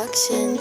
production.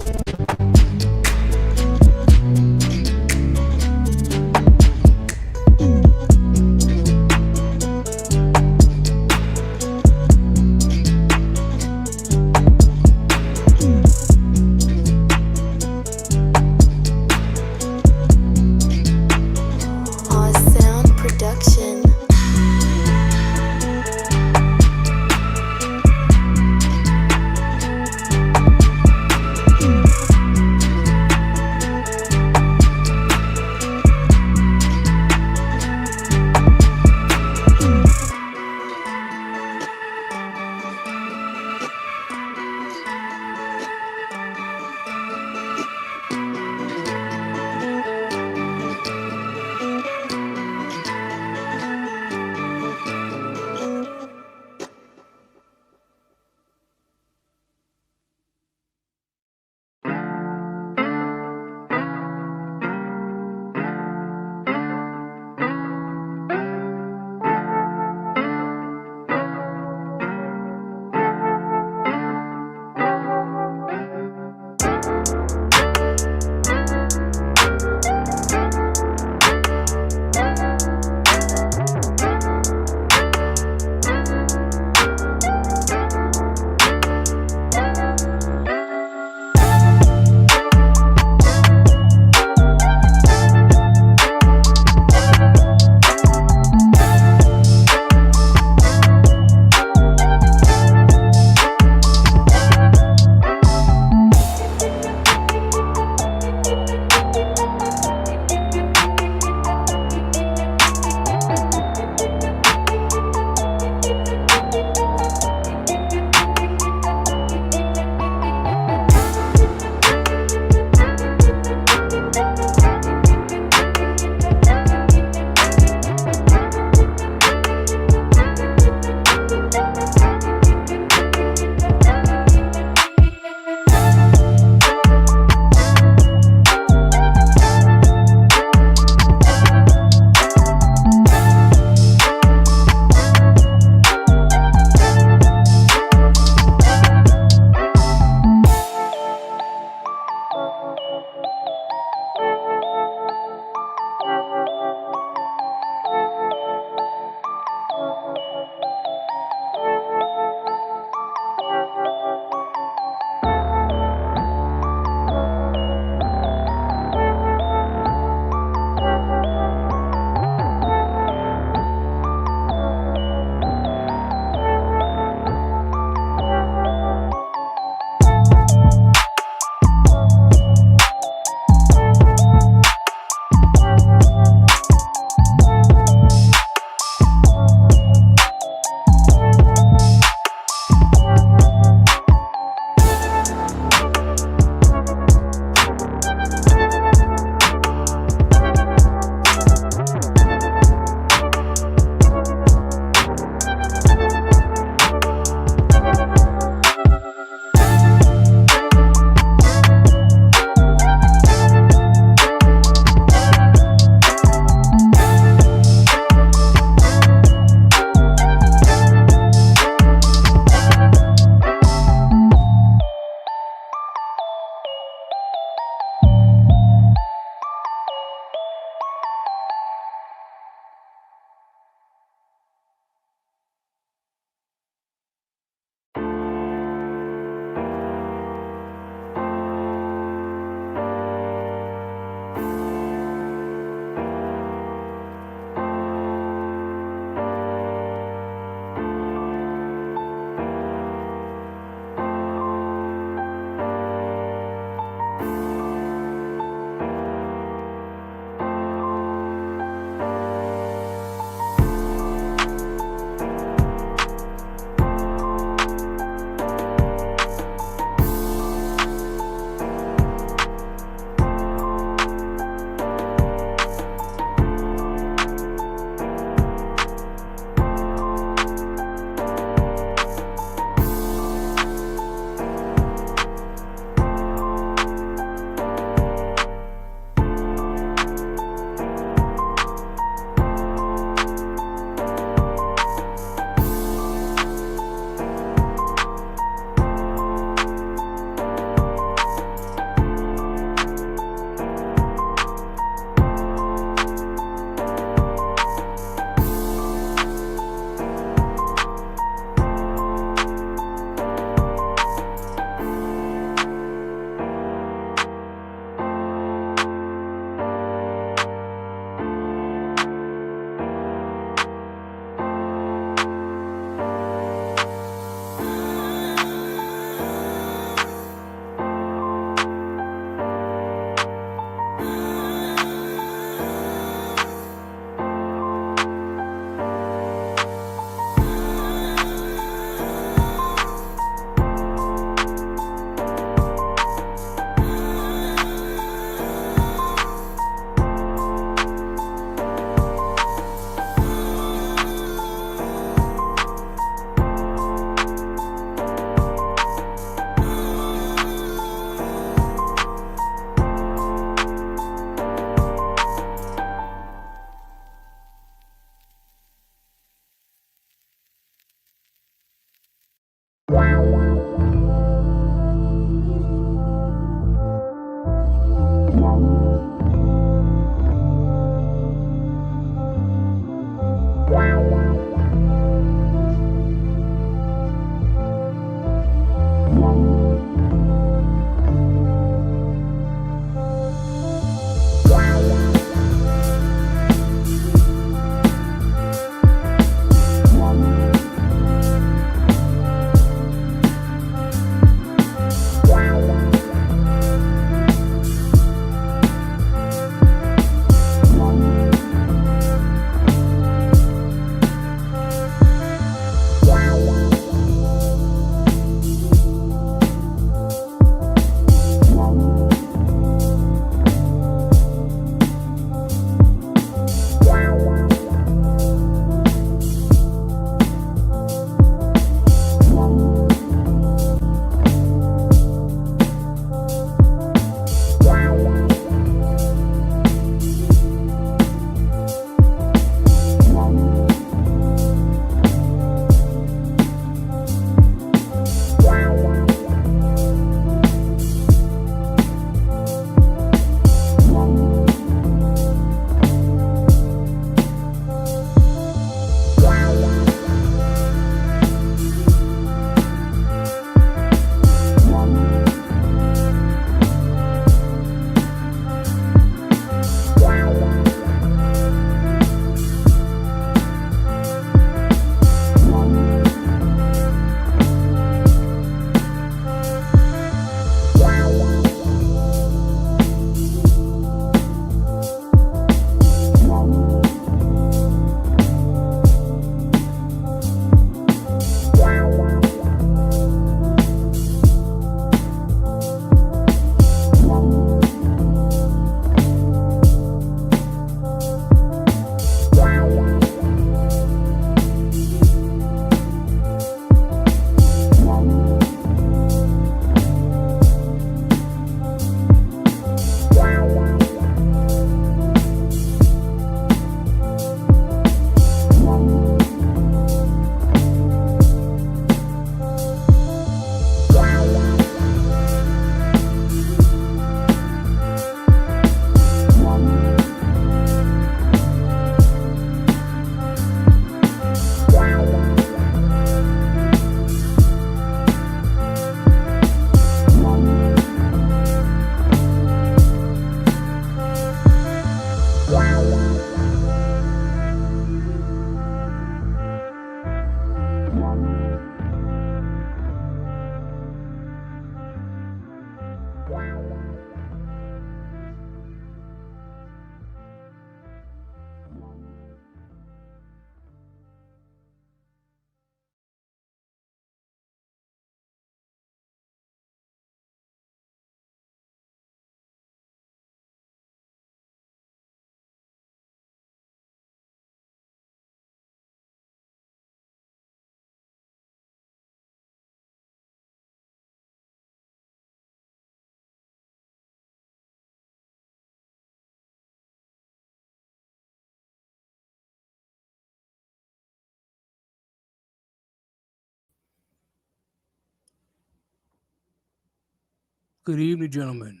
Good evening, gentlemen.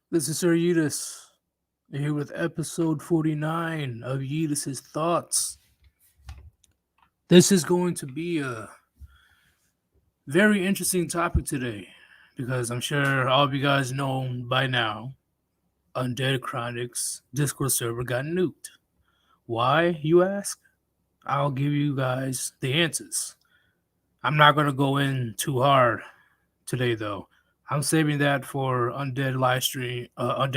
This is Sir Yeetus, here with episode 49 of Yeetus's Thoughts. This is going to be a very interesting topic today because I'm sure all of you guys know by now Undead Chronic's Discord server got nuked. Why, you ask? I'll give you guys the answers. I'm not going to go in too hard today, though. I'm saving that for Undead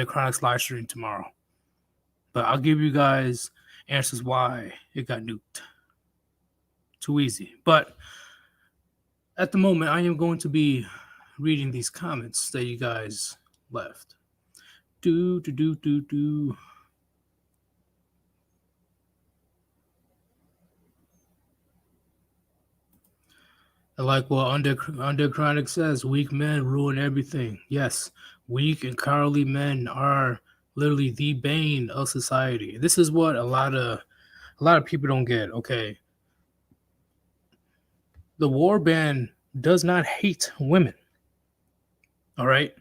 Chronic's live stream tomorrow. But I'll give you guys answers why it got nuked. Too easy. But at the moment, I am going to be reading these comments that you guys left. Do. I like what Under Chronic says. Weak men ruin everything. Yes, weak and cowardly men are literally the bane of society. This is what a lot of people don't get. Okay, the Warband does not hate women. All right.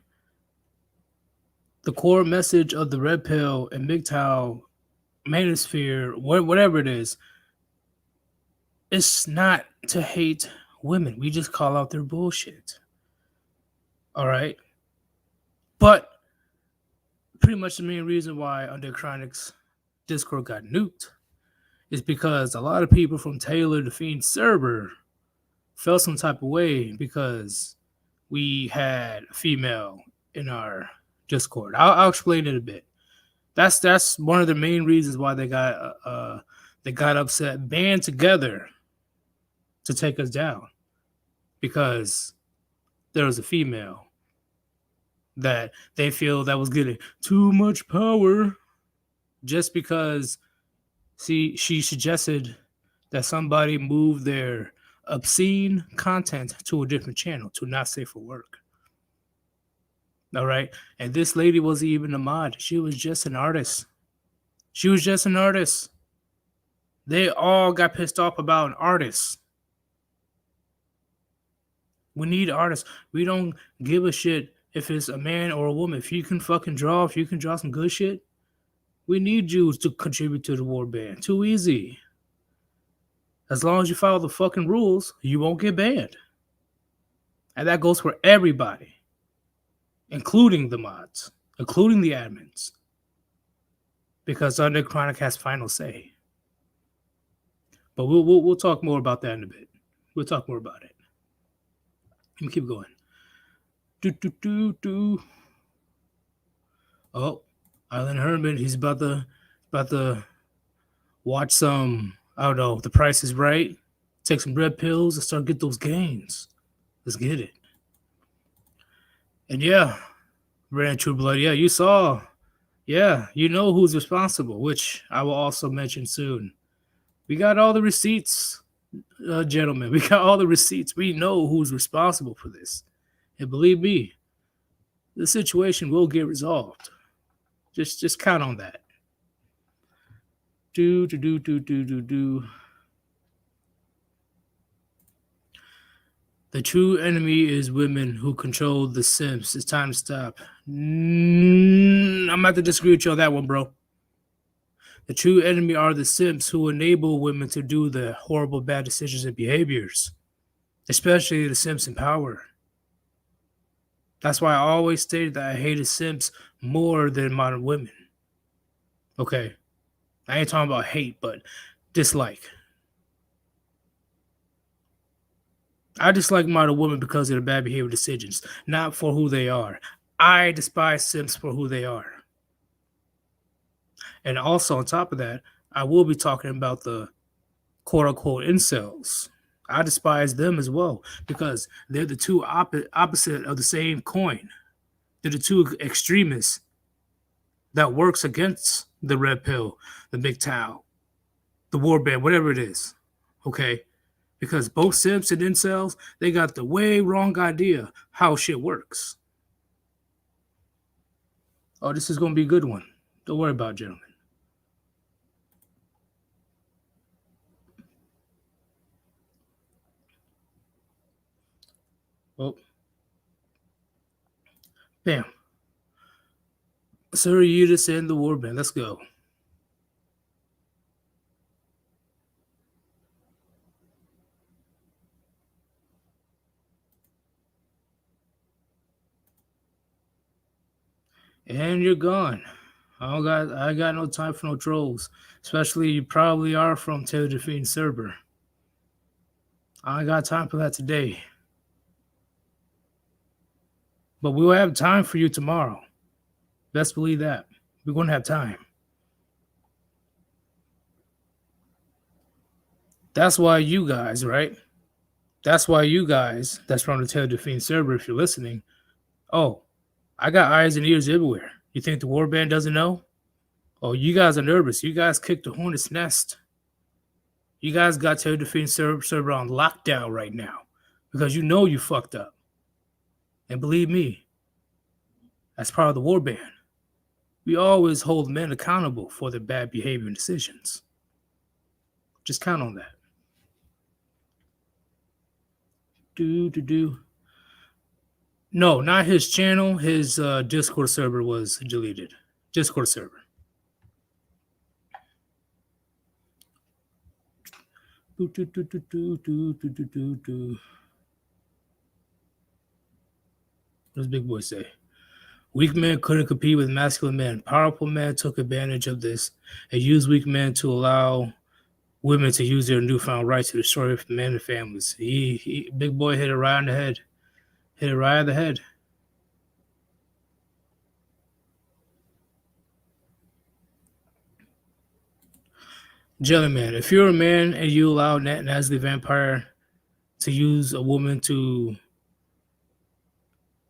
The core message of the Red Pill and MGTOW manosphere, whatever it is, it's not to hate women. We just call out their bullshit. All right. But pretty much the main reason why Under Chronic's Discord got nuked is because a lot of people from Taylor the Fiend server felt some type of way because we had a female in our Discord. I'll explain it a bit. That's one of the main reasons why they got upset, band together to take us down, because there was a female that they feel that was getting too much power just because she suggested that somebody move their obscene content to a different channel, to not safe for work. All right. And this lady wasn't even a mod. She was just an artist. They all got pissed off about artists. We need artists. We don't give a shit if it's a man or a woman. If you can fucking draw, if you can draw some good shit, we need you to contribute to the Warband. Too easy. As long as you follow the fucking rules, you won't get banned. And that goes for everybody, including the mods, including the admins, because Under Chronic has final say. But we'll talk more about that in a bit. We'll talk more about it. Let me keep going. Oh, Island Herman, he's about to watch some, I don't know, The Price is Right, take some red pills and start get those gains. Let's get it. And yeah, Red True Blood, yeah, you saw. Yeah, you know who's responsible, which I will also mention soon. We got all the receipts, gentlemen. We got all the receipts. We know who's responsible for this. And believe me, the situation will get resolved. Just count on that. Do. The true enemy is women who control the Sims. It's time to stop. I'm about to disagree with you on that one, bro. The true enemy are the Sims who enable women to do the horrible bad decisions and behaviors, especially the Sims in power. That's why I always stated that I hated Sims more than modern women. Okay. I ain't talking about hate, but dislike. I dislike modern women because of their bad behavior decisions, not for who they are. I despise Sims for who they are. And also, on top of that, I will be talking about the quote-unquote incels. I despise them as well because they're the two opposite of the same coin. They're the two extremists that works against the Red Pill, the MGTOW, the Warband, whatever it is. Okay? Because both Sims and incels, they got the way wrong idea how shit works. Oh, this is going to be a good one. Don't worry about it, gentlemen. Well, Bam. Sir Yeetus and the Warband. Let's go. And you're gone. I got no time for no trolls. Especially you probably are from Taylor Defeating Server. I ain't got time for that today. But we will have time for you tomorrow. Best believe that. We're gonna have time. That's why you guys, right? That's why you guys that's from the Taylor Defeating Server, if you're listening. Oh, I got eyes and ears everywhere. You think the Warband doesn't know? Oh, you guys are nervous. You guys kicked the hornet's nest. You guys got Taylor Defeating server on lockdown right now because you know you fucked up. And believe me, that's part of the Warband. We always hold men accountable for their bad behavior and decisions. Just count on that. No, not his channel. His Discord server was deleted. Discord server. What's Big Boy say? Weak men couldn't compete with masculine men. Powerful men took advantage of this and used weak men to allow women to use their newfound rights to destroy men and families. Big Boy hit it right on the head. Hit it right on the head. Jellyman, if you're a man and you allow Nasty Vampire to use a woman to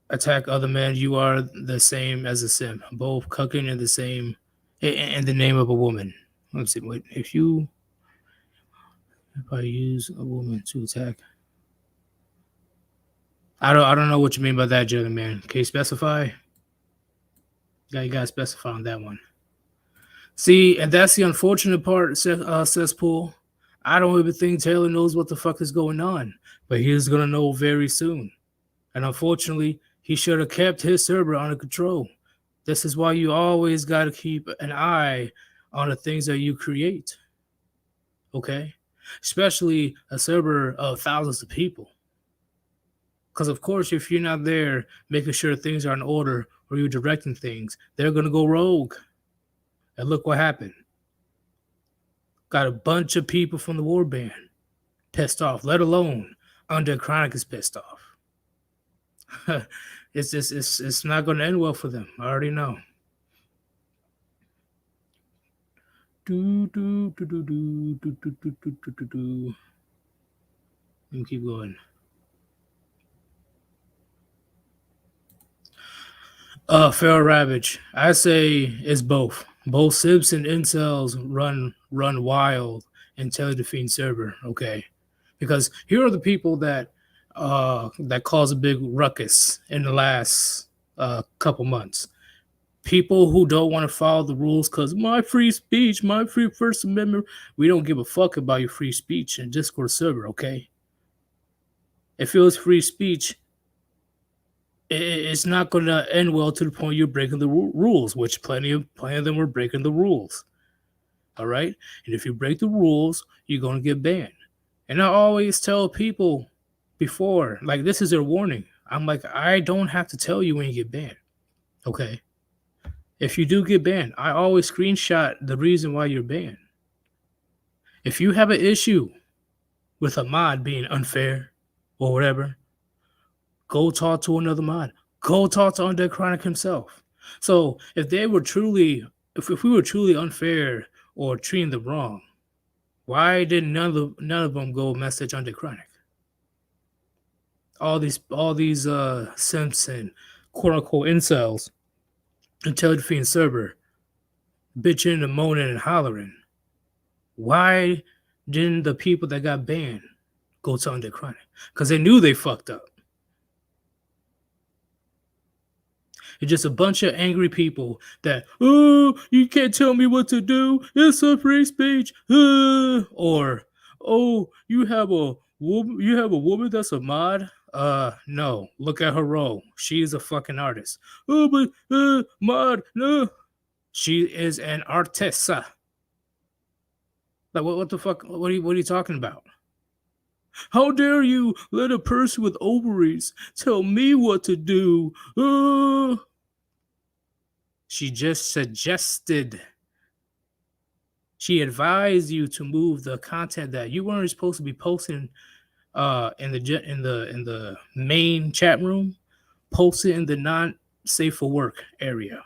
attack other men, you are the same as a sim. Both cucking and the same in the name of a woman. Let's see. Wait, if I use a woman to attack, I don't know what you mean by that, Jellyman. Can you specify? Yeah, you gotta specify on that one. See, and that's the unfortunate part, Cesspool. I don't even think Taylor knows what the fuck is going on, but he's gonna know very soon. And unfortunately, he should have kept his server under control. This is why you always got to keep an eye on the things that you create. Okay? Especially a server of thousands of people. Because, of course, if you're not there making sure things are in order or you're directing things, they're going to go rogue. And look what happened. Got a bunch of people from the Warband pissed off, let alone Under Chronic is pissed off. It's not going to end well for them. I already know. Let me keep going. Feral Ravage. I say it's both. Both Sibs and Incels run wild in Taylor Defeating server, okay? Because here are the people that caused a big ruckus in the last couple months. People who don't want to follow the rules because my free speech, my free First Amendment. We don't give a fuck about your free speech in Discord server, okay? If it was free speech, it's not going to end well to the point you're breaking the rules, which plenty of them were breaking the rules. All right? And if you break the rules, you're going to get banned. And I always tell people before, like, this is their warning. I'm like, I don't have to tell you when you get banned. Okay? If you do get banned, I always screenshot the reason why you're banned. If you have an issue with a mod being unfair or whatever, go talk to another mod. Go talk to Undead Chronic himself. So if we were truly unfair or treating them wrong, why did none of them go message Undead Chronic? All these simps and quote unquote incels and Taylor Defeating server bitching and moaning and hollering. Why didn't the people that got banned go to Undead Chronic? Because they knew they fucked up. It's just a bunch of angry people that, oh, you can't tell me what to do. It's a free speech. Or, oh, you have a woman that's a mod. No. Look at her role. She's a fucking artist. Oh, but mod, no. She is an artessa. Like what the fuck? What are you talking about? How dare you let a person with ovaries tell me what to do? She just suggested. She advised you to move the content that you weren't supposed to be posting in the main chat room. Post it in the non safe for work area.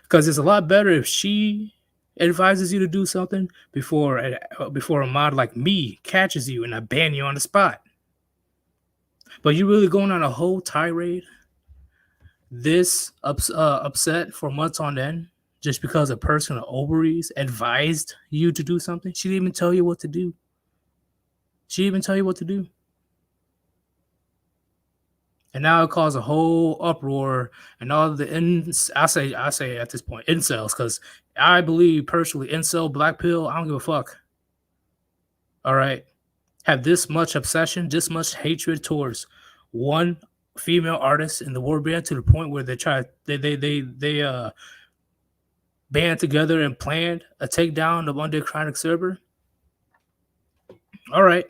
Because it's a lot better if she advises you to do something before a mod like me catches you and I ban you on the spot. But you really going on a whole tirade, upset for months on end, just because a person with ovaries advised you to do something? She didn't even tell you what to do. And now it caused a whole uproar, and all the I say at this point incels, because I believe personally incel black pill. I don't give a fuck. All right, have this much obsession, this much hatred towards one female artist in the Warband to the point where they band together and planned a takedown of Undead Chronic server. All right,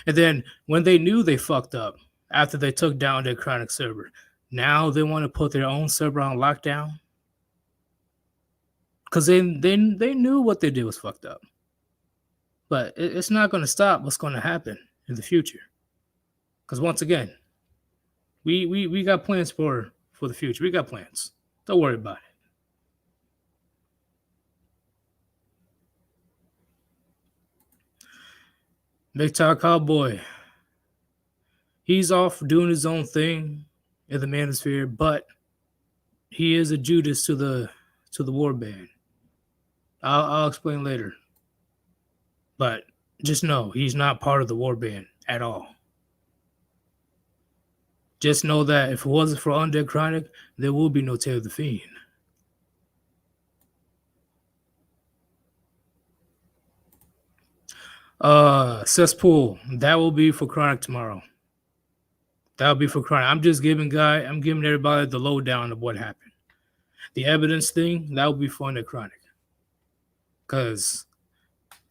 and then when they knew they fucked up after they took down their Chronic server, now they want to put their own server on lockdown because they knew what they did was fucked up. But it's not going to stop what's going to happen in the future. Because once again, we got plans for the future. We got plans. Don't worry about it. Big Talk Cowboy. He's off doing his own thing in the manosphere, but he is a Judas to the Warband. I'll explain later. But just know he's not part of the Warband at all. Just know that if it wasn't for Undead Chronic, there will be no Tail of the Fiend. Cesspool, that will be for Chronic tomorrow. That'll be for Chronic. I'm giving everybody the lowdown of what happened. The evidence thing, that will be for Undead Chronic. Because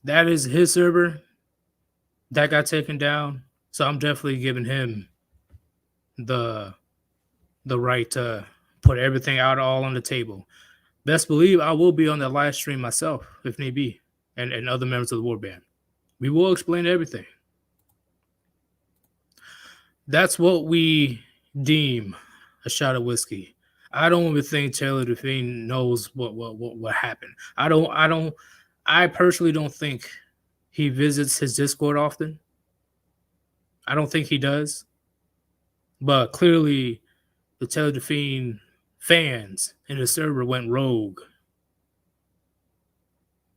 that is his server. That got taken down. So I'm definitely giving him the right to put everything out all on the table. Best believe I will be on the live stream myself, if need be, and other members of the Warband. We will explain everything. That's what we deem a shot of whiskey. I don't even think Taylor the Fiend knows what happened. I personally don't think he visits his Discord often. I don't think he does. But clearly, the Taylor the Fiend fans in the server went rogue.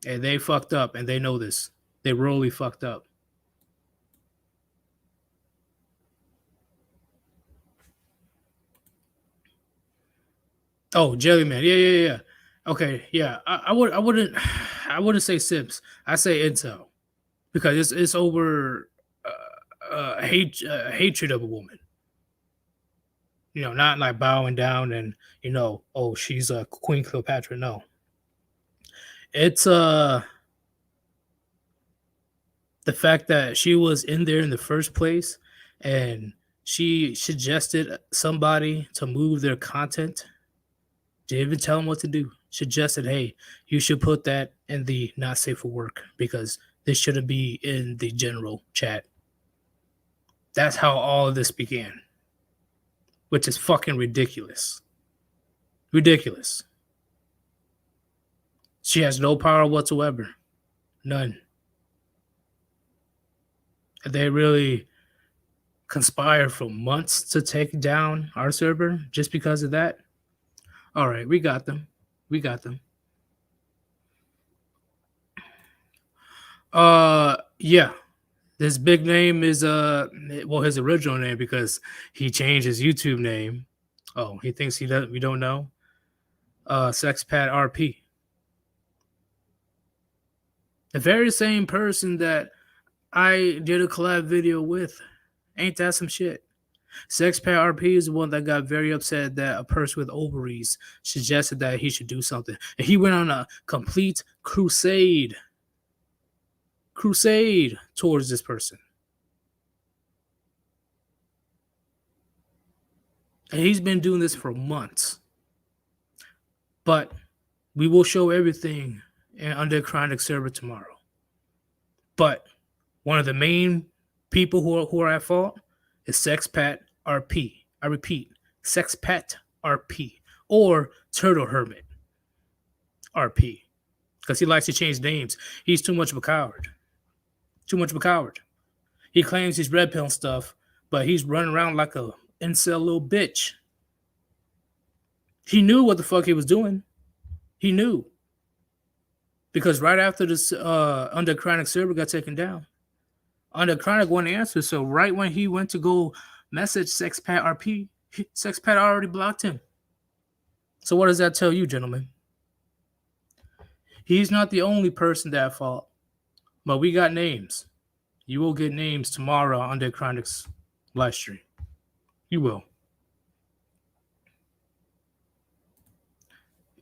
And they fucked up, and they know this. They royally fucked up. Oh, Jellyman. Yeah. Okay, yeah. I wouldn't say Sims. I say Intel. Because it's over hatred of a woman. You know, not like bowing down and, oh, she's a Queen Cleopatra. No. It's the fact that she was in there in the first place and she suggested somebody to move their content. Didn't even tell them what to do. Suggested, hey, you should put that in the not safe for work because this shouldn't be in the general chat. That's how all of this began, which is fucking ridiculous. Ridiculous. She has no power whatsoever. None. They really conspired for months to take down our server just because of that. All right, we got them. Yeah. His big name is his original name, because he changed his YouTube name. Oh, he thinks we don't know. Sexpat RP. The very same person that I did a collab video with Ain't that some shit? Sexpat RP is the one that got very upset that a person with ovaries suggested that he should do something. And he went on a complete crusade towards this person. And he's been doing this for months. But we will show everything under Chronic server tomorrow. But one of the main people who are at fault is Sexpat RP. I repeat, Sexpat RP or Turtle Hermit RP. Because he likes to change names. He's too much of a coward. Too much of a coward. He claims he's red pill stuff, but he's running around like a incel little bitch. He knew what the fuck he was doing. He knew. Because right after this under Chronic server got taken down, under Chronic one answer. So right when he went to go message Sexpat RP, Sexpat already blocked him. So what does that tell you, gentlemen? He's not the only person that at fault, but we got names. You will get names tomorrow under Chronic's live stream. You will.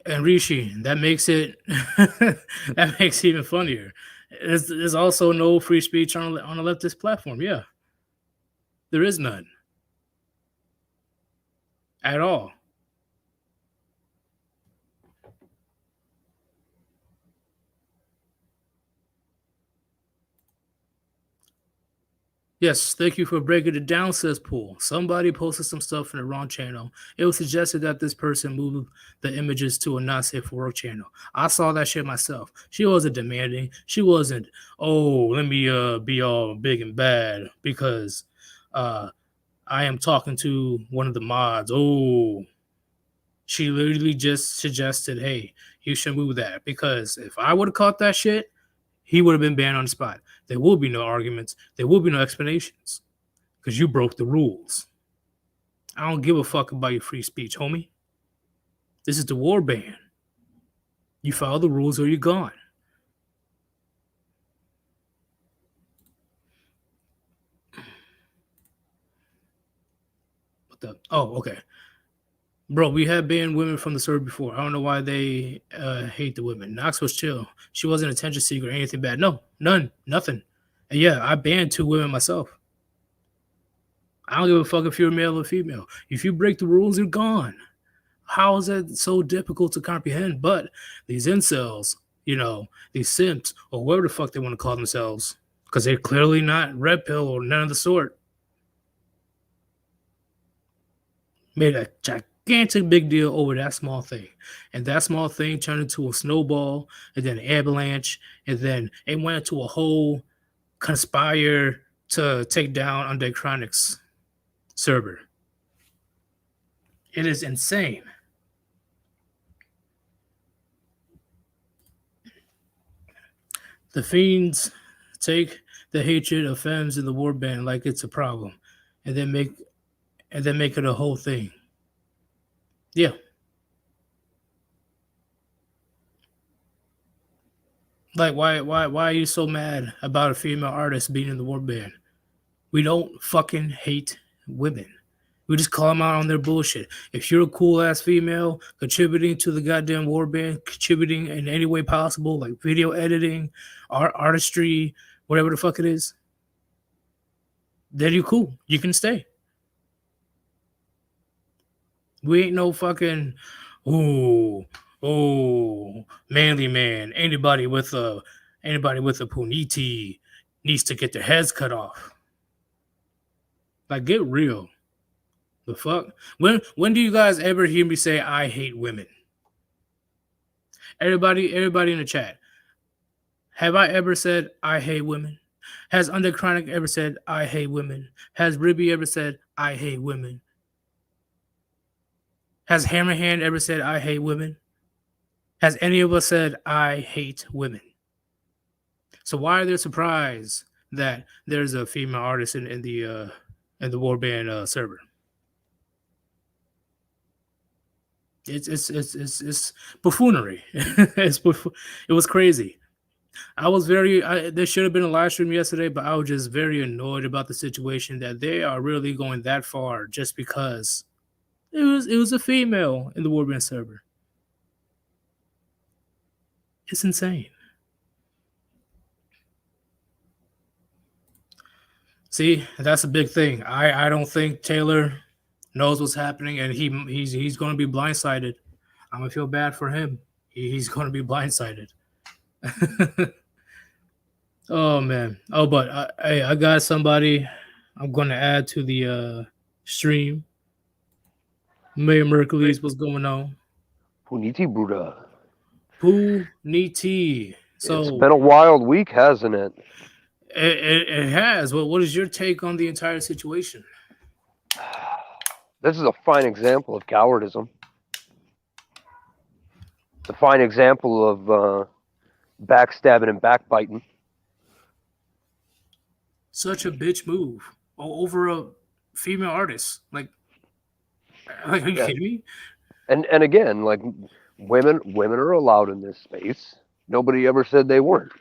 And Rishi, that makes it that makes it even funnier. There's also no free speech on the leftist platform. Yeah, there is none at all. Yes, thank you for breaking it down, says Pool. Somebody posted some stuff in the wrong channel. It was suggested that this person moved the images to a not safe for work channel. I saw that shit myself. She wasn't demanding. She wasn't, oh, let me be all big and bad because I am talking to one of the mods. Oh, she literally just suggested, hey, you should move that. Because if I would have caught that shit, he would have been banned on the spot. There will be no arguments. There will be no explanations because you broke the rules. I don't give a fuck about your free speech, homie. This is the Warband. You follow the rules or you're gone. What the? Oh, okay. Bro, we have banned women from the server before. I don't know why they hate the women. Nox was chill. She wasn't an attention seeker or anything bad. No, none, nothing. And yeah, I banned 2 women myself. I don't give a fuck if you're male or female. If you break the rules, you're gone. How is that so difficult to comprehend? But these incels, you know, these simps, or whatever the fuck they want to call themselves, because they're clearly not red pill or none of the sort, made a gigantic big deal over that small thing. And that small thing turned into a snowball and then an avalanche. And then it went into a whole conspire to take down under Chronic's server. It is insane. The fiends take the hatred of femmes in the warband like it's a problem, and then make it a whole thing. Yeah. Like why are you so mad about a female artist being in the warband? We don't fucking hate women. We just call them out on their bullshit. If you're a cool ass female contributing to the goddamn warband, contributing in any way possible, like video editing, artistry, whatever the fuck it is, then you cool. You can stay. We ain't no fucking manly man. Anybody with a puniti needs to get their heads cut off. Like, get real. The fuck? When do you guys ever hear me say I hate women? Everybody in the chat. Have I ever said I hate women? Has Under Chronic ever said I hate women? Has Ribby ever said I hate women? Has Hammerhand ever said I hate women? Has any of us said I hate women? So why are they surprised that there's a female artist in the Warband server? It's buffoonery. It was crazy. I was very. There should have been a live stream yesterday, but I was just very annoyed about the situation that they are really going that far just because it was a female in the Warband server. It's insane. See, that's a big thing. I don't think Taylor knows what's happening, and he's going to be blindsided. I'm gonna feel bad for him. He's going to be blindsided. Oh man. Oh, but I got somebody I'm going to add to the stream. Mayor Mercules, what's going on? Puniti Buddha. Puniti. So it's been a wild week, hasn't it? It has. Well, what is your take on the entire situation? This is a fine example of cowardism. It's a fine example of backstabbing and backbiting. Such a bitch move over a female artist. Like are you kidding me? And again, like women are allowed in this space. Nobody ever said they weren't.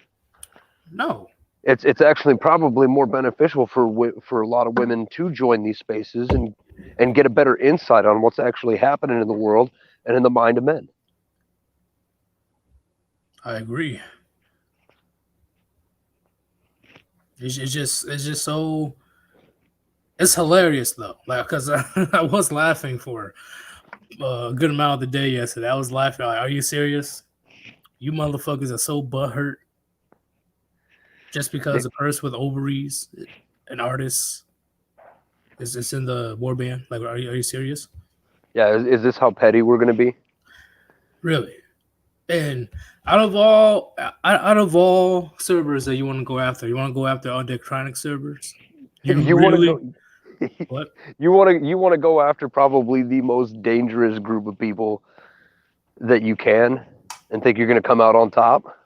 No. It's actually probably more beneficial for a lot of women to join these spaces and get a better insight on what's actually happening in the world and in the mind of men. I agree. It's just so. It's hilarious though, like because I was laughing for a good amount of the day yesterday. I was laughing. Like, are you serious? You motherfuckers are so butthurt just because a person with ovaries, an artist, is in the warband. Like, are you serious? Yeah, is this how petty we're gonna be? Really? And out of all servers that you want to go after, you want to go after Undead Chronic servers. You really? Want to go? What? You want to go after probably the most dangerous group of people that you can, and think you're gonna come out on top?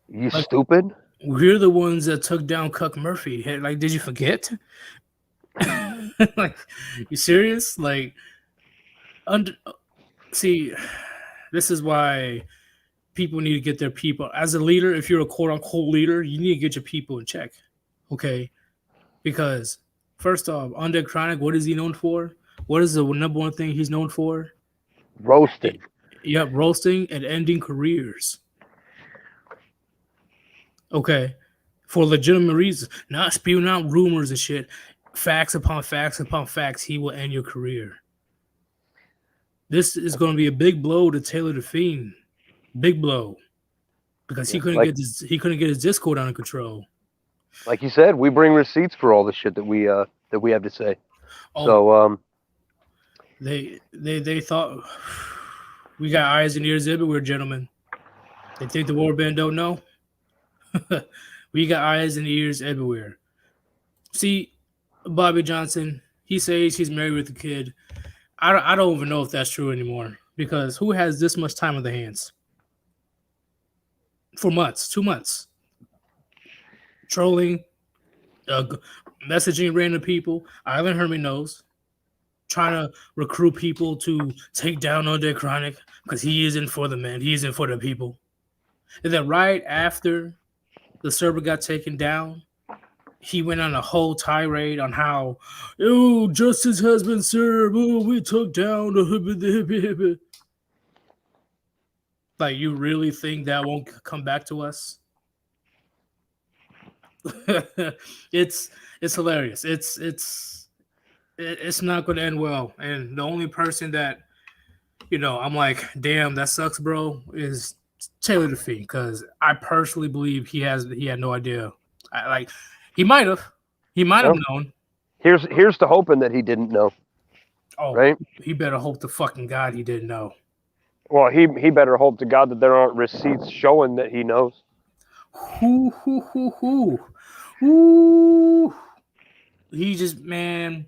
You like, stupid. We're the ones that took down Cuck Murphy. Like, did you forget? Like, you serious? Like, see, this is why people need to get their people. As a leader, if you're a quote-unquote leader, you need to get your people in check, okay? Because, first off, Undead Chronic, what is he known for? What is the number one thing he's known for? Roasting. Yep, roasting and ending careers. Okay, for legitimate reasons, not spewing out rumors and shit. Facts upon facts upon facts, he will end your career. This is going to be a big blow to Taylor the Fiend. Big blow, because he couldn't get his Discord under control. Like you said, we bring receipts for all the shit that we have to say. Oh, so they thought we got eyes and ears everywhere, gentlemen. They think the Warband don't know. We got eyes and ears everywhere. See, Bobby Johnson, he says he's married with a kid. I don't even know if that's true anymore, because who has this much time on their hands? For months, 2 months. Trolling, messaging random people. Island Hermit knows. Trying to recruit people to take down Undead Chronic because he isn't for the men. He isn't for the people. And then right after the server got taken down, he went on a whole tirade on how, oh, justice has been served. Oh, we took down the. Like, you really think that won't come back to us? It's hilarious. It's not going to end well. And the only person that, I'm like, damn, that sucks, bro, is Taylor the Fiend, because I personally believe he had no idea. He might have known. Here's to hoping that he didn't know. Oh, right? He better hope to fucking God he didn't know. Well, he better hope to God that there aren't receipts showing that he knows. Ooh. He just, man,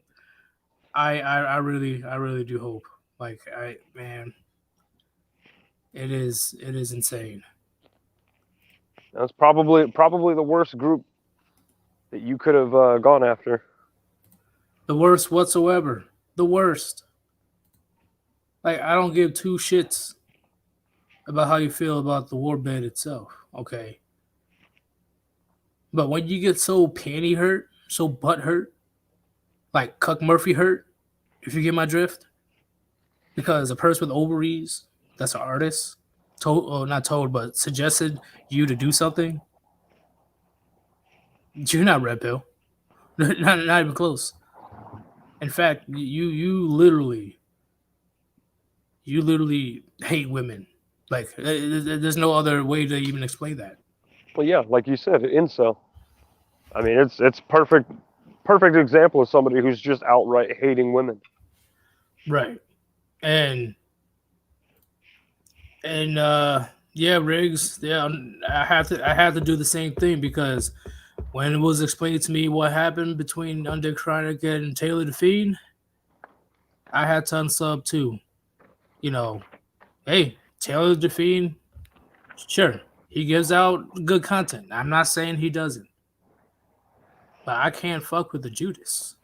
I really do hope. Like, it is insane. That's probably the worst group that you could have gone after. The worst whatsoever. The worst. Like, I don't give two shits about how you feel about the Warband itself. Okay. But when you get so panty hurt, so butt hurt, like Cuck Murphy hurt, if you get my drift, because a person with ovaries that's an artist not told, but suggested you to do something, you're not red pill. Not even close. In fact, you literally hate women. Like there's no other way to even explain that. Well, yeah, like you said, incel. I mean, it's perfect example of somebody who's just outright hating women. Right. And yeah, Riggs, yeah, I have to do the same thing because when it was explained to me what happened between Undead Chronic and Taylor the Fiend, I had to unsub too. You know, hey, Taylor the Fiend, sure, he gives out good content. I'm not saying he doesn't. But I can't fuck with the Judas.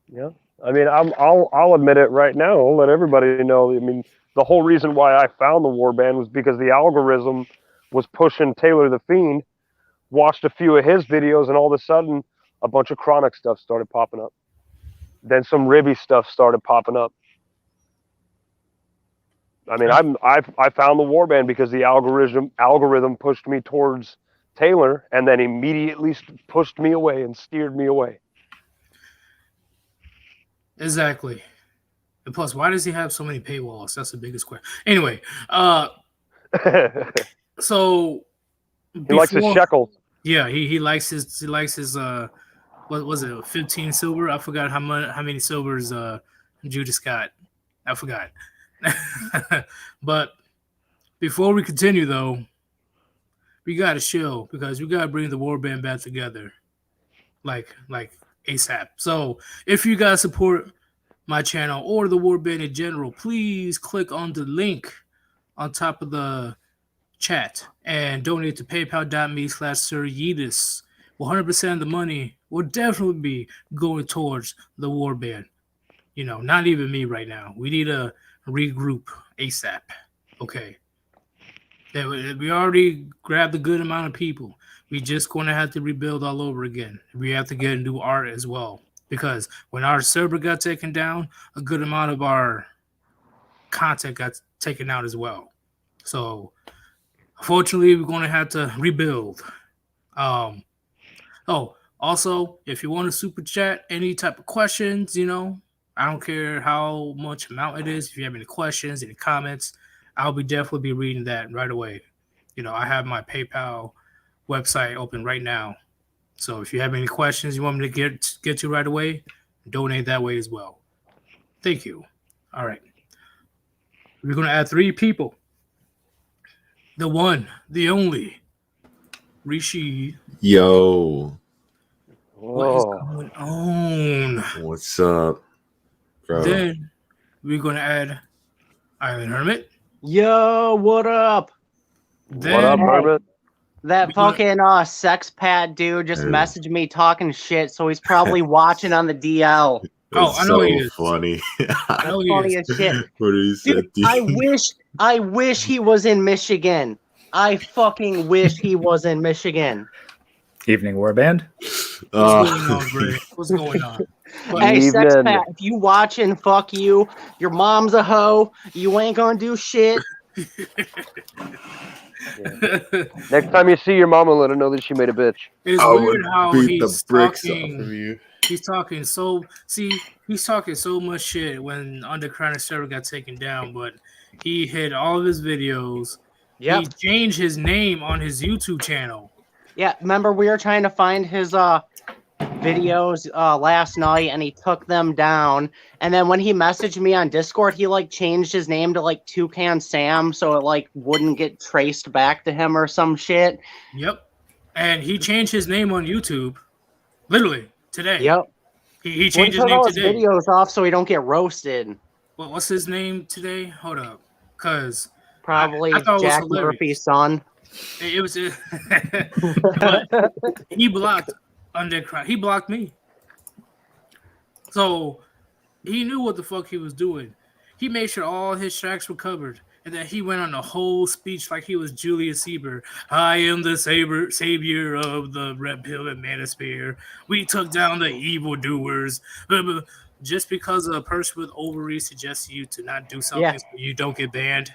Yeah. I mean, I'll admit it right now. I'll let everybody know. I mean, the whole reason why I found the Warband was because the algorithm was pushing Taylor the Fiend, watched a few of his videos, and all of a sudden, a bunch of Chronic stuff started popping up. Then some Ribby stuff started popping up. I mean, I found the Warband because the algorithm pushed me towards Taylor, and then immediately pushed me away and steered me away. Exactly. And plus, why does he have so many paywalls? That's the biggest question. Anyway, so he likes his shekels. Yeah, he likes his what was it, 15 silver? I forgot how many silvers Judas got. I forgot. But before we continue though, we gotta chill because we gotta bring the Warband back together. Like ASAP. So if you guys support my channel or the Warband in general, please click on the link on top of the chat and donate to paypal.me/Sir Yeetus. 100% of the money will definitely be going towards the Warband. You know, not even me right now. We need to regroup ASAP. Okay. We already grabbed a good amount of people. We're just going to have to rebuild all over again. We have to get new art as well. Because when our server got taken down, a good amount of our content got taken out as well. So, unfortunately, we're going to have to rebuild. Also, if you want to super chat any type of questions, you know, I don't care how much amount it is. If you have any questions, any comments, I'll definitely be reading that right away. You know, I have my PayPal website open right now. So if you have any questions you want me to get to right away, donate that way as well. Thank you. All right. We're going to add 3 people. The one, the only, Rishi. Yo. What is going on? What's up, bro? Then we're going to add Island Hermit. Yo, what up? Then, what up, Hermit? That fucking sex pad dude just messaged me talking shit, so he's probably watching on the DL. Oh, I know so he is. Funny. I know he funny is. as shit. What did he say? Dude, I wish he was in Michigan. I fucking wish he was in Michigan. Evening Warband. What's going on, Gray? What's going on? Hey, sex pad, if you watching, fuck you. Your mom's a hoe. You ain't gonna do shit. Yeah. Next time you see your mama, let her know that she made a bitch. It's weird how he's talking. He's talking so much shit when Underground server got taken down, but he hid all of his videos. Yep. He changed his name on his YouTube channel. Yeah, remember we were trying to find his videos last night and he took them down, and then when he messaged me on Discord he like changed his name to like Toucan Sam so it like wouldn't get traced back to him or some shit. Yep. And he changed his name on YouTube literally today. Yep. He changed his name today. His videos off so he don't get roasted. What's his name today? Hold up, cause probably Jack Murphy's son. It was but he blocked Underground. He blocked me. So he knew what the fuck he was doing. He made sure all his tracks were covered. And then he went on a whole speech like he was Julius Caesar. I am the savior of the red pill and manosphere. We took down the evildoers. Just because a person with ovaries suggests you to not do something so you don't get banned.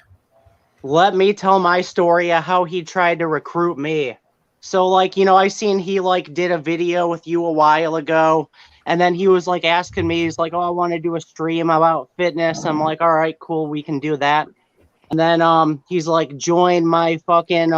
Let me tell my story of how he tried to recruit me. So, like, you know, I seen he, like, did a video with you a while ago. And then he was, like, asking me, he's like, oh, I want to do a stream about fitness. I'm like, all right, cool, we can do that. And then he's like, join my fucking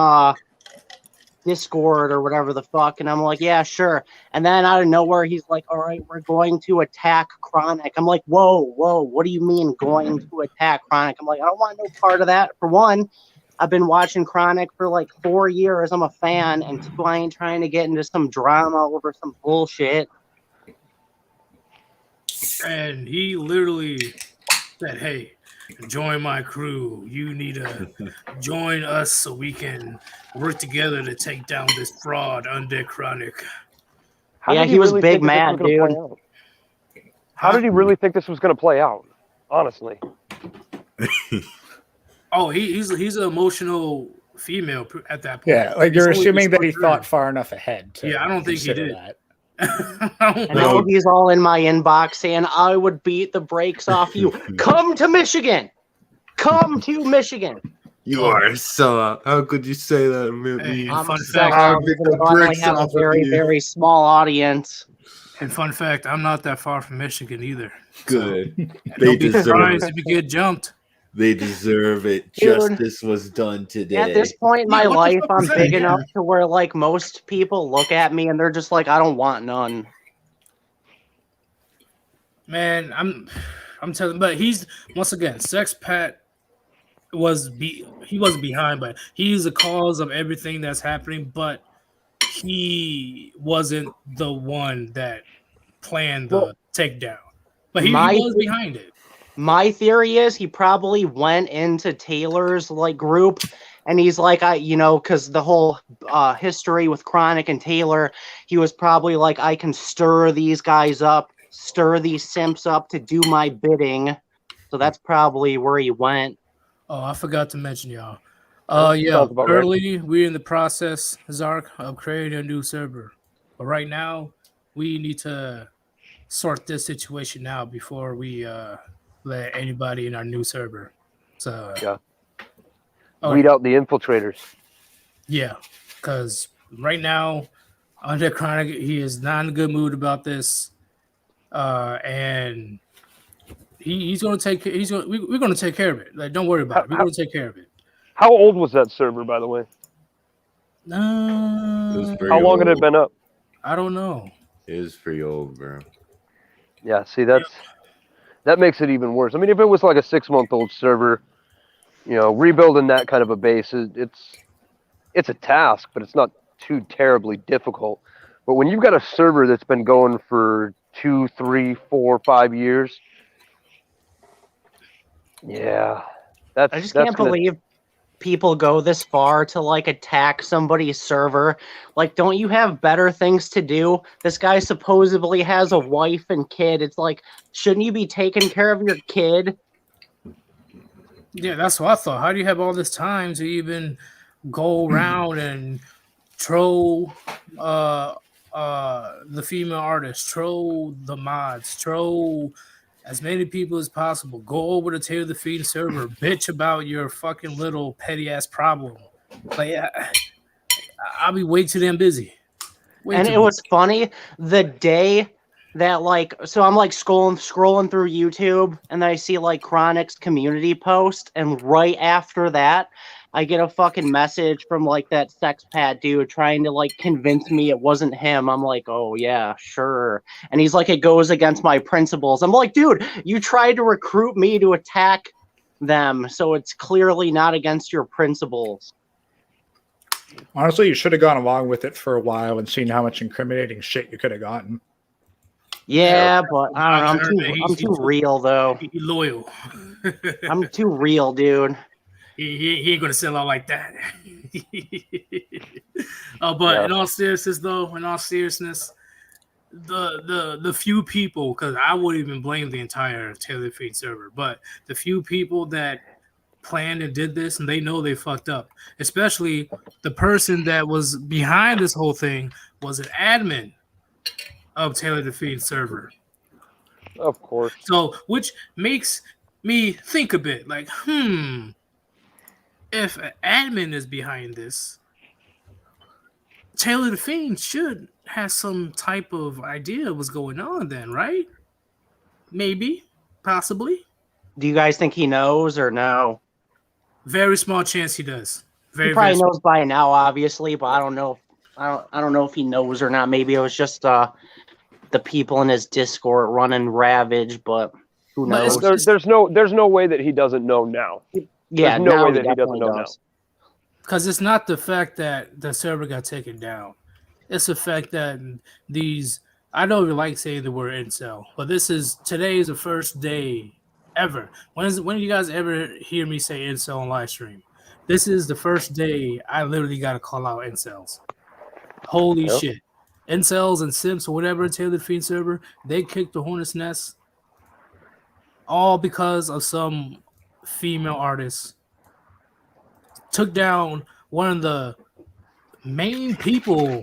Discord or whatever the fuck. And I'm like, yeah, sure. And then out of nowhere, he's like, all right, we're going to attack Chronic. I'm like, whoa, what do you mean going to attack Chronic? I'm like, I don't want no part of that. For one, I've been watching Chronic for like 4 years. I'm a fan. And two, I ain't trying to get into some drama over some bullshit. And he literally said, hey, join my crew. You need to join us so we can work together to take down this fraud under Chronic. Yeah, he was big mad, dude. How did he really think this was going to play out? Honestly. Oh, he's an emotional female at that point. Yeah, like you're assuming that he thought far enough ahead. Yeah, I don't think he did. That. And now he's all in my inbox saying, I would beat the brakes off you. Come to Michigan. Come to Michigan. You are so. How could you say that? Fun fact, I only have a very, very small audience. And fun fact, I'm not that far from Michigan either. Good. So, don't be surprised if you get jumped. They deserve it. Dude, Justice was done today. At this point in my life, I'm big enough to where like most people look at me and they're just like, I don't want none. Man, I'm telling, but he's once again, Sex Pat he wasn't behind, but he's the cause of everything that's happening. But he wasn't the one that planned the takedown. But he was behind it. My theory is he probably went into Taylor's like group and he's like, because the whole history with Chronic and Taylor, he was probably like, I can stir these guys up, stir these simps up to do my bidding. So that's probably where he went. Oh, I forgot to mention y'all. Currently we're in the process, Zark, of creating a new server. But right now, we need to sort this situation out before we let anybody in our new server. So weed out the infiltrators. Yeah, because right now, under Chronic, he is not in a good mood about this, and we're going to take care of it. Like, don't worry about it. We're going to take care of it. How old was that server, by the way? How long had it been up? I don't know. It was pretty old, bro. Yeah, see, that makes it even worse. I mean, if it was like a 6-month-old server, rebuilding that kind of a base, it's a task, but it's not too terribly difficult. But when you've got a server that's been going for 2, 3, 4, 5 years, yeah, I just can't believe people go this far to like attack somebody's server. Like, don't you have better things to do? This guy supposedly has a wife and kid. It's like, shouldn't you be taking care of your kid? Yeah, that's what I thought. How do you have all this time to even go around and troll the female artists, troll the mods, troll as many people as possible? Go over to Taylor the Feed server, bitch about your fucking little petty ass problem. Like, I'll be way too damn busy. It was funny the day that so I'm like scrolling through YouTube and then I see like Chronic's community post, and right after that I get a fucking message from like that sex pad dude trying to like convince me it wasn't him. I'm like, oh yeah, sure. And he's like, it goes against my principles. I'm like, dude, you tried to recruit me to attack them, so it's clearly not against your principles. Honestly, you should have gone along with it for a while and seen how much incriminating shit you could have gotten. Yeah, but I don't know. I'm too real though. He's loyal. I'm too real, dude. He ain't gonna sell out like that. But in all seriousness, the few people, because I wouldn't even blame the entire Taylor Feed server, but the few people that planned and did this, and they know they fucked up. Especially the person that was behind this whole thing was an admin of Taylor the Fiend server. Of course. So, which makes me think a bit like, if an admin is behind this, Taylor the Fiend should have some type of idea what's going on then, right? Maybe, possibly. Do you guys think he knows or no? Very small chance he does. Very, He probably very knows by now, obviously, but I don't know. I don't know if he knows or not. Maybe it was just the people in his Discord running Ravage, but who But knows? it's- There's no way that he doesn't know now. Yeah, there's no now way he that he doesn't definitely know does. Because it's not the fact that the server got taken down. It's the fact that these, I don't even like saying the word incel, but today is the first day ever. When do you guys ever hear me say incel on live stream? This is the first day I literally got to call out incels. Holy Yep. shit. Incels and simps or whatever, Taylor the Fiend server, they kicked the hornet's nest all because of some female artist. Took down one of the main people.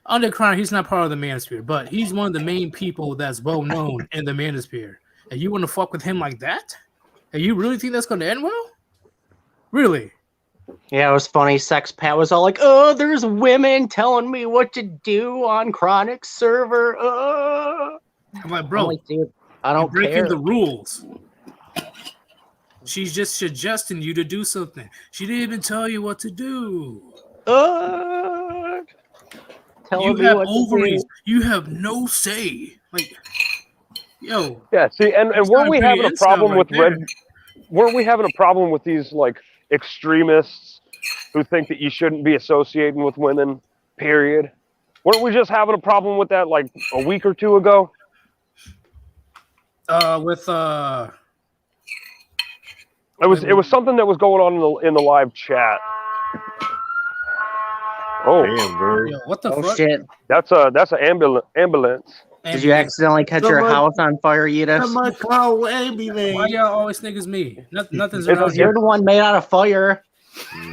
Under Crown, he's not part of the Manosphere, but he's one of the main people that's well known in the Manosphere. And you want to fuck with him like that? And you really think that's going to end well? Really? Yeah, it was funny. Sex Pat was all like, "Oh, there's women telling me what to do on Chronic server." I'm like, bro, I'm like, dude, I you're don't breaking care. the rules. She's just suggesting you to do something. She didn't even tell you what to do. Telling You me have what to ovaries. do. You have no say. Like, yo, Yeah, see, and That's weren't not we pretty having a incel problem right with there. weren't we having a problem with these like extremists who think that you shouldn't be associating with women, period? Weren't we just having a problem with that like a week or two ago? with It was something that was going on in the live chat. Oh, Damn, bro. yo, what the Oh fuck? shit! that's an ambulance. Did you accidentally catch your Someone- house on fire, Yeetus? Someone call Why ambulance. y'all always think it's me? Nothing's It's- around Because here. you're the one made out of fire.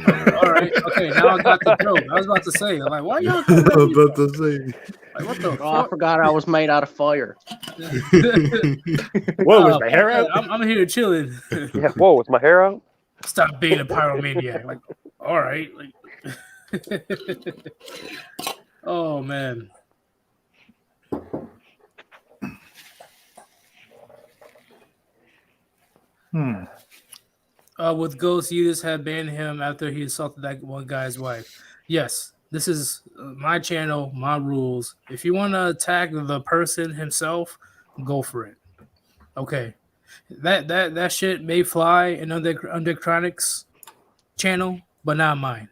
All right, okay. Now I got the joke. I was about to say, like, why y'all? I was about to say. Like, what the Oh, I fuck? forgot I was made out of fire. Whoa, was my hair yeah, out? I'm here chilling. Yeah, whoa, is my hair out? Stop being a pyromaniac. Like, all right. Like, oh man. With Ghost, Yeetus had banned him after he assaulted that one guy's wife. Yes, this is my channel, my rules. If you want to attack the person himself, go for it. Okay, that shit may fly in under Chronic's channel, but not mine.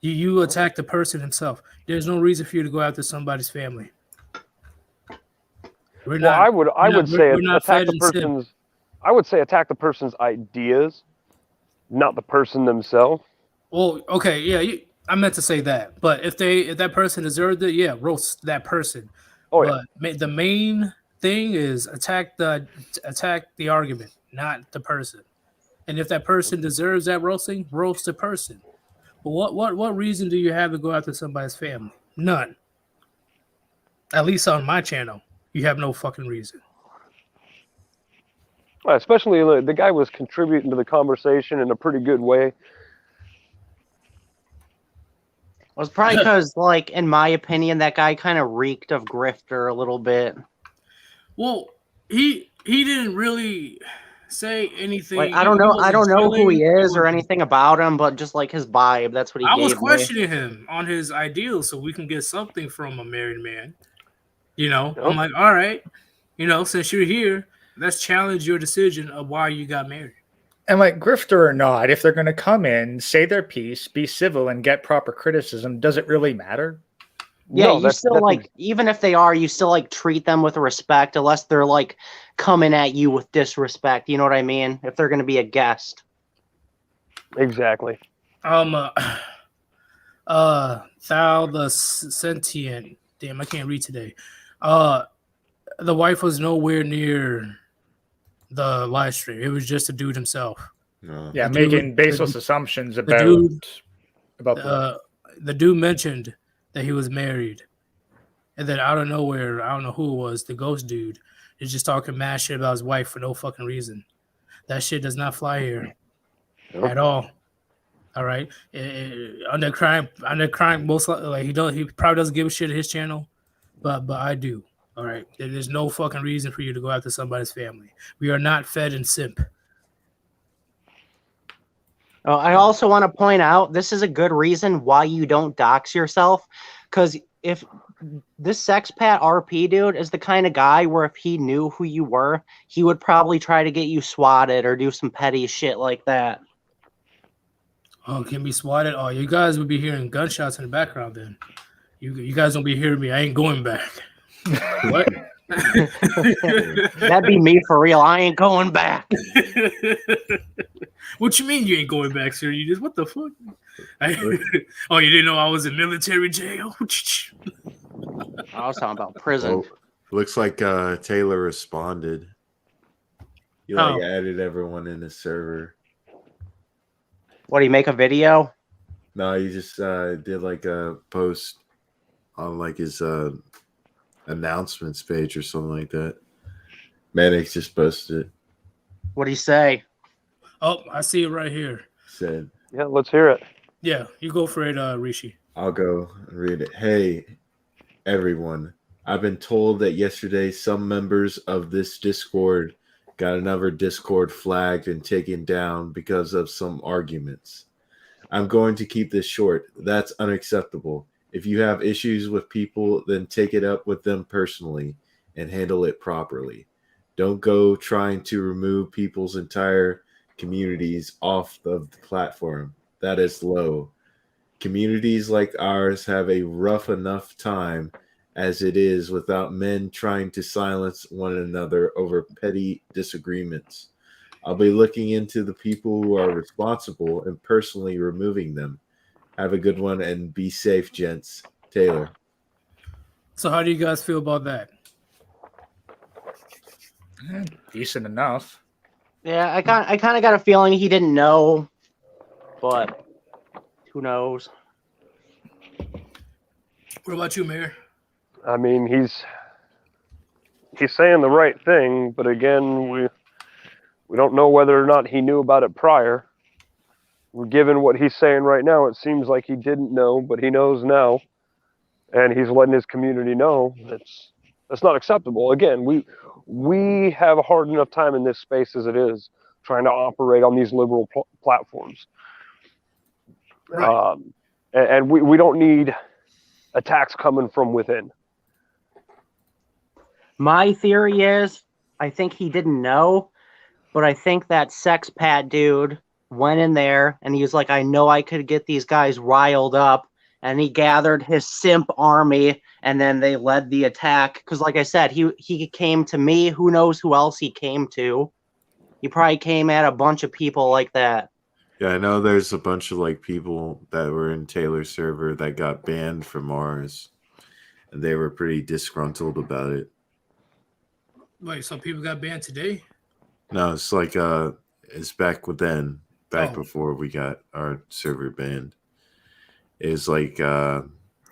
You attack the person himself. There's no reason for you to go after somebody's family. We're Well, not. I would say we're not attack fed the and sim. person's. I would say attack the person's ideas, not the person themselves. Well, okay, yeah, I meant to say that, but if that person deserved it, yeah, roast that person. Oh yeah, But the main thing is attack the argument, not the person. And if that person deserves that roasting, roast the person. But what reason do you have to go after somebody's family? None. At least on my channel, you have no fucking reason. especially the guy was contributing to the conversation in a pretty good way. It was probably because, like, in my opinion, that guy kind of reeked of grifter a little bit. Well, he didn't really say anything. Like, I don't know who he is or anything. anything about him, but just like his vibe, that's what he I gave was me. questioning him on his ideals so we can get something from a married man. You know, Yep. I'm like, all right, since you're here, let's challenge your decision of why you got married. And like grifter or not, if they're going to come in, say their piece, be civil, and get proper criticism, does it really matter? Yeah, No, you that's- still that's like, even if they are, you still like treat them with respect, unless they're like coming at you with disrespect. You know what I mean? If they're going to be a guest. Exactly. Thou the sentient. Damn, I can't read today. The wife was nowhere near the live stream. It was just the dude himself. No. Yeah, The dude- making baseless the- assumptions the about dude- the The dude mentioned that he was married, and then out of nowhere, I don't know who it was, the ghost dude is just talking mad shit about his wife for no fucking reason. That shit does not fly here at all. All right, under crime, most like he probably doesn't give a shit at his channel, but I do. All right, there's no fucking reason for you to go after somebody's family. We are not fed and simp. Oh, I also want to point out this is a good reason why you don't dox yourself, because if this sexpat RP dude is the kind of guy where if he knew who you were, he would probably try to get you swatted or do some petty shit like that. Oh, can be swatted. Oh, you guys would be hearing gunshots in the background. Then you guys don't be hearing me. I ain't going back. What? That'd be me for real. I ain't going back. What you mean you ain't going back, sir? You just what the fuck? Oh, you didn't know I was in military jail? I was talking about prison. Well, looks like Taylor responded. He added everyone in the server. What, do you make a video? No, he just did like a post on like his announcements page or something like that. Maddox just posted it. What do you say? Oh, I see it right here. Said, Yeah, let's hear it. Yeah, you go for it, Rishi. I'll go and read it. Hey, everyone. I've been told that yesterday some members of this Discord got another Discord flagged and taken down because of some arguments. I'm going to keep this short. That's unacceptable. If you have issues with people, then take it up with them personally and handle it properly. Don't go trying to remove people's entire communities off of the platform. That is low. Communities like ours have a rough enough time as it is without men trying to silence one another over petty disagreements. I'll be looking into the people who are responsible and personally removing them. Have a good one and be safe, gents. Taylor. So how do you guys feel about that? decent enough. Yeah, I kind of got a feeling he didn't know, but who knows? What about you, Mayor? I mean, he's saying the right thing, but again, we don't know whether or not he knew about it prior. Given what he's saying right now, it seems like he didn't know, but he knows now, and he's letting his community know that's not acceptable. Again, we have a hard enough time in this space as it is, trying to operate on these liberal platforms. Right. And we don't need attacks coming from within. My theory is, I think he didn't know, but I think that sexpat dude went in there and he was like, I know I could get these guys riled up, and he gathered his simp army, and then they led the attack. Because like I said, he came to me. Who knows who else he came to? He probably came at a bunch of people like that. Yeah, I know there's a bunch of like people that were in Taylor's server that got banned from ours, and they were pretty disgruntled about it. Wait, some people got banned today? No, it's like it's back before we got our server banned. It was like a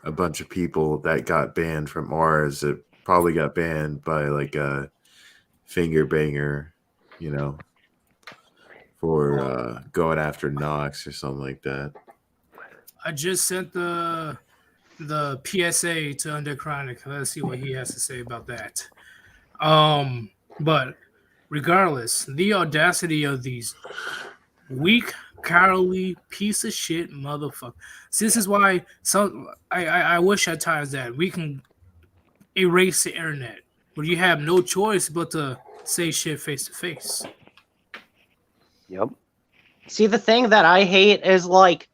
bunch of people that got banned from ours that probably got banned by like a finger banger, for going after Nox or something like that. I just sent the PSA to Under Chronic. Let's see what he has to say about that. But regardless, the audacity of these weak, cowardly piece of shit motherfucker. See, this is why I wish at times that we can erase the internet, where you have no choice but to say shit face to face. Yep. See, the thing that I hate is like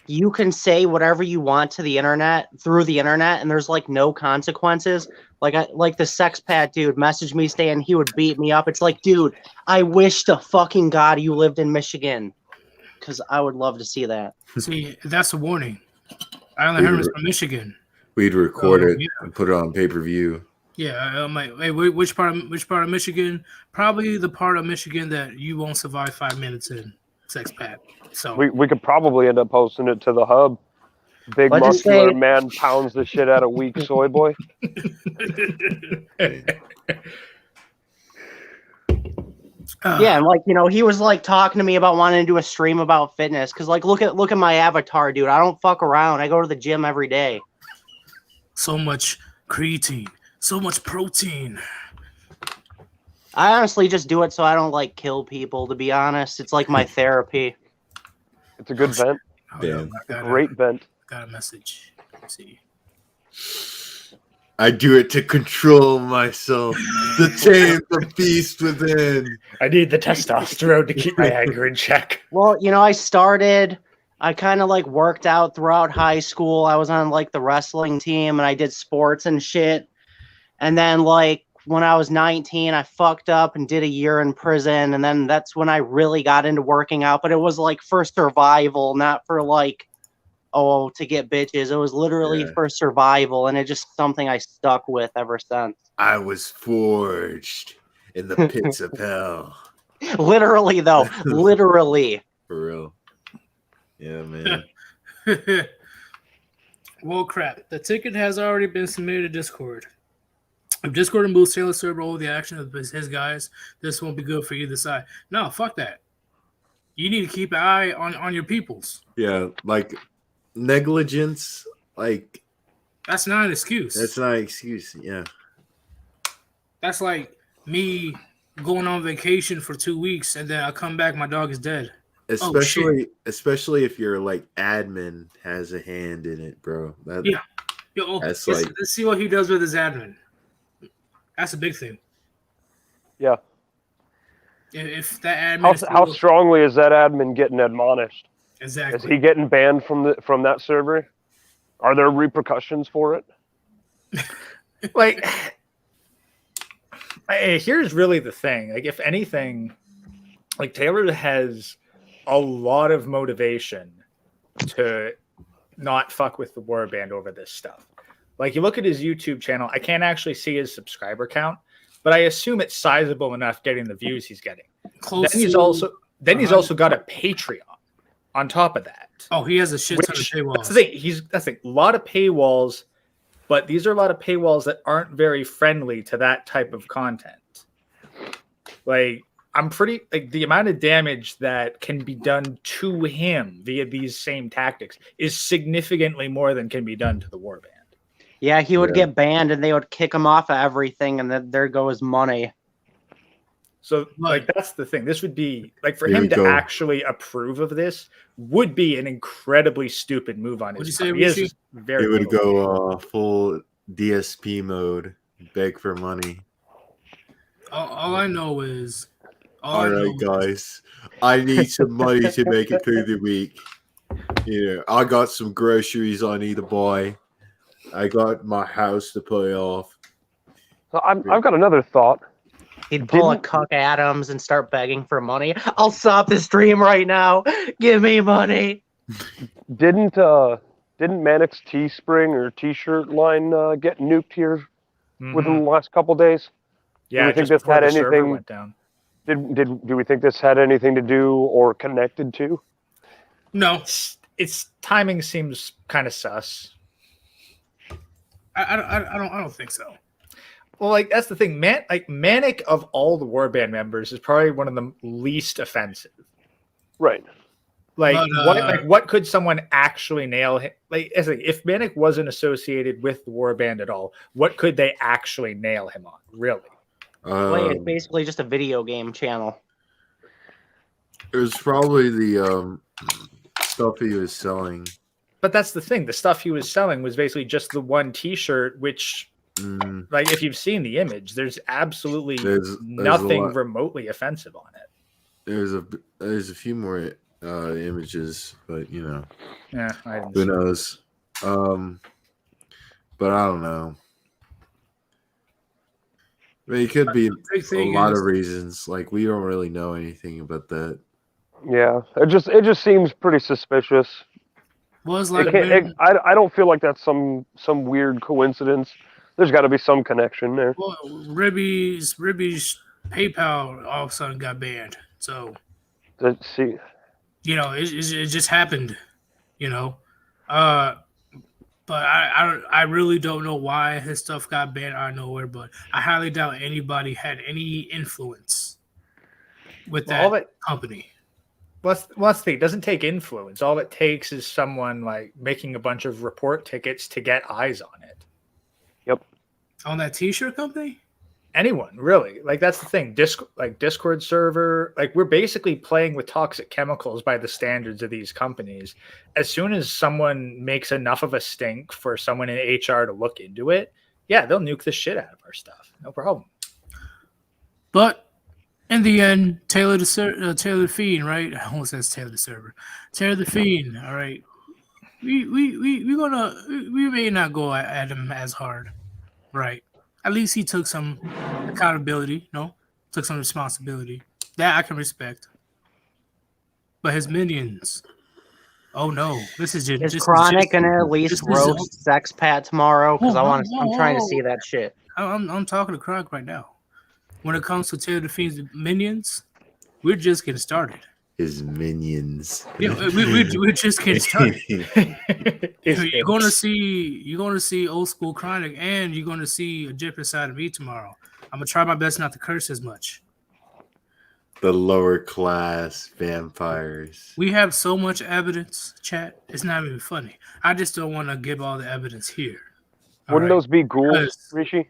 you can say whatever you want to the internet through the internet, and there's like no consequences. Like the sexpat dude messaged me saying he would beat me up. It's like, dude, I wish to fucking God you lived in Michigan, because I would love to see that. See, that's a warning. Island Herman's from Michigan. We'd record it and put it on pay-per-view. Yeah, I'm like, hey, which part of Michigan? Probably the part of Michigan that you won't survive 5 minutes in. Sex pad. So We could probably end up posting it to the hub. Big Let's just muscular say- man pounds the shit out of weak soy boy. Yeah, and like he was like talking to me about wanting to do a stream about fitness because like look at my avatar, dude. I don't fuck around. I go to the gym every day. so much creatine, so much protein. I honestly just do it so I don't like kill people. To be honest, it's like my therapy. It's a good vent. Oh, Damn. Great vent. Got a message. Let's see. I do it to control myself, to tame the beast within. I need the testosterone to keep my anger in check. Well, I kind of like worked out throughout high school. I was on like the wrestling team and I did sports and shit. And then like when I was 19, I fucked up and did a year in prison. And then that's when I really got into working out. But it was like for survival, not for like, to get bitches. It was literally for survival. And it's just something I stuck with ever since. I was forged in the pits of hell. Literally, though. Literally. For real. Yeah, man. Well, crap. The ticket has already been submitted to Discord. If Discord removes Taylor server over the action of his guys, this won't be good for either side. No, fuck that. You need to keep an eye on your peoples. Yeah, like negligence, like that's not an excuse. That's not an excuse. Yeah. That's like me going on vacation for 2 weeks and then I come back, my dog is dead. Especially if your like admin has a hand in it, bro. Let's see what he does with his admin. That's a big thing. Yeah. If that admin how strongly is that admin getting admonished? Exactly. Is he getting banned from that server? Are there repercussions for it? Like, here's really the thing. Like, if anything, like Taylor has a lot of motivation to not fuck with the Warband over this stuff. Like, you look at his YouTube channel, I can't actually see his subscriber count, but I assume it's sizable enough getting the views he's getting. Then he's also got a Patreon on top of that. Oh, he has a shit ton of paywalls. That's the thing. That's a lot of paywalls, but these are a lot of paywalls that aren't very friendly to that type of content. Like, I'm pretty like the amount of damage that can be done to him via these same tactics is significantly more than can be done to the Warband. Yeah, he would get banned and they would kick him off of everything, and then there goes money. So, like, that's the thing. This would be like for him to actually approve of this would be an incredibly stupid move on his part. He would go full DSP mode, beg for money. All I know is, all right, guys, I need some money to make it through the week. You know, I got some groceries I need to buy. I got my house to pay off. So I've got another thought. He'd pull a Cuck Adams and start begging for money. I'll stop the stream right now. Give me money. Didn't Manic's Teespring or T-shirt line get nuked here within the last couple days? Yeah, do we think this had anything? Went down. Do we think this had anything to do or connected to? No, its timing seems kind of sus. I don't think so. Well, like that's the thing, Manic of all the Warband members is probably one of the least offensive. Right. What could someone actually nail him? Like, if Manic wasn't associated with the Warband at all, what could they actually nail him on? Really? It's basically just a video game channel. It was probably the stuff he was selling. But that's the thing. The stuff he was selling was basically just the one T-shirt, which, like, if you've seen the image, there's absolutely nothing remotely offensive on it. There's a few more images, but you know, who knows? But I don't know. I mean, it could be a lot of reasons. Like, we don't really know anything about that. Yeah, it just seems pretty suspicious. Was like I don't feel like that's some weird coincidence There's got to be some connection there. Well, Ribby's PayPal all of a sudden got banned. So Let's see. you know, it just happened. You know, but I really don't know why his stuff got banned out of nowhere. But I highly doubt anybody had any influence with that company. Let's think. It doesn't take influence. All it takes is someone like making a bunch of report tickets to get eyes on it. Yep. On that T-shirt company? Anyone, really. Like, that's the thing. Discord server, like, we're basically playing with toxic chemicals by the standards of these companies. As soon as someone makes enough of a stink for someone in HR to look into it, yeah, they'll nuke the shit out of our stuff. No problem. But in the end, Taylor the Fiend, right? I almost says Taylor the Server. Taylor the Fiend, all right. We may not go at him as hard, right? At least he took some accountability, took some responsibility. That I can respect. But his minions, oh no, this is just. Is Chronic gonna at least roast Sex Pat tomorrow? Because I'm trying to see that shit. I'm talking to Chronic right now. When it comes to Taylor the Fiend's minions, we're just getting started. His minions. Yeah, we're just getting started. You're gonna see old school Chronic, and you're gonna see a different side of me tomorrow. I'm gonna try my best not to curse as much. The lower class vampires. We have so much evidence, chat. It's not even funny. I just don't want to give all the evidence here. Wouldn't those be ghouls, Rishi?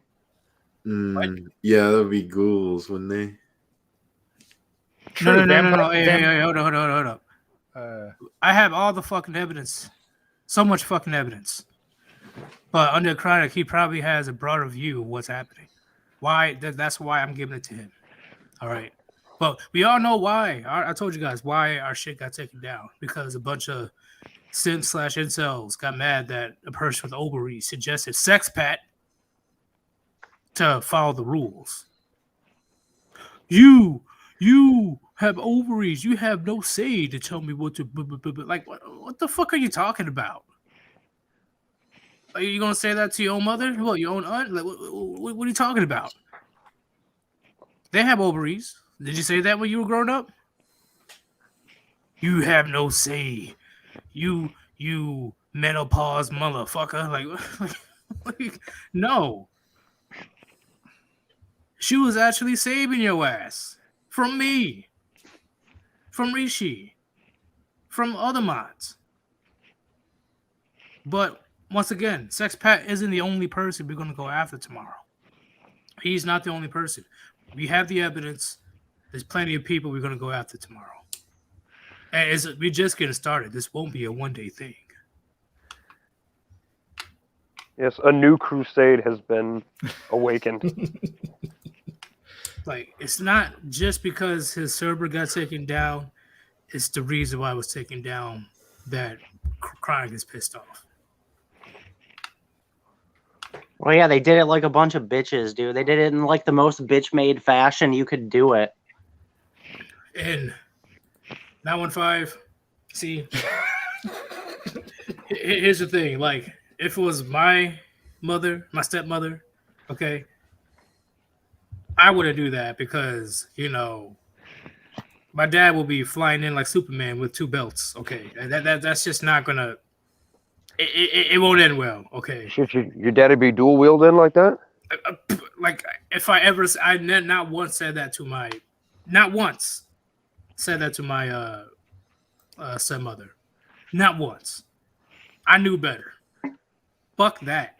Yeah, that would be ghouls, wouldn't they? No. Hey, hold up. I have all the fucking evidence. So much fucking evidence. But under Chronic, he probably has a broader view of what's happening. Why? That's why I'm giving it to him. All right. But we all know why. I told you guys why our shit got taken down. Because a bunch of simps/incels got mad that a person with ovaries suggested Sex Pat to follow the rules. You have ovaries. You have no say to tell me what to... Like, what the fuck are you talking about? Are you going to say that to your own mother? What, your own aunt? Like, what are you talking about? They have ovaries. Did you say that when you were growing up? You have no say. You menopause motherfucker. Like no. She was actually saving your ass. From me. From Rishi. From other mods. But once again, Sex Pat isn't the only person we're going to go after tomorrow. He's not the only person. We have the evidence. There's plenty of people we're going to go after tomorrow. And we're just getting started. This won't be a one-day thing. Yes, a new crusade has been awakened. Like, it's not just because his server got taken down. It's the reason why it was taken down that Crying is pissed off. Well, yeah, they did it like a bunch of bitches, dude. They did it in like the most bitch-made fashion you could do it. And 915, see, here's the thing. Like, if it was my mother, my stepmother, okay, I wouldn't do that because, my dad will be flying in like Superman with 2 belts, okay? That's just not gonna... It won't end well, okay? Should your daddy be dual wielding like that? Like, if I ever... I not once said that to my... Not once said that to my stepmother. Not once. I knew better. Fuck that,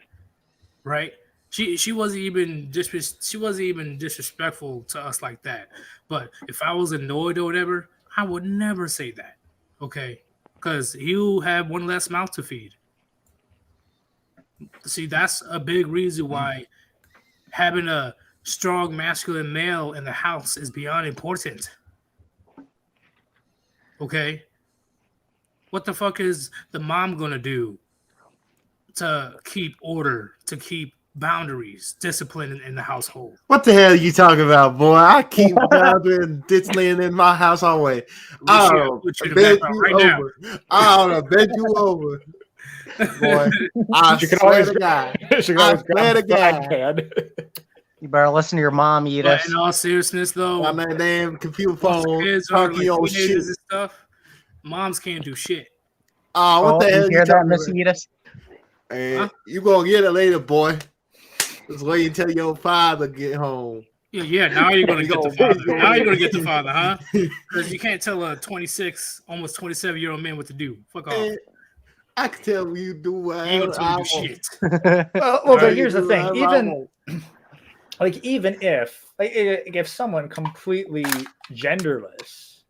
right? She wasn't even disrespectful to us like that. But if I was annoyed or whatever, I would never say that, okay? Because he'll have one less mouth to feed. See, that's a big reason why having a strong masculine male in the house is beyond important. Okay? What the fuck is the mom gonna do to keep order, to keep boundaries, discipline in the household? What the hell are you talking about, boy? I keep doing ditch laying in my house all the way. I'll bend you over. Boy, I She can swear always to God. she can I always swear grab to the frying God. pan. You better listen to your mom, But Yeetus. in all seriousness, though, On that damn computer most phone, kids are talking like your teenagers shit. and stuff. Moms can't do shit. Oh, what the you hell you hear that, talking Miss about? Yeetus? Hey, Huh? you gonna get it later, boy. Just wait until your father get home. Yeah. Now you're gonna You get the gonna- father. Now you're gonna get the father, huh? Because you can't tell a 26, almost 27-year-old man what to do. Fuck off. Hey, I can tell when you do You ain't whatever gonna tell I me do want. shit. Well, All but right. here's the thing. Whatever I Even want. even if someone completely genderless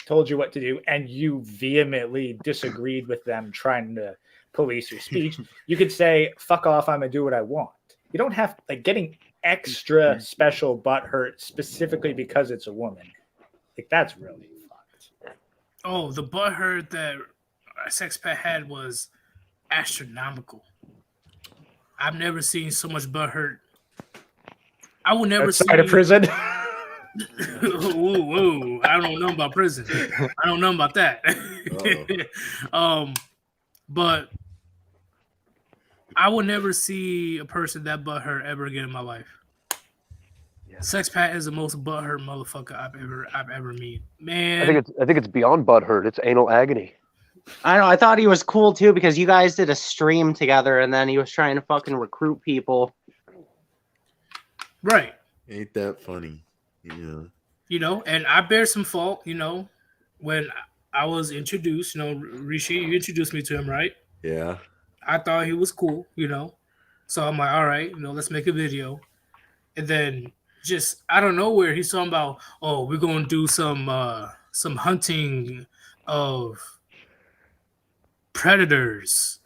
told you what to do and you vehemently disagreed with them trying to police your speech, you could say, fuck off, I'm gonna do what I want. You don't have getting extra special butthurt specifically because it's a woman. That's really fucked. Oh, the butthurt that Sex Pet had was astronomical. I've never seen so much butthurt. I will never see. Outside of prison. Whoa, I don't know about prison. I don't know about that. But I will never see a person that butthurt ever again in my life. Yeah. Sex Pat is the most butthurt motherfucker I've ever met. Man, I think it's beyond butthurt. It's anal agony. I know. I thought he was cool too because you guys did a stream together, and then he was trying to fucking recruit people. Right. Ain't that funny? Yeah. And I bear some fault. When I was introduced, Rishi, you introduced me to him, right? Yeah. I thought he was cool, So I'm like, all right, let's make a video. And then just out of nowhere, he's talking about, oh, we're gonna do some hunting of predators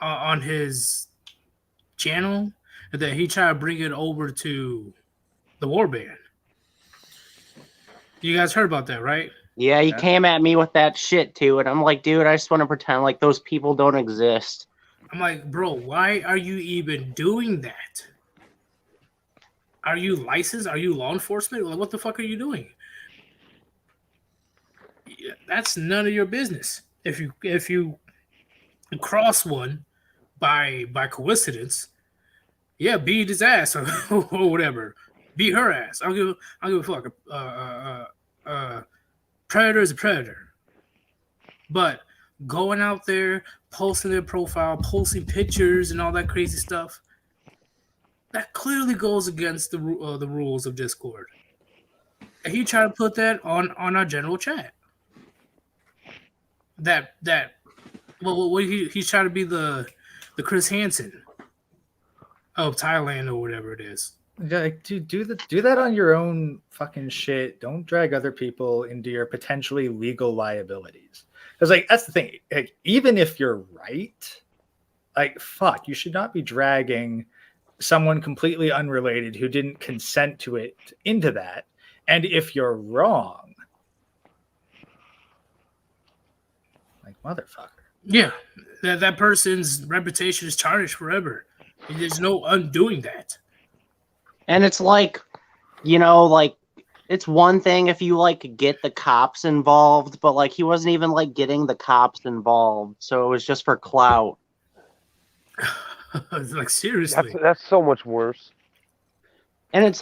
on his channel, and then he tried to bring it over to the Warband. You guys heard about that, right? Yeah, he came at me with that shit too, and I'm like, dude, I just want to pretend like those people don't exist. I'm like, bro, why are you even doing that? Are you licensed? Are you law enforcement? Like, what the fuck are you doing? That's none of your business. If you cross one by coincidence, yeah, beat his ass or whatever, beat her ass. I'll give a fuck. Predator is a predator, but going out there, posting their profile, posting pictures, and all that crazy stuff, that clearly goes against the rules of Discord. And he tried to put that on our general chat. He's trying to be the Chris Hansen of Thailand or whatever it is. Yeah, dude, do that on your own fucking shit. Don't drag other people into your potentially legal liabilities. Because that's the thing. Even if you're right, fuck, you should not be dragging someone completely unrelated who didn't consent to it into that. And if you're wrong, motherfucker. Yeah, that person's reputation is tarnished forever. There's no undoing that. And it's it's one thing if you get the cops involved, but he wasn't even getting the cops involved, so it was just for clout. Seriously, that's so much worse. And it's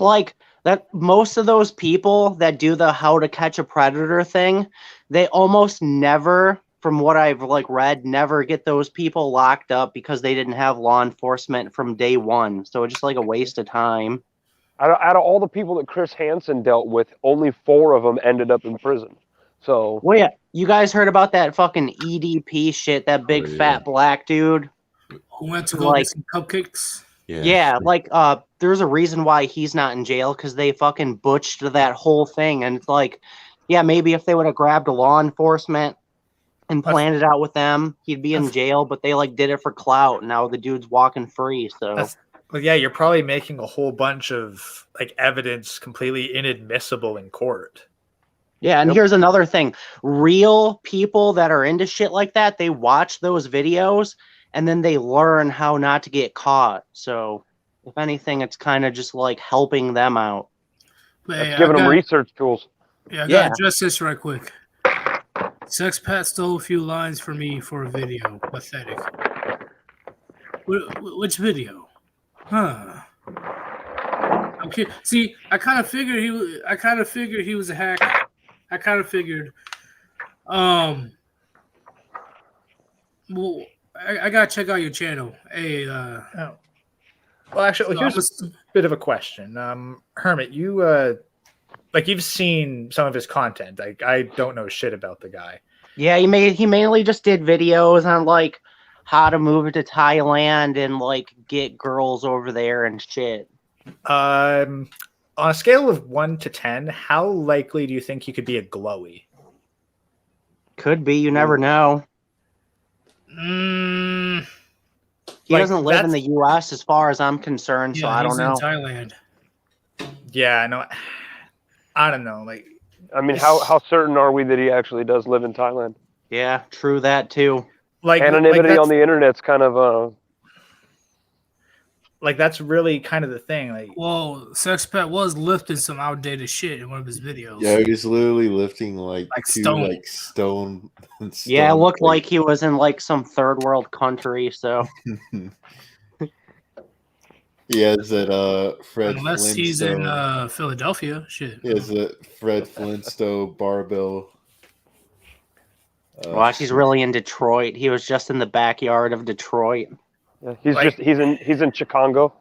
that most of those people that do the how to catch a predator thing, they almost never, from what I've read, never get those people locked up because they didn't have law enforcement from day one. So it's just a waste of time. Out of all the people that Chris Hansen dealt with, only 4 of them ended up in prison. So, well, yeah, you guys heard about that fucking EDP shit? That big fat black dude who went to go get some cupcakes. Yeah, there's a reason why he's not in jail because they fucking butched that whole thing, and it's yeah, maybe if they would have grabbed a law enforcement and planned it out with them, he'd be in jail. But they did it for clout. And now the dude's walking free. So. Well, yeah, you're probably making a whole bunch of evidence completely inadmissible in court. Yeah, and here's another thing. Real people that are into shit like that, they watch those videos and then they learn how not to get caught. So, if anything, it's kind of just helping them out. That's giving them research tools. Yeah, I got to address this right quick. Sex Pat stole a few lines from me for a video. Pathetic. Which video? Huh. Okay. See, I kind of figured he was a hacker. I kind of figured. Well, I gotta check out your channel. Hey. Oh. Well, actually, here's a bit of a question. Hermit, you you've seen some of his content. Like, I don't know shit about the guy. Yeah, he mainly just did videos on like how to move to Thailand and like get girls over there and shit. On a scale of 1 to 10, how likely do you think he could be a glowy? Could be, you never know. He doesn't live in the U.S. as far as I'm concerned, so I don't know. He's in Thailand. Yeah, no, I don't know. Like, I mean, how certain are we that he actually does live in Thailand? Yeah, true that too. Like anonymity on the internet's kind of like that's really kind of the thing. Like, well, Sex Pet was lifting some outdated shit in one of his videos. Yeah, he was literally lifting like stone. Stone. Yeah, it looked like he was in like some third world country. So he has that Fred unless Flintstone. He's in Philadelphia. Shit. He has that Fred Flintstone barbell. Watch, he's really in Detroit. He was just in the backyard of Detroit. Yeah, he's in Chicago.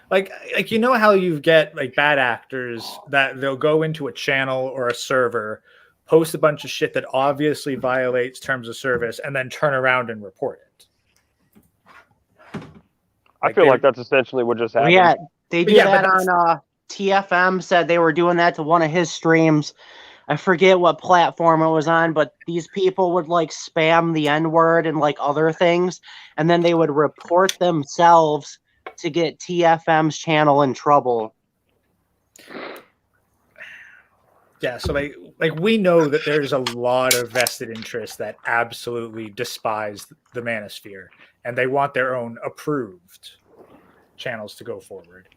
Like you know how you get like bad actors that they'll go into a channel or a server, post a bunch of shit that obviously violates terms of service, and then turn around and report it. I feel like that's essentially what just happened. Yeah, they do that on TFM. Said they were doing that to one of his streams. I forget what platform it was on, but these people would like spam the N-word and like other things, and then they would report themselves to get TFM's channel in trouble. Yeah, so like we know that there's a lot of vested interests that absolutely despise the manosphere, and they want their own approved channels to go forward.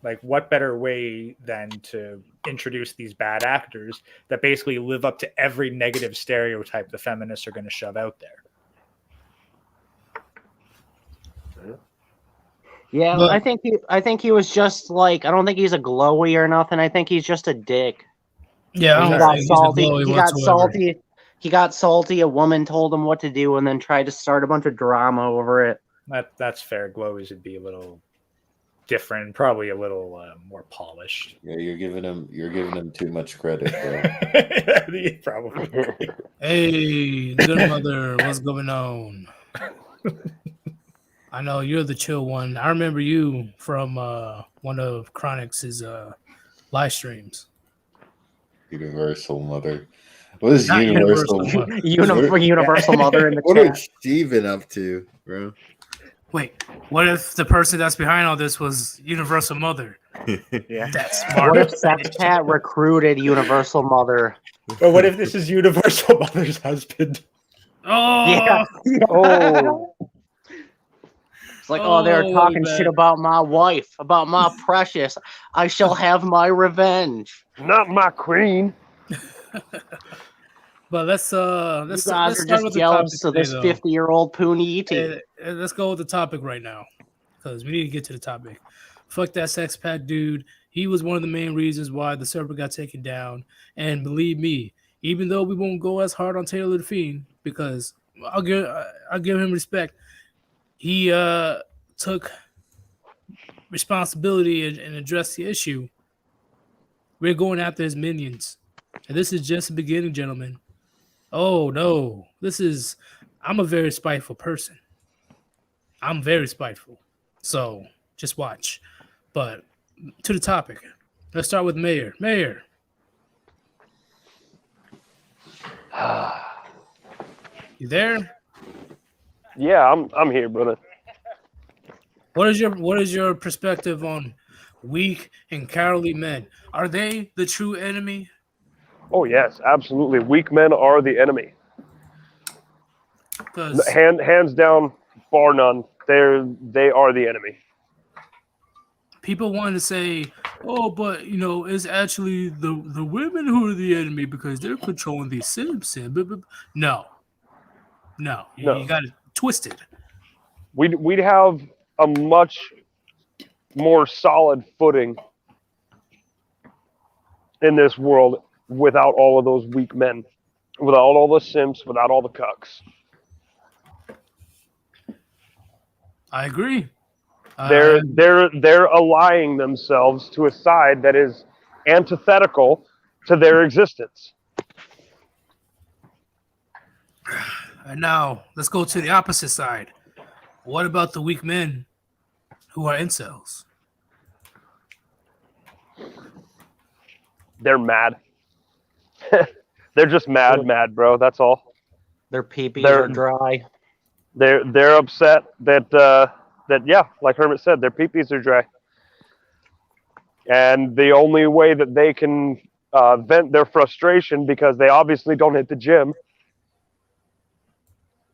Like, what better way than to introduce these bad actors that basically live up to every negative stereotype the feminists are going to shove out there? Yeah, but I think he was just like, I don't think he's a glowy or nothing. I think he's just a dick. Yeah, he got salty. He got salty. A woman told him what to do, and then tried to start a bunch of drama over it. That's fair. Glowies would be a little different, probably a little more polished. Yeah, you're giving him too much credit, bro. Probably. Hey, good mother, what's going on? I know you're the chill one. I remember you from one of Chronix's live streams. Universal Mother. What is Universal Mother? Universal Mother in the chat. What is Steven up to, bro? Wait, what if the person that's behind all this was Universal Mother? Yeah, that's smart. What if Sex Cat recruited Universal Mother? But what if this is Universal Mother's husband? Oh, yeah. Oh. It's like, they're talking shit about my wife, about my precious. I shall have my revenge. Not my queen. But let's start with the jealous topic of this 50-year-old Puniti. Let's go with the topic right now, because we need to get to the topic. Fuck that Sex Pat dude. He was one of the main reasons why the server got taken down. And believe me, even though we won't go as hard on Taylor the Fiend, because I'll give him respect, he took responsibility and addressed the issue. We're going after his minions. And this is just the beginning, gentlemen. Oh, no. I'm a very spiteful person. I'm very spiteful. So just watch. But to the topic. Let's start with Mayor. Mayor. You there? Yeah, I'm here, brother. What is your perspective on weak and cowardly men? Are they the true enemy? Oh yes, absolutely. Weak men are the enemy. Hands down, bar none. They are the enemy. People want to say oh, but it's actually the women who are the enemy because they're controlling these simps. No, you got it twisted. We'd have a much more solid footing in this world without all of those weak men, without all the simps, without all the cucks. I agree. They're allying themselves to a side that is antithetical to their existence. And now let's go to the opposite side. What about the weak men who are incels? They're mad. They're just mad, bro. That's all. Their peepees are dry. They're upset that like Hermit said, their peepees are dry. And the only way that they can vent their frustration, because they obviously don't hit the gym,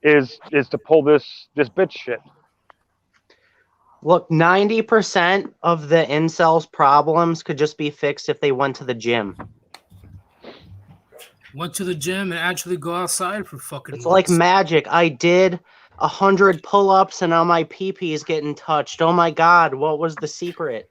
is to pull this bitch shit. Look, 90% of the incels' problems could just be fixed if they went to the gym. Went to the gym and actually go outside for fucking It's months. like magic. I did 100 pull-ups and now my pee-pee is getting touched. Oh my God, what was the secret?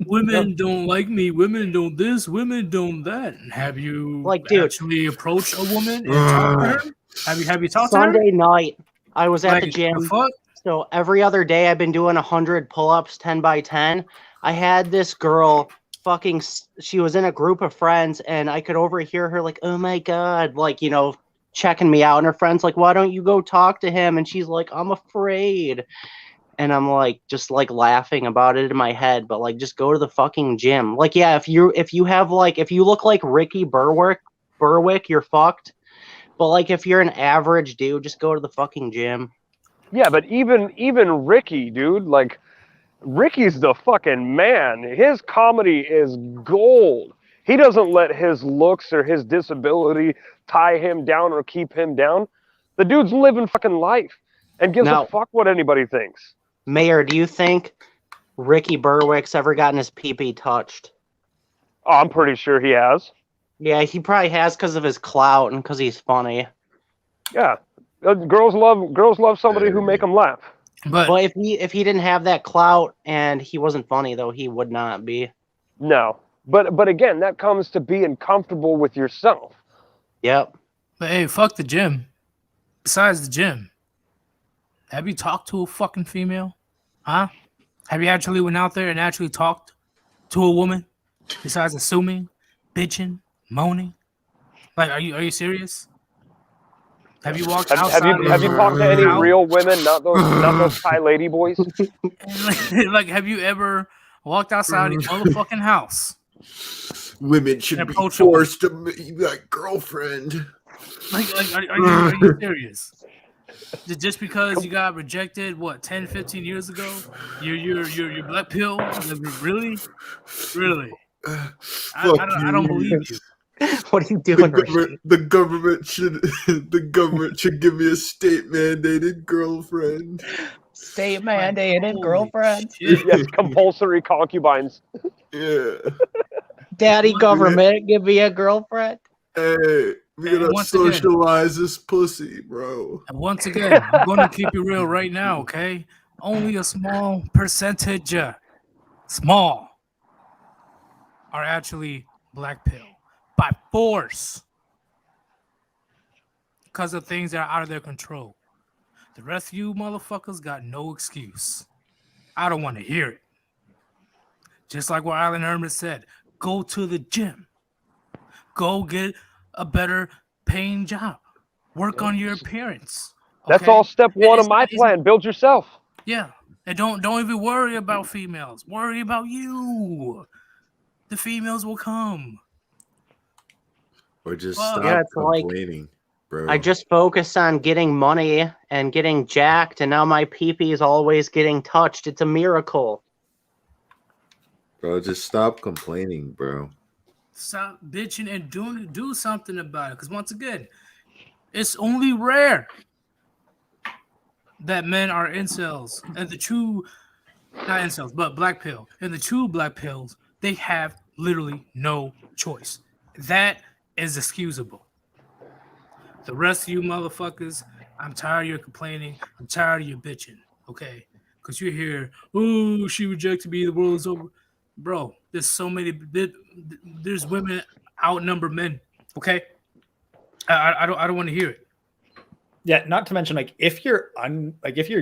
Women don't like me. Women don't this. Women don't that. Have you actually approached a woman and talked to her? Have you talked to her? Sunday night, I was at the gym. So every other day I've been doing 100 pull-ups, 10 by 10. I had this girl she was in a group of friends and I could overhear her like, oh my God, like, checking me out. And her friend's like, why don't you go talk to him? And she's like, I'm afraid. And I'm like, just like laughing about it in my head, but like, just go to the fucking gym. Like, yeah, if you look like Ricky Berwick, you're fucked. But like, if you're an average dude, just go to the fucking gym. Yeah, but even Ricky, dude, like, Ricky's the fucking man. His comedy is gold. He doesn't let his looks or his disability tie him down or keep him down. The dude's living fucking life and gives a fuck what anybody thinks. Mayor, do you think Ricky Berwick's ever gotten his pee-pee touched? Oh, I'm pretty sure he has. Yeah, he probably has because of his clout and because he's funny. Yeah. Girls love somebody who make them laugh. But if he didn't have that clout and he wasn't funny, though, he would not be. No. But again, that comes to being comfortable with yourself. Yep. But hey, fuck the gym. Besides the gym, have you talked to a fucking female? Huh? Have you actually went out there and actually talked to a woman? Besides assuming, bitching, moaning? Like, are you serious? Have you walked outside? Have you talked to any real women, not those Thai lady boys? Like, have you ever walked outside your motherfucking house? Women should be forced to be like girlfriend. Like, are you serious? Just because you got rejected, 10, 15 years ago? You're black pill? Really? I don't believe you. What are you doing? The government should give me a state mandated girlfriend. State mandated girlfriend. Yes, compulsory concubines. Yeah. Daddy government, give me a girlfriend. Hey, we gotta socialize this pussy, bro. And once again, I'm gonna keep it real right now, okay? Only a small percentage, small, are actually black pill. By force, because of things that are out of their control. The rest of you motherfuckers got no excuse. I don't want to hear it. Just like what Alan Herman said, go to the gym. Go get a better paying job. Work on your appearance. Okay? That's all step one of my plan. Build yourself. Yeah. And don't even worry about females. Worry about you. The females will come. Or just stop complaining, bro. I just focused on getting money and getting jacked, and now my pee-pee is always getting touched. It's a miracle. Bro, just stop complaining, bro. Stop bitching and do something about it. Because once again, it's only rare that men are incels and the true, not incels, but black pill. And the true black pills They have literally no choice. That is excusable. The rest of you motherfuckers, I'm tired of your complaining. I'm tired of your bitching. Okay, because you're here. Oh, she rejected me. The world is over, bro. There's so many. There's women outnumber men. Okay, I don't want to hear it. Yeah, not to mention, like, if you're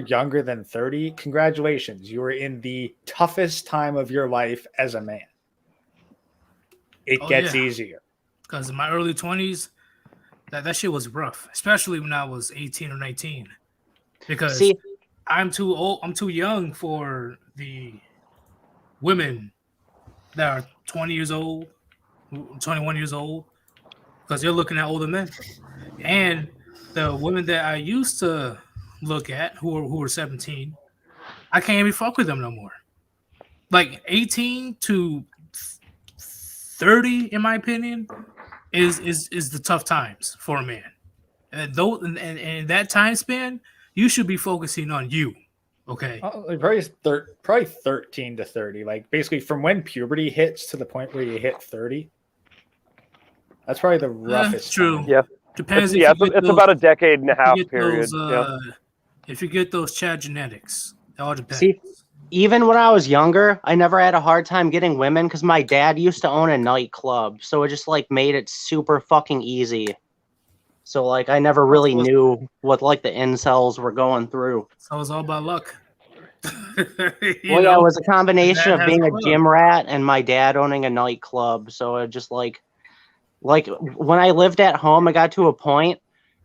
younger than 30, congratulations. You are in the toughest time of your life as a man. It gets easier. Because in my early 20s, that shit was rough, especially when I was 18 or 19. Because I'm too old, I'm too young for the women that are 20 years old, 21 years old, because they're looking at older men. And the women that I used to look at who were 17, I can't even fuck with them no more. Like 18 to 30, in my opinion, is the tough times for a man. And in that time span, you should be focusing on you. Okay. Probably 13 to 30. Like basically from when puberty hits to the point where you hit 30. That's probably the roughest. True. Time. Yeah. Depends. It's about a decade and a half period. If you get those Chad genetics, it all depends. See, even when I was younger, I never had a hard time getting women because my dad used to own a nightclub, so it just like made it super fucking easy. So like I never really knew what like the incels were going through. So it was all about luck. It was a combination of being a gym rat and my dad owning a nightclub. So it just like when I lived at home, I got to a point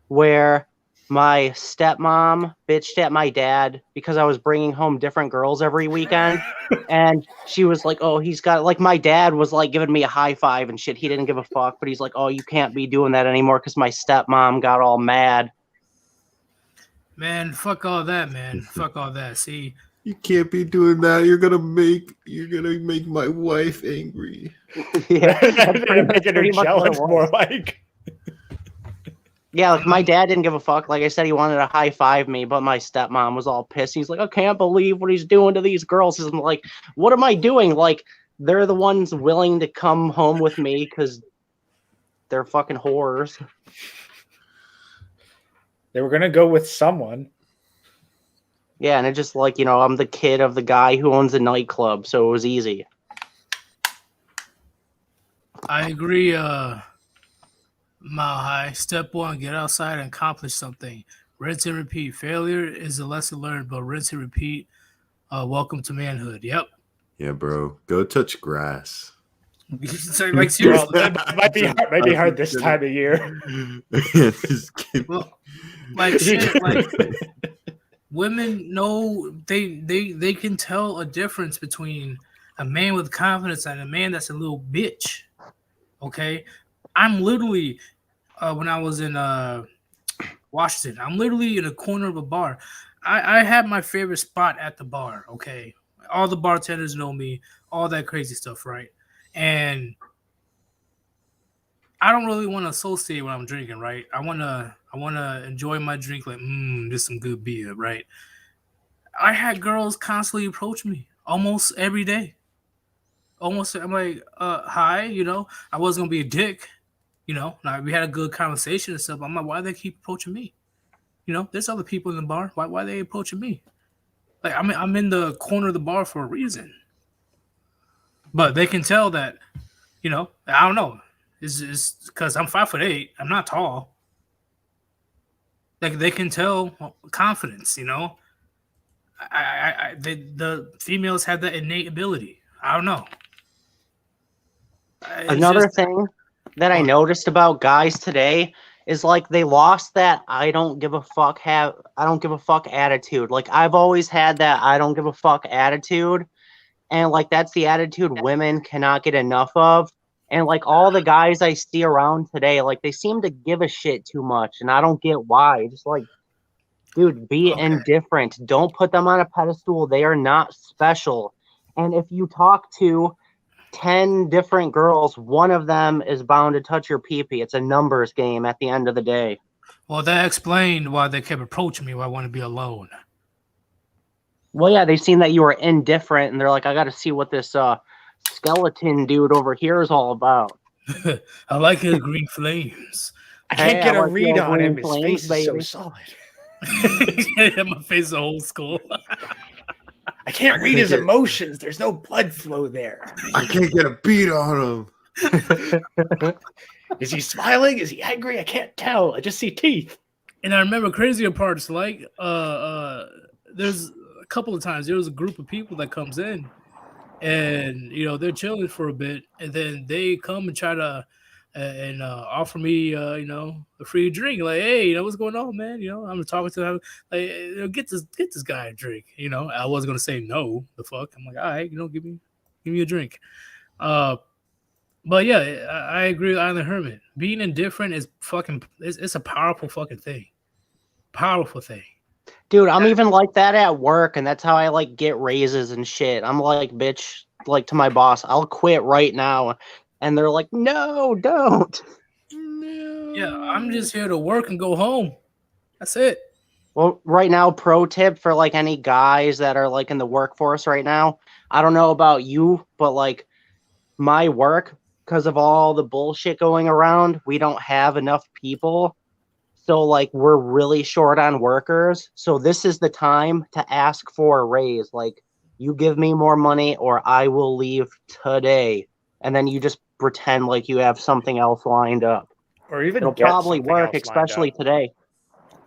where my stepmom bitched at my dad because I was bringing home different girls every weekend. And she was like, oh, he's got, like, my dad was like giving me a high five and shit. He didn't give a fuck, but he's like, oh, you can't be doing that anymore because my stepmom got all mad. Man, fuck all that, man. Fuck all that. See, you can't be doing that. You're gonna make my wife angry. Yeah, making her jealous more like. Yeah, like my dad didn't give a fuck. Like I said, he wanted to high five me, but my stepmom was all pissed. He's like, I can't believe what he's doing to these girls. I'm like, what am I doing? Like, they're the ones willing to come home with me because they're fucking whores. They were gonna go with someone. Yeah, and it just like, I'm the kid of the guy who owns a nightclub, so it was easy. I agree, Mile High. Step one, get outside and accomplish something. Rinse and repeat. Failure is a lesson learned, but rinse and repeat. Welcome to manhood. Yep. Yeah, bro. Go touch grass. Like seriously, that might be hard this time of year. Well, like shit, like women know they can tell a difference between a man with confidence and a man that's a little bitch. Okay, I'm literally when I was in Washington, I'm literally in a corner of a bar. I have my favorite spot at the bar. Okay, all the bartenders know me, all that crazy stuff, right? And I don't really want to associate when I'm drinking, right? I wanna enjoy my drink like, this some good beer, right? I had girls constantly approach me almost every day. I'm like, hi, I wasn't gonna be a dick, Now we had a good conversation and stuff. I'm like, why do they keep approaching me? There's other people in the bar. Why are they approaching me? Like, I'm in the corner of the bar for a reason. But they can tell that, I don't know. It's because I'm 5'8". I'm not tall. Like, they can tell confidence, the females have that innate ability. I don't know. Another thing that I noticed about guys today is like they lost that I don't give a fuck attitude. Like I've always had that I don't give a fuck attitude. And like that's the attitude women cannot get enough of. And like all the guys I see around today, like they seem to give a shit too much. And I don't get why. Just like, dude, be indifferent. Don't put them on a pedestal. They are not special. And if you talk to 10 different girls, one of them is bound to touch your pee-pee. It's a numbers game at the end of the day. Well, that explained why they kept approaching me when I want to be alone. Well, yeah, they've seen that you were indifferent, and they're like, I got to see what this skeleton dude over here is all about. I like his green flames. I can't Hey, get I a like read your on him. green His flames, face is so baby. solid. My face is a whole skull. I can't read his emotions. There's no blood flow there. I can't get a beat on him. Is he smiling? Is he angry? I can't tell. I just see teeth. And I remember crazier parts, like there's a couple of times there was a group of people that comes in, and they're chilling for a bit, and then they come and try to and offer me a free drink. Like, hey, what's going on, man? I'm talking to them, like, get this guy a drink. I wasn't gonna say no. The fuck, I'm like, all right, give me a drink. But yeah, I agree with Island Hermit. Being indifferent is it's a powerful fucking thing. Powerful thing. Dude, I'm even like that at work, and that's how I like get raises and shit. I'm like, bitch, like to my boss, I'll quit right now. And they're like, no, don't. Yeah, I'm just here to work and go home. That's it. Well, right now, pro tip for like any guys that are like in the workforce right now. I don't know about you, but like my work, because of all the bullshit going around, we don't have enough people. So like we're really short on workers. So this is the time to ask for a raise. Like, you give me more money or I will leave today. And then you just pretend like you have something else lined up. Or even it'll probably work, especially today.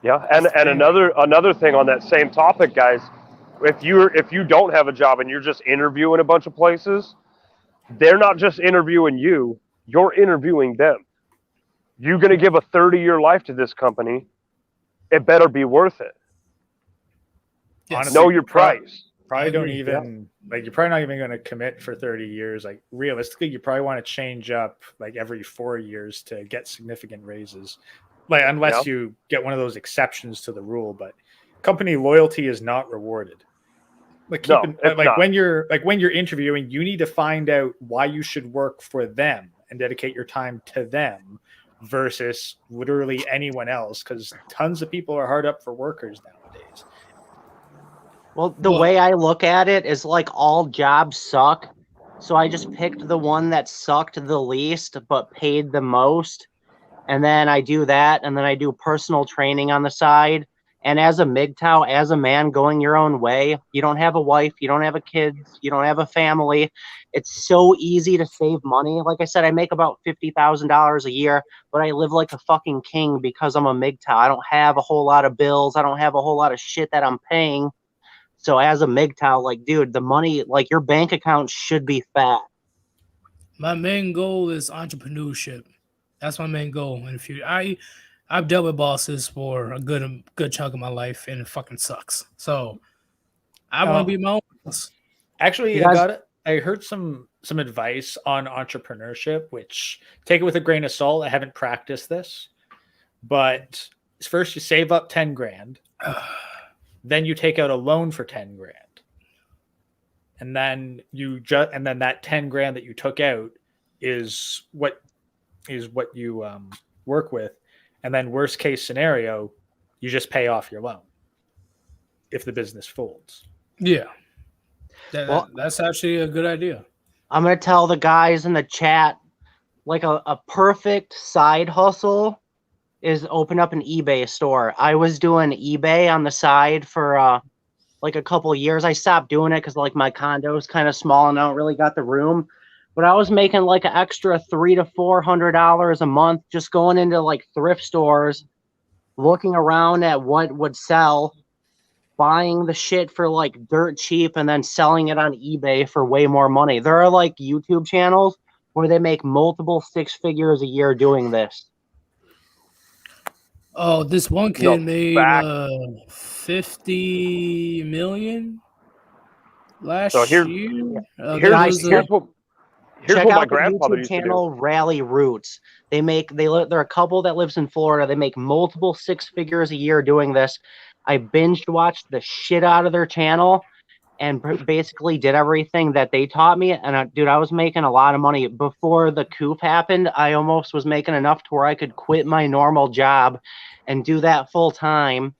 Yeah, and another thing on that same topic, guys, if you don't have a job and you're just interviewing a bunch of places, they're not just interviewing you, you're interviewing them. You're going to give a 30-year life to this company. It better be worth it. Honestly, know your price. Probably don't even like, you're probably not even going to commit for 30 years. Like, realistically, you probably want to change up like every 4 years to get significant raises. Like, unless you get one of those exceptions to the rule, but company loyalty is not rewarded. Like, when you're interviewing, you need to find out why you should work for them and dedicate your time to them versus literally anyone else, because tons of people are hard up for workers nowadays. Well, the way I look at it is like all jobs suck. So I just picked the one that sucked the least but paid the most. And then I do that, and then I do personal training on the side. And as a MGTOW, as a man going your own way, you don't have a wife, you don't have a kids, you don't have a family. It's so easy to save money. Like I said, I make about $50,000 a year, but I live like a fucking king because I'm a MGTOW. I don't have a whole lot of bills. I don't have a whole lot of shit that I'm paying. So as a MGTOW, like, dude, the money, like, your bank account should be fat. My main goal is entrepreneurship. That's my main goal in the future. I've dealt with bosses for a good chunk of my life, and it fucking sucks. So I want to be my own boss. Actually, I heard some advice on entrepreneurship, which take it with a grain of salt. I haven't practiced this, but first you save up 10 grand. Then you take out a loan for 10 grand. And then that 10 grand that you took out is what you work with. And then worst case scenario, you just pay off your loan if the business folds. Yeah. That's actually a good idea. I'm going to tell the guys in the chat, like a perfect side hustle is open up an eBay store. I was doing eBay on the side for like a couple of years. I stopped doing it because like my condo is kind of small and I don't really got the room. But I was making like an extra $300 to $400 a month just going into like thrift stores, looking around at what would sell, buying the shit for like dirt cheap and then selling it on eBay for way more money. There are like YouTube channels where they make multiple 6 figures a year doing this. Oh, this one kid made 50 million last year. Here's what my grandfather used channel, to do. Rally Roots. They're a couple that lives in Florida. They make multiple 6 figures a year doing this. I binged watched the shit out of their channel and basically did everything that they taught me. And dude, I was making a lot of money before the coup happened. I almost was making enough to where I could quit my normal job and do that full time.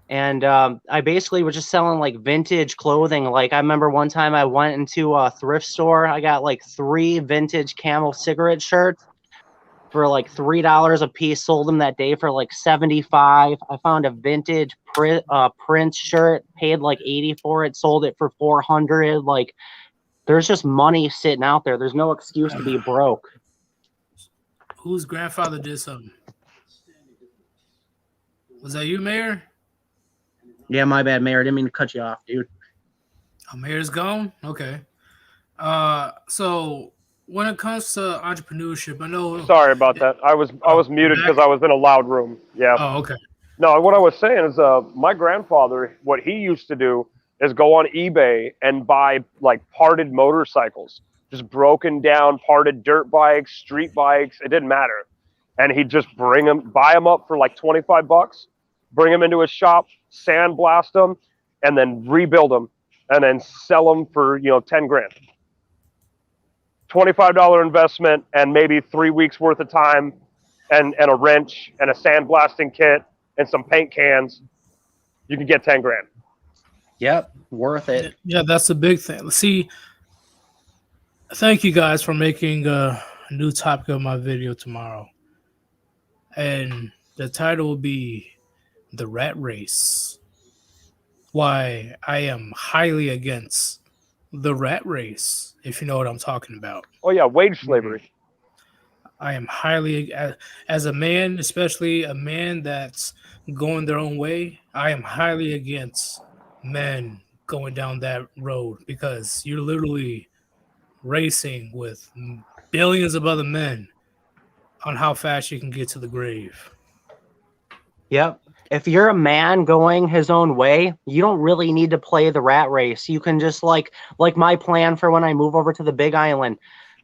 And I basically was just selling like vintage clothing. Like I remember one time I went into a thrift store. I got like 3 vintage Camel cigarette shirts for like $3 a piece. Sold them that day for like 75. I found a vintage Prince shirt, paid like 80 for it, sold it for 400. Like there's just money sitting out there. There's no excuse to be broke. Whose grandfather did something? Was that you, Mayor? Yeah, my bad, Mayor. I didn't mean to cut you off, dude. Oh, Mayor's gone? Okay. So when it comes to entrepreneurship, I know. Sorry about that. I was muted because I was in a loud room. Yeah. Oh, okay. No, what I was saying is, my grandfather, what he used to do is go on eBay and buy like parted motorcycles, just broken down, parted dirt bikes, street bikes. It didn't matter, and he'd just buy them up for like $25, bring them into his shop, sandblast them, and then rebuild them, and then sell them for 10 grand. $25 investment and maybe 3 weeks worth of time, and a wrench and a sandblasting kit and some paint cans. You can get 10 grand. Yep, worth it. Yeah, that's a big thing. See, thank you guys for making a new topic of my video tomorrow. And the title will be The Rat Race. Why I am highly against the rat race, if you know what I'm talking about. Oh yeah, wage slavery. I am highly, as a man, especially a man that's going their own way, I am highly against men going down that road, because you're literally racing with billions of other men on how fast you can get to the grave. Yep. If you're a man going his own way, you don't really need to play the rat race. You can just like my plan for when I move over to the Big Island.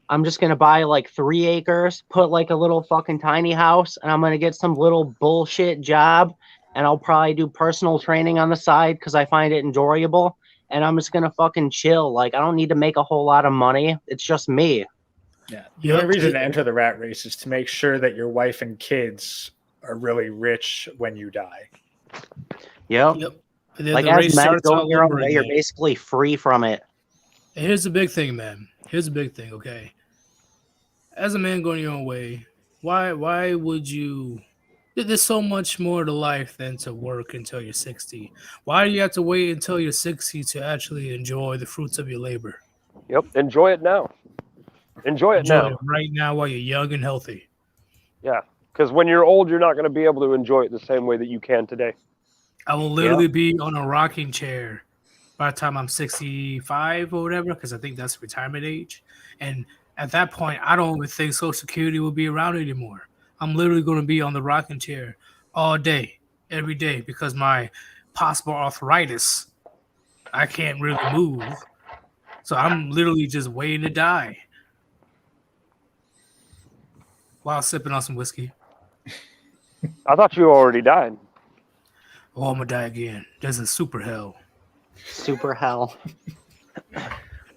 I'm just going to buy like 3 acres, put like a little fucking tiny house, and I'm going to get some little bullshit job, and I'll probably do personal training on the side because I find it enjoyable, and I'm just going to fucking chill. Like, I don't need to make a whole lot of money. It's just me. Yeah. The only reason to enter the rat race is to make sure that your wife and kids are really rich when you die. Yep. Like, as men going your own way, you're basically free from it. And here's the big thing, man. Here's the big thing, okay? As a man going your own way, why would you... There's so much more to life than to work until you're 60. Why do you have to wait until you're 60 to actually enjoy the fruits of your labor? Yep, enjoy it now. Enjoy it now. Right now while you're young and healthy. Yeah, because when you're old, you're not going to be able to enjoy it the same way that you can today. I will literally be on a rocking chair by the time I'm 65 or whatever, because I think that's retirement age. And at that point, I don't even think Social Security will be around anymore. I'm literally going to be on the rocking chair all day, every day, because my possible arthritis, I can't really move. So I'm literally just waiting to die while sipping on some whiskey. I thought you already died. Oh, I'm going to die again. There's a super hell. Super hell.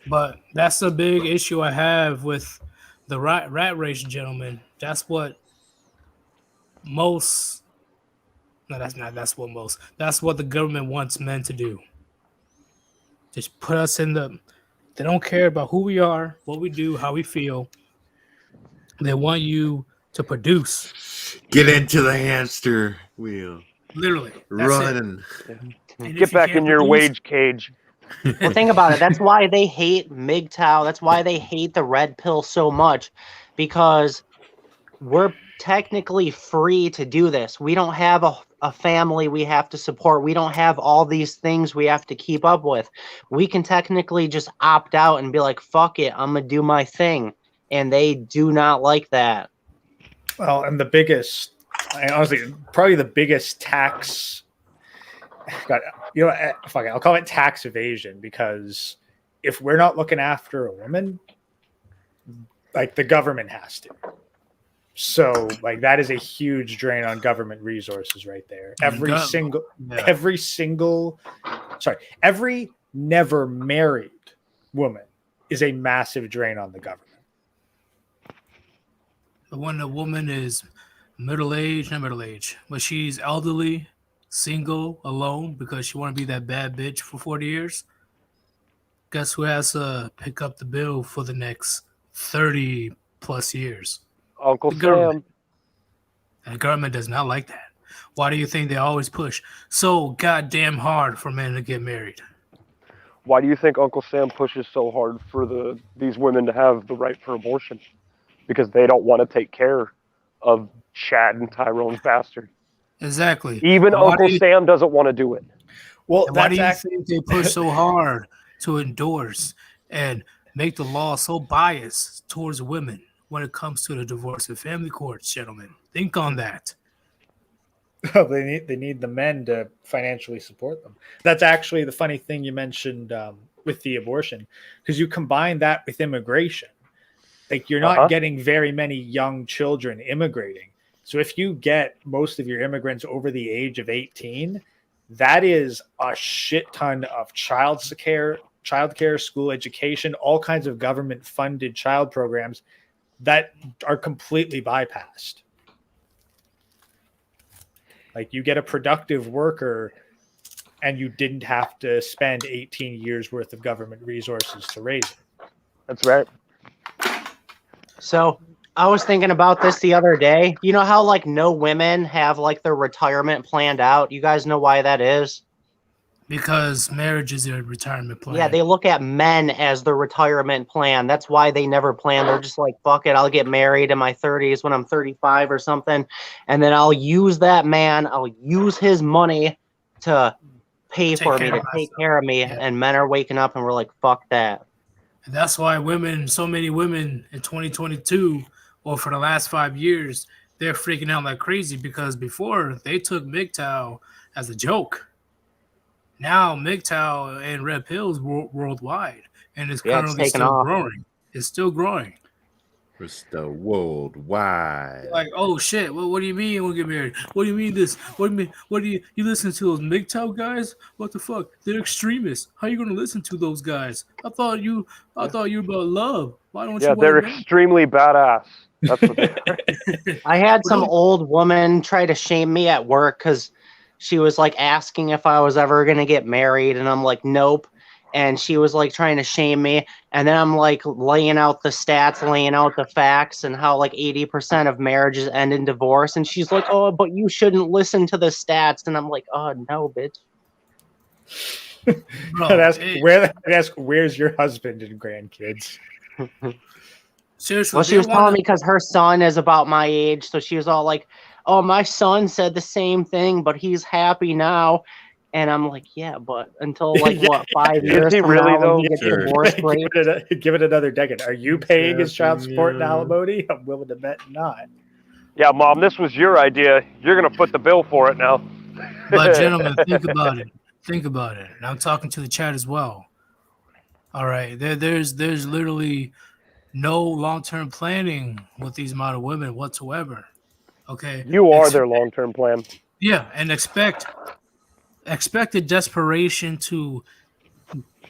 But that's a big issue I have with the rat race, gentlemen. That's what most... No, that's what the government wants men to do. Just put us in the... They don't care about who we are, what we do, how we feel. They want you to produce. Get into the hamster wheel. Literally. Run. Get back in your wage cage. Well, think about it. That's why they hate MGTOW. That's why they hate the red pill so much, because we're technically free to do this. We don't have a family we have to support. We don't have all these things we have to keep up with. We can technically just opt out and be like, fuck it, I'm going to do my thing. And they do not like that. Well, and the biggest, honestly, probably the biggest tax... God, fuck it, I'll call it tax evasion, because if we're not looking after a woman, like, the government has to. So, like, that is a huge drain on every never married woman is a massive drain on the government. When a woman is not middle-aged, but she's elderly, single, alone, because she want to be that bad bitch for 40 years, guess who has to pick up the bill for the next 30 plus years? Uncle The government. Sam. And the government does not like that. Why do you think they always push so goddamn hard for men to get married? Why do you think Uncle Sam pushes so hard for these women to have the right for abortion? Because they don't want to take care of Chad and Tyrone's bastard. Exactly. Even And why Uncle do you- Sam doesn't want to do it. Well, And why do that's you think they push so hard to endorse and make the law so biased towards women when it comes to the divorce and family courts, gentlemen? Think on that. they need the men to financially support them. That's actually the funny thing you mentioned with the abortion, because you combine that with immigration. Like, you're not getting very many young children immigrating. So if you get most of your immigrants over the age of 18, that is a shit ton of childcare, school education, all kinds of government funded child programs that are completely bypassed. Like, you get a productive worker and you didn't have to spend 18 years worth of government resources to raise it. That's right. So I was thinking about this the other day. You know how like no women have like their retirement planned out? You guys know why that is? Because marriage is a retirement plan. Yeah, they look at men as their retirement plan. That's why they never plan. They're just like, fuck it, I'll get married in my 30s when I'm 35 or something. And then I'll use that man. I'll use his money to pay for me, to take care of me. Yeah. And men are waking up and we're like, fuck that. And that's why so many women in 2022, or for the last 5 years, they're freaking out like crazy, because before they took MGTOW as a joke. Now MGTOW and Red Pills worldwide, and it's currently still growing. It's still growing. It's the worldwide. Like, oh shit! What do you mean we'll get married? What do you mean this? What do you mean? What do you listen to those MGTOW guys? What the fuck? They're extremists. How are you gonna listen to those guys? I thought you were about love. Why don't you? Yeah, they're extremely badass. That's what they are. I had some old woman try to shame me at work because she was like asking if I was ever going to get married. And I'm like, nope. And she was like trying to shame me. And then I'm like laying out the stats, laying out the facts, and how like 80% of marriages end in divorce. And she's like, oh, but you shouldn't listen to the stats. And I'm like, oh, no, bitch. Bro, where's your husband and grandkids? Seriously. Well, she was telling me because her son is about my age. So she was all like, oh, my son said the same thing, but he's happy now. And I'm like, yeah, but until like what, 5 years from now when he gets divorced, give it another decade. Are you paying his child support and alimony? I'm willing to bet not. Yeah, Mom, this was your idea. You're gonna foot the bill for it now. But gentlemen, think about it. Think about it. And I'm talking to the chat as well. All right, there's literally no long-term planning with these model women whatsoever. Okay, you are their long-term plan. Yeah, and expect the desperation to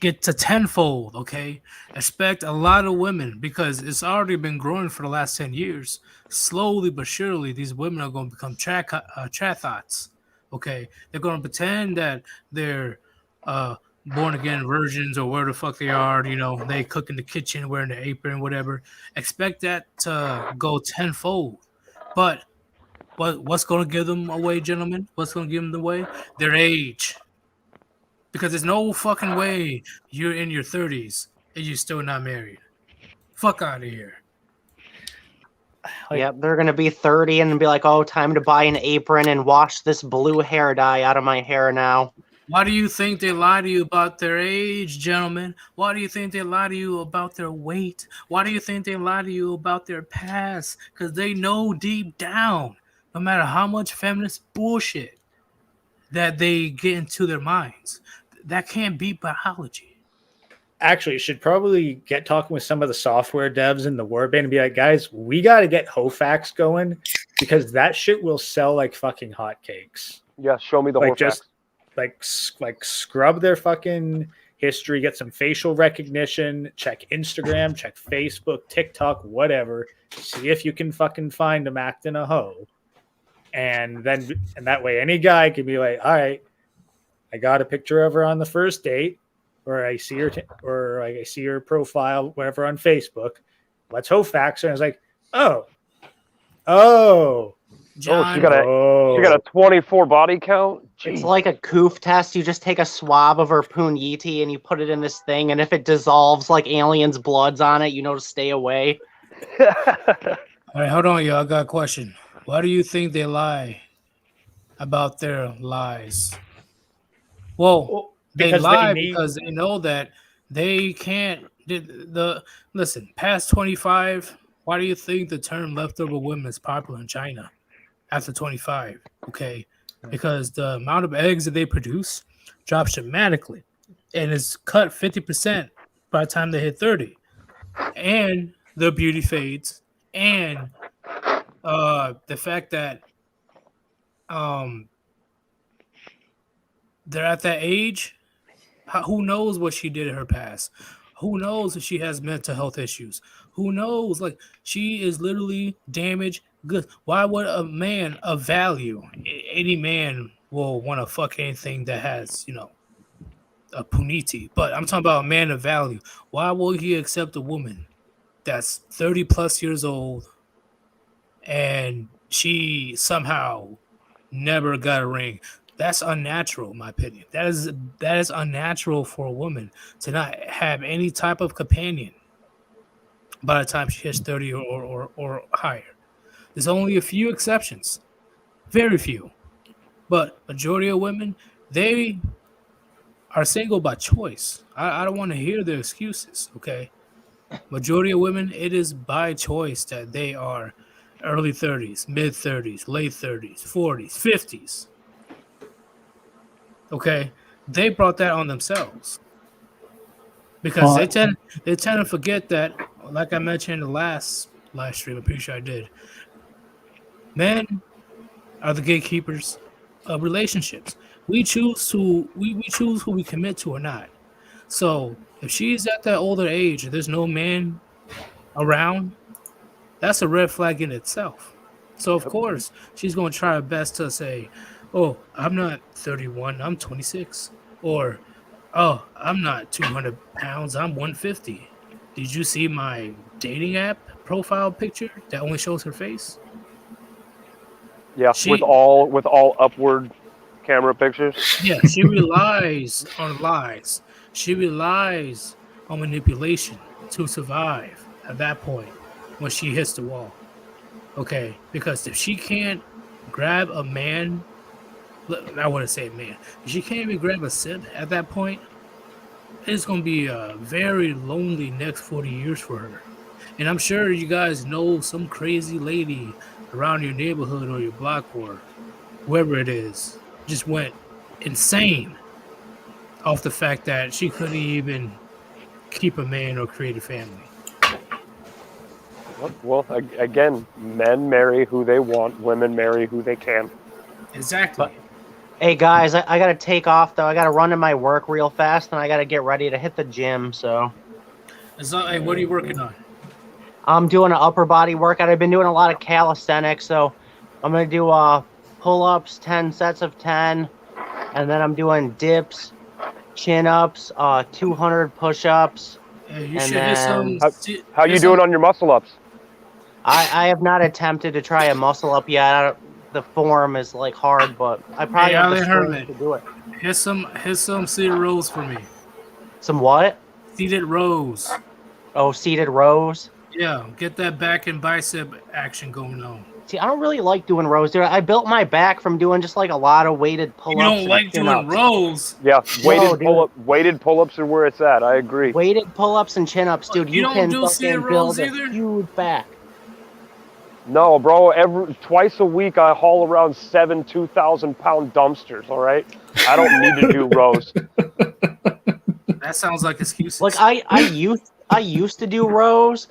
get to tenfold. Okay, expect a lot of women, because it's already been growing for the last 10 years. Slowly but surely, these women are going to become chatbots. Okay, they're going to pretend that they're born again virgins or where the fuck they are. You know, they cook in the kitchen, wearing the apron, whatever. Expect that to go tenfold, but. What's going to give them away, gentlemen? What's going to give them away? Their age. Because there's no fucking way you're in your 30s and you're still not married. Fuck out of here. Yep, they're going to be 30 and be like, oh, time to buy an apron and wash this blue hair dye out of my hair now. Why do you think they lie to you about their age, gentlemen? Why do you think they lie to you about their weight? Why do you think they lie to you about their past? Because they know deep down, no matter how much feminist bullshit that they get into their minds, that can't beat biology. Actually, you should probably get talking with some of the software devs in the Warband and be like, guys, we got to get Hofax going, because that shit will sell like fucking hotcakes. Yeah, show me the like Hofax. Just like scrub their fucking history, get some facial recognition, check Instagram, check Facebook, TikTok, whatever. See if you can fucking find them acting a hoe. And that way any guy could be like, all right, I got a picture of her on the first date, or I see her, or like I see her profile, whatever, on Facebook. Let's Hofax her. And it's like, oh, John, she got a 24 body count. It's Jeez. like a coof test. You just take a swab of her puniti and you put it in this thing, and if it dissolves like aliens' bloods on it, you know to stay away. all right, hold on, y'all. I got a question. Why do you think they lie about their lies? Well, they lie because they know that they can't. Listen, past 25. Why do you think the term leftover women is popular in China after 25? Okay, because the amount of eggs that they produce drops dramatically, and it's cut 50% by the time they hit 30, and their beauty fades, and the fact that they're at that age. Who knows what she did in her past? Who knows if she has mental health issues? Who knows? Like, she is literally damaged goods. Why would a man of value, any man will want to fuck anything that has, a puniti? But I'm talking about a man of value. Why will he accept a woman that's 30 plus years old and she somehow never got a ring? That's unnatural, in my opinion. That is unnatural for a woman to not have any type of companion by the time she hits 30 or higher. There's only a few exceptions, very few, but majority of women, they are single by choice. I don't want to hear their excuses. Okay, majority of women, it is by choice that they are early 30s, mid 30s, late 30s, 40s, 50s. Okay, they brought that on themselves because they tend to forget that, like I mentioned in the last live stream, I'm pretty sure I did. Men are the gatekeepers of relationships. We choose who we commit to or not. So if she's at that older age and there's no man around, that's a red flag in itself. So of course she's going to try her best to say, oh, I'm not 31, I'm 26. Or, oh, I'm not 200 pounds, I'm 150. Did you see my dating app profile picture that only shows her face? Yeah, with all upward camera pictures. Yeah, she relies on lies. She relies on manipulation to survive at that point when she hits the wall. Okay, because if she can't grab a man, I wouldn't say man. If she can't even grab a simp at that point, it's going to be a very lonely next 40 years for her. And I'm sure you guys know some crazy lady around your neighborhood or your block or wherever it is just went insane off the fact that she couldn't even keep a man or create a family. Well, again, men marry who they want, women marry who they can. Exactly. Hey guys, I gotta take off though. I gotta run to my work real fast, and I gotta get ready to hit the gym. So, Hey, what are you working on? I'm doing an upper body workout. I've been doing a lot of calisthenics, so I'm gonna do pull-ups, 10 sets of 10, and then I'm doing dips, chin-ups, 200 push-ups. You should hit some. How you doing on your muscle ups? I have not attempted to try a muscle up yet. The form is like hard, but I probably have the strength to do it. Hit some seated rows for me. Some what? Seated rows. Oh, seated rows? Yeah, get that back and bicep action going on. See, I don't really like doing rows, dude. I built my back from doing just like a lot of weighted pull-ups. You don't like doing rows? Yeah, weighted pull-ups are where it's at. I agree. Weighted pull-ups and chin-ups, dude. You can don't do seated rows either? Huge back. No, bro. Twice a week, I haul around 7 2,000-pound dumpsters. All right, I don't need to do rows. That sounds like excuses. Like I used to do rows,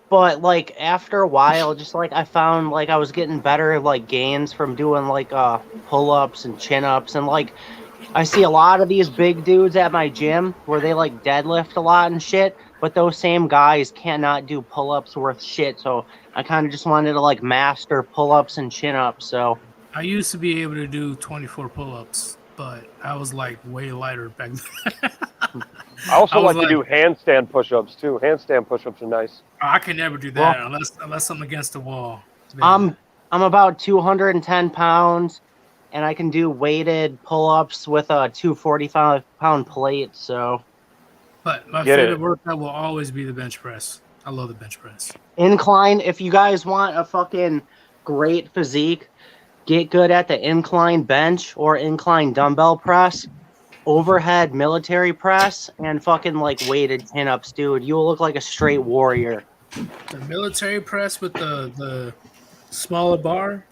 but like after a while, just like I found like I was getting better like gains from doing like pull-ups and chin-ups, and like I see a lot of these big dudes at my gym where they like deadlift a lot and shit, but those same guys cannot do pull-ups worth shit. So I kind of just wanted to like master pull-ups and chin-ups. So I used to be able to do 24 pull-ups, but I was like way lighter back then. I also I was like to do handstand push-ups too. Handstand push-ups are nice. I can never do that unless I'm against the wall. I'm about 210 pounds, and I can do weighted pull-ups with a 245-pound plate. So But my Get favorite it. workout will always be the bench press. I love the bench press. incline. If you guys want a fucking great physique, get good at the incline bench or incline dumbbell press, overhead military press, and fucking like weighted chin-ups, dude. You'll look like a straight warrior. The military press with the smaller bar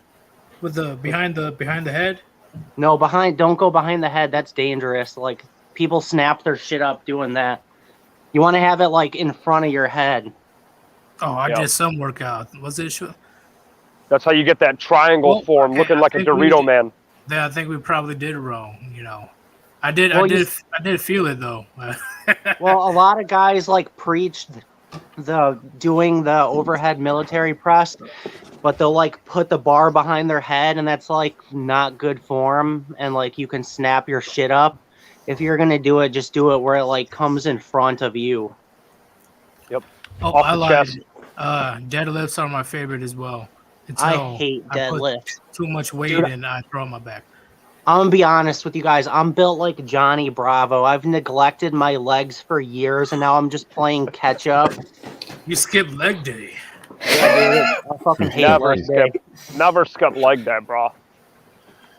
with the behind the head. No, don't go behind the head. That's dangerous. Like people snap their shit up doing that. You want to have it like in front of your head. Oh, I Yeah. did some workout. Was it sure? That's how you get that triangle Well, form, okay, looking I like a think we Dorito did- man. Yeah, I think we probably did it wrong. You know, I did feel it though. Well, a lot of guys like preach doing the overhead military press, but they'll like put the bar behind their head, and that's like not good form. And like you can snap your shit up. If you're gonna do it, just do it where it like comes in front of you. Oh, Off I the lied. chest. Deadlifts are my favorite as well. I Until hate I put deadlifts. too much weight Dude, and I throw on my back. I'm gonna be honest with you guys. I'm built like Johnny Bravo. I've neglected my legs for years, and now I'm just playing catch up. You skip leg day. Yeah, dude, I fucking hate Never leg day. skip like that, bro.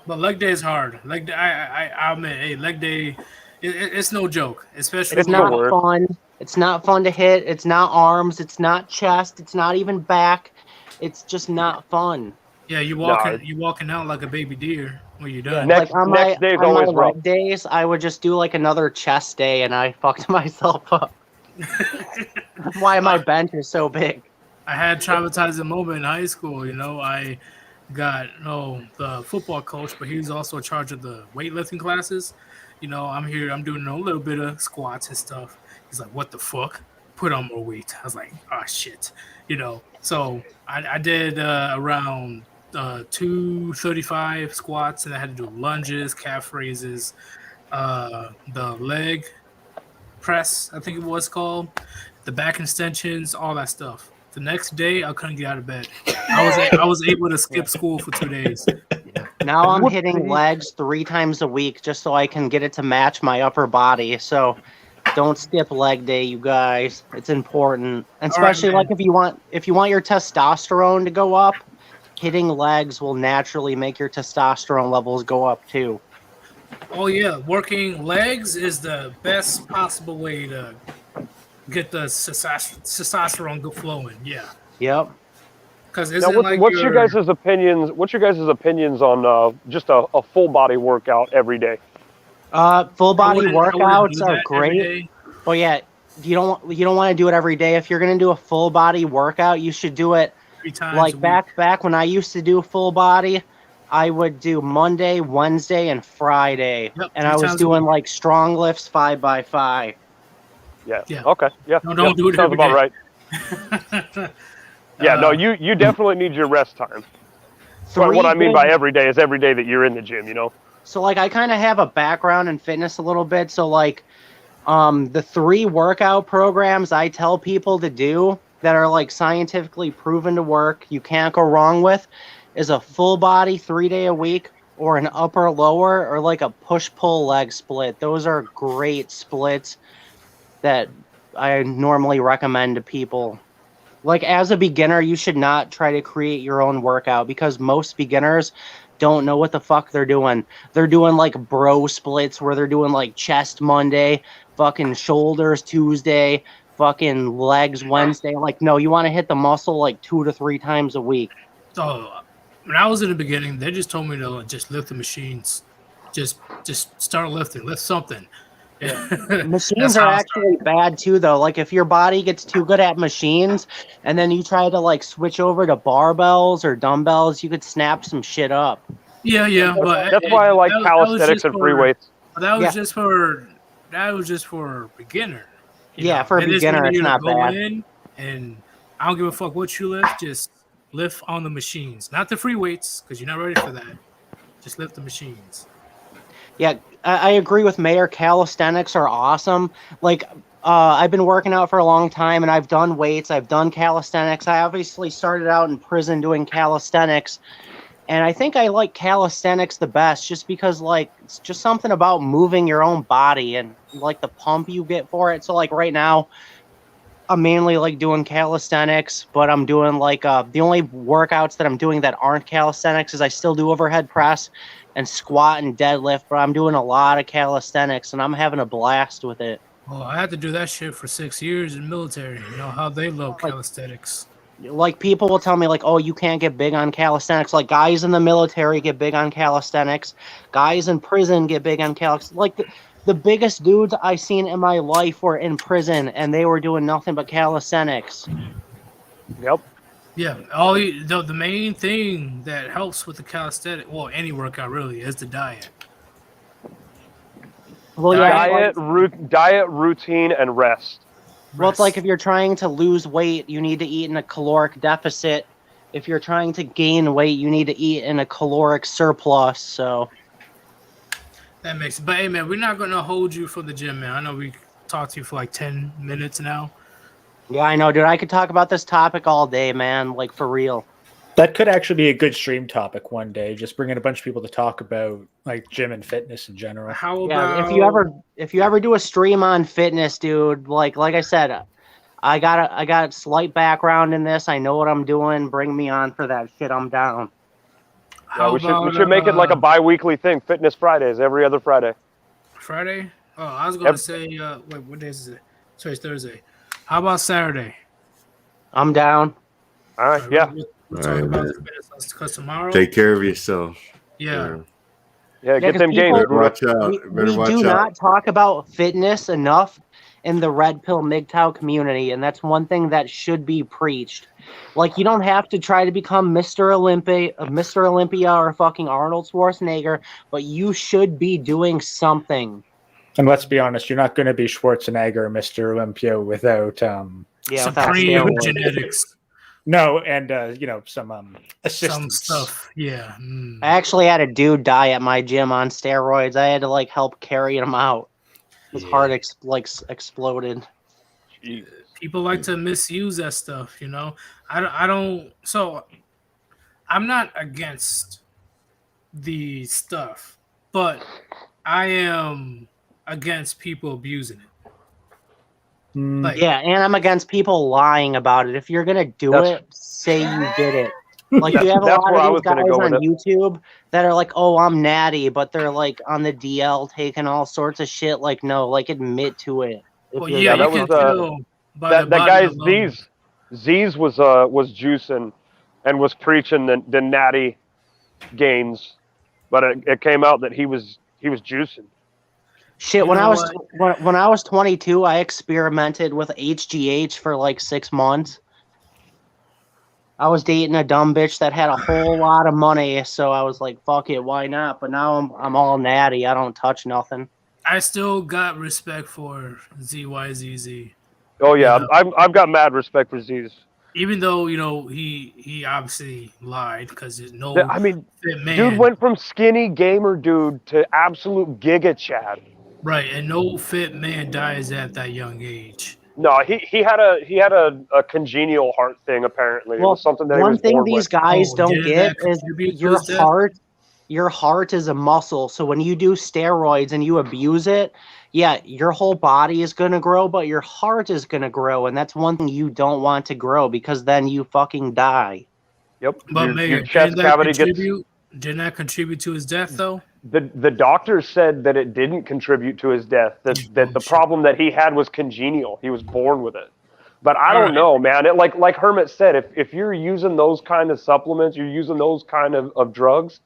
But leg day is hard. Leg day, I admit, hey, leg day, it's no joke. Especially It's It's not the word. fun. It's not fun to hit. It's not arms. It's not chest. It's not even back. It's just not fun. yeah, you No. walking out like a baby deer when you're done. Next- like on next my, day's on my always rough. leg days, I would just do like another chest day, and I fucked myself up. That's why my bench is so big. I had traumatizing moment in high school. You know, I got the football coach, but he was also in charge of the weightlifting classes. You know, I'm doing a little bit of squats and stuff. He's like, "What the fuck? Put on more weight." I was like, "Oh shit," you know. So I did around 235 squats, and I had to do lunges, calf raises, the leg press, I think it was called, the back extensions, all that stuff. The next day, I couldn't get out of bed. I was able to skip school for 2 days. Now I'm hitting legs 3 times a week just so I can get it to match my upper body. So don't skip leg day, you guys. It's important, and All right, especially man. like if you want your testosterone to go up, hitting legs will naturally make your testosterone levels go up too. Oh yeah, working legs is the best possible way to get the testosterone flowing. Yeah, Yep. because Now, what's your guys' opinions? What's your guys' opinions on just a full body workout every day? Full body I wouldn't workouts do are that every great. day. But yeah, you don't want to do it every day. If you're gonna do a full body workout, you should do it 3 times a like week. back when I used to do full body. I would do Monday, Wednesday, and Friday, Yep, and 3 I was times a doing week. like strong lifts 5x5. Yeah. Yeah. Okay. Yeah. No, don't do it Sounds every about day. right. Yeah. No, you definitely need your rest time. But what I mean by every day is every day that you're in the gym. You know. So like I kind of have a background in fitness a little bit. So like the 3 workout programs I tell people to do that are like scientifically proven to work, you can't go wrong with, is a full body 3-day a week, or an upper lower, or like a push pull leg split. Those are great splits that I normally recommend to people. Like as a beginner, you should not try to create your own workout because most beginners don't know what the fuck they're doing. They're doing like bro splits where they're doing like chest Monday, fucking shoulders Tuesday, fucking legs Wednesday. Like, no, you want to hit the muscle like 2 to 3 times a week. So when I was in the beginning, they just told me to just lift the machines. Just start lifting. Lift something. Machines are actually bad too, though. Like if your body gets too good at machines and then you try to like switch over to barbells or dumbbells, you could snap some shit up. Yeah, but That's why I like calisthenics and free weights. But that was just for beginner. You Yeah, know? for a They just beginner, wanted it's you to not go bad. in, and I don't give a fuck what you lift. Just lift on the machines, not the free weights, because you're not ready for that. Just lift the machines. Yeah, I agree with Mayor. Calisthenics are awesome. Like, I've been working out for a long time, and I've done weights. I've done calisthenics. I obviously started out in prison doing calisthenics, and I think I like calisthenics the best, just because like it's just something about moving your own body and like the pump you get for it. So like right now, I'm mainly like doing calisthenics, but I'm doing like the only workouts that I'm doing that aren't calisthenics is I still do overhead press and squat and deadlift, but I'm doing a lot of calisthenics and I'm having a blast with it. Well, I had to do that shit for 6 years in the military. You know how they love calisthenics. Like people will tell me like, oh, you can't get big on calisthenics. Like guys in the military get big on calisthenics. Guys in prison get big on calisthenics. Like the biggest dudes I seen in my life were in prison and they were doing nothing but calisthenics. Yep. Yeah, the main thing that helps with the calisthenic, well, any workout really, is the diet. Well, yeah, Diet, routine, and rest. well, it's like if you're trying to lose weight, you need to eat in a caloric deficit. If you're trying to gain weight, you need to eat in a caloric surplus. So That makes it. But hey, man, we're not going to hold you from the gym, man. I know we talked to you for like 10 minutes now. yeah, I know, dude. I could talk about this topic all day, man. Like for real. That could actually be a good stream topic one day. Just bringing a bunch of people to talk about like gym and fitness in general. How Yeah, about if you ever do a stream on fitness, dude, like I said, I got a slight background in this. I know what I'm doing. Bring me on for that shit. I'm down. how we about, should make it like a bi-weekly thing. Fitness Fridays, every other Friday. Friday? Oh, I was going to say, wait, what day is it? Sorry, it's Thursday. How about Saturday? I'm down. All right, yeah. We'll All talk right, about man. the fitness because tomorrow. Take care of yourself. Yeah. Yeah, get 'cause them games. people- bro. Watch out. We Better watch do out. not talk about fitness enough in the Red Pill MGTOW community, and that's one thing that should be preached. Like, you don't have to try to become Mr. Olympia or fucking Arnold Schwarzenegger, but you should be doing something. And let's be honest, you're not going to be Schwarzenegger or Mr. Olympia without Yeah, without Supreme steroids. genetics. no, and some Some assistance. stuff. Yeah. I actually had a dude die at my gym on steroids. I had to like help carry him out. His heart exploded. People like to misuse that stuff, you know. I don't. So I'm not against the stuff, but I am against people abusing it. Like, Yeah, and I'm against people lying about it. If you're gonna do That's- it, say you did it. Like you have a That's lot where I of was these guys gonna go on with it. YouTube that are like, "Oh, I'm natty," but they're like on the DL taking all sorts of shit. Like, no, like admit to it. If well, you're yeah, that you was, can tell by That the that body guy alone. Z's was juicing and was preaching the natty gains, but it came out that he was juicing. Shit, You when know when I was 22, I experimented with HGH for like 6 months. I was dating a dumb bitch that had a whole lot of money, so I was like, "Fuck it, why not?" But now I'm all natty. I don't touch nothing. I still got respect for ZYZZ, Oh yeah, Yeah. I've got mad respect for Z's. even though you know he obviously lied because there's no I mean, fit man, dude went from skinny gamer dude to absolute giga chad. right, and no fit man dies at that young age. No, he had a congenial heart thing apparently. It Well, was something that he one was thing born these with. guys Oh, don't did get that is contribute to your his death? heart. Your heart is a muscle, so when you do steroids and you abuse it, yeah, your whole body is gonna grow, but your heart is gonna grow, and that's one thing you don't want to grow because then you fucking die. Yep. But your Mayor, chest cavity gets. didn't that contribute to his death though? The doctor said that it didn't contribute to his death. That the Bullshit. problem that he had was congenial. He was born with it. But I All don't right. know, man. It like Hermit said, if you're using those kind of supplements, you're using those kind of drugs,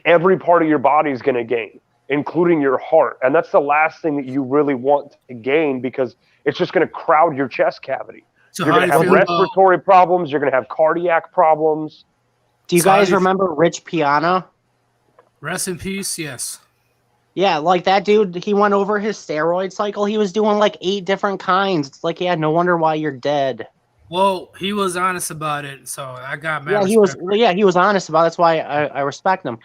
every part of your body is going to gain, including your heart. And that's the last thing that you really want to gain because it's just going to crowd your chest cavity. So You're how going do to you have feel about respiratory problems. You're going to have cardiac problems. Do you So how guys do you- remember Rich Piana? rest in peace? Yes. Yeah, like that dude, he went over his steroid cycle. He was doing like 8 different kinds. It's like, yeah, no wonder why you're dead. Well, he was honest about it, so I got mad. Yeah, he was. Yeah, he was honest about it. That's why I respect him.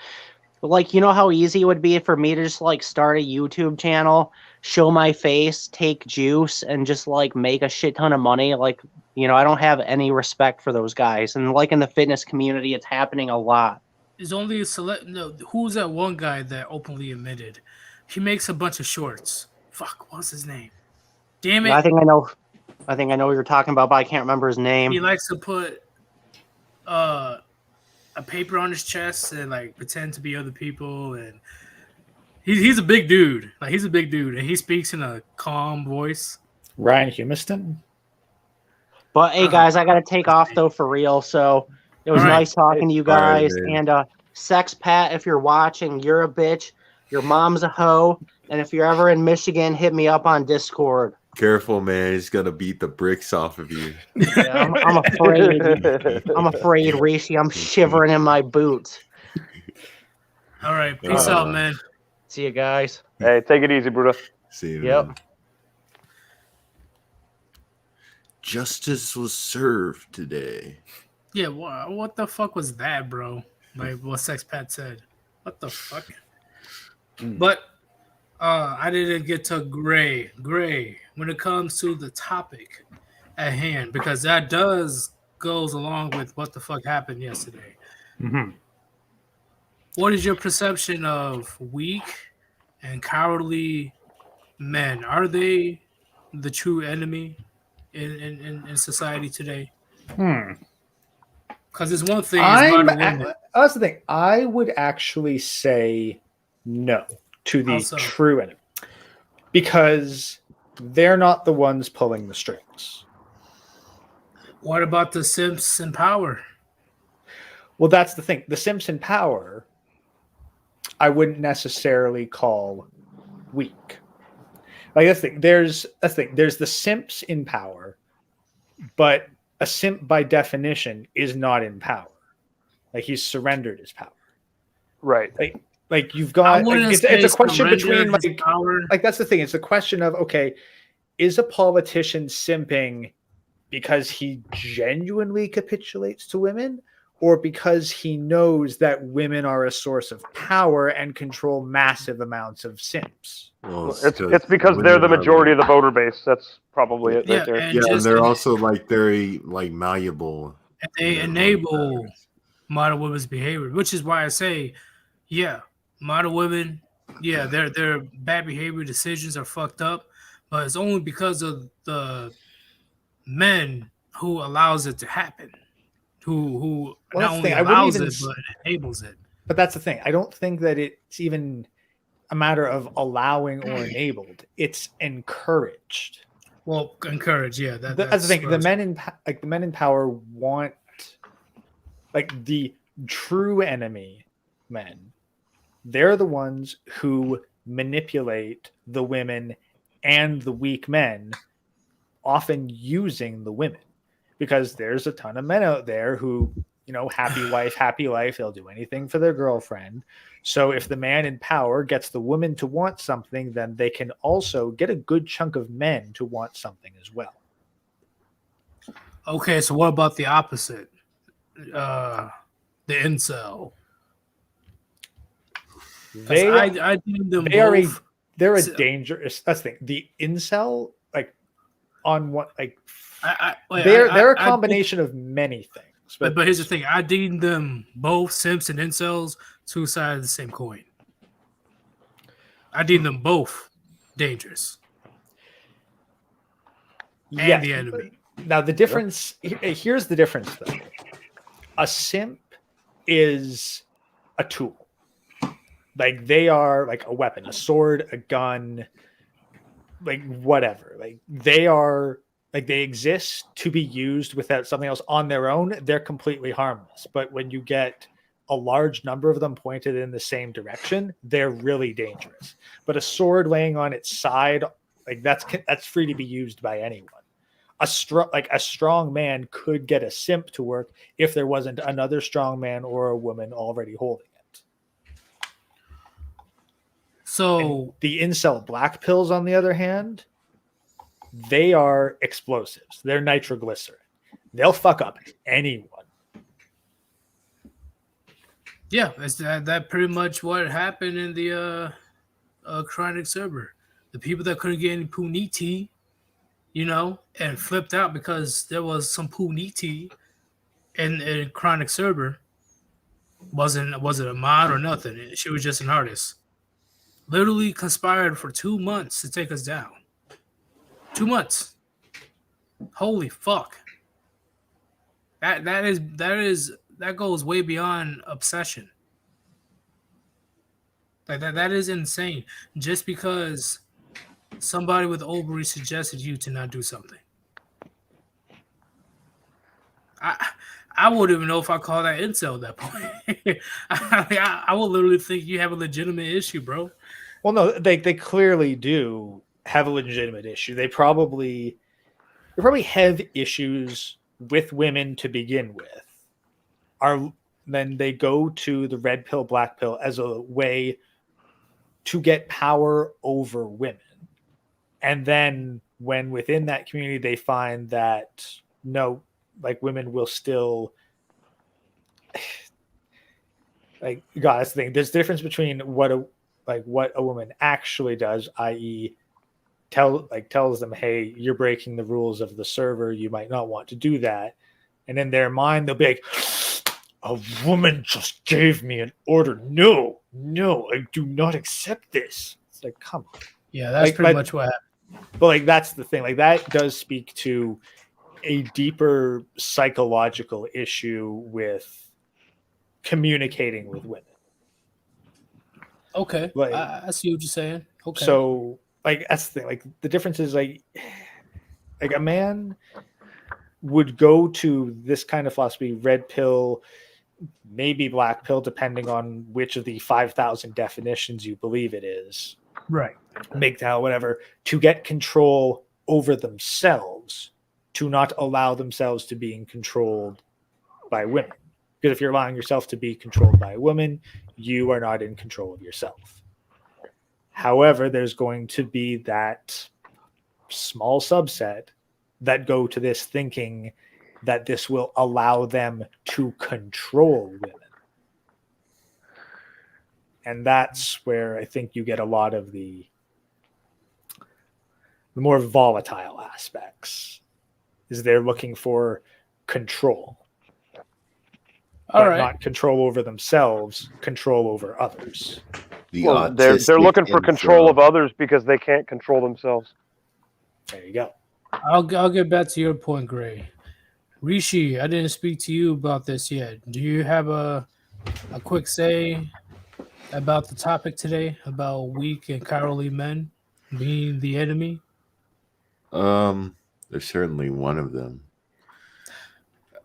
But like, you know how easy it would be for me to just like start a YouTube channel, show my face, take juice, and just like make a shit ton of money. Like, you know, I don't have any respect for those guys. And like in the fitness community, it's happening a lot. There's only a select. No, who's that one guy that openly admitted he makes a bunch of shorts? Fuck, what's his name? Damn it! I think I know. I think I know what you're talking about, but I can't remember his name. He likes to put a paper on his chest and like pretend to be other people, and he's a big dude. Like he's a big dude, and he speaks in a calm voice. Ryan Humiston. But hey, guys, I gotta take off though for real. So it was All right. nice talking to you All right, guys. man. And Sex Pat, if you're watching, you're a bitch. Your mom's a hoe. And if you're ever in Michigan, hit me up on Discord. Careful, man. He's gonna beat the bricks off of you. Yeah, I'm afraid. I'm afraid, Rishi. I'm shivering in my boots. All right, peace out, man. See you guys. Hey, take it easy, Bruto. See you. Yep. Man. Justice was served today. Yeah, what the fuck was that, bro? Like what Sex Pat said. What the fuck? But I didn't get to gray when it comes to the topic at hand, because that goes along with what the fuck happened yesterday. Mm-hmm. What is your perception of weak and cowardly men? Are they the true enemy in society today? Because it's one thing. That's the thing. I would actually say no to the true enemy, because they're not the ones pulling the strings. What about the simps in power? Well, that's the thing. The simps in power, I wouldn't necessarily call weak. Like that's the thing. There's the simps in power, but a simp by definition is not in power. Like he's surrendered his power. Right. Like you've got it's a question between power. like that's the thing. It's a question of, okay, is a politician simping because he genuinely capitulates to women, or because he knows that women are a source of power and control massive amounts of simps? Well, it's because they're the majority of the voter base. That's probably it right there. And they're also like very like malleable. And they enable modern women's behavior, which is why I say, yeah, modern women, yeah, their bad behavior decisions are fucked up, but it's only because of the men who allows it to happen, who not only allows it but enables it. But that's the thing. I don't think that it's even a matter of allowing or enabled. It's encouraged. Well, encouraged, yeah. That's the thing. The men in power want, like, the true enemy men. They're the ones who manipulate the women and the weak men, often using the women, because there's a ton of men out there who, you know, happy wife, happy life. They'll do anything for their girlfriend. So if the man in power gets the woman to want something, then they can also get a good chunk of men to want something as well. Okay, so what about the opposite? The incel. I deem them both. They're a dangerous. That's the thing. The incel, like, on what, like, they're a combination of many things. But here's the thing: I deem them both simps and incels two sides of the same coin. I deem them both dangerous. And the enemy. Now the difference. Here's the difference, though. A simp is a tool. Like, they are like a weapon, a sword, a gun, like whatever. Like, they are, like, they exist to be used without something else. On their own, they're completely harmless. But when you get a large number of them pointed in the same direction, they're really dangerous. But a sword laying on its side, like, that's free to be used by anyone. A strong man could get a simp to work if there wasn't another strong man or a woman already holding it. So and the incel black pills, on the other hand, they are explosives. They're nitroglycerin. they'll fuck up anyone. Yeah, that's that pretty much what happened in the chronic server. The people that couldn't get any puniti, and flipped out because there was some puniti in chronic server. Wasn't a mod or nothing. She was just an artist. Literally conspired for 2 months to take us down. 2 months. Holy fuck. That goes way beyond obsession. Like that is insane. Just because somebody with ovaries suggested you to not do something. I wouldn't even know if I call that incel at that point. I would literally think you have a legitimate issue, bro. Well, no, they clearly do have a legitimate issue. They probably have issues with women to begin with. Then they go to the red pill, black pill as a way to get power over women. And then when within that community they find that no, like women will still like God, that's the thing. There's a difference between what a woman actually does, i.e. tells them, hey, you're breaking the rules of the server, you might not want to do that. And in their mind they'll be like, a woman just gave me an order. No, I do not accept this. It's like, come on. Yeah, that's pretty much what happened. But that's the thing. That does speak to a deeper psychological issue with communicating with women. Okay, I see what you're saying. Okay. So, that's the thing. The difference is, like a man would go to this kind of philosophy, red pill, maybe black pill, depending on which of the 5,000 definitions you believe it is. Right. MGTOW, whatever, to get control over themselves, to not allow themselves to being controlled by women. Because if you're allowing yourself to be controlled by a woman, you are not in control of yourself. However, there's going to be that small subset that go to this thinking that this will allow them to control women. And that's where I think you get a lot of the more volatile aspects, is they're looking for control. All but right. Not control over themselves, control over others. They're looking for control of others because they can't control themselves. There you go. I'll get back to your point, Gray. Rishi, I didn't speak to you about this yet. Do you have a quick say about the topic today, about weak and cowardly men being the enemy? There's certainly one of them.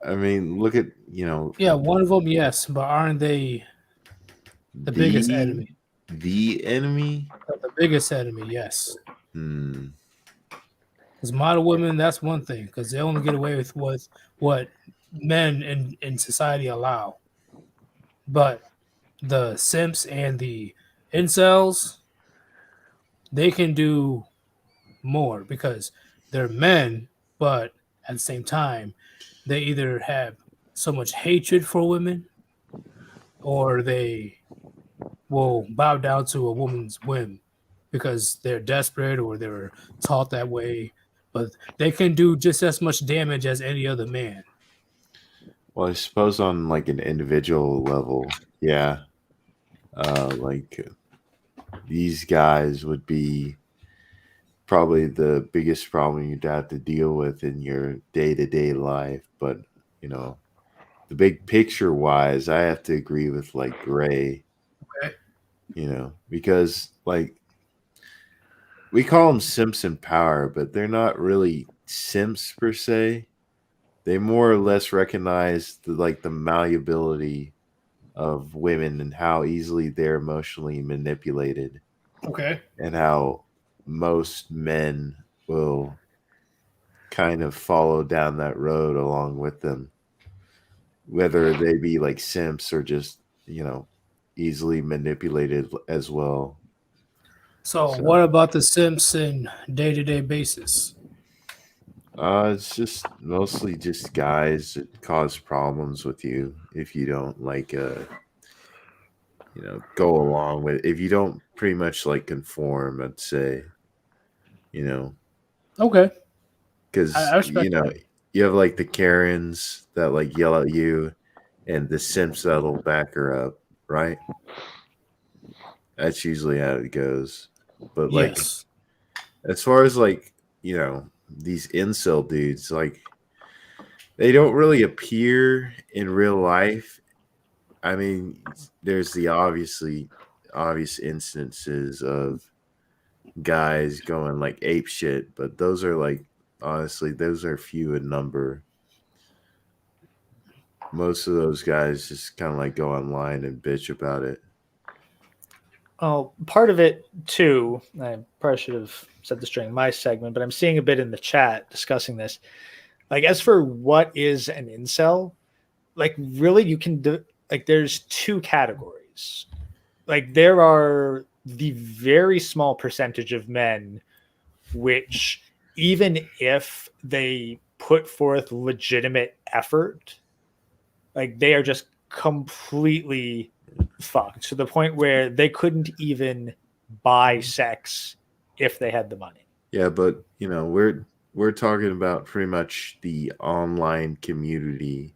I mean, look at, Yeah, one of them, yes, but aren't they the biggest enemy? The enemy? The biggest enemy, yes. Because model women, that's one thing, because they only get away with what men in society allow. But the simps and the incels, they can do more because they're men, but at the same time, they either have so much hatred for women or they will bow down to a woman's whim because they're desperate or they're taught that way. But they can do just as much damage as any other man. Well, I suppose on an individual level, yeah. These guys would be probably the biggest problem you'd have to deal with in your day-to-day life. But, the big picture wise, I have to agree with Gray. Okay. Because we call them simps in power, but they're not really simps per se. They more or less recognize the malleability of women and how easily they're emotionally manipulated. Okay. And how most men will kind of follow down that road along with them, whether they be simps or just, easily manipulated as well. So what about the simps in day-to-day basis? It's just mostly just guys that cause problems with you if you don't go along with. If you don't pretty much conform, I'd say, Okay, because I respect that. you have the Karens that yell at you, and the simps that'll back her up, right? That's usually how it goes. But Yes. as far as these incel dudes, they don't really appear in real life. I mean, there's the obvious instances of guys going ape shit, but those are honestly, those are few in number. Most of those guys just kind of go online and bitch about it. Oh, part of it too. I probably should have said this during my segment, but I'm seeing a bit in the chat discussing this. As for what is an incel, really, you can there's two categories. There are the very small percentage of men, which even if they put forth legitimate effort, they are just completely fucked to the point where they couldn't even buy sex if they had the money. Yeah, but we're talking about pretty much the online community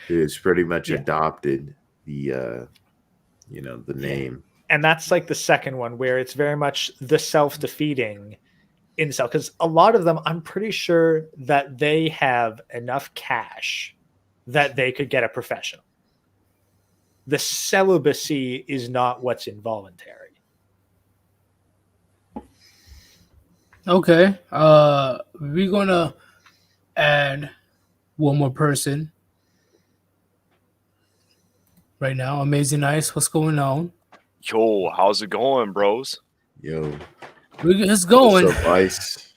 who has pretty much adopted the the name. And that's the second one where it's very much the self-defeating incel, because a lot of them, I'm pretty sure that they have enough cash that they could get a professional. The celibacy is not what's involuntary. Okay. We're gonna add one more person right now. Amazing Ice, what's going on? Yo, how's it going, bros? Yo, It's going. what's up, Ice?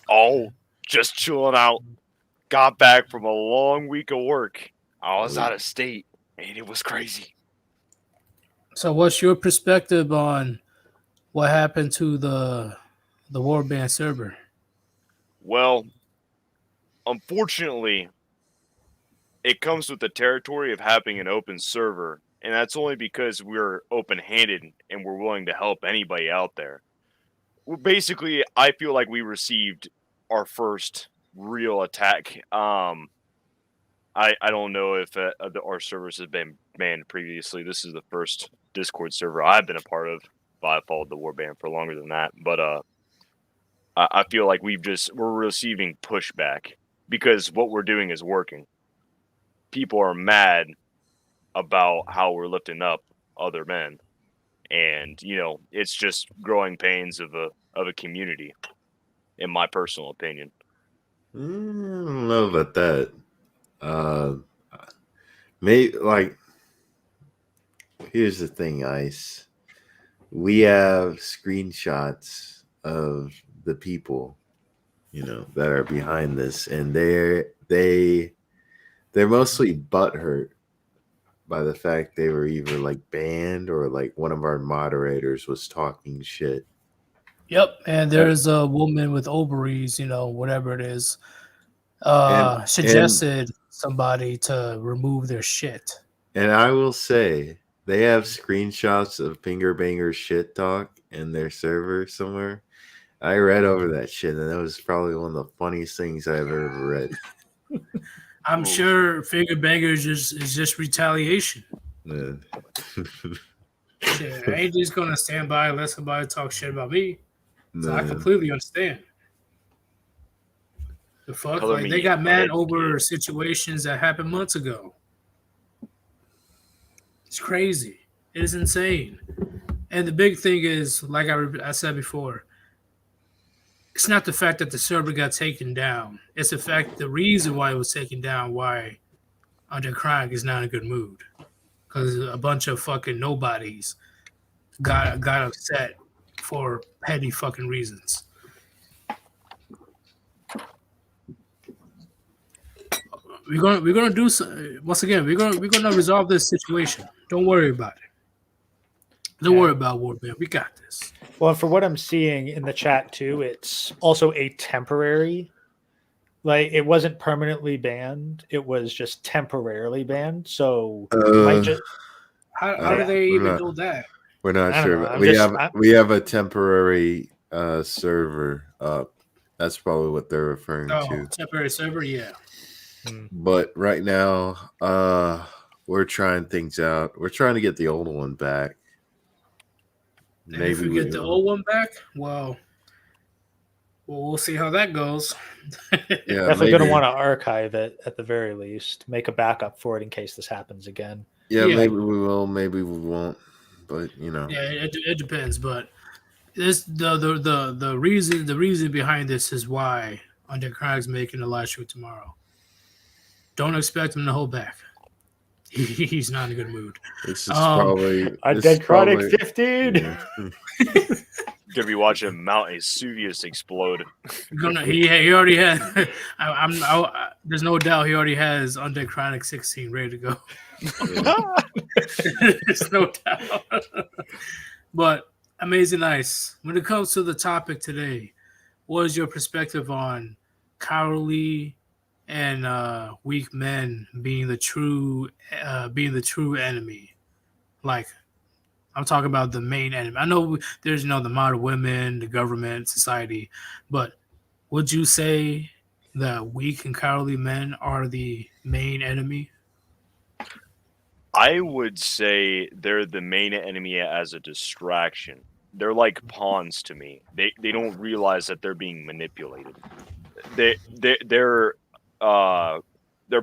Oh, just chilling out. Got back from a long week of work. I was out of state, and it was crazy. So, what's your perspective on what happened to the Warband server? Well, unfortunately, it comes with the territory of having an open server, and that's only because we're open-handed and we're willing to help anybody out there. Well, basically, I feel like we received our first real attack. I don't know if our servers have been banned previously. This is the first Discord server I've been a part of, but I followed the Warband for longer than that. But I feel like we're receiving pushback because what we're doing is working. People are mad about how we're lifting up other men, and it's just growing pains of a community, in my personal opinion. I don't know about that. Maybe here's the thing, Ice. We have screenshots of the people, that are behind this, and they're mostly butthurt by the fact they were either banned or one of our moderators was talking shit. Yep, and there's a woman with ovaries, whatever it is, suggested somebody to remove their shit. And I will say, they have screenshots of Finger Banger shit talk in their server somewhere. I read over that shit, and that was probably one of the funniest things I've ever read. I'm sure Finger Banger is just retaliation. Shit, I ain't just gonna stand by and let somebody talk shit about me. So I completely understand. The fuck, they got mad over situations that happened months ago. It's crazy. It is insane. And the big thing is, like I said before, it's not the fact that the server got taken down. It's the reason why it was taken down, why Under Crying is not in a good mood. Because a bunch of fucking nobodies got upset for petty fucking reasons. We're gonna do once again. We're gonna resolve this situation. Don't worry about it. Don't worry about Warband. We got this. Well, for what I'm seeing in the chat too, it's also a temporary Like it wasn't permanently banned; it was just temporarily banned. So you might just How do they we're even not, know that? we're not I don't sure. know. But we have a temporary server up. That's probably what they're referring Oh, to. temporary server, yeah. But right now, we're trying things out. We're trying to get the old one back. And if Maybe we we get the will. old one back, well, we'll see how that goes. Yeah, definitely going to maybe. want to archive it at the very least. Make a backup for it in case this happens again. Yeah, Yeah. maybe we will. Maybe we won't. But Yeah, it depends, but this the reason behind this is why Undercrag's making a live shoot tomorrow. Don't expect him to hold back. He's not in a good mood. this is probably Dead Chronic 15. Yeah. Gonna be watching Mount Vesuvius explode. He already had. There's no doubt he already has Undead Chronic 16 ready to go. There's no doubt. But Amazing Ice, when it comes to the topic today, what is your perspective on cowardly and weak men being the true enemy? Like, I'm talking about the main enemy. I know there's the modern women, the government, society, but would you say that weak and cowardly men are the main enemy? I would say they're the main enemy as a distraction. They're like pawns to me. They don't realize that they're being manipulated. They're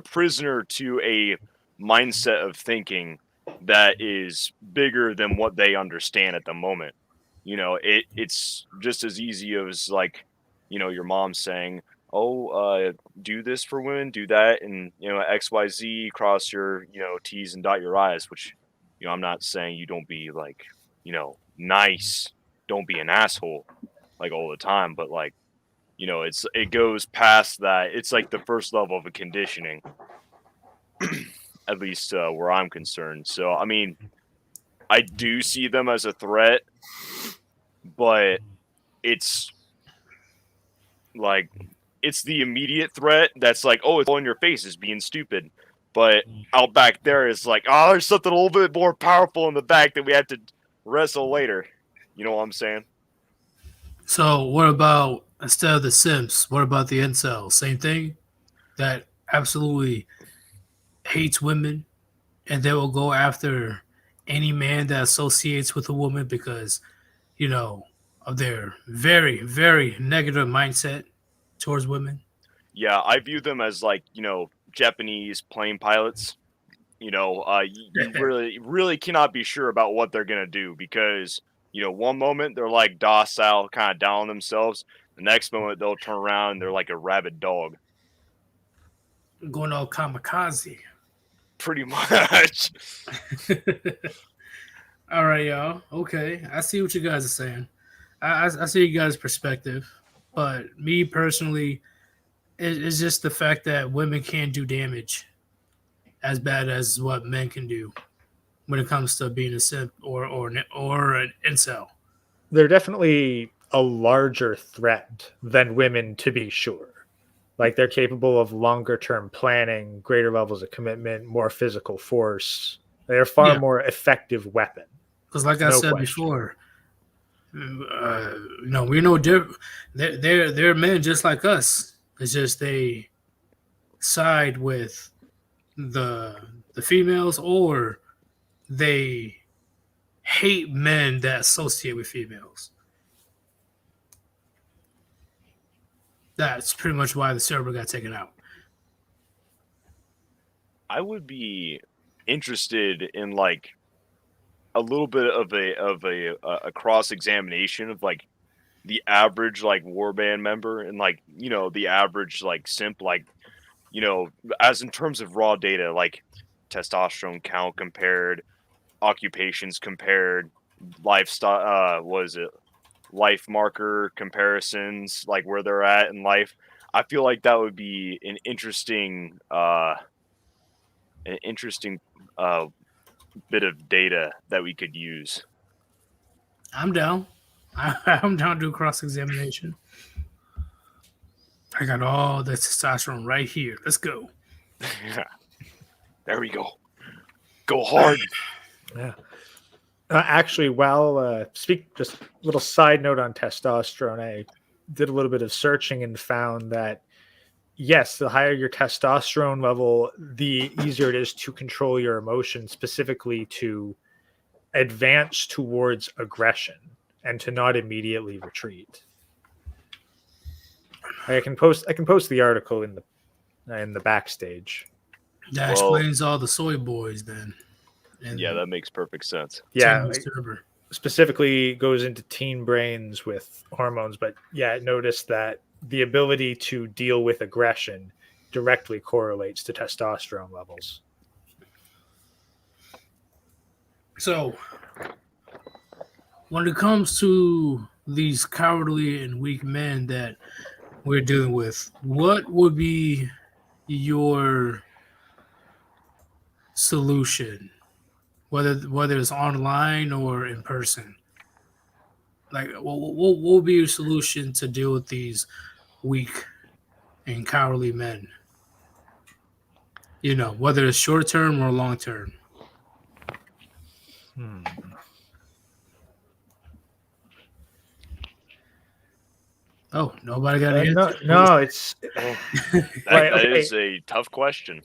prisoner to a mindset of thinking that is bigger than what they understand at the moment. It's just as easy as like, your mom saying, "Oh, do this for women, do that, and XYZ, cross your T's and dot your I's." Which, I'm not saying you don't be like, nice, don't be an asshole like all the time, but like, it goes past that. It's like the first level of a conditioning, at least where I'm concerned. So I mean, I do see them as a threat, but it's like it's the immediate threat that's like, oh, it's all in your face is being stupid. But out back there is like, oh, there's something a little bit more powerful in the back that we have to wrestle later. You know what I'm saying? So what about instead of the simps? What about the incels? Same thing. That absolutely hates women, and they will go after any man that associates with a woman because of their very very negative mindset towards women. Yeah, I view them as like, Japanese plane pilots. You really cannot be sure about what they're gonna do because one moment they're like docile, kind of down on themselves. The next moment they'll turn around and they're like a rabid dog. Going all kamikaze. Pretty much. All right, y'all. Okay, I see what you guys are saying. I see you guys' perspective, but me personally, it's just the fact that women can't do damage as bad as what men can do when it comes to being a simp or an incel. They're definitely a larger threat than women, to be sure. Like they're capable of longer term planning, greater levels of commitment, more physical force. They're a far more effective weapon. Because, like I said before, we're no different. They're men just like us. It's just they side with the females, or they hate men that associate with females. That's pretty much why the server got taken out. I would be interested in like a little bit of a cross examination of like the average like warband member and like the average like simp, like as in terms of raw data, like testosterone count compared, occupations compared, lifestyle, life marker comparisons, like where they're at in life. I feel like that would be an interesting bit of data that we could use. I'm down. I'm down to do cross examination. I got all the testosterone right here. Let's go. There we go. Go hard. Yeah. Actually, just a little side note on testosterone, I did a little bit of searching and found that, yes, the higher your testosterone level, the easier it is to control your emotions, specifically to advance towards aggression and to not immediately retreat. I can post the article in the backstage. That explains all the soy boys then. And yeah, that makes perfect sense. Yeah, specifically goes into teen brains with hormones, but yeah, it noticed that the ability to deal with aggression directly correlates to testosterone levels. So, when it comes to these cowardly and weak men that we're dealing with, what would be your solution, whether it's online or in person? Like, what will be your solution to deal with these weak and cowardly men? You know, whether it's short term or long term. Oh, nobody got an answer. No, it's that is a tough question.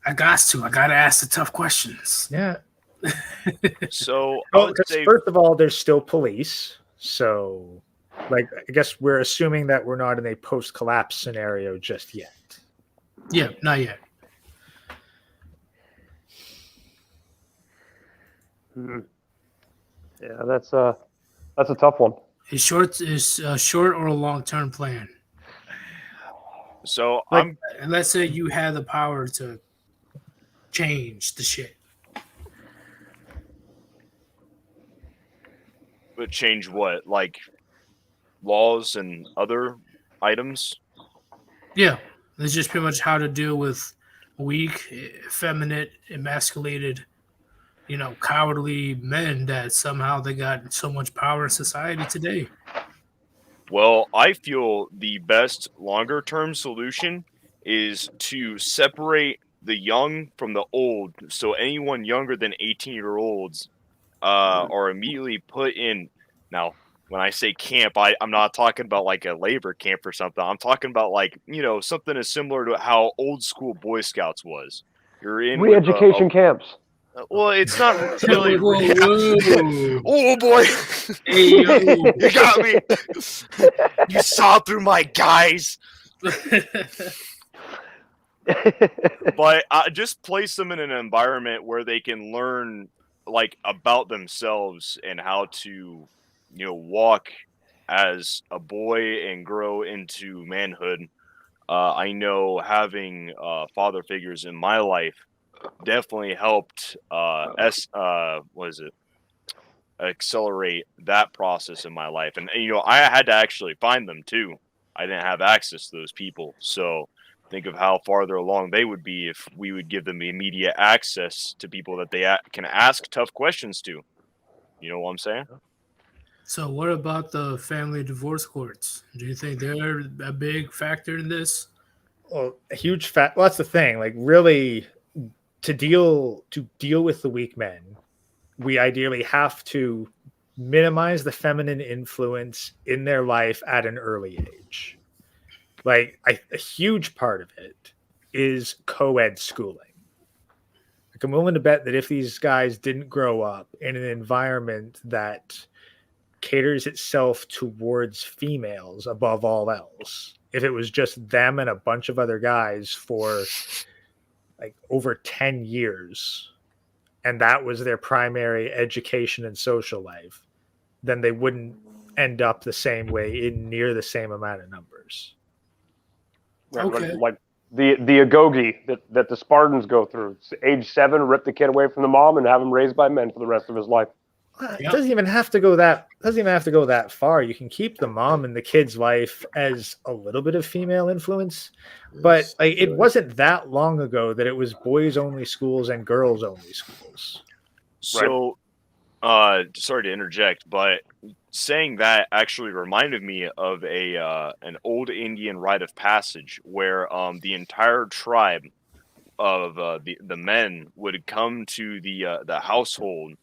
I gotta ask the tough questions. Yeah. So, first of all, there's still police. So, I guess we're assuming that we're not in a post-collapse scenario just yet. Yeah, not yet. Yeah, that's a tough one. Is a short or a long term plan? So and let's say you had the power to change the shit. But change what? Like laws and other items? Yeah. It's just pretty much how to deal with weak, effeminate, emasculated, cowardly men that somehow they got so much power in society today. Well, I feel the best longer term solution is to separate the young from the old. So anyone younger than 18-year-olds are immediately put in. Now, when I say camp, I'm not talking about like a labor camp or something. I'm talking about something as similar to how old school Boy Scouts was. You're in re-education camps. Well, it's not really. Whoa. Oh boy, hey, yo. You got me. You saw through my guys. But just place them in an environment where they can learn about themselves and how to, walk as a boy and grow into manhood. I know having father figures in my life definitely helped accelerate that process in my life. And I had to actually find them too. I didn't have access to those people. So think of how farther along they would be if we would give them immediate access to people that they can ask tough questions to. You know what I'm saying? So what about the family divorce courts? Do you think they're a big factor in this? Well, a huge fact. Well, that's the thing. Really, to deal with the weak men, we ideally have to minimize the feminine influence in their life at an early age. A huge part of it is co-ed schooling. I'm willing to bet that if these guys didn't grow up in an environment that caters itself towards females above all else, if it was just them and a bunch of other guys for over 10 years, and that was their primary education and social life, then they wouldn't end up the same way in near the same amount of numbers. Okay. Like the agoge that the Spartans go through. It's age 7, rip the kid away from the mom and have him raised by men for the rest of his life. It doesn't even have to go that far. You can keep the mom in the kid's life as a little bit of female influence, but it wasn't that long ago that it was boys only schools and girls only schools. So, sorry to interject, but saying that actually reminded me of an old Indian rite of passage where the entire tribe of the men would come to the household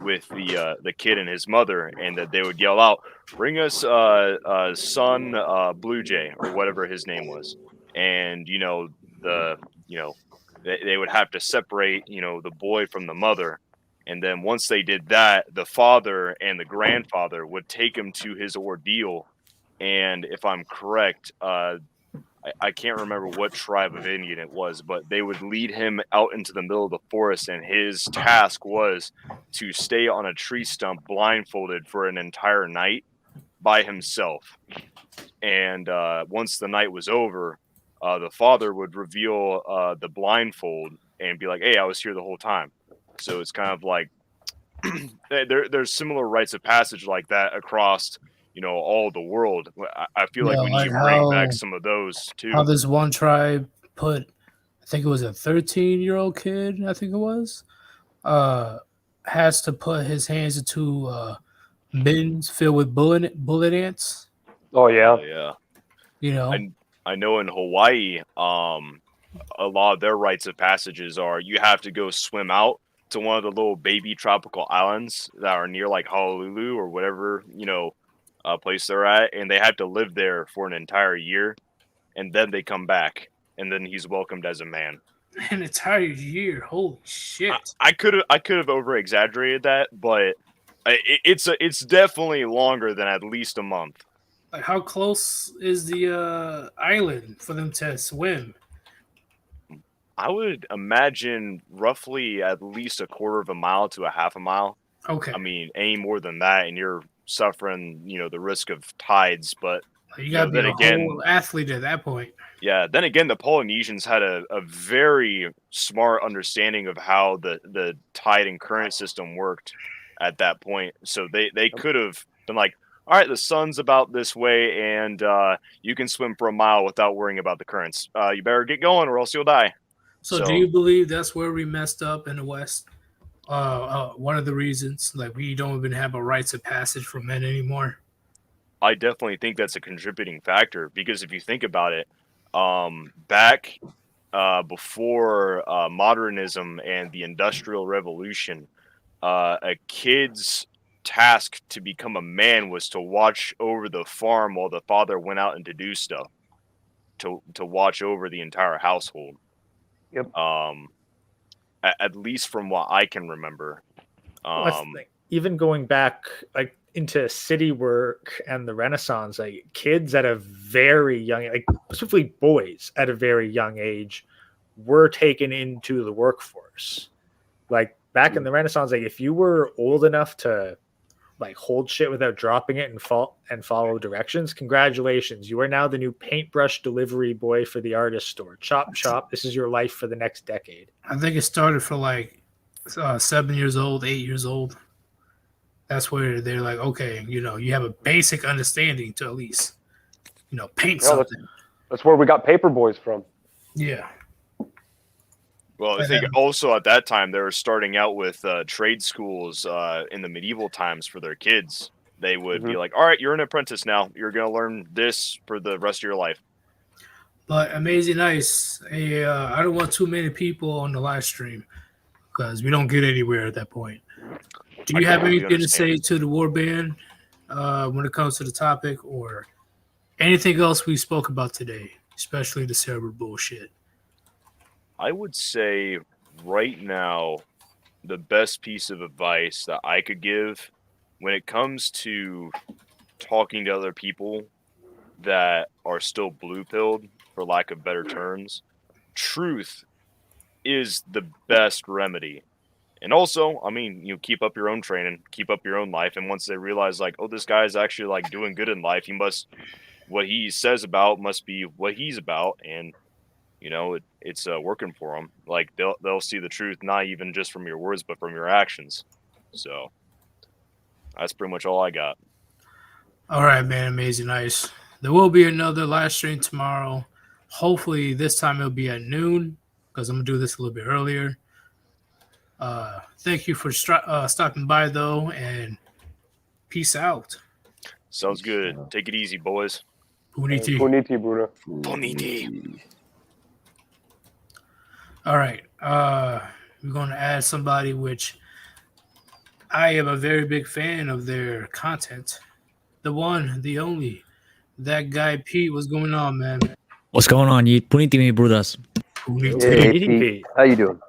with the kid and his mother, and that they would yell out, "Bring us son Blue Jay," or whatever his name was, and the they would have to separate the boy from the mother. And then once they did that, the father and the grandfather would take him to his ordeal. And if I'm correct, I can't remember what tribe of Indian it was, but they would lead him out into the middle of the forest, and his task was to stay on a tree stump blindfolded for an entire night by himself. And once the night was over, the father would reveal the blindfold and be like, "Hey, I was here the whole time." So it's kind of like there's similar rites of passage like that across all the world. I feel like Yeah, we need like to bring how- back some of those too. How this one tribe put, I think it was a 13-year-old kid, I think it was, has to put his hands into bins filled with bullet ants. Oh yeah. Yeah. You know, I know in Hawaii, a lot of their rites of passages are you have to go swim out to one of the little baby tropical islands that are near like Honolulu or whatever, place they're at, and they have to live there for an entire year, and then they come back, and then he's welcomed as a man. an entire year. Holy shit! I could have over exaggerated that, but it's definitely longer than at least a month. Like, how close is the island for them to swim? I would imagine roughly at least a quarter of a mile to a half a mile. Okay, I mean, any more than that, and you're suffering, the risk of tides. But you gotta be then a again, whole athlete at that point. yeah, then again, the Polynesians had a very smart understanding of how the tide and current system worked at that point. So they could have been like, all right, the sun's about this way, and you can swim for a mile without worrying about the currents. You better get going, or else you'll die. So, do you believe that's where we messed up in the West? One of the reasons, like, we don't even have a rites of passage for men anymore. I definitely think that's a contributing factor, because if you think about it, back before modernism and the Industrial Revolution, a kid's task to become a man was to watch over the farm while the father went out and to do stuff, to watch over the entire household. Yep. At least from what I can remember. Well, that's the thing. Even going back like into city work and the Renaissance, like kids at a very young, like specifically boys at a very young age, were taken into the workforce. Like back in the Renaissance, like if you were old enough to like hold shit without dropping it and follow directions, congratulations, you are now the new paintbrush delivery boy for the artist store. Chop chop, this is your life for the next decade. I think it started for like 7 years old, 8 years old. That's where they're like, okay, you have a basic understanding to at least, paint something. That's where we got paper boys from. Yeah. Well, I think also at that time they were starting out with trade schools in the medieval times for their kids. They would be like, all right, you're an apprentice now. You're going to learn this for the rest of your life. But Amazing Nice, I don't want too many people on the live stream because we don't get anywhere at that point. Do you have anything to say to the Warband when it comes to the topic or anything else we spoke about today, especially the server bullshit? I would say right now, the best piece of advice that I could give when it comes to talking to other people that are still blue-pilled, for lack of better terms, truth is the best remedy. And also, I mean, keep up your own training, keep up your own life. And once they realize like, oh, this guy is actually like doing good in life, what he says about must be what he's about. And it's working for them. Like they'll see the truth, not even just from your words, but from your actions. So that's pretty much all I got. All right, man. Amazing. Nice. There will be another live stream tomorrow. Hopefully this time it'll be at noon because I'm going to do this a little bit earlier. Thank you for stopping by though, and peace out. Sounds good. Take it easy, boys. Puniti. Puniti, Buddha. Puniti. All right. We're going to add somebody which I am a very big fan of their content. The one, the only, that guy Pete. What's going on, man? What's going on? Puniti me, brothers. Puniti. Hey, Pete. Pete. How you doing?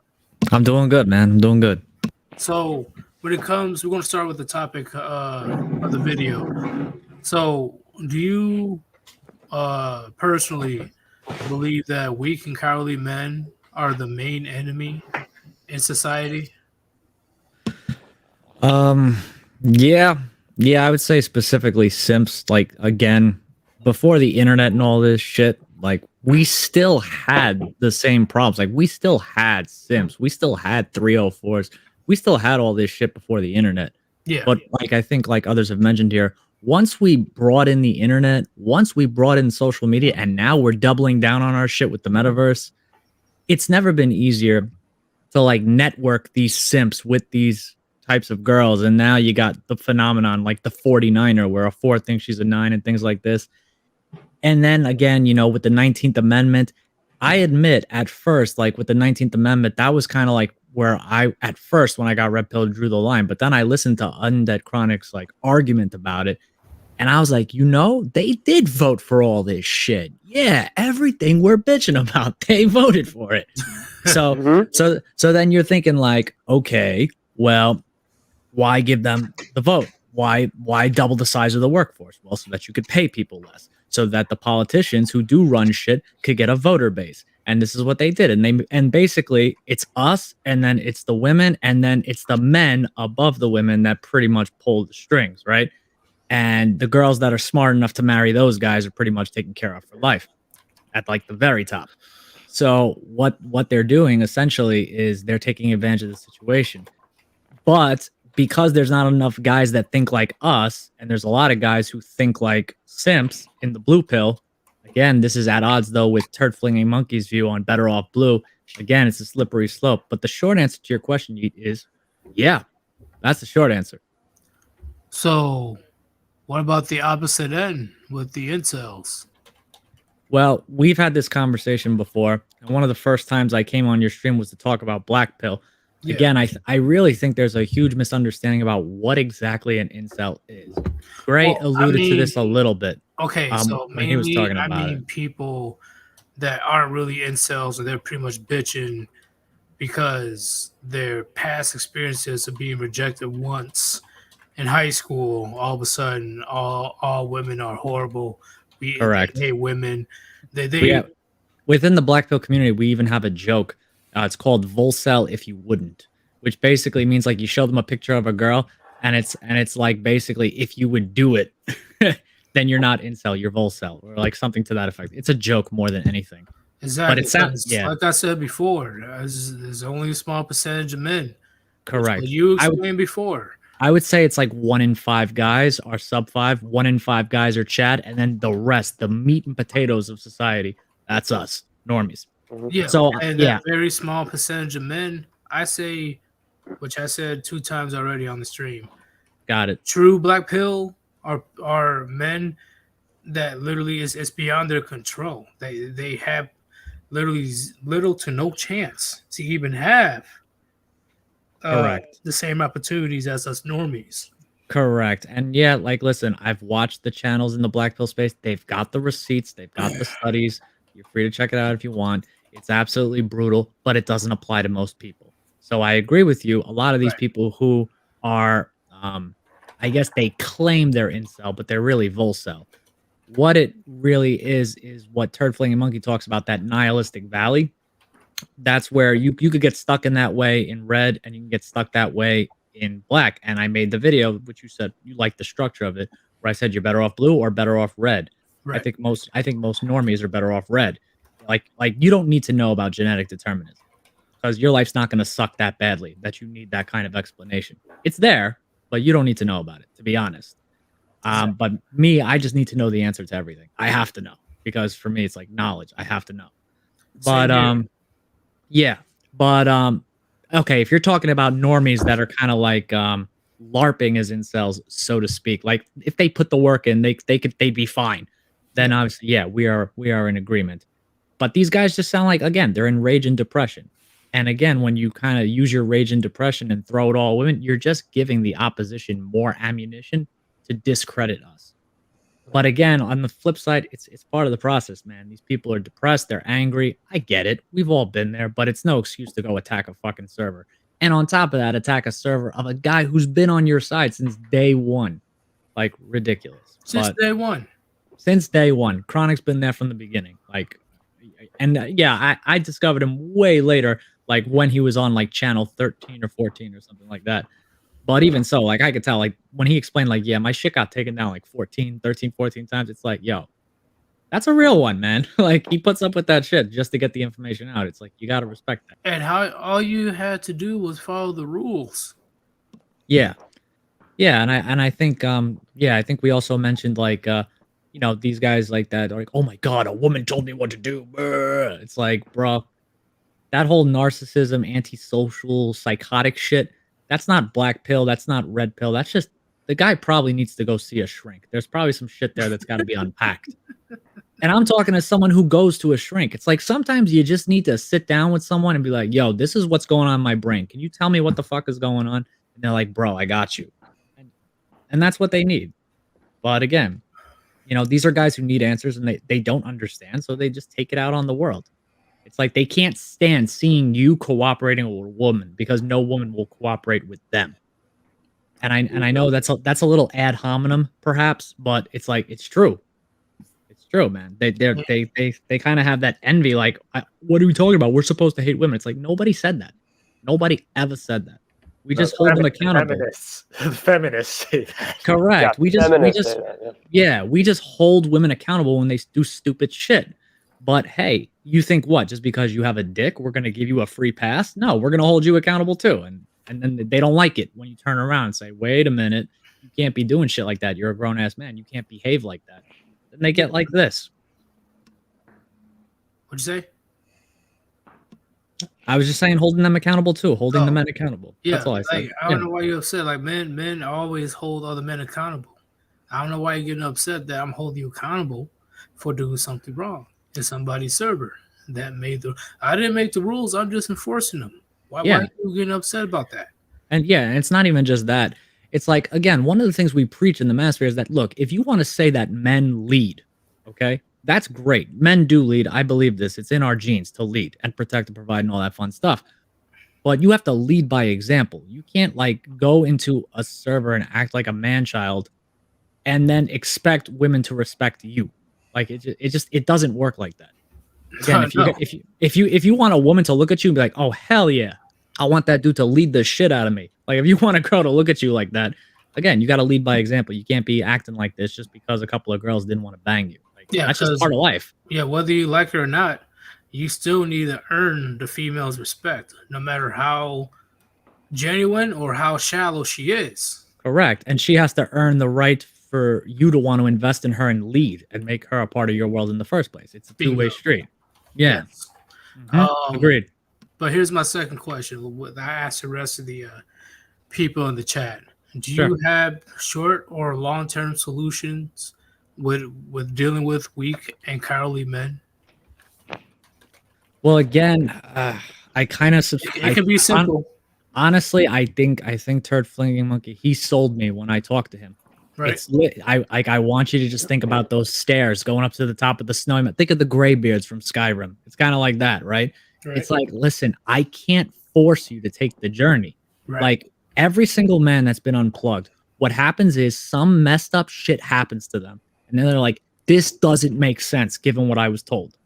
I'm doing good, man. I'm doing good. So when it comes, we're going to start with the topic of the video. So do you personally believe that weak and cowardly men are the main enemy in society? Yeah, I would say specifically simps. Like, again, before the internet and all this shit, like, we still had the same problems. Like, we still had simps, we still had 304s, we still had all this shit before the internet. Yeah. But like, I think like others have mentioned here, once we brought in the internet, once we brought in social media, and now we're doubling down on our shit with the metaverse, it's never been easier to like network these simps with these types of girls. And now you got the phenomenon like the 49er where a 4 thinks she's a 9 and things like this. And then again, you know, with the 19th Amendment, I admit at first, like with the 19th Amendment, that was kind of like where I, at first, when I got red pill, drew the line. But then I listened to Undead Chronic's like argument about it. And I was like, you know, they did vote for all this shit. Yeah, everything we're bitching about, they voted for it. So, so then you're thinking like, okay, well, why give them the vote? Why double the size of the workforce? Well, so that you could pay people less, so that the politicians who do run shit could get a voter base. And this is what they did. And basically it's us, and then it's the women, and then it's the men above the women that pretty much pull the strings, right? And the girls that are smart enough to marry those guys are pretty much taken care of for life at like the very top. So what they're doing essentially is they're taking advantage of the situation. But because there's not enough guys that think like us, and there's a lot of guys who think like simps in the blue pill. Again, this is at odds though with Turd Flinging Monkey's view on Better Off Blue. Again, it's a slippery slope. But the short answer to your question, Yeet, is yeah. That's the short answer. So what about the opposite end with the incels? Well, we've had this conversation before, and one of the first times I came on your stream was to talk about black pill. Yeah. Again, I really think there's a huge misunderstanding about what exactly an incel is. Gray alluded to this a little bit. Okay, so mainly, he was talking about it. People that aren't really incels, and they're pretty much bitching because their past experiences of being rejected once in high school, all of a sudden, all women are horrible. Correct. They hate women. Within the black pill community, we even have a joke. It's called Volcel if you wouldn't, which basically means like you show them a picture of a girl, and it's like basically if you would do it, then you're not incel, you're Volcel, or like something to that effect. It's a joke more than anything. Exactly. But it sounds like I said before, there's only a small percentage of men. Correct. You explained before. I would say it's like 1 in 5 guys are sub 5, 1 in 5 guys are Chad, and then the rest, the meat and potatoes of society, that's us, normies. Yeah. So that very small percentage of men, I say, which I said 2 times already on the stream. Got it. True black pill are men that literally it's beyond their control. They have literally little to no chance to even have correct the same opportunities as us normies. Correct. And yeah, like listen, I've watched the channels in the black pill space. They've got the receipts, they've got the studies. You're free to check it out if you want. It's absolutely brutal, but it doesn't apply to most people. So I agree with you. A lot of these people who are, I guess they claim they're incel, but they're really Volcel. What it really is what Turd Flinging Monkey talks about, that nihilistic valley. That's where you could get stuck in that way in red, and you can get stuck that way in black. And I made the video, which you said you like the structure of it, where I said you're better off blue or better off red. Right. I think most normies are better off red. Like you don't need to know about genetic determinism because your life's not going to suck that badly that you need that kind of explanation. It's there, but you don't need to know about it, to be honest. But me, I just need to know the answer to everything. I have to know because for me, it's like knowledge. I have to know. But yeah. But okay, if you're talking about normies that are kind of like LARPing as incels, so to speak. Like if they put the work in, they'd be fine. Then obviously, yeah, we are in agreement. But these guys just sound like, again, they're in rage and depression. And again, when you kind of use your rage and depression and throw it all at women, you're just giving the opposition more ammunition to discredit us. But again, on the flip side, it's part of the process, man. These people are depressed, they're angry. I get it. We've all been there, but it's no excuse to go attack a fucking server. And on top of that, attack a server of a guy who's been on your side since day one. Like, ridiculous. Since day one. Since day one. Chronic's been there from the beginning. Like, and yeah, I discovered him way later, like when he was on like channel 13 or 14 or something like that. But even so, like I could tell, like when he explained, like, yeah, my shit got taken down like 14 times. It's like, yo, that's a real one, man. Like he puts up with that shit just to get the information out. It's like, you got to respect that. And how all you had to do was follow the rules. Yeah. Yeah. And I think, I think we also mentioned like, you know, these guys like that are like, oh my God, a woman told me what to do. Brr. It's like, bro, that whole narcissism, antisocial, psychotic shit, that's not black pill. That's not red pill. That's just, the guy probably needs to go see a shrink. There's probably some shit there that's got to be unpacked. And I'm talking as someone who goes to a shrink. It's like sometimes you just need to sit down with someone and be like, yo, this is what's going on in my brain. Can you tell me what the fuck is going on? And they're like, bro, I got you. And that's what they need. But again, you know, these are guys who need answers and they don't understand. So they just take it out on the world. It's like they can't stand seeing you cooperating with a woman because no woman will cooperate with them. And I know that's a little ad hominem perhaps, but it's like, it's true. It's true, man. They kind of have that envy. Like, what are we talking about? We're supposed to hate women. It's like, nobody said that. Nobody ever said that. We just hold them accountable. Feminists say that. Correct. Yeah, we just hold women accountable when they do stupid shit. But hey, you think what? Just because you have a dick, we're gonna give you a free pass? No, we're gonna hold you accountable too. And then they don't like it when you turn around and say, wait a minute, you can't be doing shit like that. You're a grown ass man. You can't behave like that. Then they get like this. What'd you say? I was just saying, holding them accountable too, holding the men accountable. Yeah, that's all I said. Like, I don't know why you're upset. Like men always hold other men accountable. I don't know why you're getting upset that I'm holding you accountable for doing something wrong in somebody's server. That made I didn't make the rules. I'm just enforcing them. Why are you getting upset about that? And yeah, it's not even just that. It's like, again, one of the things we preach in the Manosphere is that, look, if you want to say that men lead, okay, that's great. Men do lead. I believe this. It's in our genes to lead and protect and provide and all that fun stuff. But you have to lead by example. You can't like go into a server and act like a man-child and then expect women to respect you. Like it doesn't work like that. Again, if you want a woman to look at you and be like, oh hell yeah, I want that dude to lead the shit out of me. Like if you want a girl to look at you like that, again, you got to lead by example. You can't be acting like this just because a couple of girls didn't want to bang you. Yeah, that's just part of life. Yeah, whether you like it or not, you still need to earn the female's respect, no matter how genuine or how shallow she is. Correct. And she has to earn the right for you to want to invest in her and lead and make her a part of your world in the first place. It's a two-way street. Yeah. Yes. Agreed. But here's my second question. I asked the rest of the people in the chat. Do you have short or long-term solutions with dealing with weak and cowardly men? Well, again, I kind of it can be simple. Honestly, I think Turd Flinging Monkey, he sold me when I talked to him. Right. It's lit. I want you to just think about those stairs going up to the top of the snow. Think of the Greybeards from Skyrim. It's kind of like that, right? It's like, listen, I can't force you to take the journey. Right. Like every single man that's been unplugged, what happens is some messed up shit happens to them. And then they're like, this doesn't make sense given what I was told.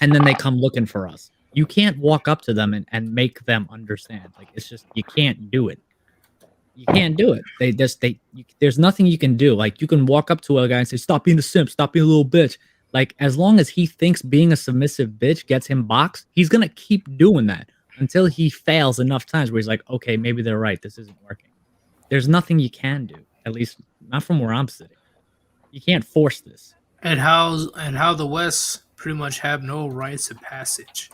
And then they come looking for us. You can't walk up to them and make them understand. Like, it's just, you can't do it. You can't do it. There's nothing you can do. Like, you can walk up to a guy and say, stop being a simp, stop being a little bitch. Like, as long as he thinks being a submissive bitch gets him boxed, he's going to keep doing that until he fails enough times where he's like, okay, maybe they're right. This isn't working. There's nothing you can do, at least not from where I'm sitting. You can't force this. And how the West pretty much have no rites of passage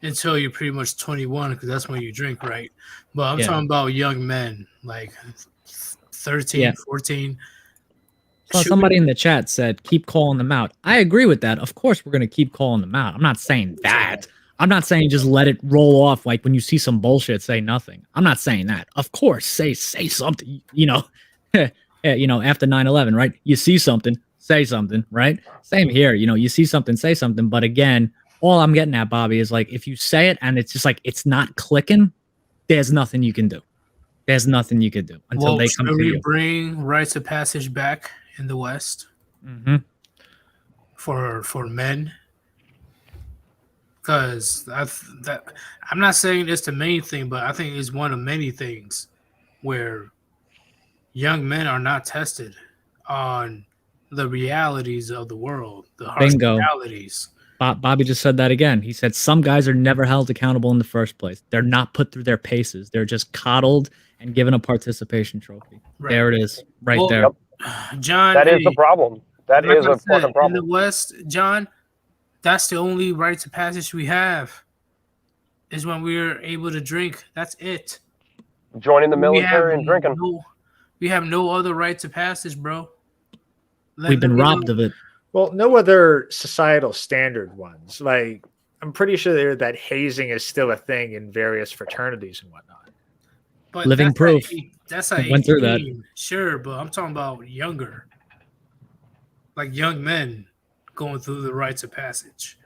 until you're pretty much 21, because that's when you drink, right? But I'm talking about young men, like 13, Yeah. 14. So somebody in the chat said, keep calling them out. I agree with that. Of course, we're going to keep calling them out. I'm not saying that. I'm not saying just let it roll off. Like when you see some bullshit, say nothing. I'm not saying that. Of course, say something, after 9/11, right? You see something, say something, right? Same here. You see something, say something. But again, all I'm getting at, Bobby, is like, if you say it and it's just like, it's not clicking, there's nothing you can do. There's nothing you could do until they come should to we you. bring rites of passage back in the West for men? Because I'm not saying it's the main thing, but I think it's one of many things where young men are not tested on the realities of the world, the harsh realities. Bobby just said that again. He said some guys are never held accountable in the first place. They're not put through their paces. They're just coddled and given a participation trophy. Right. There it is, there. Yep. John, that is the problem. That like is I a said, fucking problem. in the West, John, that's the only rites of passage we have. Is when we're able to drink. That's it. Joining the military and drinking. We have no other rites of passage, bro. We've been robbed of it. Well, no other societal standard ones. Like, I'm pretty sure that hazing is still a thing in various fraternities and whatnot. But living proof. That's like went through that. Sure, but I'm talking about younger, like young men going through the rites of passage.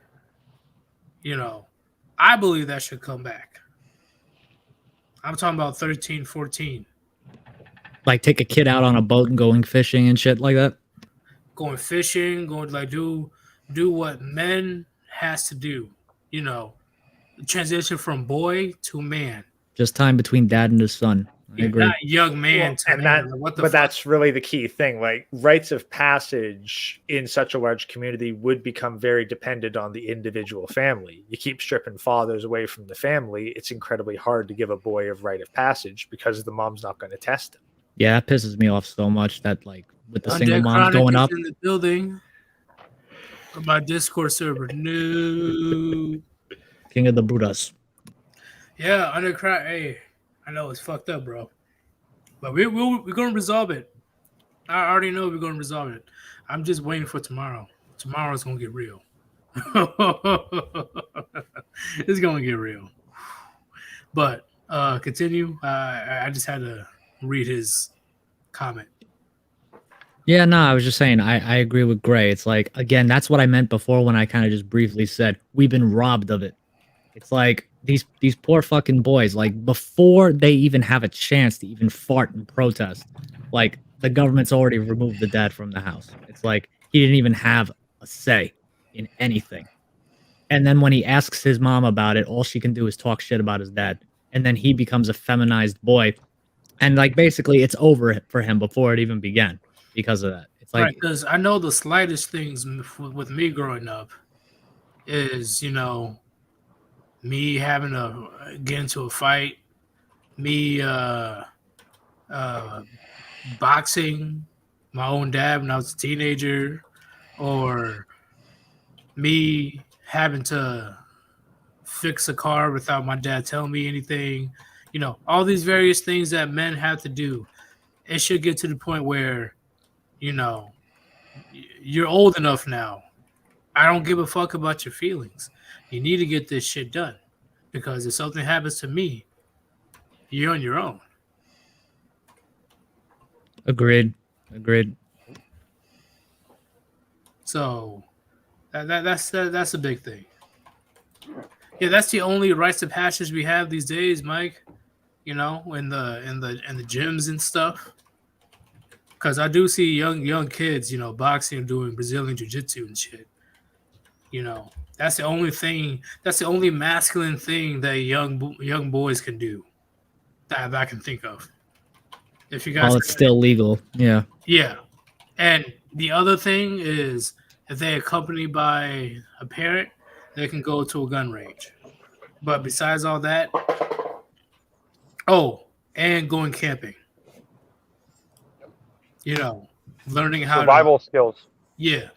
I believe that should come back. I'm talking about 13, 14. Like take a kid out on a boat and going fishing and shit like that. Going fishing, going like do what men has to do. Transition from boy to man. Just time between dad and his son. I agree. Not young man to man. But that's really the key thing. Like rites of passage in such a large community would become very dependent on the individual family. You keep stripping fathers away from the family, it's incredibly hard to give a boy a rite of passage because the mom's not going to test him. Yeah, that pisses me off so much that like with the single moms going up. In the building. On my Discord server. No. King of the Buddhas. Yeah, Undercry. Hey, I know it's fucked up, bro. But we're going to resolve it. I already know we're going to resolve it. I'm just waiting for tomorrow. Tomorrow's going to get real. It's going to get real. But continue. I just had to read his comment. Yeah, no, I was just saying, I agree with Gray. It's like, again, that's what I meant before when I kind of just briefly said, we've been robbed of it. It's like these poor fucking boys, like before they even have a chance to even fart and protest, like the government's already removed the dad from the house. It's like he didn't even have a say in anything. And then when he asks his mom about it, all she can do is talk shit about his dad. And then he becomes a feminized boy. And like basically it's over for him before it even began because of that. It's like, because I know the slightest things with me growing up is, me having to get into a fight, me boxing my own dad when I was a teenager, or me having to fix a car without my dad telling me anything. All these various things that men have to do. It should get to the point where, you're old enough now. I don't give a fuck about your feelings. You need to get this shit done, because if something happens to me, you're on your own. Agreed. So that's a big thing. Yeah, that's the only rites of passage we have these days, Mike. In the gyms and stuff. Because I do see young kids, boxing and doing Brazilian jiu-jitsu and shit. That's the only thing. That's the only masculine thing that young boys can do that I can think of. If you guys, while it's still legal, yeah. Yeah, and the other thing is if they're accompanied by a parent, they can go to a gun range. But besides all that, and going camping. Learning how survival skills. Yeah.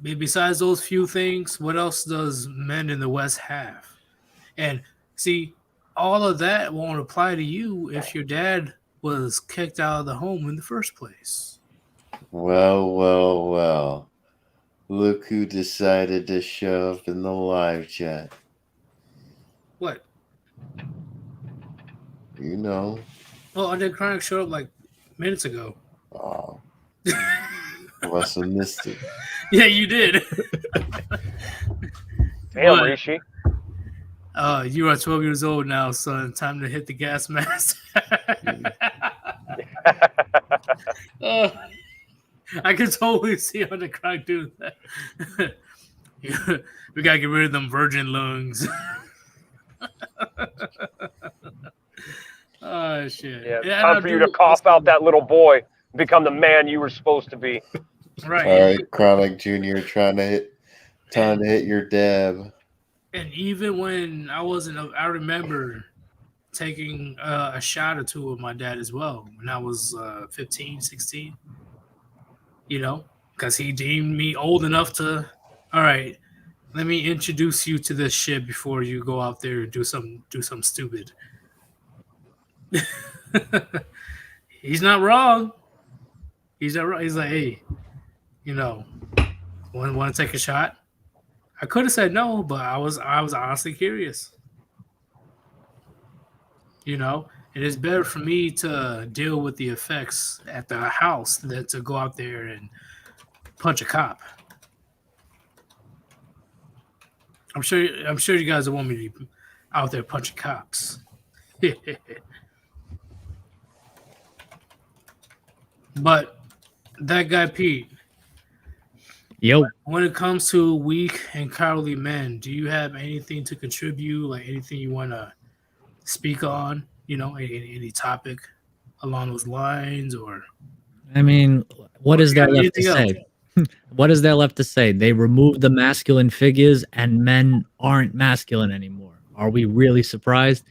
Besides those few things, what else does men in the West have? And see, all of that won't apply to you if your dad was kicked out of the home in the first place. Well. Look who decided to show up in the live chat. What? You know. Oh, I did Chronic showed up like minutes ago. Oh. Must have missed it. Yeah, you did. Damn, But, Rishi. you are 12 years old now, son. Time to hit the gas mask. I can totally see how the Chronic do that. We gotta get rid of them virgin lungs. Oh shit! Yeah, time for you to cough out that little boy and become the man you were supposed to be. Right. All right, Chronic Jr. trying to hit your dab. And even when I wasn't, I remember taking a shot or two with my dad as well when I was 15, 16. You know, because he deemed me old enough to. All right, let me introduce you to this shit before you go out there and do something stupid. He's not wrong. He's not wrong. He's like, hey, you know, want to take a shot? I could have said no, but I was honestly curious. You know, it is better for me to deal with the effects at the house than to go out there and punch a cop. I'm sure you guys don't want me to be out there punching cops. But that guy Pete. Yo. When it comes to weak and cowardly men, do you have anything to contribute? Like anything you want to speak on? You know, any topic along those lines, or? I mean, what is there left to say? What is there left to say? They removed the masculine figures, and men aren't masculine anymore. Are we really surprised?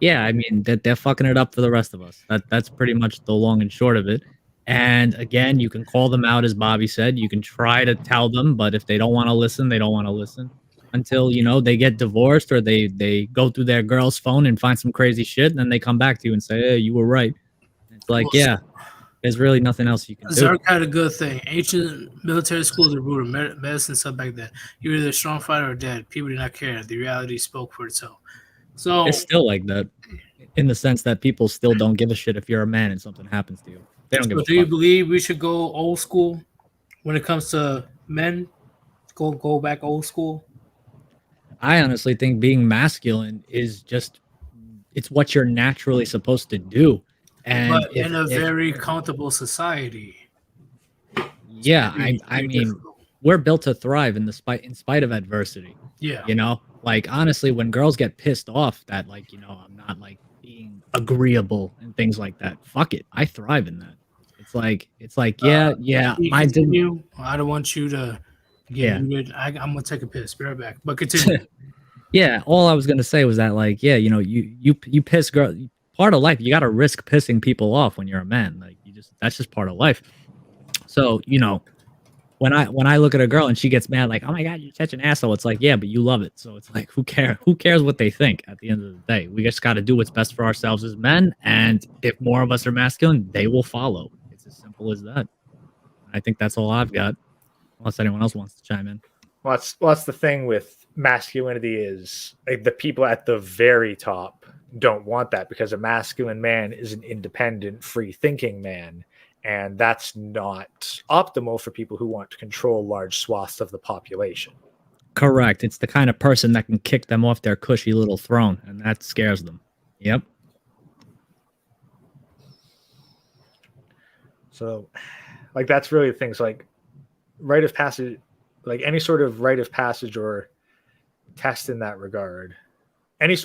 Yeah, I mean that they're fucking it up for the rest of us. That's pretty much the long and short of it. And again, you can call them out, as Bobby said. You can try to tell them, but if they don't want to listen, they don't want to listen until, you know, they get divorced or they go through their girl's phone and find some crazy shit. And then they come back to you and say, hey, you were right. It's like, yeah, there's really nothing else you can do. Zerk had a good thing. Ancient military schools are brutal. Medicine stuff back then. You were either a strong fighter or dead. People did not care. The reality spoke for itself. So it's still like that in the sense that people still don't give a shit if you're a man and something happens to you. They don't give a fuck. Do you believe we should go old school when it comes to men? Go back old school? I honestly think being masculine is just, it's what you're naturally supposed to do. And but in a very comfortable society. Yeah, I mean, we're built to thrive in spite of adversity. Yeah. You know, like honestly, when girls get pissed off that, like, you know, I'm not like being agreeable and things like that, fuck it. I thrive in that. It's like, yeah. I didn't. I don't want you to get muted. I'm gonna take a piss. Be right back. But continue. Yeah, all I was gonna say was that, like, yeah, you know, you piss girl. Part of life, you got to risk pissing people off when you're a man. Like, that's just part of life. So, you know, when I look at a girl and she gets mad, like, oh my god, you're such an asshole. It's like, yeah, but you love it. So it's like, who cares what they think at the end of the day? We just got to do what's best for ourselves as men. And if more of us are masculine, they will follow. It's as simple as that. I think that's all I've got. Unless anyone else wants to chime in. Well, that's the thing with masculinity is, like, the people at the very top don't want that, because a masculine man is an independent, free-thinking man, and that's not optimal for people who want to control large swaths of the population. Correct. It's the kind of person that can kick them off their cushy little throne, and that scares them. Yep. So, like, that's really the thing. So, like, rite of passage, like any sort of rite of passage or test in that regard,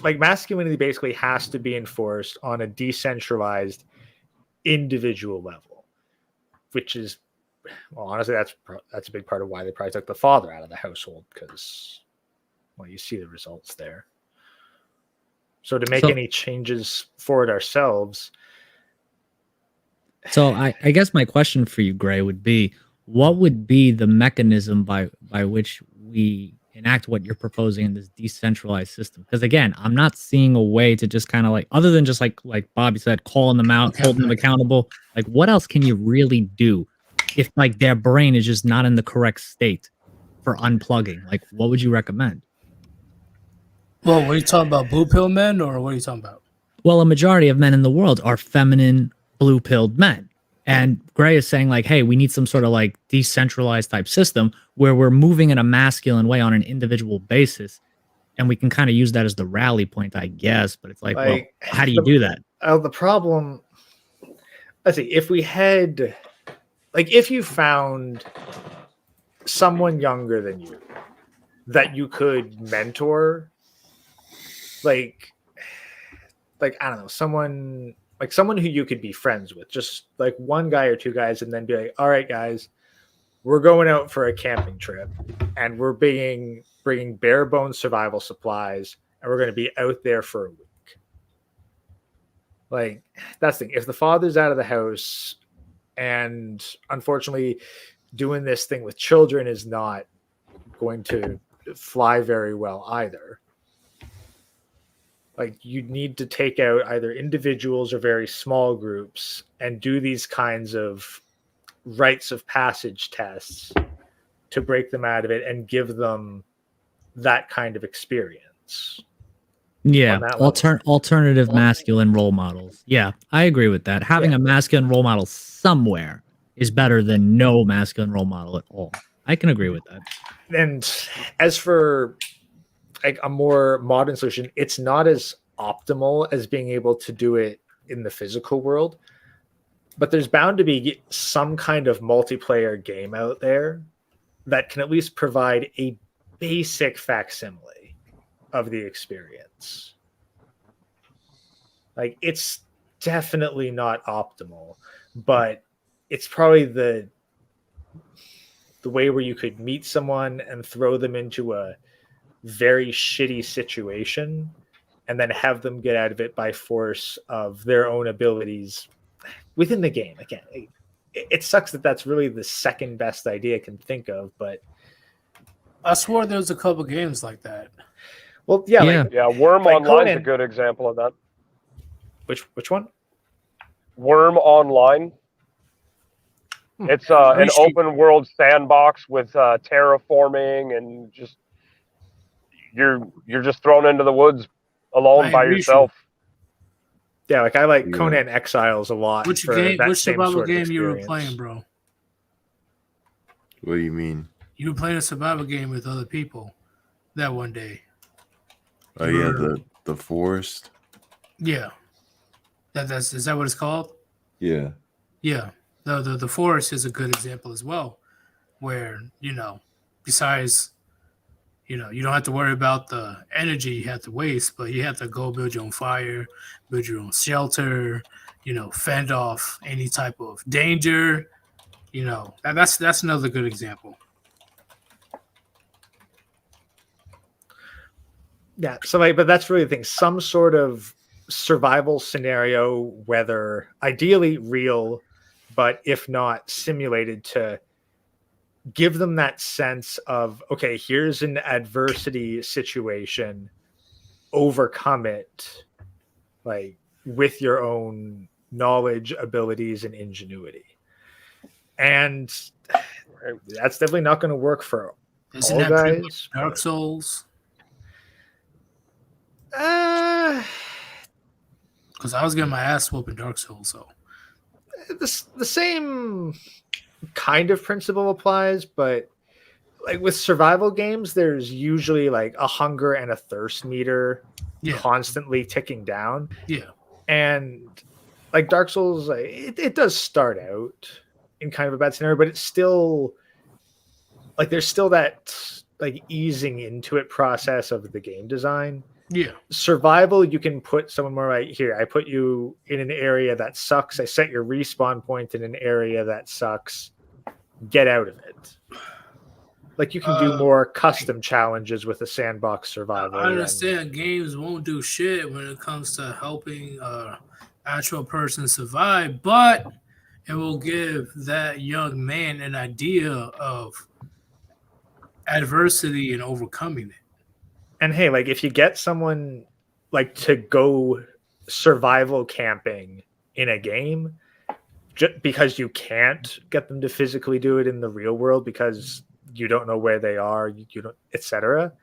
like masculinity basically has to be enforced on a decentralized individual level, which is, well, honestly, that's a big part of why they probably took the father out of the household, because, well, you see the results there. So to make any changes for it ourselves. So I guess my question for you, Gray, would be, what would be the mechanism by which we enact what you're proposing in this decentralized system. Because again, I'm not seeing a way to just kind of like, other than just like Bobby said, calling them out, holding them accountable. Like, what else can you really do if like their brain is just not in the correct state for unplugging? Like, what would you recommend? Well, what are you talking about? Blue pill men, or what are you talking about? Well, a majority of men in the world are feminine, blue-pilled men. And Gray is saying, like, hey, we need some sort of like decentralized type system where we're moving in a masculine way on an individual basis. And we can kind of use that as the rally point, I guess. But it's like, well, how do you do that? The problem, let's see, if we had, like, if you found someone younger than you that you could mentor, like I don't know, someone who you could be friends with, just like one guy or two guys, and then be like, all right, guys, we're going out for a camping trip, and we're bringing bare bones survival supplies, and we're going to be out there for a week. Like, that's the thing. If the father's out of the house, and unfortunately, doing this thing with children is not going to fly very well either. Like, you need to take out either individuals or very small groups and do these kinds of rites of passage tests to break them out of it and give them that kind of experience. Yeah, alternative masculine role models. Yeah, I agree with that. Having a masculine role model somewhere is better than no masculine role model at all. I can agree with that. And as for like a more modern solution, it's not as optimal as being able to do it in the physical world, but there's bound to be some kind of multiplayer game out there that can at least provide a basic facsimile of the experience. Like, it's definitely not optimal, but it's probably the way where you could meet someone and throw them into a very shitty situation and then have them get out of it by force of their own abilities within the game. Again, it sucks that that's really the second best idea I can think of, but I swore there was a couple games like that. Well, yeah. Worm like Online is Conan. a good example of that. Which one? Worm Online. It's an open world sandbox with terraforming, and just you're just thrown into the woods alone by yourself. Yeah, like I like Conan Exiles a lot. Which survival game you were playing, bro? What do you mean? You were playing a survival game with other people that one day. Oh yeah, the forest. Yeah, is that what it's called? Yeah. Yeah, the forest is a good example as well, where besides, you don't have to worry about the energy you have to waste, but you have to go build your own fire, build your own shelter, fend off any type of danger. That's another good example. Yeah, so but that's really the thing. Some sort of survival scenario, whether ideally real, but if not simulated, to give them that sense of, okay, here's an adversity situation, overcome it, like with your own knowledge, abilities, and ingenuity. And that's definitely not going to work for Isn't all that guys. Dark Souls? Because I was getting my ass whooped in Dark Souls, so the same kind of principle applies, but like with survival games, there's usually like a hunger and a thirst meter constantly ticking down. Yeah. And like Dark Souls, it does start out in kind of a bad scenario, but it's still like there's still that like easing into it process of the game design. Yeah. Survival, you can put someone more right here. I put you in an area that sucks. I set your respawn point in an area that sucks. Get out of it. Like you can do more custom challenges with a sandbox survival. I understand games won't do shit when it comes to helping actual person survive, but it will give that young man an idea of adversity and overcoming it. And hey, like if you get someone like to go survival camping in a game, just because you can't get them to physically do it in the real world because you don't know where they are, you don't, etc.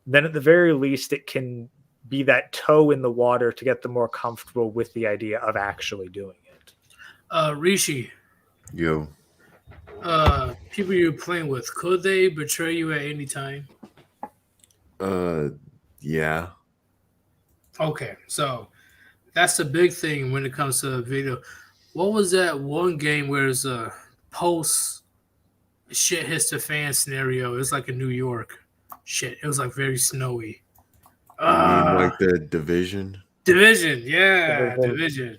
Then at the very least, it can be that toe in the water to get them more comfortable with the idea of actually doing it. Rishi, Yo. people you're playing with, could they betray you at any time? Yeah. Okay, so that's the big thing when it comes to video. What was that one game where it's a post shit hits the fan scenario? It was like in New York. Shit, it was like very snowy. You mean like the Division? Division, yeah, Division.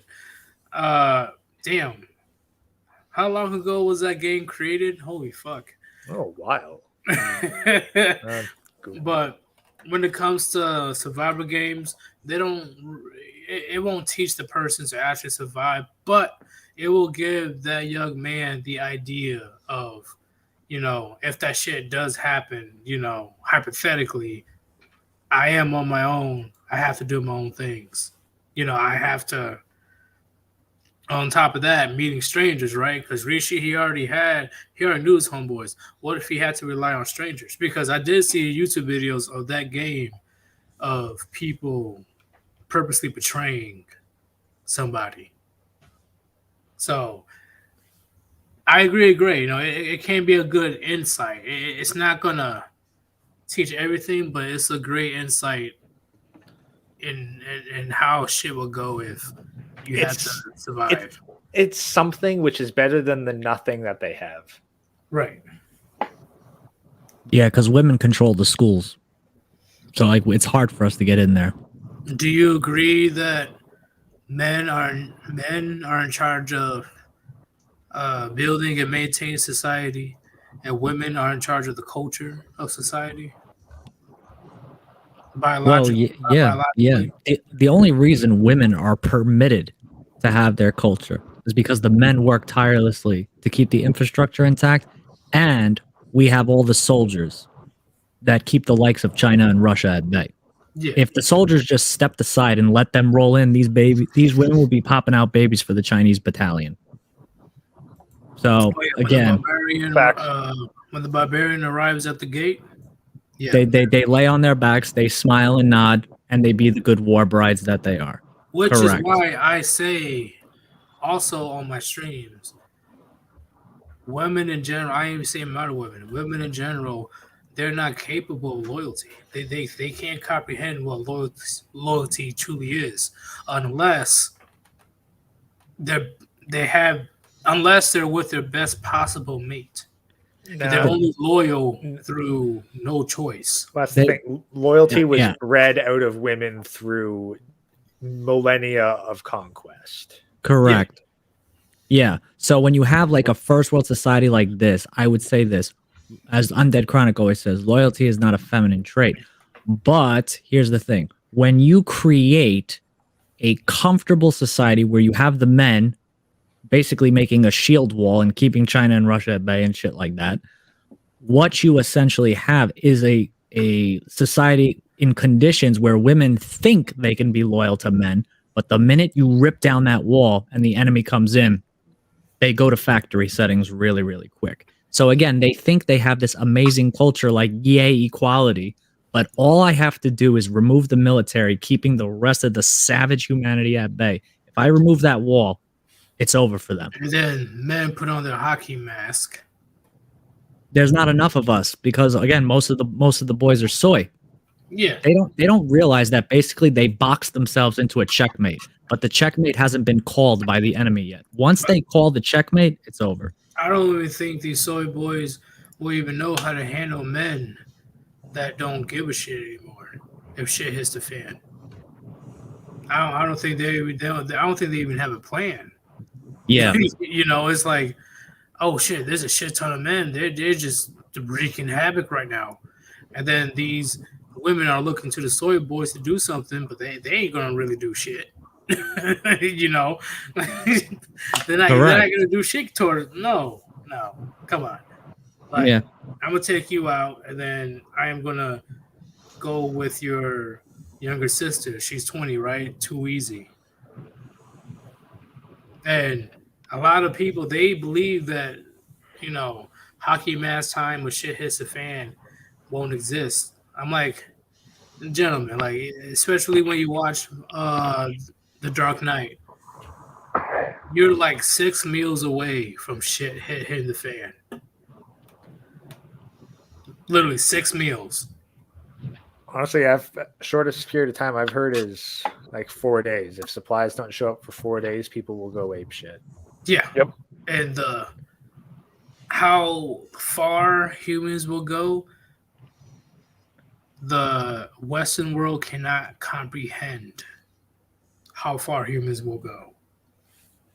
Damn. How long ago was that game created? Holy fuck. Oh, wow. But when it comes to survival games, they don't. It won't teach the person to actually survive, but it will give that young man the idea of, if that shit does happen, hypothetically, I am on my own. I have to do my own things. I have to. On top of that, meeting strangers, right? Because Rishi, he already knew his homeboys. What if he had to rely on strangers? Because I did see YouTube videos of that game of people purposely betraying somebody. So I agree. It can be a good insight. It's not gonna teach everything, but it's a great insight in how shit will go if you have to survive. It's something which is better than the nothing that they have. Right. Yeah, because women control the schools. So like it's hard for us to get in there. Do you agree that men are in charge of building and maintaining society, and women are in charge of the culture of society? Well, yeah. The only reason women are permitted to have their culture is because the men work tirelessly to keep the infrastructure intact, and we have all the soldiers that keep the likes of China and Russia at bay. Yeah. If the soldiers just stepped aside and let them roll in, these women would be popping out babies for the Chinese battalion. So again, when the barbarian arrives at the gate, they lay on their backs, they smile and nod, and they be the good war brides that they are. Which Correct. is why I say also on my streams, women in general, I ain't even saying matter women in general, they're not capable of loyalty. They can't comprehend what loyalty truly is unless they're with their best possible mate. They're only loyal through no choice. That's the thing. Loyalty was bred out of women through millennia of conquest. Correct. Yeah. So when you have like a first world society like this, I would say this, as Undead Chronic always says, loyalty is not a feminine trait. But here's the thing. When you create a comfortable society where you have the men basically making a shield wall and keeping China and Russia at bay and shit like that, what you essentially have is a society in conditions where women think they can be loyal to men, but the minute you rip down that wall and the enemy comes in, they go to factory settings really, really quick. So again, they think they have this amazing culture like yay equality, but all I have to do is remove the military, keeping the rest of the savage humanity at bay. If I remove that wall, it's over for them. And then men put on their hockey mask. There's not enough of us because again, most of the boys are soy. Yeah. They don't realize that basically they box themselves into a checkmate, but the checkmate hasn't been called by the enemy yet. Once they call the checkmate, it's over. I don't even think these soy boys will even know how to handle men that don't give a shit anymore if shit hits the fan. I don't think they even have a plan. Yeah. It's like, oh shit, there's a shit ton of men. They're just wreaking havoc right now. And then these women are looking to the soy boys to do something, but they ain't gonna really do shit. They're not gonna do shit toward. No, come on. Like, yeah. I'm gonna take you out, and then I am gonna go with your younger sister. She's 20, right? Too easy. And a lot of people they believe that hockey mass time when shit hits the fan won't exist. I'm like, gentlemen, like especially when you watch The Dark Knight, you're like 6 meals away from shit hitting the fan. Literally 6 meals. Honestly, I've shortest period of time I've heard is like 4 days. If supplies don't show up for 4 days, people will go ape shit. Yeah. Yep. And how far humans will go, the Western world cannot comprehend how far humans will go.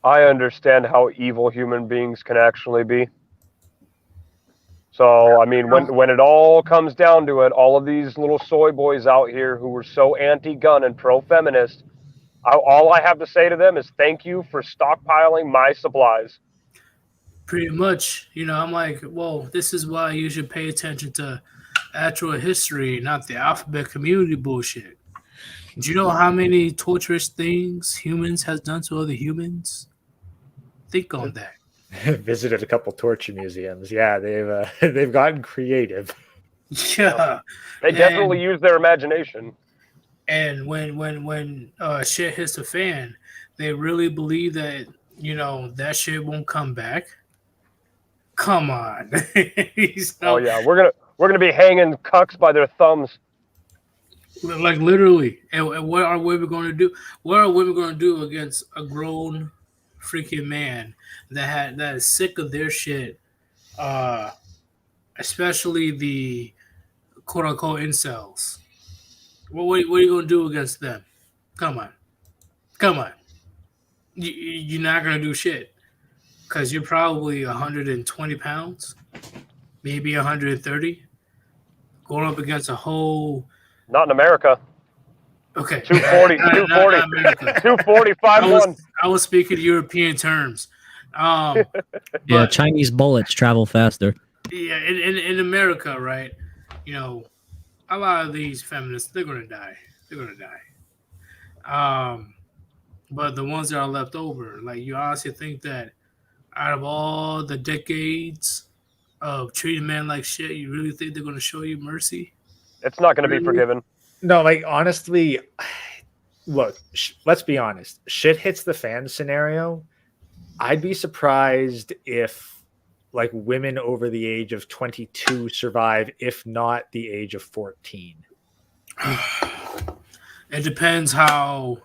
I understand how evil human beings can actually be. So, I mean, when it all comes down to it, all of these little soy boys out here who were so anti-gun and pro-feminist, all I have to say to them is thank you for stockpiling my supplies. Pretty much, I'm like, well, this is why you should pay attention to actual history, not the alphabet community bullshit. Do you know how many torturous things humans has done to other humans? Think on that. Visited a couple torture museums. Yeah, they've gotten creative. Yeah, They definitely use their imagination. And when shit hits the fan, they really believe that that shit won't come back. Come on. Oh yeah, we're gonna be hanging cucks by their thumbs. Like literally. And what are women going to do? What are women going to do against a grown freaking man that is sick of their shit? Especially the quote unquote incels. What are you going to do against them? Come on. You're not going to do shit because you're probably 120 pounds, maybe 130, going up against a whole. Not in America. Okay. 240, 240, 5'1". I was speaking European terms. Yeah, Chinese bullets travel faster. Yeah, in America, right? A lot of these feminists, they're gonna die. But the ones that are left over, like you honestly think that out of all the decades of treating men like shit, you really think they're gonna show you mercy? It's not gonna be forgiven. No, like honestly, look, let's be honest. Shit hits the fan scenario. I'd be surprised if like women over the age of 22 survive, if not the age of 14. It depends how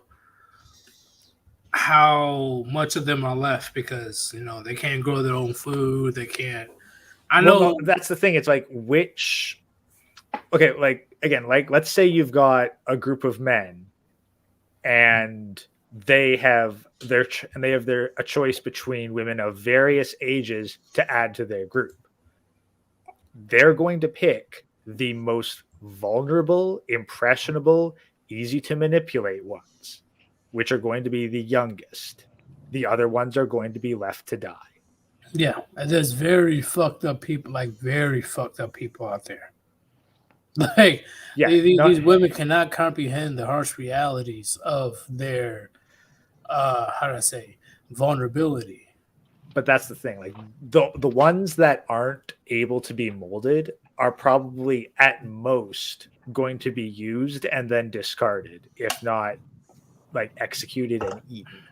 much of them are left because they can't grow their own food. They can't. I know no, that's the thing. It's like okay, like again, like let's say you've got a group of men, and they have a choice between women of various ages to add to their group. They're going to pick the most vulnerable, impressionable, easy to manipulate ones, which are going to be the youngest. The other ones are going to be left to die. Yeah, there's very fucked up people out there. Like, yeah, these women cannot comprehend the harsh realities of their, vulnerability. But that's the thing. Like the ones that aren't able to be molded are probably at most going to be used and then discarded, if not like executed and eaten.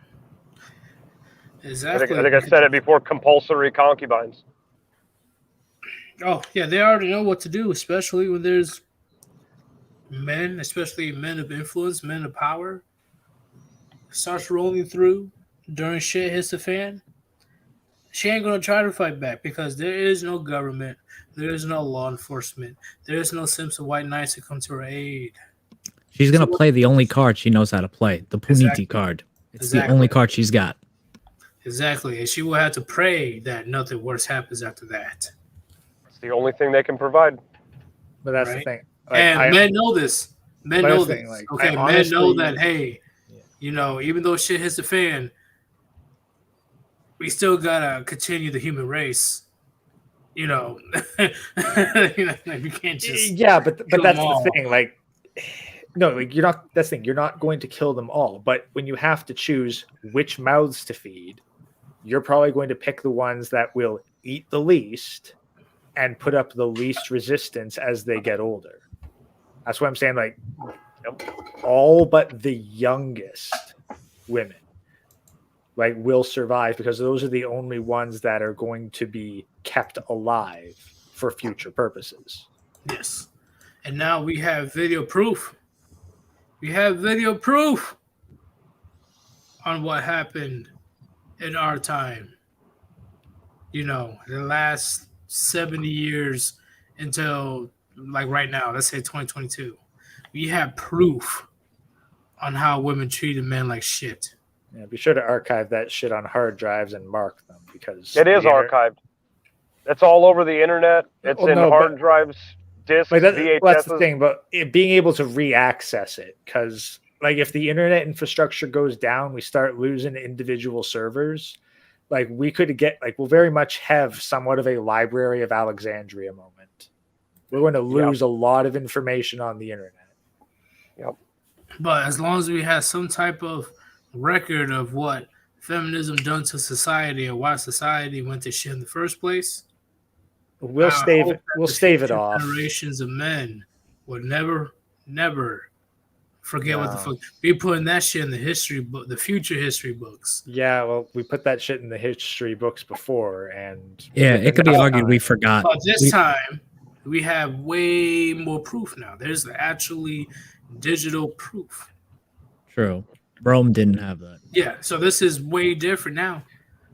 Exactly. I think I said it before, compulsory concubines. Oh, yeah, they already know what to do, especially when there's men, especially men of influence, men of power, starts rolling through during shit hits the fan. She ain't going to try to fight back because there is no government, there is no law enforcement, there is no Simpson White Knights to come to her aid. She's going to play the only card she knows how to play, the Puniti card. It's the only card she's got. Exactly, and she will have to pray that nothing worse happens after that. It's the only thing they can provide. But that's the thing. Like, and men know this. Men know this. Like, okay, men know that, hey, even though shit hits the fan, we still got to continue the human race. You know, like, you can't just but kill that's them all. the thing. Like, no, like you're not. That's the thing. You're not going to kill them all. But when you have to choose which mouths to feed, you're probably going to pick the ones that will eat the least and put up the least resistance as they get older. That's what I'm saying. Like, all but the youngest women, like, will survive because those are the only ones that are going to be kept alive for future purposes. Yes. And now we have video proof. We have video proof on what happened in our time. You know, the last 70 years until like right now, let's say 2022. We have proof on how women treated men like shit. Yeah, be sure to archive that shit on hard drives and mark them because It is archived. It's all over the internet. It's in hard drives, discs, like VHSs. that's the thing, but being able to re-access it, because like if the internet infrastructure goes down, we start losing individual servers. Like we could get, like we'll very much have somewhat of a Library of Alexandria moment. We're going to lose a lot of information on the internet. Yep. But as long as we have some type of record of what feminism done to society or why society went to shit in the first place, we'll stave it off. Generations of men would never forget what the fuck we putting that shit in the history book, the future history books. Yeah, well, we put that shit in the history books before, and it could be argued we forgot. But this time we have way more proof now. There's actually digital proof. True. Rome didn't have that. Yeah, so this is way different now.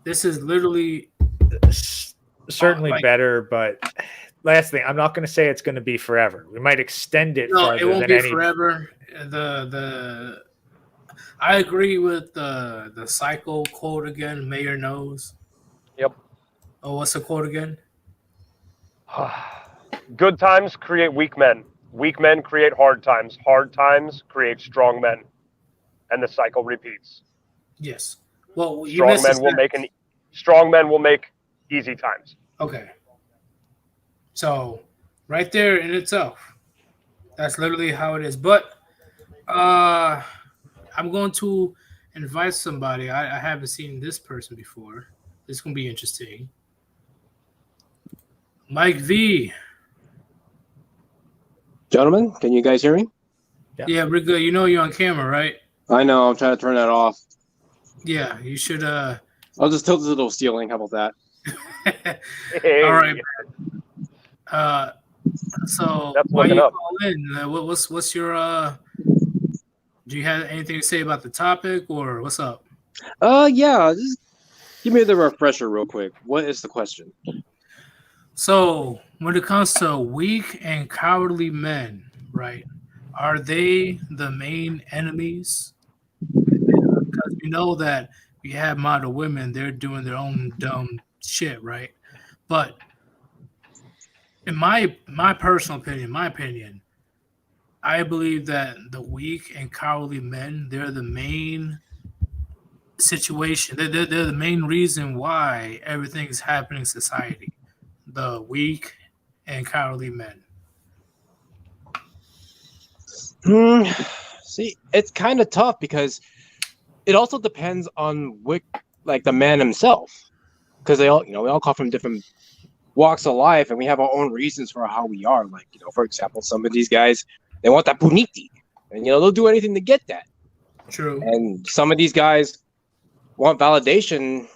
This is literally certainly better, but last thing, I'm not going to say it's going to be forever. We might extend it. No, it won't be forever. I agree with the cycle quote again. Mayor knows. Yep. Oh, what's the quote again? Good times create weak men. Weak men create hard times. Hard times create strong men. And the cycle repeats. Yes. Well, strong men will make easy times. Okay. So, right there in itself, that's literally how it is. But I'm going to invite somebody. I haven't seen this person before. This is going to be interesting. Mike V. Gentlemen, can you guys hear me? Yeah, we're good. You know you're on camera, right? I know. I'm trying to turn that off. Yeah, you should. I'll just tilt this little ceiling. How about that? All right. So why you call in? What's your do you have anything to say about the topic or what's up? Yeah. Just give me the refresher real quick. What is the question? So when it comes to weak and cowardly men, right? Are they the main enemies? Because we know that we have model women, they're doing their own dumb shit, right? But in my personal opinion, I believe that the weak and cowardly men, they're the main situation. They're the main reason why everything is happening in society. The weak and cowardly men. See, it's kind of tough because it also depends on the man himself, because they all come from different walks of life, and we have our own reasons for how we are. Like, for example, some of these guys, they want that puniti, and they'll do anything to get that. True. And some of these guys want validation,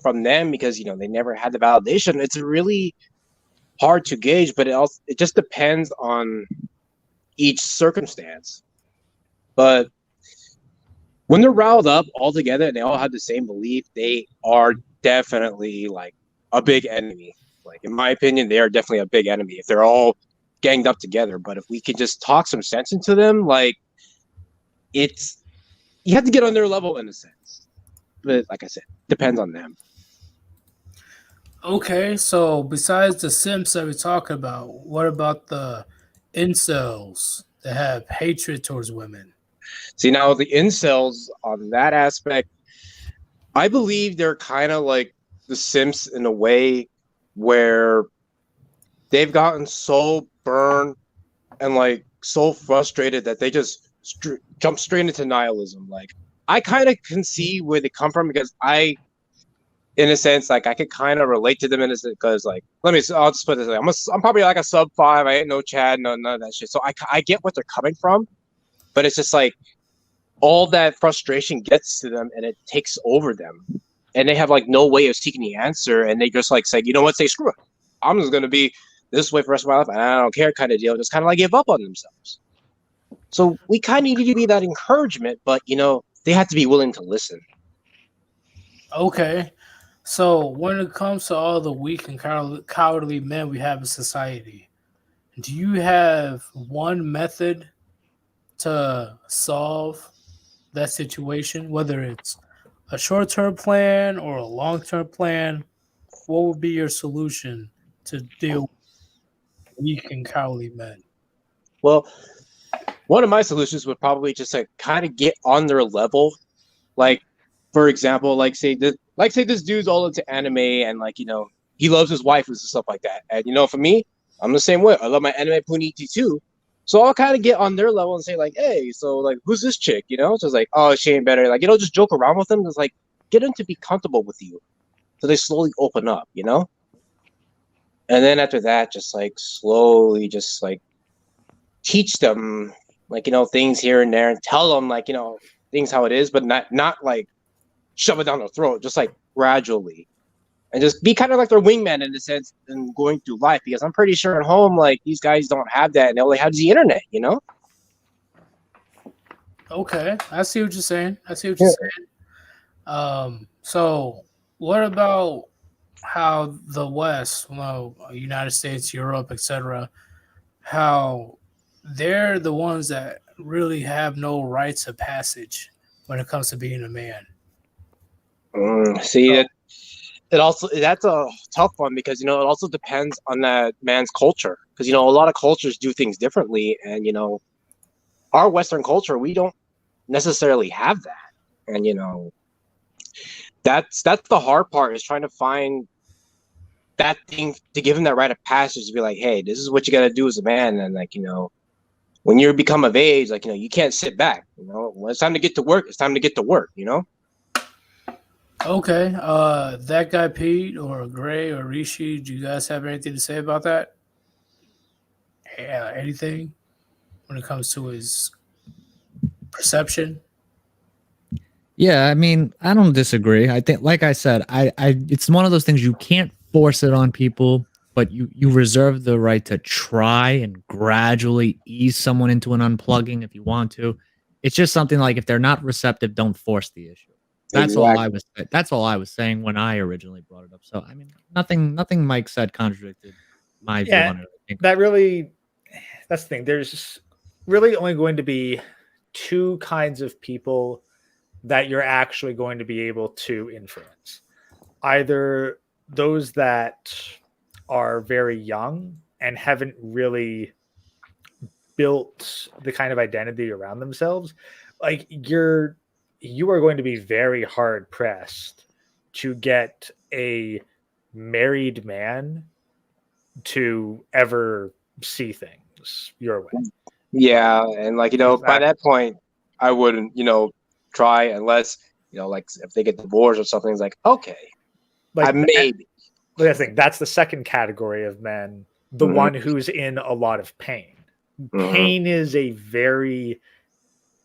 from them because they never had the validation. It's really hard to gauge, but it just depends on each circumstance. But when they're riled up all together and they all have the same belief, they are definitely like a big enemy. Like, in my opinion, they are definitely a big enemy if they're all ganged up together. But if we can just talk some sense into them, you have to get on their level in a sense. But like I said, depends on them. Okay, so besides the simps that we talk about, what about the incels that have hatred towards women? See, now the incels on that aspect, I believe they're kind of like the simps in a way where they've gotten so burned and like so frustrated that they just jump straight into nihilism. Like I kind of can see where they come from because in a sense, like I could kind of relate to them in a sense because like I'll just put this way. I'm probably like a sub 5. I ain't no Chad, none of that shit. So I get what they're coming from, but it's just like all that frustration gets to them and it takes over them, and they have like no way of seeking the answer, and they just like say, you know what, say screw it. I'm just gonna be this way for the rest of my life, and I don't care kind of deal. Just kind of like give up on themselves. So we kind of need to be that encouragement, but they have to be willing to listen. Okay. So when it comes to all the weak and cowardly men we have in society, do you have one method to solve that situation, whether it's a short-term plan or a long-term plan? What would be your solution to deal with weak and cowardly men? Well, one of my solutions would probably just like kind of get on their level. Like, for example, say this dude's all into anime and like, he loves his waifus and stuff like that. And for me, I'm the same way. I love my anime puniti too. So I'll kind of get on their level and say like, hey, so like, who's this chick? Just like, oh, she ain't better. Like, just joke around with them. Just like, get them to be comfortable with you. So they slowly open up, And then after that, just like slowly just like teach them like, things here and there and tell them like, things how it is, but not like shove it down their throat, just like gradually. And just be kind of like their wingman in a sense and going through life, because I'm pretty sure at home, like these guys don't have that and all they have is the internet, Okay, I see what you're saying. So what about how the West, United States, Europe, etc., how they're the ones that really have no rites of passage when it comes to being a man? That's a tough one because it also depends on that man's culture, because a lot of cultures do things differently, and our Western culture, we don't necessarily have that, and that's the hard part, is trying to find that thing to give him that rite of passage to be like, hey, this is what you got to do as a man, and like when you become of age, like you can't sit back. When it's time to get to work, it's time to get to work. Okay, that guy Pete or Gray or Rishi, do you guys have anything to say about that? Yeah, anything when it comes to his perception? Yeah, I mean, I don't disagree. I think, like I said, it's one of those things you can't force it on people, but you reserve the right to try and gradually ease someone into an unplugging if you want to. It's just something like, if they're not receptive, don't force the issue. That's Exactly. That's all I was saying when I originally brought it up. So I mean, nothing Mike said contradicted my view on it. I think. That's the thing. There's really only going to be two kinds of people that you're actually going to be able to influence. Either those that are very young and haven't really built the kind of identity around themselves. Like you are going to be very hard pressed to get a married man to ever see things your way. Yeah, and like by that point, I wouldn't try unless like if they get divorced or something. It's like, okay, like maybe. But I think that's the second category of men, the one who's in a lot of pain. Pain is it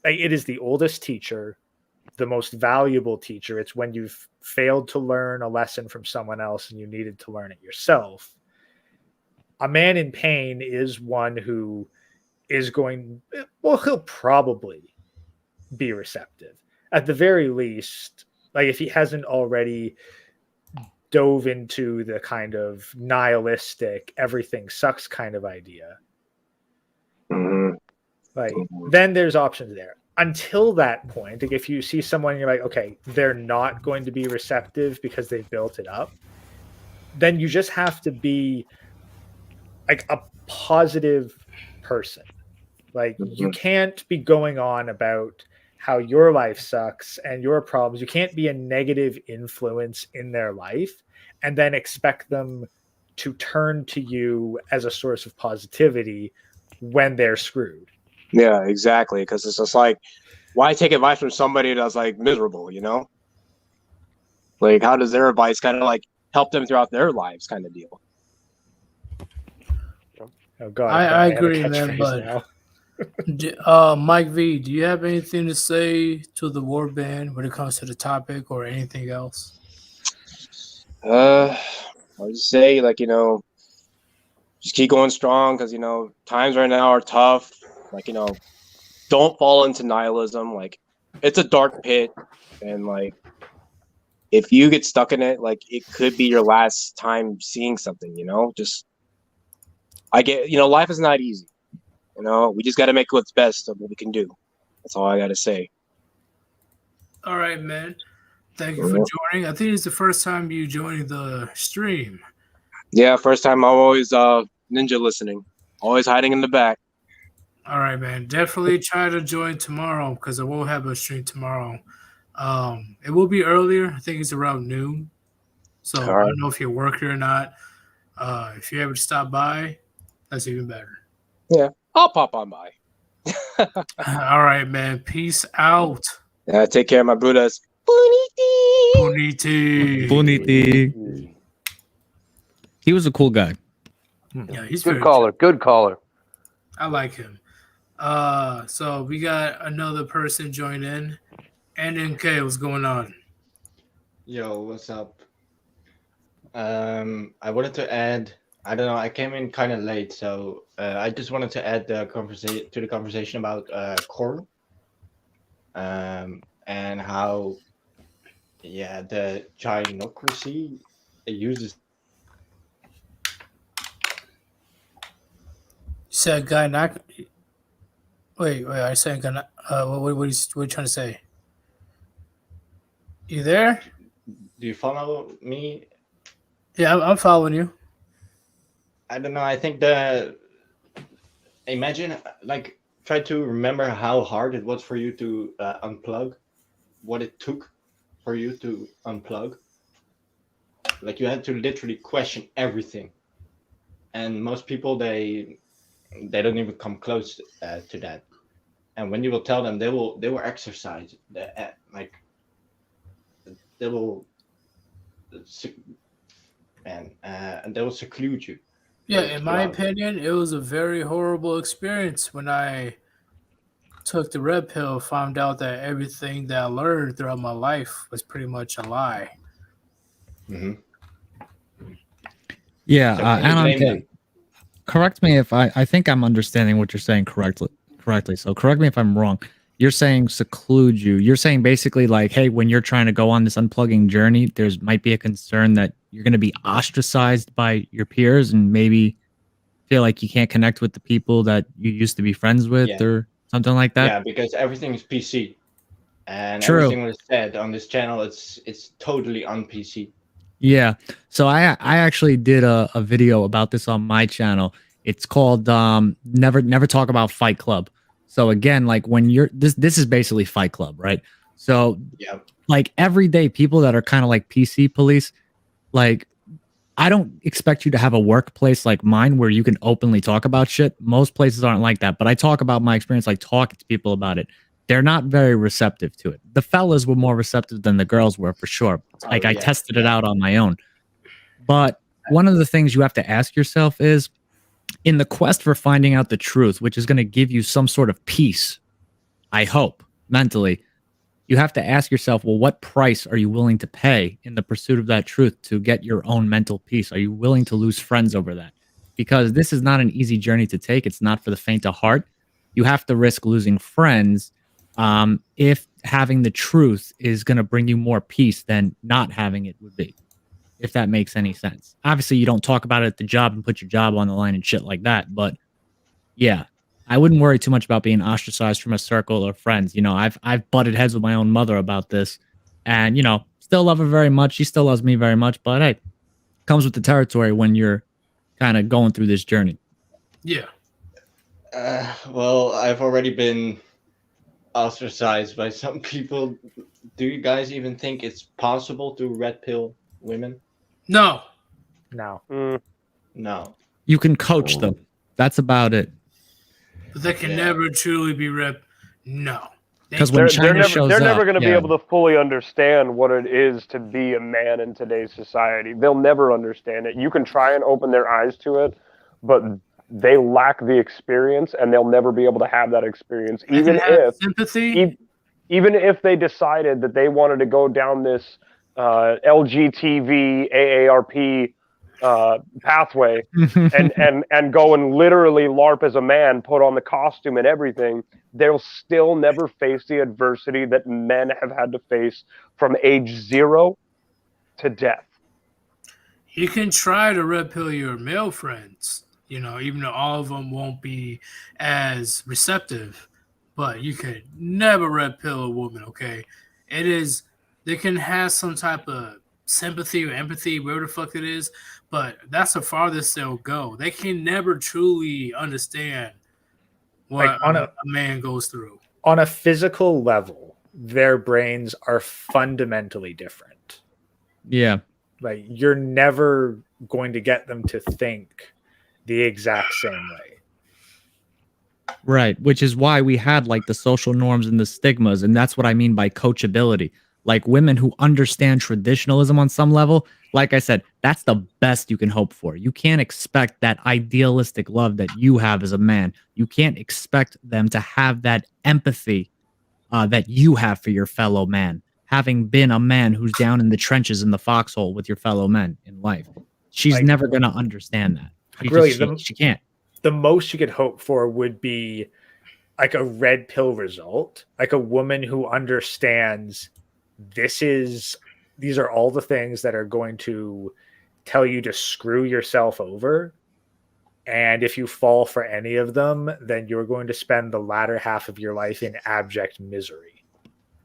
is the oldest teacher, the most valuable teacher. It's when you've failed to learn a lesson from someone else and you needed to learn it yourself. A man in pain is one who is he'll probably be receptive. At the very least, like if he hasn't already dove into the kind of nihilistic, everything sucks kind of idea. Like then there's options there. Until that point, like if you see someone and you're like, okay, they're not going to be receptive because they've built it up, then you just have to be like a positive person. Like you can't be going on about how your life sucks and your problems. You can't be a negative influence in their life and then expect them to turn to you as a source of positivity when they're screwed. Yeah, exactly. Because it's just like, why take advice from somebody that's like miserable, you know? Like, how does their advice kind of like help them throughout their lives, kind of deal? Oh God, I have a agree, man. catchphrase But Mike V, do you have anything to say to the Warband when it comes to the topic or anything else? I would just say, like, you know, just keep going strong because, you know, times right now are tough. Like, you know, don't fall into nihilism. Like, it's a dark pit. And, like, if you get stuck in it, like, it could be your last time seeing something, you know? Just, you know, life is not easy. You know, we just got to make what's best of what we can do. That's all I got to say. All right, man. Thank you for joining. I think it's the first time you joined the stream. Yeah, first time. I'm always ninja listening, always hiding in the back. All right, man. Definitely try to join tomorrow because I will have a stream tomorrow. It will be earlier. I think it's around noon. So I don't know if you're working or not. If you're able to stop by, that's even better. Yeah, I'll pop on by. All right, man. Peace out. Yeah, take care, my Buddhas. Boniti. He was a cool guy. Yeah, he's Good very caller. Good caller. I like him. So we got another person join in. NNK, what's going on? Yo, what's up? I wanted to add. I don't know. I came in kind of late, so I just wanted to add the conversation about corn, and how, yeah, the gynocracy uses. You said guy not. Wait. I said guy. What are you trying to say? You there? Do you follow me? Yeah, I'm following you. I don't know. I think imagine, like, try to remember how hard it was for you to unplug, what it took for you to unplug. Like, you had to literally question everything, and most people they don't even come close to that. And when you will tell them, they will exercise like they will and they will seclude you. Yeah, in my opinion, it was a very horrible experience when I took the red pill, found out that everything that I learned throughout my life was pretty much a lie. Mm-hmm. Yeah, and correct me if I think I'm understanding what you're saying correctly. So correct me if I'm wrong. You're saying seclude you. You're saying basically like, hey, when you're trying to go on this unplugging journey, there's might be a concern that you're going to be ostracized by your peers and maybe feel like you can't connect with the people that you used to be friends with or something like that. Yeah, because everything is PC, and True. everything was said on this channel. It's totally on PC. Yeah. So I actually did a video about this on my channel. It's called Never Talk About Fight Club. So again, like when you're this is basically Fight Club, right? So yeah, like every day people that are kind of like PC police, like I don't expect you to have a workplace like mine where you can openly talk about shit. Most places aren't like that, but I talk about my experience, like talking to people about it. They're not very receptive to it. The fellas were more receptive than the girls were for sure. Like I tested it out on my own. But one of the things you have to ask yourself is, in the quest for finding out the truth, which is going to give you some sort of peace, I hope, mentally, you have to ask yourself, well, what price are you willing to pay in the pursuit of that truth to get your own mental peace? Are you willing to lose friends over that? Because this is not an easy journey to take. It's not for the faint of heart. You have to risk losing friends if having the truth is going to bring you more peace than not having it would be, if that makes any sense. Obviously, you don't talk about it at the job and put your job on the line and shit like that. But yeah, I wouldn't worry too much about being ostracized from a circle of friends. You know, I've butted heads with my own mother about this, and you know, still love her very much. She still loves me very much. But hey, comes with the territory when you're kind of going through this journey. Yeah. Well, I've already been ostracized by some people. Do you guys even think it's possible to red pill women? No. No. No. You can coach them. That's about it. But they can Yeah. never truly be rep. No. Because when China shows they're up, never going to be yeah. able to fully understand what it is to be a man in today's society. They'll never understand it. You can try and open their eyes to it, but they lack the experience, and they'll never be able to have that experience. They Even can have if sympathy. even if they decided that they wanted to go down this LGTV AARP pathway and go and literally LARP as a man, put on the costume and everything, they'll still never face the adversity that men have had to face from age 0 to death. You can try to red pill your male friends, even though all of them won't be as receptive, but you could never red pill a woman, okay? They can have some type of sympathy or empathy, whatever the fuck it is, but that's the farthest they'll go. They can never truly understand what a man goes through. On a physical level, their brains are fundamentally different. Yeah. Like, you're never going to get them to think the exact same way. Right, which is why we had like the social norms and the stigmas, and that's what I mean by coachability. Like women who understand traditionalism on some level, like I said, that's the best you can hope for. You can't expect that idealistic love that you have as a man. You can't expect them to have that empathy that you have for your fellow man, having been a man who's down in the trenches in the foxhole with your fellow men in life. She's never going to understand that. She can't. The most you could hope for would be like a red pill result, like a woman who understands these are all the things that are going to tell you to screw yourself over. And if you fall for any of them, then you're going to spend the latter half of your life in abject misery.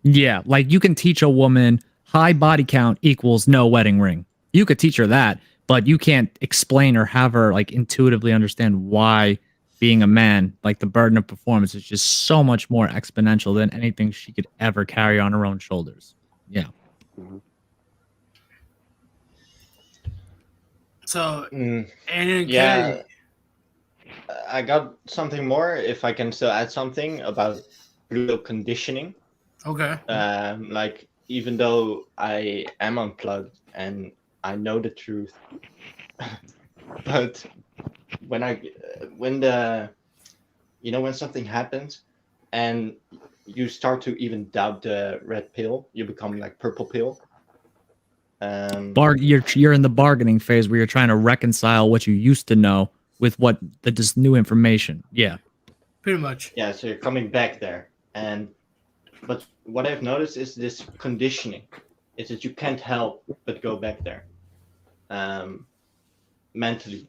Yeah, like you can teach a woman high body count equals no wedding ring. You could teach her that, but you can't explain or have her like intuitively understand why being a man, like the burden of performance is just so much more exponential than anything she could ever carry on her own shoulders. Yeah. So, yeah, I got something more. If I can still add something about blue pill conditioning. Okay. Like, even though I am unplugged and I know the truth, but when something happens and you start to even doubt the red pill, you become like purple pill. You're in the bargaining phase where you're trying to reconcile what you used to know with what this new information. Yeah. Pretty much. Yeah, so you're coming back there. But what I've noticed is this conditioning. Is that you can't help but go back there. Mentally.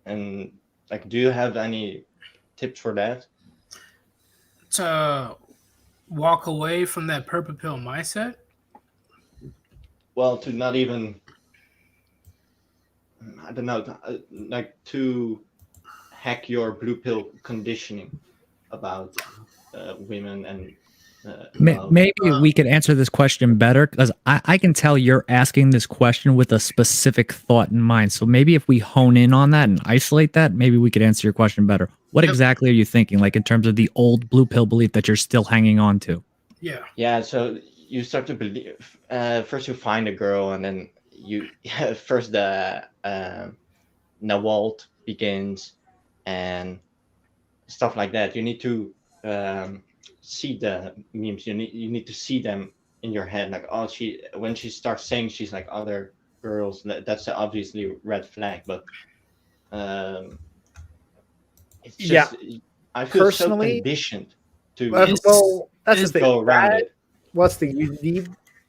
And like, do you have any tips for that? To walk away from that purple pill mindset? Well, to not even, I don't know, like to hack your blue pill conditioning about women and maybe we could answer this question better, because I can tell you're asking this question with a specific thought in mind. So maybe if we hone in on that and isolate that, maybe we could answer your question better. What exactly are you thinking, like in terms of the old blue pill belief that you're still hanging on to? Yeah, so you start to believe, first you find a girl, and then first the Nawalt begins and stuff like that. You need to see the memes. You need to see them in your head. Like, oh, when she starts saying she's like other girls, that's obviously a red flag. But it's just, I feel personally, so conditioned to that's the thing. go around it. What's the unique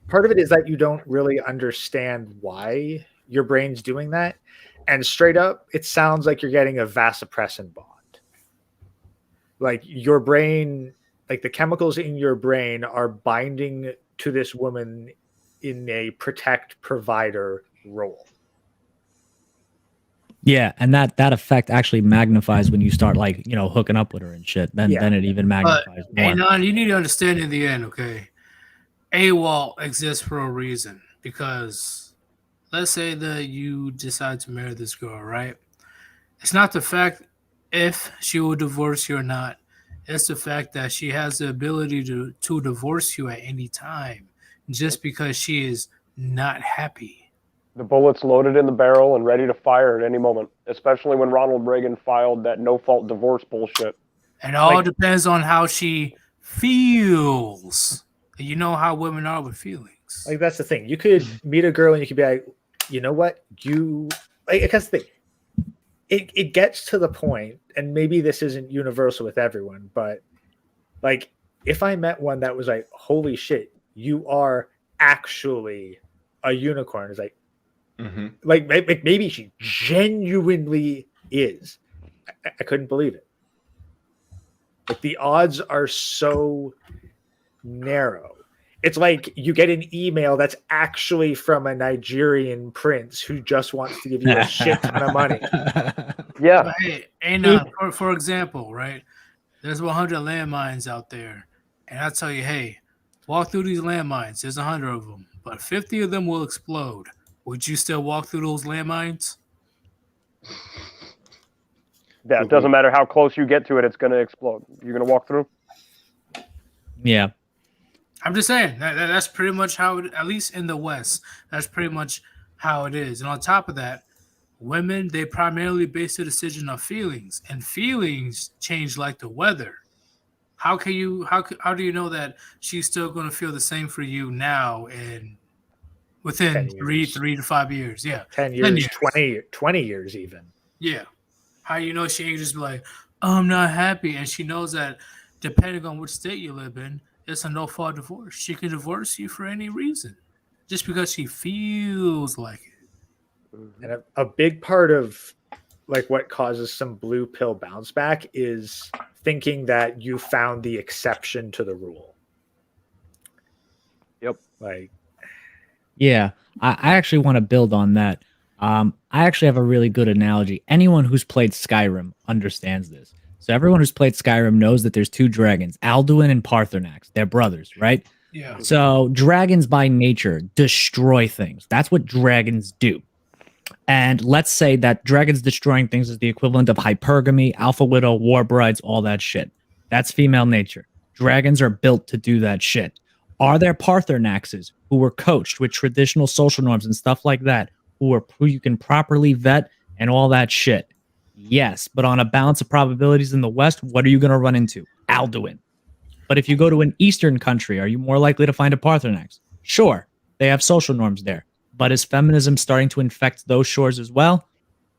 part of it is that you don't really understand why your brain's doing that. And straight up, it sounds like you're getting a vasopressin bond. Like your brain, like the chemicals in your brain are binding to this woman in a protect provider role. Yeah, and that effect actually magnifies when you start hooking up with her and shit. Then it even magnifies more. Anon, you need to understand in the end, okay? AWOL exists for a reason, because let's say that you decide to marry this girl, right? It's not the fact if she will divorce you or not. It's the fact that she has the ability to divorce you at any time just because she is not happy. The bullet's loaded in the barrel and ready to fire at any moment, especially when Ronald Reagan filed that no-fault divorce bullshit. And all depends on how she feels. You know how women are with feelings. Like, that's the thing. You could meet a girl and you could be like, you know what? You like, because the thing, it gets to the point, and maybe this isn't universal with everyone, but like, if I met one that was like, holy shit, you are actually a unicorn, it's like, like maybe she genuinely is. I couldn't believe it. Like, the odds are so narrow. It's like you get an email that's actually from a Nigerian prince who just wants to give you a shit ton of money. Yeah. But hey, and for example, right? There's 100 landmines out there, and I tell you, hey, walk through these landmines. There's 100 of them, but 50 of them will explode. Would you still walk through those landmines? Yeah, it doesn't matter how close you get to it, it's going to explode. You're going to walk through? Yeah. I'm just saying that's pretty much how it, at least in the West, that's pretty much how it is. And on top of that, women, they primarily base their decision on feelings, and feelings change like the weather. How do you know that she's still going to feel the same for you now and within 3 to 5 years? Yeah. 10 years, 20 years even. Yeah. How you know she ain't just be like, oh, I'm not happy, and she knows that depending on which state you live in, it's a no-fault divorce. She can divorce you for any reason, just because she feels like it. And a big part of like what causes some blue pill bounce back is thinking that you found the exception to the rule. Yep. Like, yeah, I actually want to build on that. I actually have a really good analogy. Anyone who's played Skyrim understands this. So everyone who's played Skyrim knows that there's two dragons, Alduin and Paarthurnax. They're brothers, right? Yeah. So dragons by nature destroy things. That's what dragons do. And let's say that dragons destroying things is the equivalent of hypergamy, alpha widow, war brides, all that shit. That's female nature. Dragons are built to do that shit. Are there Paarthurnaxes who were coached with traditional social norms and stuff like that, who you can properly vet and all that shit? Yes, but on a balance of probabilities in the West, what are you going to run into? Alduin. But if you go to an Eastern country, are you more likely to find a Paarthurnax? Sure, they have social norms there. But is feminism starting to infect those shores as well?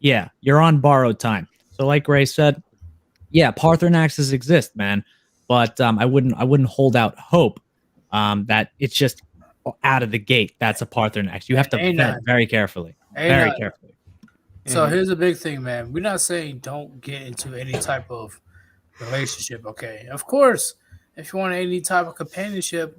Yeah, you're on borrowed time. So like Ray said, yeah, Paarthurnaxes exist, man. But I wouldn't hold out hope that it's just out of the gate. That's a Paarthurnax. You have to vet very carefully. Very carefully. So here's a big thing, man. We're not saying don't get into any type of relationship, okay? Of course, if you want any type of companionship,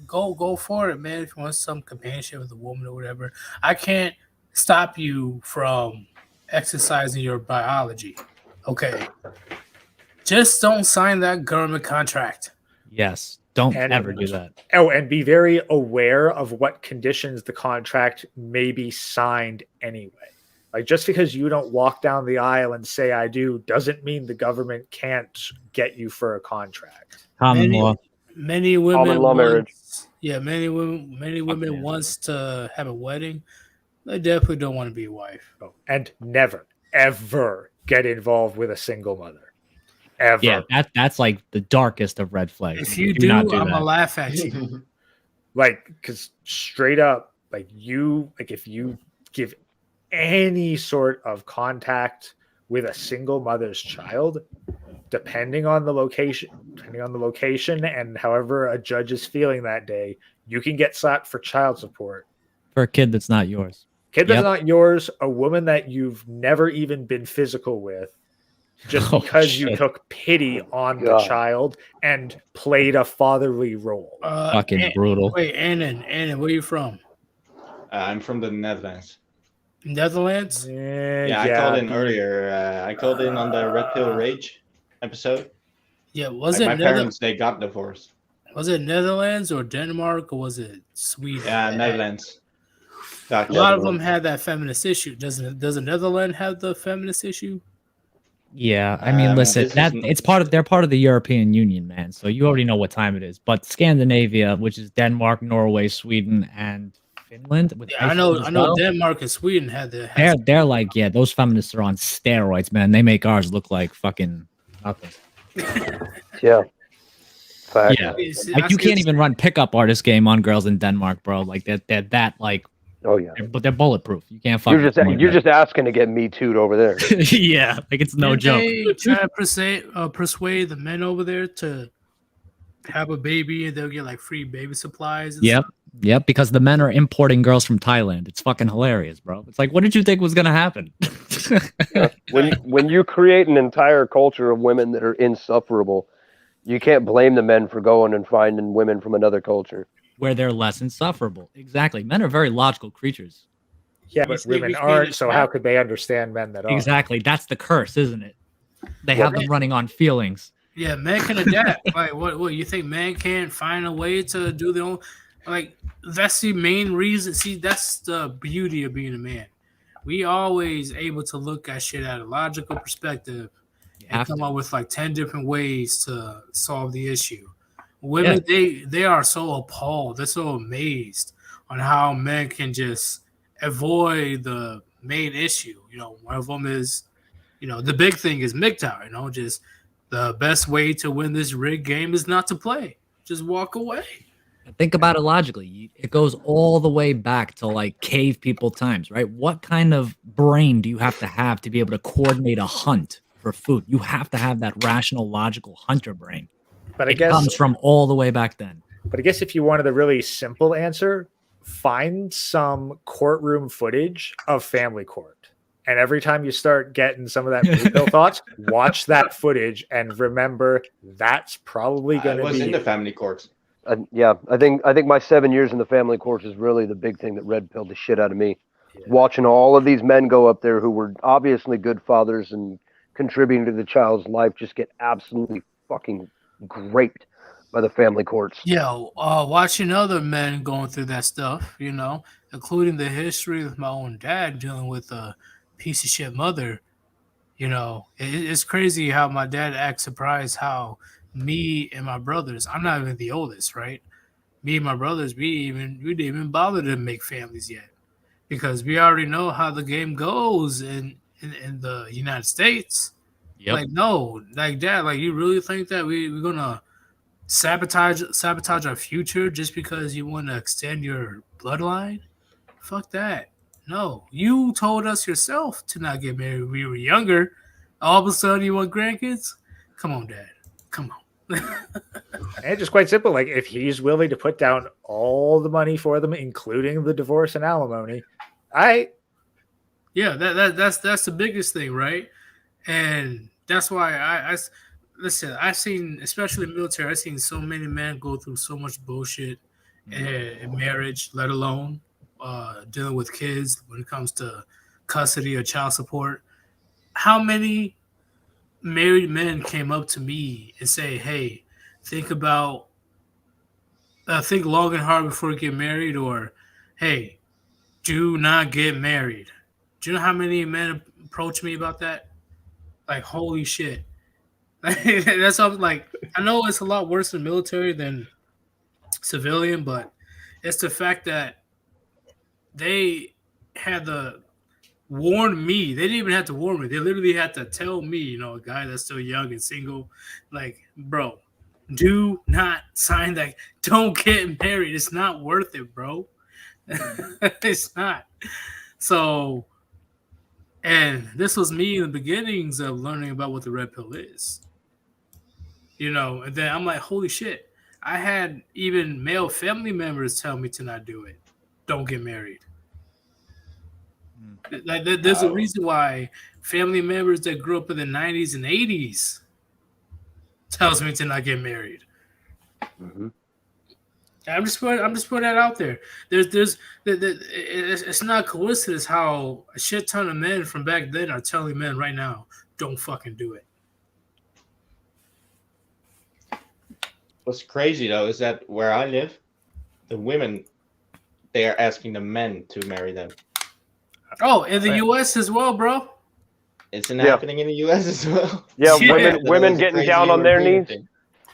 go for it, man. If you want some companionship with a woman or whatever, I can't stop you from exercising your biology, okay? Just don't sign that government contract. Yes, don't ever do that. Oh, and be very aware of what conditions the contract may be signed anyway. Like, just because you don't walk down the aisle and say I do doesn't mean the government can't get you for a contract. Common law. Many women Common law marriage. Yeah, many women wants to have a wedding. They definitely don't want to be a wife. Oh, and never, ever get involved with a single mother. Ever. Yeah, that's like the darkest of red flags. If you do, I'm gonna laugh at you. Like, because straight up, like if you give any sort of contact with a single mother's child, depending on the location and however a judge is feeling that day, you can get slapped for child support. For a kid that's not yours. Kid that's not yours, a woman that you've never even been physical with, just because you took pity on the child and played a fatherly role. Fucking brutal. Wait, Annan, where are you from? I'm from the Netherlands. Netherlands? Yeah, I called in earlier. I called in on the Red Pill Rage episode. Yeah, was like it my parents? They got divorced. Was it Netherlands or Denmark or was it Sweden? Yeah, Netherlands. Gotcha. A lot of them have that feminist issue. Does Netherlands have the feminist issue? Yeah, I mean, listen, this that is- it's they're part of the European Union, man. So you already know what time it is. But Scandinavia, which is Denmark, Norway, Sweden, and Finland, with Yeah, I Iceland know. as I know. well, Denmark and Sweden had the. they're like, yeah, those feminists are on steroids, man. They make ours look like fucking nothing. Yeah. Fact. Yeah, like you can't even run pickup artist game on girls in Denmark, bro. Like they're that like. Oh yeah. But they're bulletproof. You can't fuck. You're just asking to get me too'd over there. Yeah, like it's no Didn't joke. They try to persuade the men over there to have a baby, and they'll get like free baby supplies. And Yep. stuff. Yep, because the men are importing girls from Thailand. It's fucking hilarious, bro. It's like, what did you think was gonna happen? When you create an entire culture of women that are insufferable, you can't blame the men for going and finding women from another culture. Where they're less insufferable. Exactly. Men are very logical creatures. Yeah, We but see- women we see aren't, this so now. how could they understand men that are? Exactly. That's the curse, isn't it? They have them running on feelings. Yeah, men can adapt. Like, what you think? Men can't find a way to do their own. Like, that's the main reason. See, that's the beauty of being a man. We always able to look at shit at a logical perspective and have come to. up with like 10 different ways to solve the issue. Women, they are so appalled. They're so amazed on how men can just avoid the main issue. You know, one of them is, you know, the big thing is MGTOW. You know, just the best way to win this rigged game is not to play. Just walk away. Think about it logically. It goes all the way back to like cave people times, right? What kind of brain do you have to be able to coordinate a hunt for food? You have to have that rational, logical hunter brain. But I It guess comes from all the way back then. But I guess if you wanted a really simple answer, find some courtroom footage of family court. And every time you start getting some of that blue pill thoughts, watch that footage and remember that's probably going I to was be in the family court. Yeah, I think my 7 years in the family courts is really the big thing that red pilled the shit out of me. Yeah. Watching all of these men go up there who were obviously good fathers and contributing to the child's life just get absolutely fucking raped by the family courts. Yeah, watching other men going through that stuff, you know, including the history of my own dad dealing with a piece of shit mother. You know, it's crazy how my dad acts surprised how me and my brothers, I'm not even the oldest, right? Me and my brothers, we didn't even bother to make families yet because we already know how the game goes in the United States. Yep. Like, no, like dad, like you really think that we're gonna sabotage our future just because you want to extend your bloodline? Fuck that. No, you told us yourself to not get married when we were younger. All of a sudden, you want grandkids? Come on, Dad. Come on. And just quite simple. Like if he's willing to put down all the money for them, including the divorce and alimony, Yeah, that's the biggest thing, right? And that's why I listen. I've seen, especially in the military, I've seen so many men go through so much bullshit in marriage, let alone dealing with kids when it comes to custody or child support. How many married men came up to me and say, "Hey, think long and hard before you get married," or "Hey, do not get married." Do you know how many men approach me about that? Like, holy shit. That's something like, I know it's a lot worse in military than civilian, but it's the fact that they had to warn me. They didn't even have to warn me. They literally had to tell me, you know, a guy that's still young and single, like, bro, do not sign that. Don't get married. It's not worth it, bro. It's not. So, and this was me in the beginnings of learning about what the red pill is. You know, and then I'm like, holy shit. I had even male family members tell me to not do it. Don't get married. Like, there's a reason why family members that grew up in the 90s and 80s tells me to not get married. Mm-hmm. I'm just putting that out there. It's not a coincidence how a shit ton of men from back then are telling men right now, don't fucking do it. What's crazy though is that where I live, the women they are asking the men to marry them. Oh, in the U.S. as well, bro. It's happening in the U.S. as well. Yeah, Yeah. women getting down on their knees.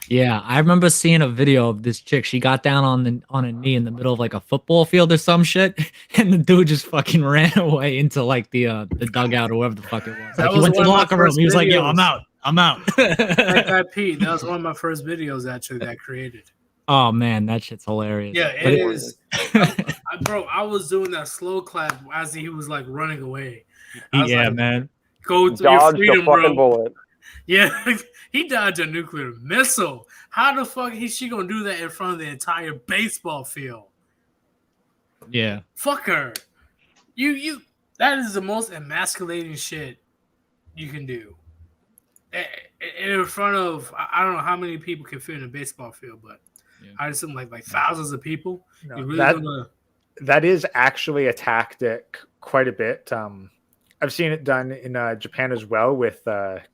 Yeah, I remember seeing a video of this chick. She got down on a knee in the middle of like a football field or some shit, and the dude just fucking ran away into like the dugout or whatever the fuck it was. Like, he went to the locker room. He was like, "Yo, I'm out. I'm out." That guy Pete. That was one of my first videos actually that I created. Oh man, that shit's hilarious. Yeah, But it is. Bro, I was doing that slow clap as he was like running away. I was Yeah, like, man. Go to your Dodge the freedom, fucking bro. bullet. Yeah, he dodged a nuclear missile. How the fuck is she gonna do that in front of the entire baseball field? Yeah. Fuck her. You. That is the most emasculating shit you can do. In front of, I don't know how many people can fit in a baseball field, but I assume like thousands of people. No, You're really that is actually a tactic quite a bit. I've seen it done in Japan as well with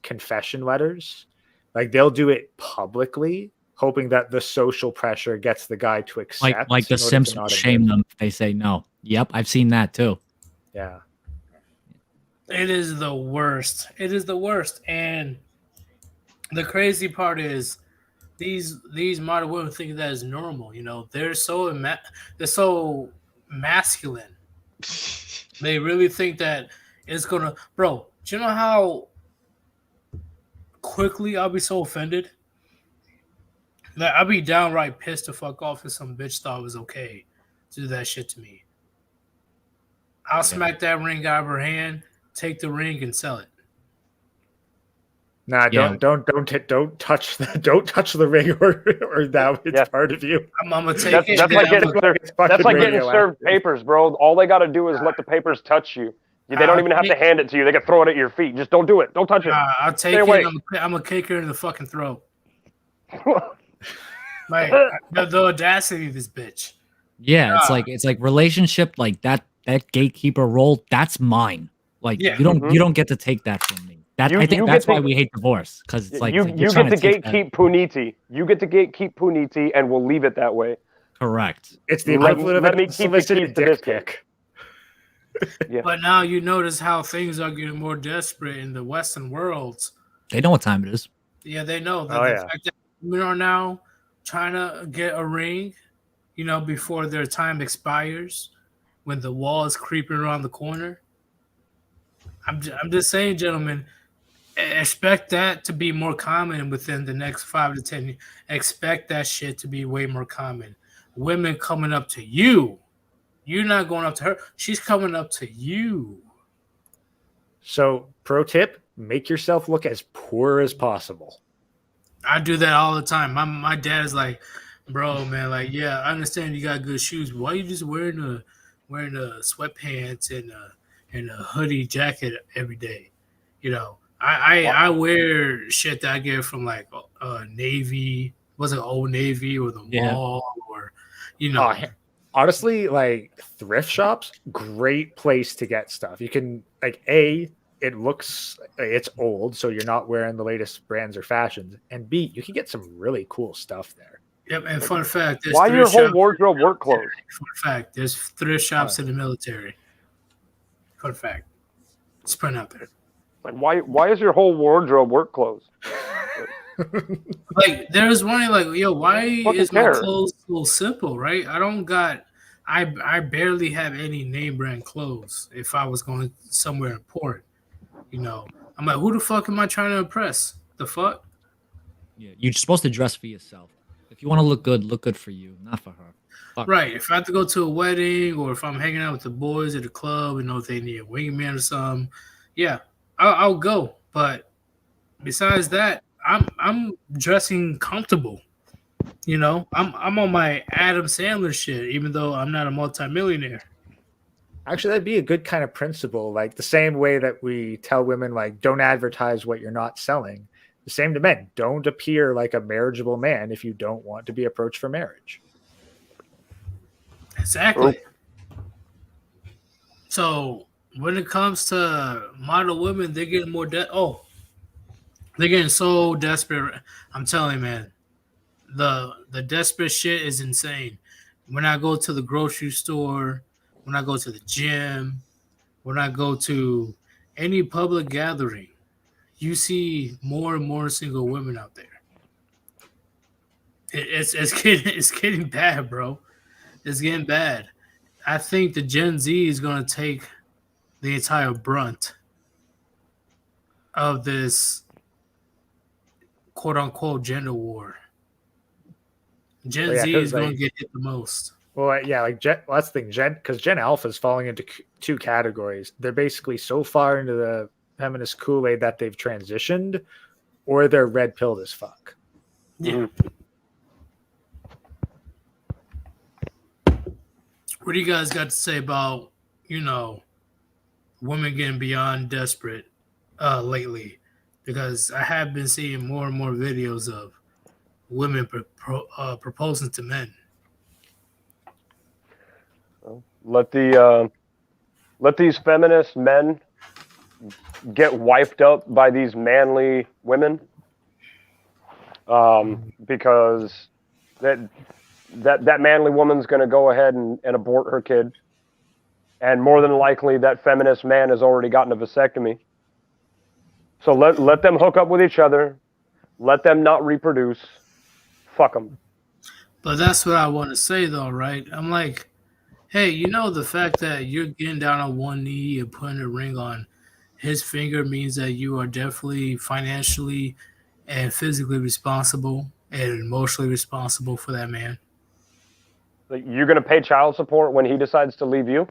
confession letters. Like they'll do it publicly, hoping that the social pressure gets the guy to accept. Like the in order to Simpsons not shame admit. them if they say no. Yep, I've seen that too. Yeah. It is the worst. It is the worst. And the crazy part is these modern women think that is normal. You know, they're so masculine. They really think that it's gonna, bro. Do you know how quickly I'll be so offended? Like I'll be downright pissed to fuck off if some bitch thought it was okay to do that shit to me. I'll smack that ring out of her hand, take the ring, and sell it. Nah, don't touch the ring or that it's part of you. I'm gonna take it. That's like getting served radioactive. papers, bro. All they got to do is let the papers touch you. They don't even have to hand it to you. They can throw it at your feet. Just don't do it. Don't touch it. I'll take Stay it. away. I'm gonna kick her in the fucking throat. Like the audacity of this bitch. Yeah, it's like relationship like that gatekeeper role, that's mine. Like you don't get to take that from me. I think that's why we hate divorce, because it's like you get to gatekeep puniti. You get to gatekeep puniti, and we'll leave it that way. Correct. It's the Let equivalent of me a keep solicited the dick biscuit. pic. Yeah. But now you notice how things are getting more desperate in the Western world. They know what time it is. Yeah, they know that Oh, the yeah. fact that women are now trying to get a ring, you know, before their time expires, when the wall is creeping around the corner. I'm just saying, gentlemen, expect that to be more common within the next 5 to 10 years. Expect that shit to be way more common. Women coming up to you. You're not going up to her. She's coming up to you. So, pro tip: make yourself look as poor as possible. I do that all the time. My dad is like, bro, man, like, yeah, I understand you got good shoes, but why you just wearing the sweatpants and a hoodie jacket every day? You know, I wear shit that I get from like Navy, was it Old Navy or the mall or, you know. Honestly, like thrift shops, great place to get stuff. You can it's old, so you're not wearing the latest brands or fashions, and B, you can get some really cool stuff there. Yep, and fun fact, Why your whole wardrobe work clothes? Fun fact, there's thrift shops in the military. Fun fact, it's put out there. Like why is your whole wardrobe work clothes? Like there's one like, yo, why Fucking is my care. clothes so simple, right? I barely have any name brand clothes if I was going somewhere important. You know, I'm like, who the fuck am I trying to impress? The fuck? Yeah, you're supposed to dress for yourself. If you want to look good for you, not for her. Fuck. Right. If I have to go to a wedding or if I'm hanging out with the boys at the club, you know, if they need a wingman or something, yeah, I'll go. But besides that, I'm dressing comfortable. You know, I'm on my Adam Sandler shit, even though I'm not a multimillionaire. Actually, that'd be a good kind of principle. Like the same way that we tell women, like, don't advertise what you're not selling. The same to men. Don't appear like a marriageable man if you don't want to be approached for marriage. Exactly. So when it comes to model women, they're getting more they're getting so desperate. I'm telling you, man, the desperate shit is insane. when I go to the grocery store, when I go to the gym, when I go to any public gathering, you see more and more single women out there. It's getting bad, bro. It's getting bad. I think the Gen Z is going to take the entire brunt of this quote unquote gender war. Gen Z is going to get hit the most. Well, yeah, like that's the thing, because Gen Alpha is falling into two categories. They're basically so far into the feminist Kool-Aid that they've transitioned, or they're red pilled as fuck. Yeah. What do you guys got to say about, women getting beyond desperate lately? Because I have been seeing more and more videos of women proposing to men. Let these feminist men get wiped up by these manly women, because that manly woman's going to go ahead and abort her kid, and more than likely that feminist man has already gotten a vasectomy. So let them hook up with each other, let them not reproduce, fuck them. But that's what I want to say, though, right? I'm like, hey, the fact that you're getting down on one knee and putting a ring on his finger means that you are definitely financially and physically responsible and emotionally responsible for that man. Like, you're going to pay child support when he decides to leave you?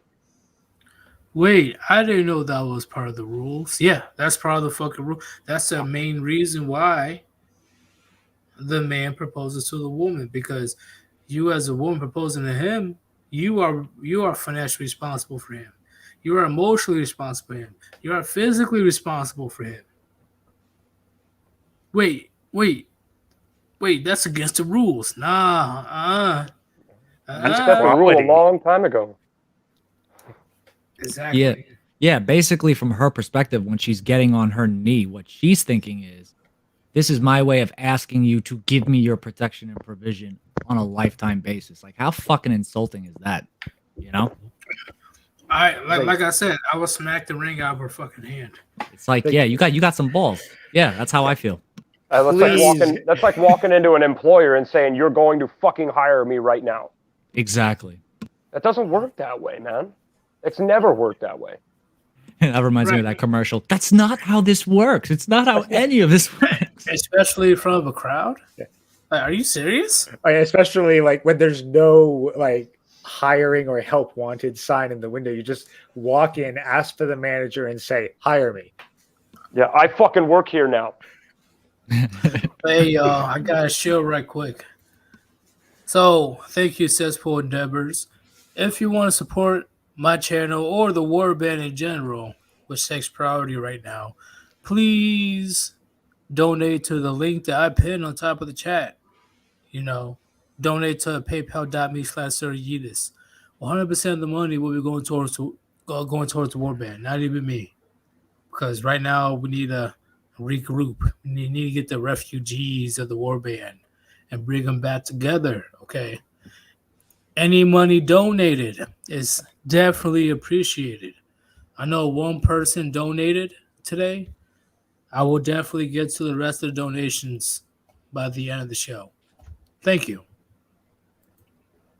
Wait, I didn't know that was part of the rules. Yeah, that's part of the fucking rule. That's the main reason why the man proposes to the woman, because you as a woman proposing to him, you are financially responsible for him. You are emotionally responsible for him. You are physically responsible for him. Wait, that's against the rules. Nah, You set the rule a long time ago. Exactly. Yeah, basically from her perspective, when she's getting on her knee, what she's thinking is, this is my way of asking you to give me your protection and provision on a lifetime basis. Like, how fucking insulting is that? Like I said, I will smack the ring out of her fucking hand. It's like, yeah, you got some balls. Yeah, that's how I feel. That's like walking into an employer and saying, you're going to fucking hire me right now. Exactly. That doesn't work that way, man. It's never worked that way. That reminds me of that commercial. That's not how this works. It's not how any of this works. Especially in front of a crowd? Like, are you serious? Especially like when there's no like hiring or help wanted sign in the window. You just walk in, ask for the manager, and say, hire me. Yeah, I fucking work here now. Hey, y'all, I got to show right quick. So, thank you, Cesspool Endeavors. If you want to support my channel or the Warband in general, which takes priority right now, please donate to the link that I pinned on top of the chat. Donate to paypal.me/Yeetus. 100% of the money will be going towards the Warband, not even me. Because right now we need to regroup. We need to get the refugees of the Warband and bring them back together, okay? Any money donated is definitely appreciated. I know one person donated today. I will definitely get to the rest of the donations by the end of the show. Thank you.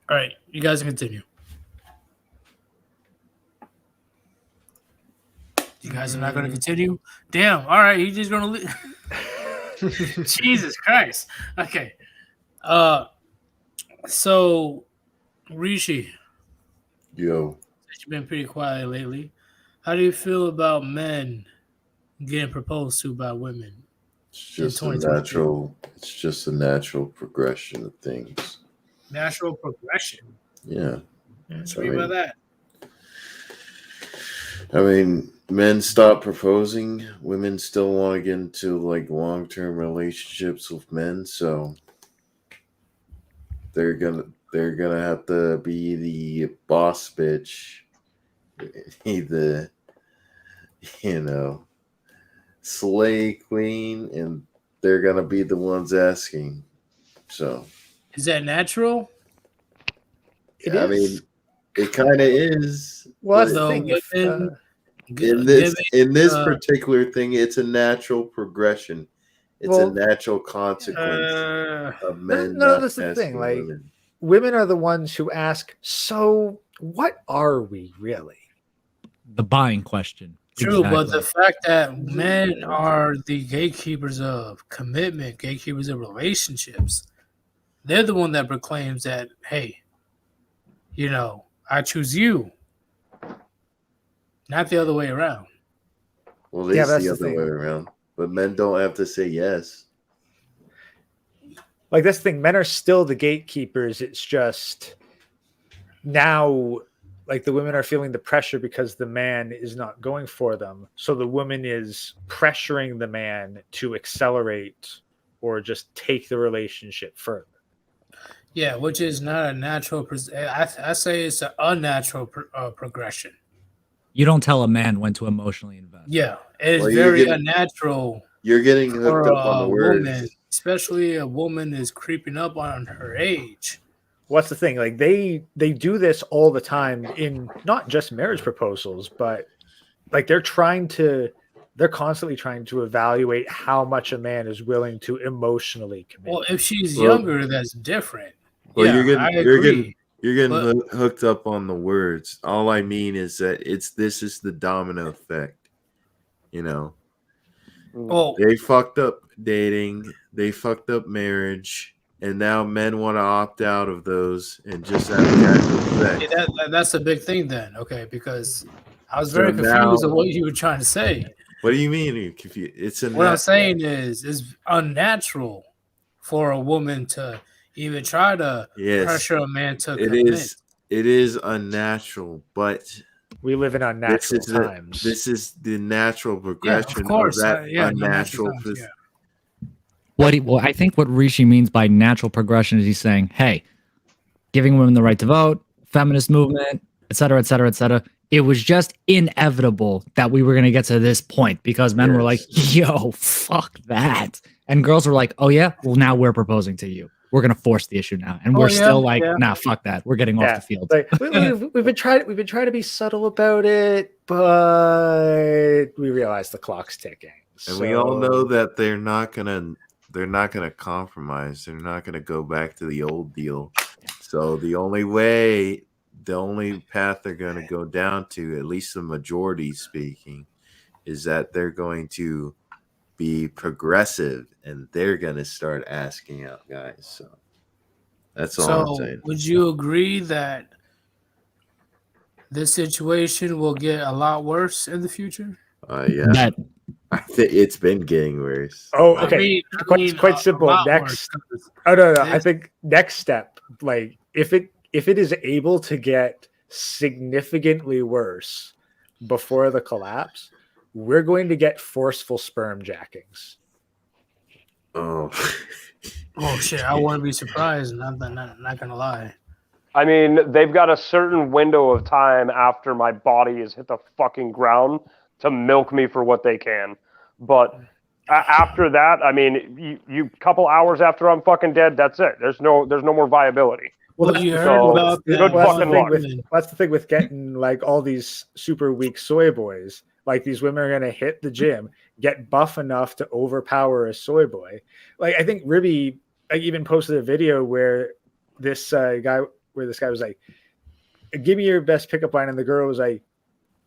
All right, you guys can continue. You guys are not going to continue? Damn. All right, he's just going to leave. Jesus Christ. Okay. So, Rishi. Yo. You've been pretty quiet lately. How do you feel about men getting proposed to by women? It's just a natural progression of things. Natural progression? Yeah. What do you mean by that? I mean, men stop proposing. Women still want to get into like long-term relationships with men, so they're gonna have to be the boss bitch, the slay queen, and they're gonna be the ones asking. So, is that natural? It I is. mean, it kind of is. Well, that's but the thing. If, in this particular thing, it's a natural progression. It's a natural consequence of men not that's the thing. asking Like, women. women are the ones who ask, so what are we really? The buying question. True, but the Exactly. fact that men are the gatekeepers of commitment, gatekeepers of relationships, they're the one that proclaims that, hey, I choose you, not the other way around. Well, it's the other way around. But men don't have to say yes. Like, that's the thing. Men are still the gatekeepers. It's just now, like, the women are feeling the pressure because the man is not going for them. So the woman is pressuring the man to accelerate or just take the relationship further. Yeah, which is not a natural. I say it's an unnatural progression. You don't tell a man when to emotionally invest. Yeah, it's very unnatural. You're getting hooked up on the words. Woman, especially a woman is creeping up on her age. What's the thing? Like, they do this all the time in not just marriage proposals, but like they're constantly trying to evaluate how much a man is willing to emotionally commit. Well, if she's younger, that's different. Well, Yeah, you're getting hooked up on the words. All I mean is that this is the domino effect. They fucked up dating, they fucked up marriage, and now men want to opt out of those and just have a casual sex. Yeah, that's a big thing then, okay? Because I was very confused of what you were trying to say. What do you mean you're confused? What I'm saying is it's unnatural for a woman to even try to pressure a man to commit. It is unnatural, but we live in unnatural times. This is the natural progression of that unnatural. I think what Rishi means by natural progression is he's saying, hey, giving women the right to vote, feminist movement, et cetera, et cetera, et cetera. It was just inevitable that we were going to get to this point because men were like, yo, fuck that. And girls were like, oh, yeah, well, now we're proposing to you. We're going to force the issue now. And we're still like, nah, fuck that. We're getting off the field. Like, we've been trying to be subtle about it, but we realize the clock's ticking. And we all know that they're not gonna compromise. They're not gonna go back to the old deal. So the only path they're gonna go down to, at least the majority speaking, is that they're going to be progressive and they're gonna start asking out guys. So that's all I'm saying. Would you agree that this situation will get a lot worse in the future? Yeah. I think it's been getting worse. Oh, okay. Quite simple. Next. Oh no. I think next step, like if it is able to get significantly worse before the collapse, we're going to get forceful sperm jackings. Oh shit! I wouldn't be surprised. Not gonna lie. I mean, they've got a certain window of time after my body has hit the fucking ground to milk me for what they can. But after that, I mean, you couple hours after I'm fucking dead, that's it. There's no more viability. Well, you heard about that's the thing with getting like all these super weak soy boys. Like these women are gonna hit the gym, get buff enough to overpower a soy boy. Like I think Ribby even posted a video where this guy was like, "Give me your best pickup line," and the girl was like,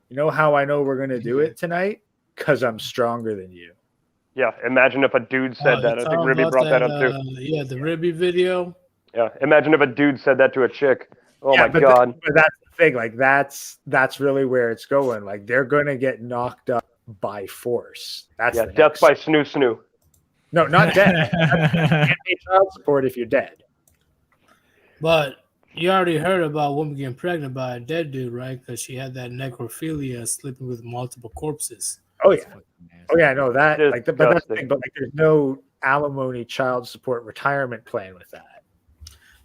"You know how I know we're gonna do it tonight? Because I'm stronger than you." Yeah, imagine if a dude said that. I think Ribby brought that up too. Yeah, the Ribby video. Yeah, imagine if a dude said that to a chick. Oh my god! But that's the thing. Like that's really where it's going. Like they're gonna get knocked up by force. That's death by snoo. No, not dead. Can't pay child support if you're dead. But you already heard about a woman getting pregnant by a dead dude, right? Because she had that necrophilia, sleeping with multiple corpses. Oh yeah, I know that. But that's the thing. But like, there's no alimony, child support, retirement plan with that.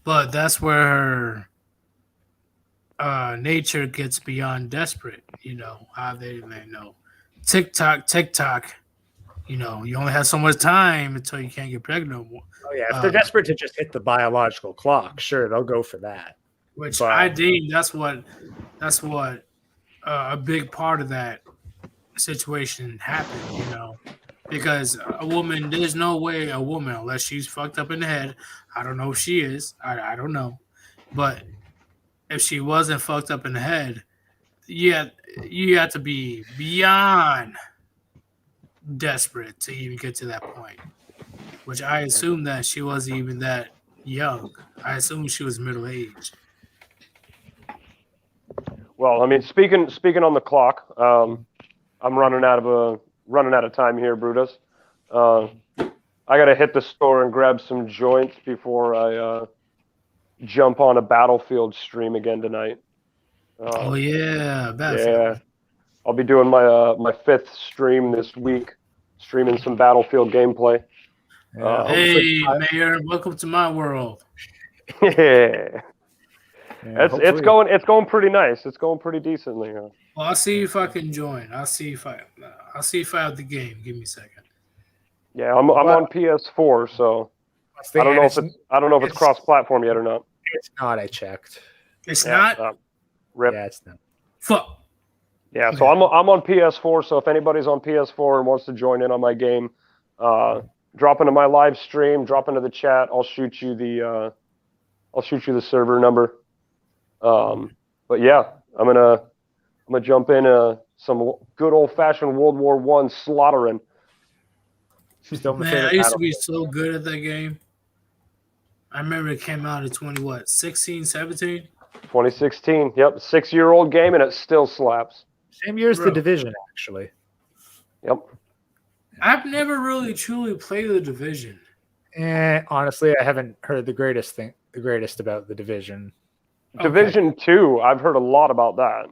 But that's where her nature gets beyond desperate. You know how they know. TikTok. You know, you only have so much time until you can't get pregnant no more. Oh yeah, if they're desperate to just hit the biological clock, sure, they'll go for that. Which But- I deem that's what a big part of that situation happened, because a woman, there's no way a woman, unless she's fucked up in the head, I don't know if she is, I don't know, but if she wasn't fucked up in the head, you have to be beyond desperate to even get to that point, which I assume that she wasn't even that young. I assume she was middle-aged. Well, I mean, speaking on the clock, I'm running out of time here, Brutus. I gotta hit the store and grab some joints before I jump on a Battlefield stream again tonight. Oh yeah, Battlefield. Yeah, I'll be doing my 5th stream this week, streaming some Battlefield gameplay. Hey, Mayor, welcome to my world. Yeah. Yeah, It's going pretty nice. It's going pretty decently. Well, I'll see if I can join. I'll see if I have the game. Give me a second. Yeah, I'm on PS4, so I don't know if it's cross-platform yet or not. It's not. I checked. It's not. Rip. Yeah, it's not. Fuck. Yeah, so I'm on PS4. So if anybody's on PS4 and wants to join in on my game, drop into my live stream, drop into the chat. I'll shoot you the server number. But yeah, I'm gonna jump in some good old fashioned World War I slaughtering. Man, I used to be so good at that game. I remember it came out in 16, 17? 2016. Yep, 6-year-old game and it still slaps. Same year as The Division, actually. Yep. I've never really truly played The Division. Honestly, I haven't heard the greatest about The Division. Division 2, I've heard a lot about that.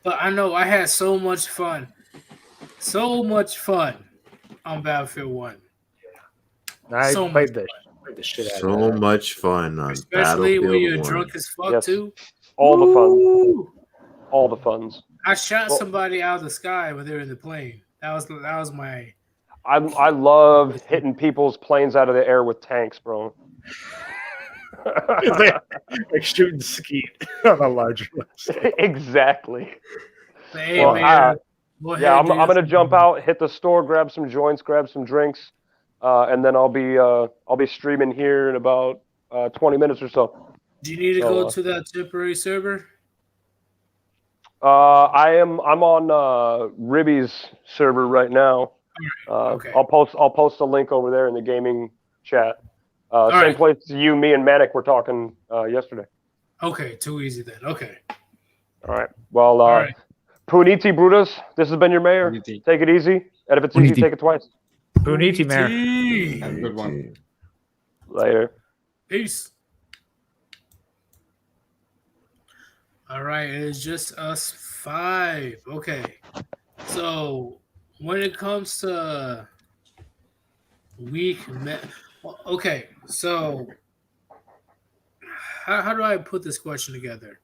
But I know I had so much fun. So much fun on Battlefield 1. I played the shit out of So that. much fun on Especially Battlefield when you're 1. drunk as fuck, Yes. too. All the fun. Woo! All the funs. I shot somebody out of the sky when they were in the plane. That was my... I love hitting people's planes out of the air with tanks, bro. Like shooting skeet on a large list. Exactly. Hey, Well, man. I'm gonna jump out, hit the store, grab some joints, grab some drinks, and then I'll be streaming here in about 20 minutes or so. Do you need to go to that temporary server? I'm on Ribby's server right now. Okay. I'll post a link over there in the gaming chat. Same right. place you, me, and Manic were talking yesterday. Okay, too easy then. Okay. All right. Well, All right. Puniti Brutus, this has been your mayor. Puniti. Take it easy, and if it's easy, take it twice. Puniti, Mayor. Have a good one. Later. Peace. All right, it's just us 5. Okay. So when it comes to weak men, okay, so how do I put this question together?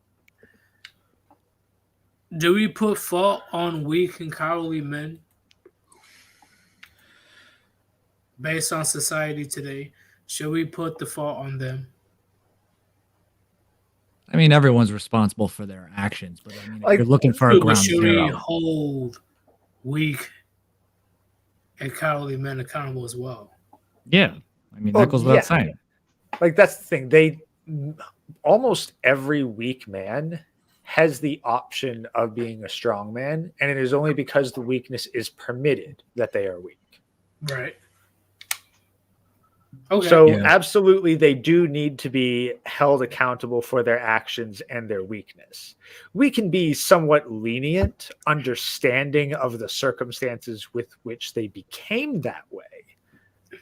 Do we put fault on weak and cowardly men based on society today? Should we put the fault on them? I mean, everyone's responsible for their actions, but I mean, if Like, you're looking for a ground Should we zero, hold weak and cowardly men accountable as well? yeah. I mean, Well, that goes without yeah. saying. Like that's the thing. Almost every weak man has the option of being a strong man, and it is only because the weakness is permitted that they are weak. Right. Okay. So Yeah. absolutely, they do need to be held accountable for their actions and their weakness. We can be somewhat lenient, understanding of the circumstances with which they became that way,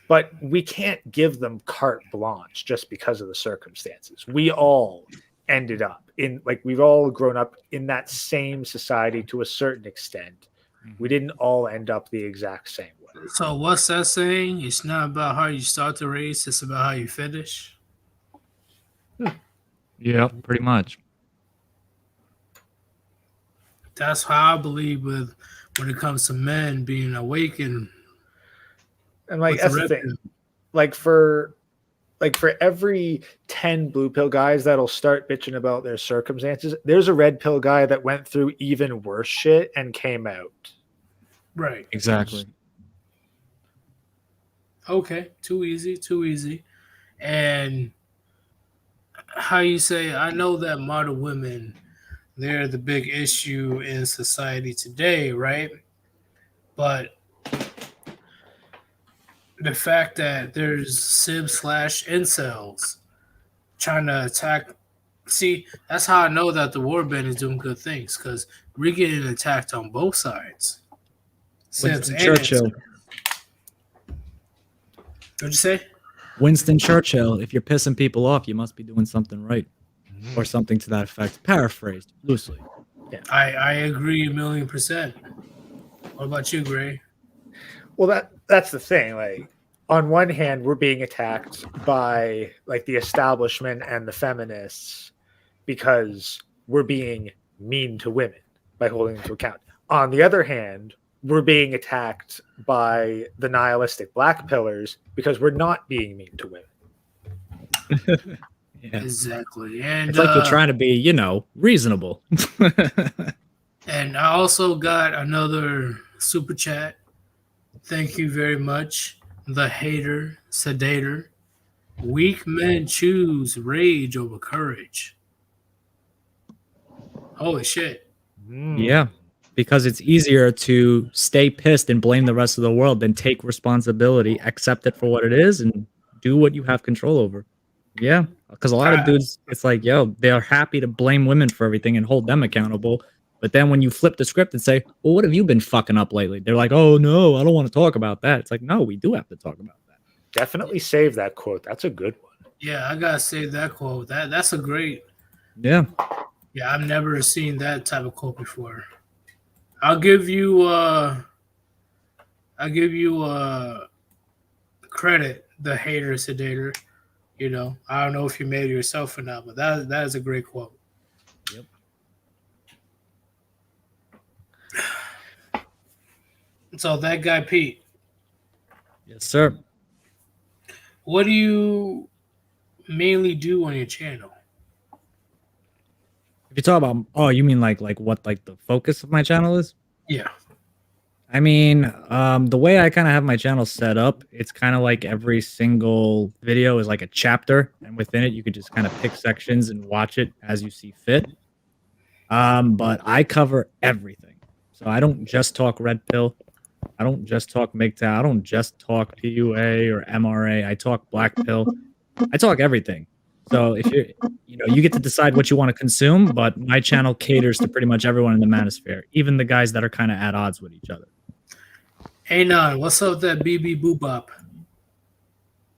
but we can't give them carte blanche just because of the circumstances. We all ended up in, like, we've all grown up in that same society to a certain extent. We didn't all end up the exact same way. So what's that saying? It's not about how you start the race, it's about how you finish. Yeah, pretty much. That's how I believe with when it comes to men being awakened. And like What's that's the the thing. revenue? Like for like for every 10 blue pill guys that'll start bitching about their circumstances, there's a red pill guy that went through even worse shit and came out. Right. Exactly. Okay. Too easy. And how you say, I know that modern women, they're the big issue in society today, right? But the fact that there's Sib/incels trying to attack, see, that's how I know that the Warband is doing good things, because we're getting attacked on both sides. Sibs Winston and Churchill. incels. What'd you say? Winston Churchill. If you're pissing people off, you must be doing something right, or something to that effect. Paraphrased loosely. Yeah. I agree 1,000,000%. What about you, Gray? Well, that's the thing. Like, on one hand, we're being attacked by like the establishment and the feminists because we're being mean to women by holding them to account. On the other hand, we're being attacked by the nihilistic black pillars because we're not being mean to women. Yeah. Exactly. And It's like you're trying to be, reasonable. And I also got another super chat. Thank you very much. The hater, sedator. Weak men choose rage over courage. Holy shit. Yeah, because it's easier to stay pissed and blame the rest of the world than take responsibility, accept it for what it is, and do what you have control over. Yeah, because a lot of dudes, it's like, yo, they're happy to blame women for everything and hold them accountable. But then when you flip the script and say, well, what have you been fucking up lately? They're like, oh, no, I don't want to talk about that. It's like, no, we do have to talk about that. Definitely save that quote. That's a good one. Yeah, I gotta save that quote. That's a great. Yeah. Yeah, I've never seen that type of quote before. I'll give you credit, the hater sedator. I don't know if you made it yourself or not, but that is a great quote. Yep. So that guy Pete. Yes, sir. What do you mainly do on your channel? If you talk about, you mean like what the focus of my channel is? Yeah. I mean, the way I kind of have my channel set up, it's kind of like every single video is like a chapter, and within it, you could just kind of pick sections and watch it as you see fit. But I cover everything. So I don't just talk red pill. I don't just talk MGTOW. I don't just talk PUA or MRA. I talk black pill. I talk everything. So if you get to decide what you want to consume, but my channel caters to pretty much everyone in the manosphere, even the guys that are kind of at odds with each other. Hey, Nan, what's up with that BB Boop-Bop?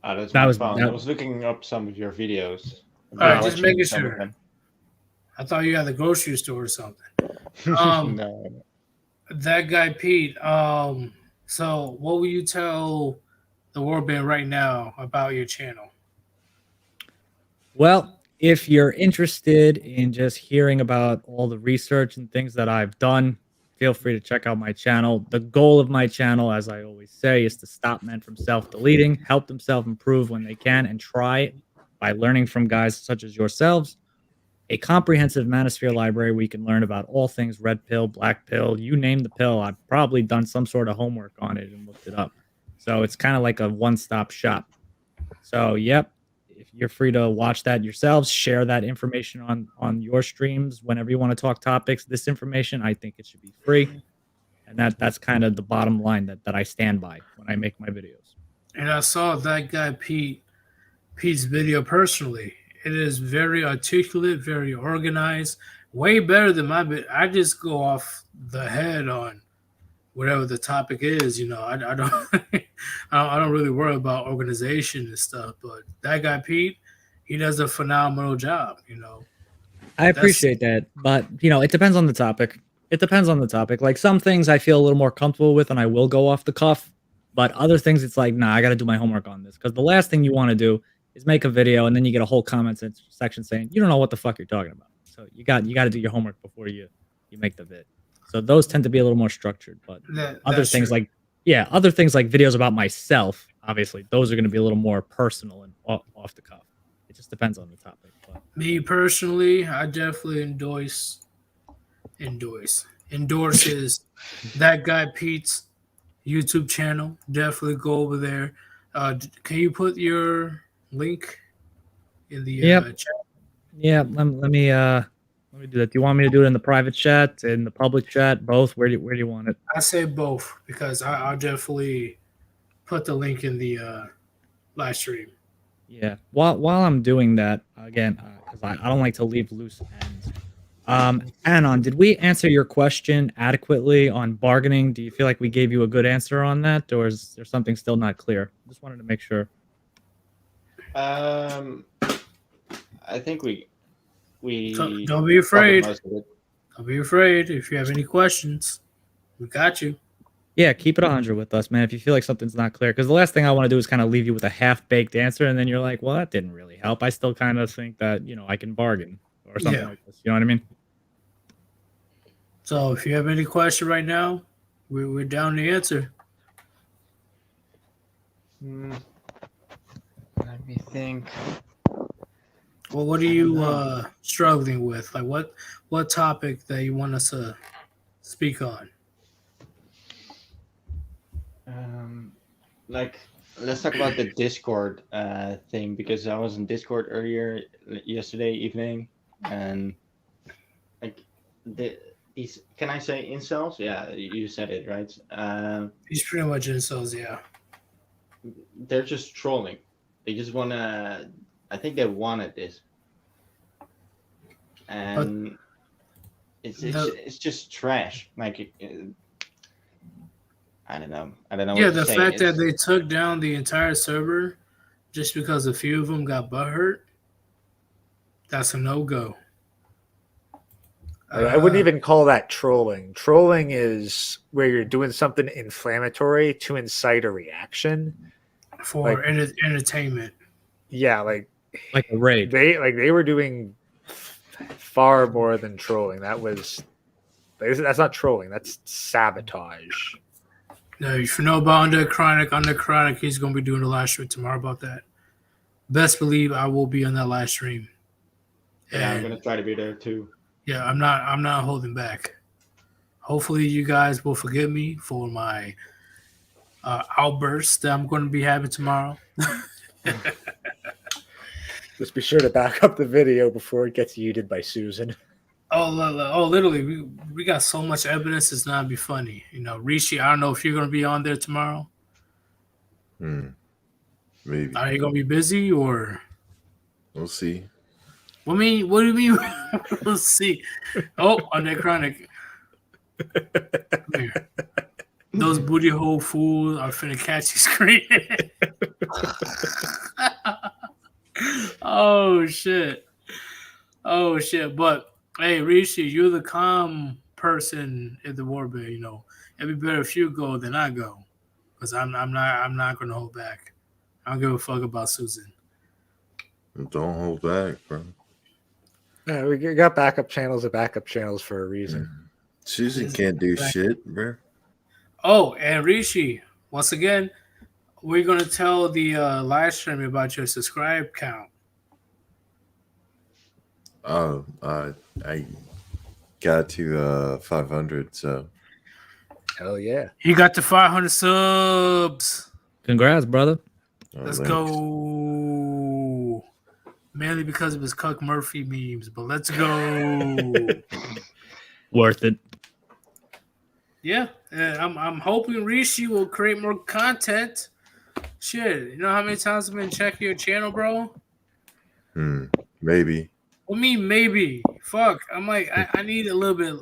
That was fun. I was looking up some of your videos. All right, just making sure. I thought you had the grocery store or something. No. That guy Pete. So what will you tell the Warband right now about your channel? Well, if you're interested in just hearing about all the research and things that I've done, feel free to check out my channel. The goal of my channel, as I always say, is to stop men from self-deleting, help them self-improve when they can, and try by learning from guys such as yourselves. A comprehensive manosphere library where you can learn about all things red pill, black pill, you name the pill. I've probably done some sort of homework on it and looked it up. So it's kind of like a one-stop shop. So, yep. If you're free to watch that yourselves, share that information on your streams whenever you want to talk topics. This information, I think it should be free. And that's kind of the bottom line that I stand by when I make my videos. And I saw that guy Pete's video personally. It is very articulate, very organized, way better than my video. I just go off the head on whatever the topic is. I don't I don't really worry about organization and stuff, but that guy Pete, he does a phenomenal job. I appreciate that, but it depends on the topic. It depends on the topic. Like some things I feel a little more comfortable with and I will go off the cuff, but other things it's like, nah, I got to do my homework on this, because the last thing you want to do is make a video and then you get a whole comment section saying you don't know what the fuck you're talking about. So you got to do your homework before you make the vid. So those tend to be a little more structured, but other things like videos about myself, obviously those are going to be a little more personal and off the cuff. It just depends on the topic. But. Me personally, I definitely endorses that guy Pete's YouTube channel. Definitely go over there. Can you put your link in the chat? Yeah, let me do that. Do you want me to do it in the private chat, in the public chat, both? Where do you want it? I say both because I'll definitely put the link in the live stream. Yeah. While I'm doing that again, because I don't like to leave loose ends. Anon, did we answer your question adequately on bargaining? Do you feel like we gave you a good answer on that, or is there something still not clear? Just wanted to make sure. I think we don't be afraid. Don't be afraid. If you have any questions, we got you. Yeah, keep it 100 with us, man. If you feel like something's not clear, because the last thing I want to do is kind of leave you with a half-baked answer, and then you're like, "Well, that didn't really help." I still kind of think that I can bargain or something like this. You know what I mean? So if you have any question right now, we're down to answer. Let me think. Well, what are you struggling with? Like what topic that you want us to speak on? Like, let's talk about the Discord thing, because I was in Discord earlier yesterday evening, and like can I say incels? Yeah, you said it right. He's pretty much incels, yeah. They're just trolling. They just wanna. I think they wanted this, and it's just trash. Like. I don't know. Yeah, the fact that they took down the entire server just because a few of them got butthurt, that's a no-go. I wouldn't even call that trolling. Trolling is where you're doing something inflammatory to incite a reaction for entertainment. Yeah, like a raid. They were doing far more than trolling. That's not trolling. That's sabotage. No, if you know about Under Chronic, he's going to be doing the live stream tomorrow about that. Best believe I will be on that live stream. Yeah, I'm going to try to be there too. Yeah, I'm not holding back. Hopefully you guys will forgive me for my outburst that I'm going to be having tomorrow. Just be sure to back up the video before it gets yeeted by Susan. Oh, literally, we got so much evidence. It's not be funny, Rishi, I don't know if you're gonna be on there tomorrow. Maybe. Are you gonna be busy or? We'll see. What do you mean? We'll see. Oh, on that Chronic. Come here. Those booty hole fools are finna catch you screaming. Oh shit! But. Hey, Rishi, you're the calm person at the Warband. It'd be better if you go than I go, because I'm not gonna hold back. I don't give a fuck about Susan. Don't hold back, bro. Yeah, we got backup channels for a reason. Susan can't do shit, bro. Oh, and Rishi, once again, we're gonna tell the live stream about your subscribe count. Oh, I got to 500, so. Hell yeah. You got to 500 subs. Congrats, brother. Let's go. Mainly because of his Cuck Murphy memes, but let's go. Worth it. Yeah, I'm hoping Rishi will create more content. Shit, you know how many times I've been checking your channel, bro? Maybe. What mean maybe? Fuck. I'm like, I need a little bit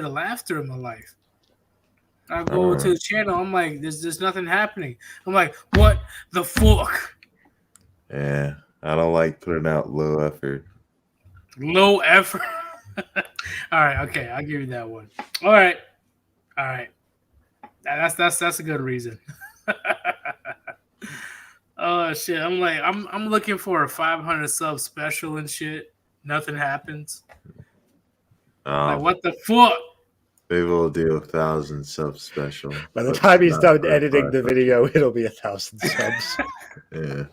of laughter in my life. I go to the channel, I'm like, there's nothing happening. I'm like, what the fuck? Yeah, I don't like putting out low effort. Low effort. All right, okay, I'll give you that one. All right. That's a good reason. Oh shit! I'm like, I'm looking for a 500 sub special and shit. Nothing happens. Like, what the fuck? Maybe we'll do 1,000 sub special. By the but time he's not done for editing the 500. video, it'll be 1,000 subs. Yeah.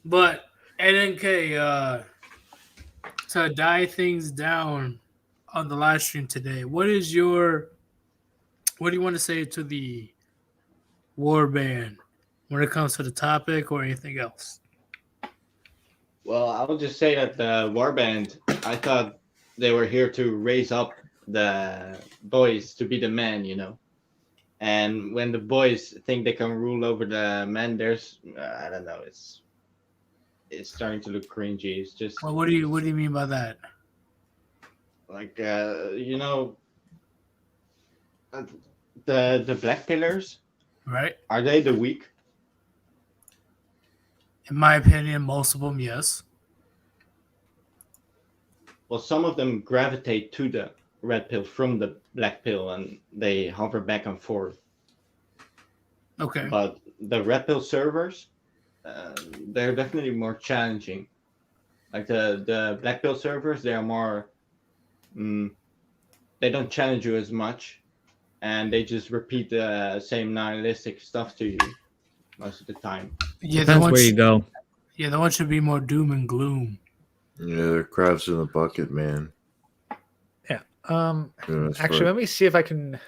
But NNK, to die things down on the live stream today, what do you want to say to the Warband when it comes to the topic or anything else? Well, I will just say that the Warband, I thought they were here to raise up the boys to be the men, you know. And when the boys think they can rule over the men, there's I don't know, it's starting to look cringy. It's just Well, what do you mean by that? like you know, the black pillars, Right? are they the weak? In my opinion, most of them, yes. Well, some of them gravitate to the red pill from the black pill, and they hover back and forth. Okay. But the red pill servers, they're definitely more challenging. Like the black pill servers, they are more. They don't challenge you as much, and they just repeat the same nihilistic stuff to you most of the time. Yeah, Depends where you go. Yeah, the one should be more doom and gloom. Yeah, they're crabs in the bucket, man. Yeah. Yeah, Actually, let me see if I can.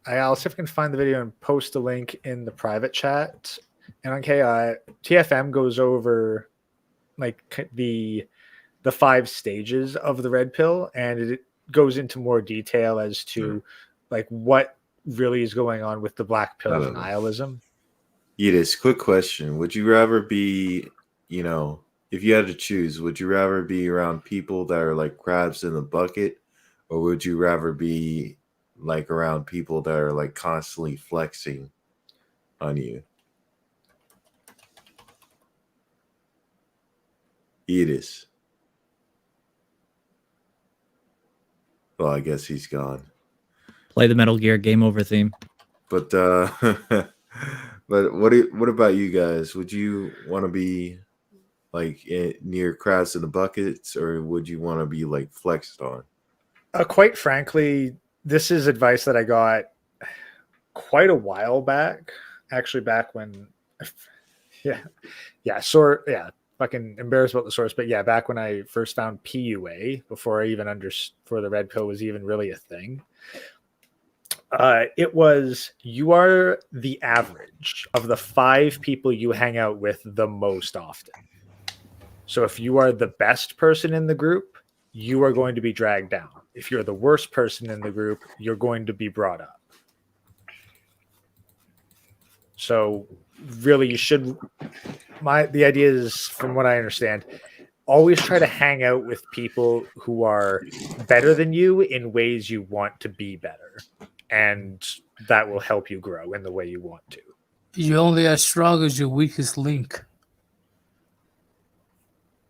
I'll see if I can find the video and post a link in the private chat. And okay, TFM goes over like the 5 stages of the red pill, and it goes into more detail as to like what really is going on with the black pill of nihilism. Yeetus, quick question. Would you rather be, if you had to choose, would you rather be around people that are like crabs in the bucket, or would you rather be like around people that are like constantly flexing on you? Yeetus. Well, I guess he's gone. Play the Metal Gear Game Over theme. But but what about you guys? Would you want to be like near crabs in the buckets, or would you want to be like flexed on? Quite frankly, this is advice that I got quite a while back. Actually, back when, fucking embarrassed about the source, but yeah, back when I first found PUA, before I even before the red pill was even really a thing. It was, you are the average of the 5 people you hang out with the most often. So if you are the best person in the group, you are going to be dragged down. If you're the worst person in the group, you're going to be brought up. So really, you should, the idea is, from what I understand, always try to hang out with people who are better than you in ways you want to be better. And that will help you grow in the way you want to. You're only as strong as your weakest link.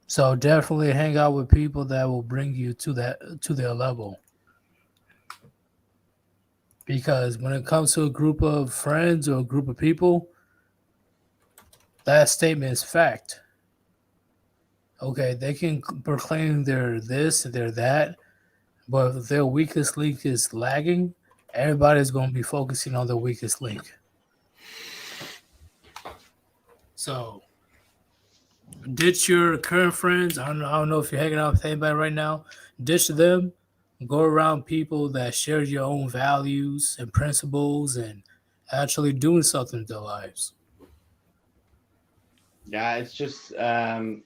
So definitely hang out with people that will bring you to their level. Because when it comes to a group of friends or a group of people, that statement is fact. Okay, they can proclaim they're this and they're that, but if their weakest link is lagging, everybody's going to be focusing on the weakest link. So, ditch your current friends. I don't know if you're hanging out with anybody right now. Ditch them. Go around people that share your own values and principles and actually doing something in their lives. Yeah, it's just there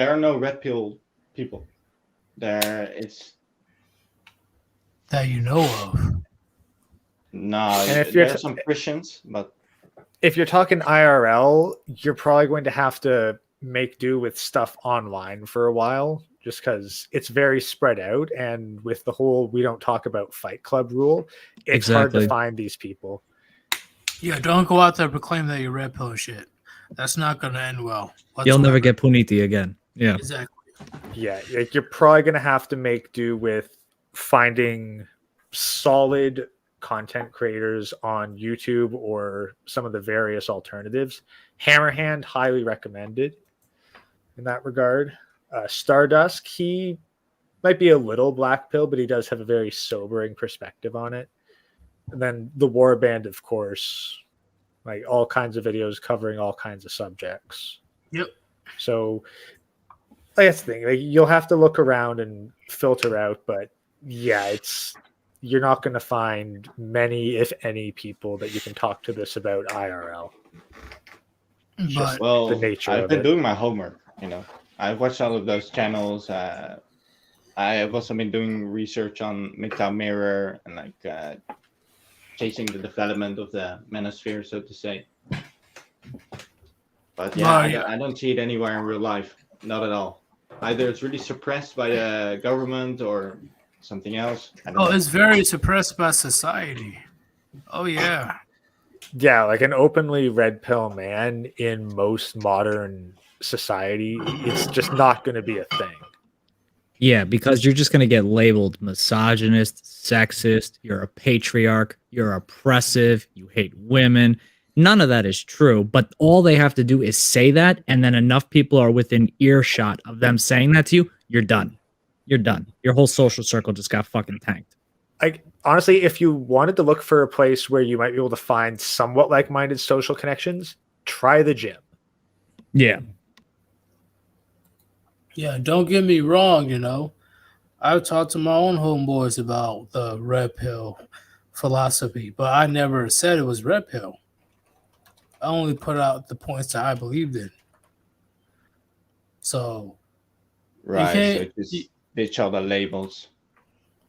are no red pill people. That you know of. No, And if there are some Christians, but if you're talking IRL, you're probably going to have to make do with stuff online for a while, just because it's very spread out. And with the whole "we don't talk about Fight Club" rule, it's hard to find these people. Yeah, don't go out there proclaim that you're red pill and shit. That's not going to end well. You'll never get Puniti again. Yeah. Exactly. Yeah, you're probably going to have to make do with finding solid content creators on YouTube or some of the various alternatives. Hammerhand, highly recommended in that regard. Stardust, he might be a little black pill, but he does have a very sobering perspective on it. And then the Warband, of course, like all kinds of videos covering all kinds of subjects. Yep. So that's the thing. Like, you'll have to look around and filter out, but yeah, you're not going to find many, if any, people that you can talk to this about IRL. But Well, the nature I've of been it. doing my homework. I've watched all of those channels. I have also been doing research on MGTOW Mirror and like chasing the development of the manosphere, so to say. But yeah, I don't see it anywhere in real life. Not at all. Either it's really suppressed by the government or something else. I don't know. it's very suppressed by society. Oh yeah. Yeah, like an openly red pill man in most modern society, it's just not going to be a thing. Yeah, because you're just going to get labeled misogynist, sexist, you're a patriarch, you're oppressive, you hate women. None of that is true, but all they have to do is say that, and then enough people are within earshot of them saying that to you, you're done. You're done. Your whole social circle just got fucking tanked. Like, honestly, if you wanted to look for a place where you might be able to find somewhat like-minded social connections, try the gym. Yeah. Yeah, don't get me wrong, I've talked to my own homeboys about the red pill philosophy, but I never said it was red pill. I only put out the points that I believed in. So, Right, can't- so just ditch all the labels.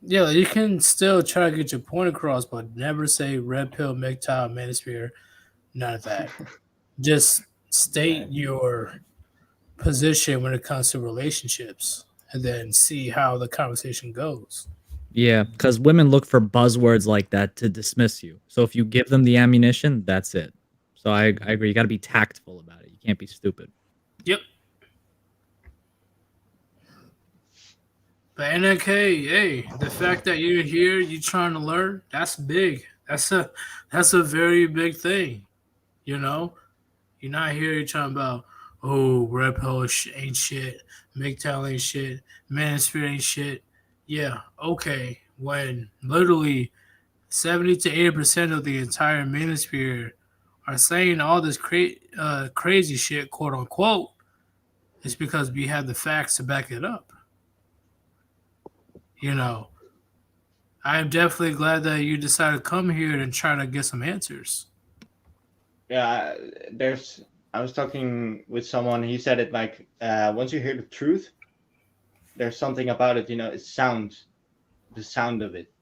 yeah, you can still try to get your point across, but never say red pill, MGTOW, manosphere, none of that. Just state your position when it comes to relationships and then see how the conversation goes. Yeah, because women look for buzzwords like that to dismiss you. So if you give them the ammunition, that's it. So I agree. You got to be tactful about it. You can't be stupid. Yep. But NK, hey, the fact that you're here, you're trying to learn, that's big. That's a very big thing. You're not here you're talking about, oh, red pill ain't shit, MGTOW ain't shit, manosphere ain't shit. Yeah, okay. When literally 70 to 80% of the entire manosphere are saying all this crazy shit, quote unquote, it's because we have the facts to back it up. I'm definitely glad that you decided to come here and try to get some answers. Yeah, I was talking with someone, he said it like, once you hear the truth, there's something about it, it sounds, the sound of it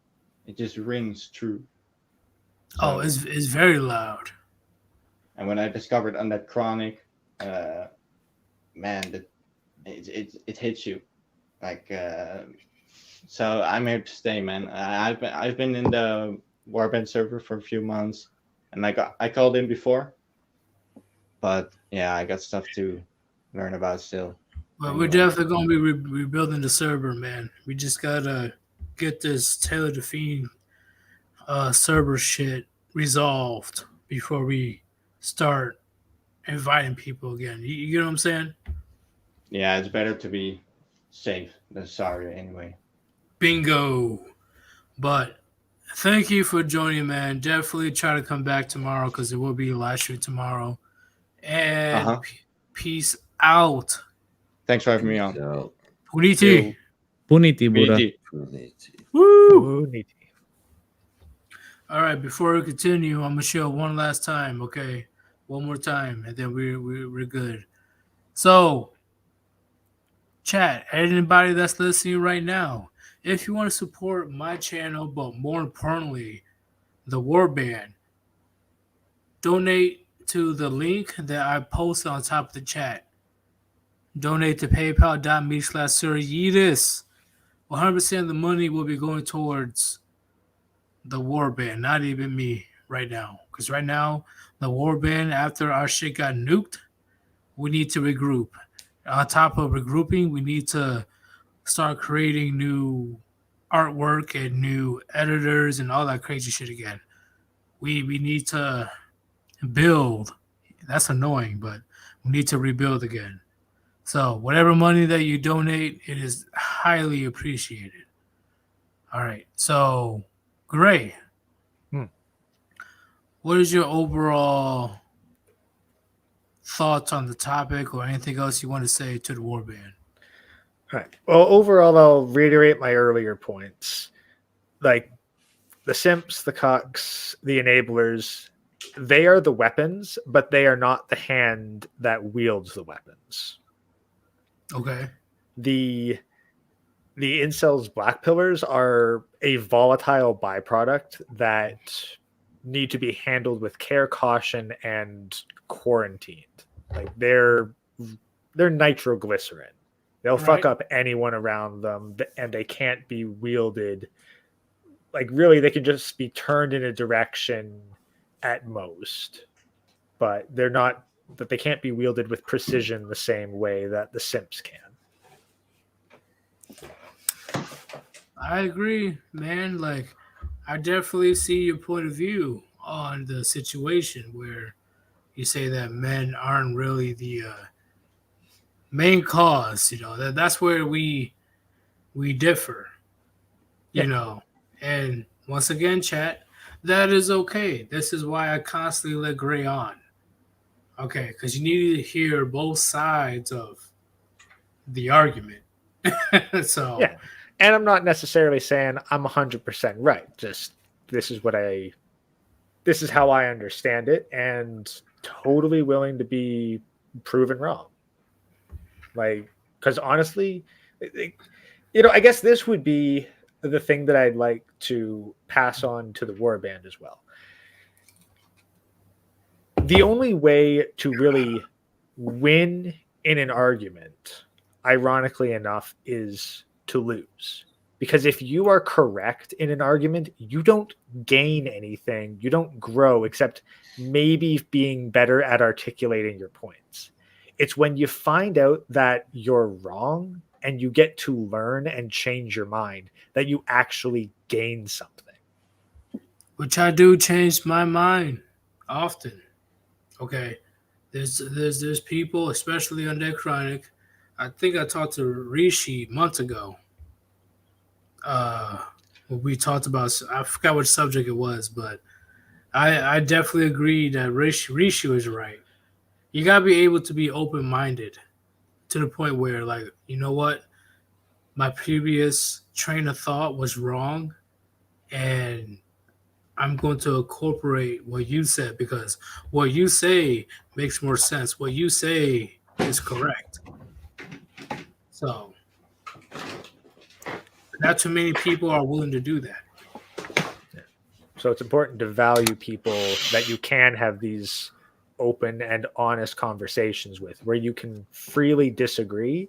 just rings true. So, it's very loud. And when I discovered on that chronic, man, it hits you, like. So I'm here to stay, man. I've been in the Warband server for a few months, and I called in before, but yeah, I got stuff to learn about still. But we're definitely gonna be rebuilding the server, man. We just gotta get this Taylor Define server shit resolved before we start inviting people again. You know what I'm saying? Yeah, it's better to be safe than sorry anyway. Bingo. But thank you for joining, man. Definitely try to come back tomorrow because it will be a live stream tomorrow. And peace out. Thanks for having me on. Puniti. Puniti, Buddha. Woo! Puniti. All right, before we continue, I'm gonna show one last time, okay? One more time, and then we're good. So, chat, anybody that's listening right now, if you want to support my channel, but more importantly, the Warband, donate to the link that I posted on top of the chat. Donate to paypal.me/Sir Yeetus. 100% of the money will be going towards the Warband, not even me right now. Because right now, the Warband, after our shit got nuked, we need to regroup. On top of regrouping, we need to start creating new artwork and new editors and all that crazy shit again. We need to build. That's annoying, but we need to rebuild again. So whatever money that you donate, it is highly appreciated. All right. So, Gray, what is your overall thoughts on the topic or anything else you want to say to the Warband? All right. Well, overall, I'll reiterate my earlier points. Like the simps, the cucks, the enablers, they are the weapons, but they are not the hand that wields the weapons. Okay. The incels black pillars are a volatile byproduct that need to be handled with care, caution, and quarantined. Like they're nitroglycerin. They'll fuck up anyone around them, and they can't be wielded. Like really, they can just be turned in a direction at most, but they're not. But they can't be wielded with precision the same way that the simps can. I agree, man. Like, I definitely see your point of view on the situation where you say that men aren't really the main cause. You know, that's where we differ. You know, and once again, chat, that is okay. This is why I constantly let Gray on. Okay, because you need to hear both sides of the argument. So yeah. And I'm not necessarily saying I'm 100% right. Just this is how I understand it, and totally willing to be proven wrong. Like, because honestly, I guess this would be the thing that I'd like to pass on to the Warband as well. The only way to really win in an argument, ironically enough, is to lose. Because if you are correct in an argument, you don't gain anything. You don't grow except maybe being better at articulating your points. It's when you find out that you're wrong and you get to learn and change your mind that you actually gain something. Which I do change my mind often. Okay. There's people, especially on that chronic. I think I talked to Rishi months ago. We talked about, I forgot which subject it was, but I definitely agree that Rishi was right. You gotta be able to be open minded to the point where, like, you know what, my previous train of thought was wrong, and I'm going to incorporate what you said because what you say makes more sense. What you say is correct. So, not too many people are willing to do that. So it's important to value people that you can have these open and honest conversations with, where you can freely disagree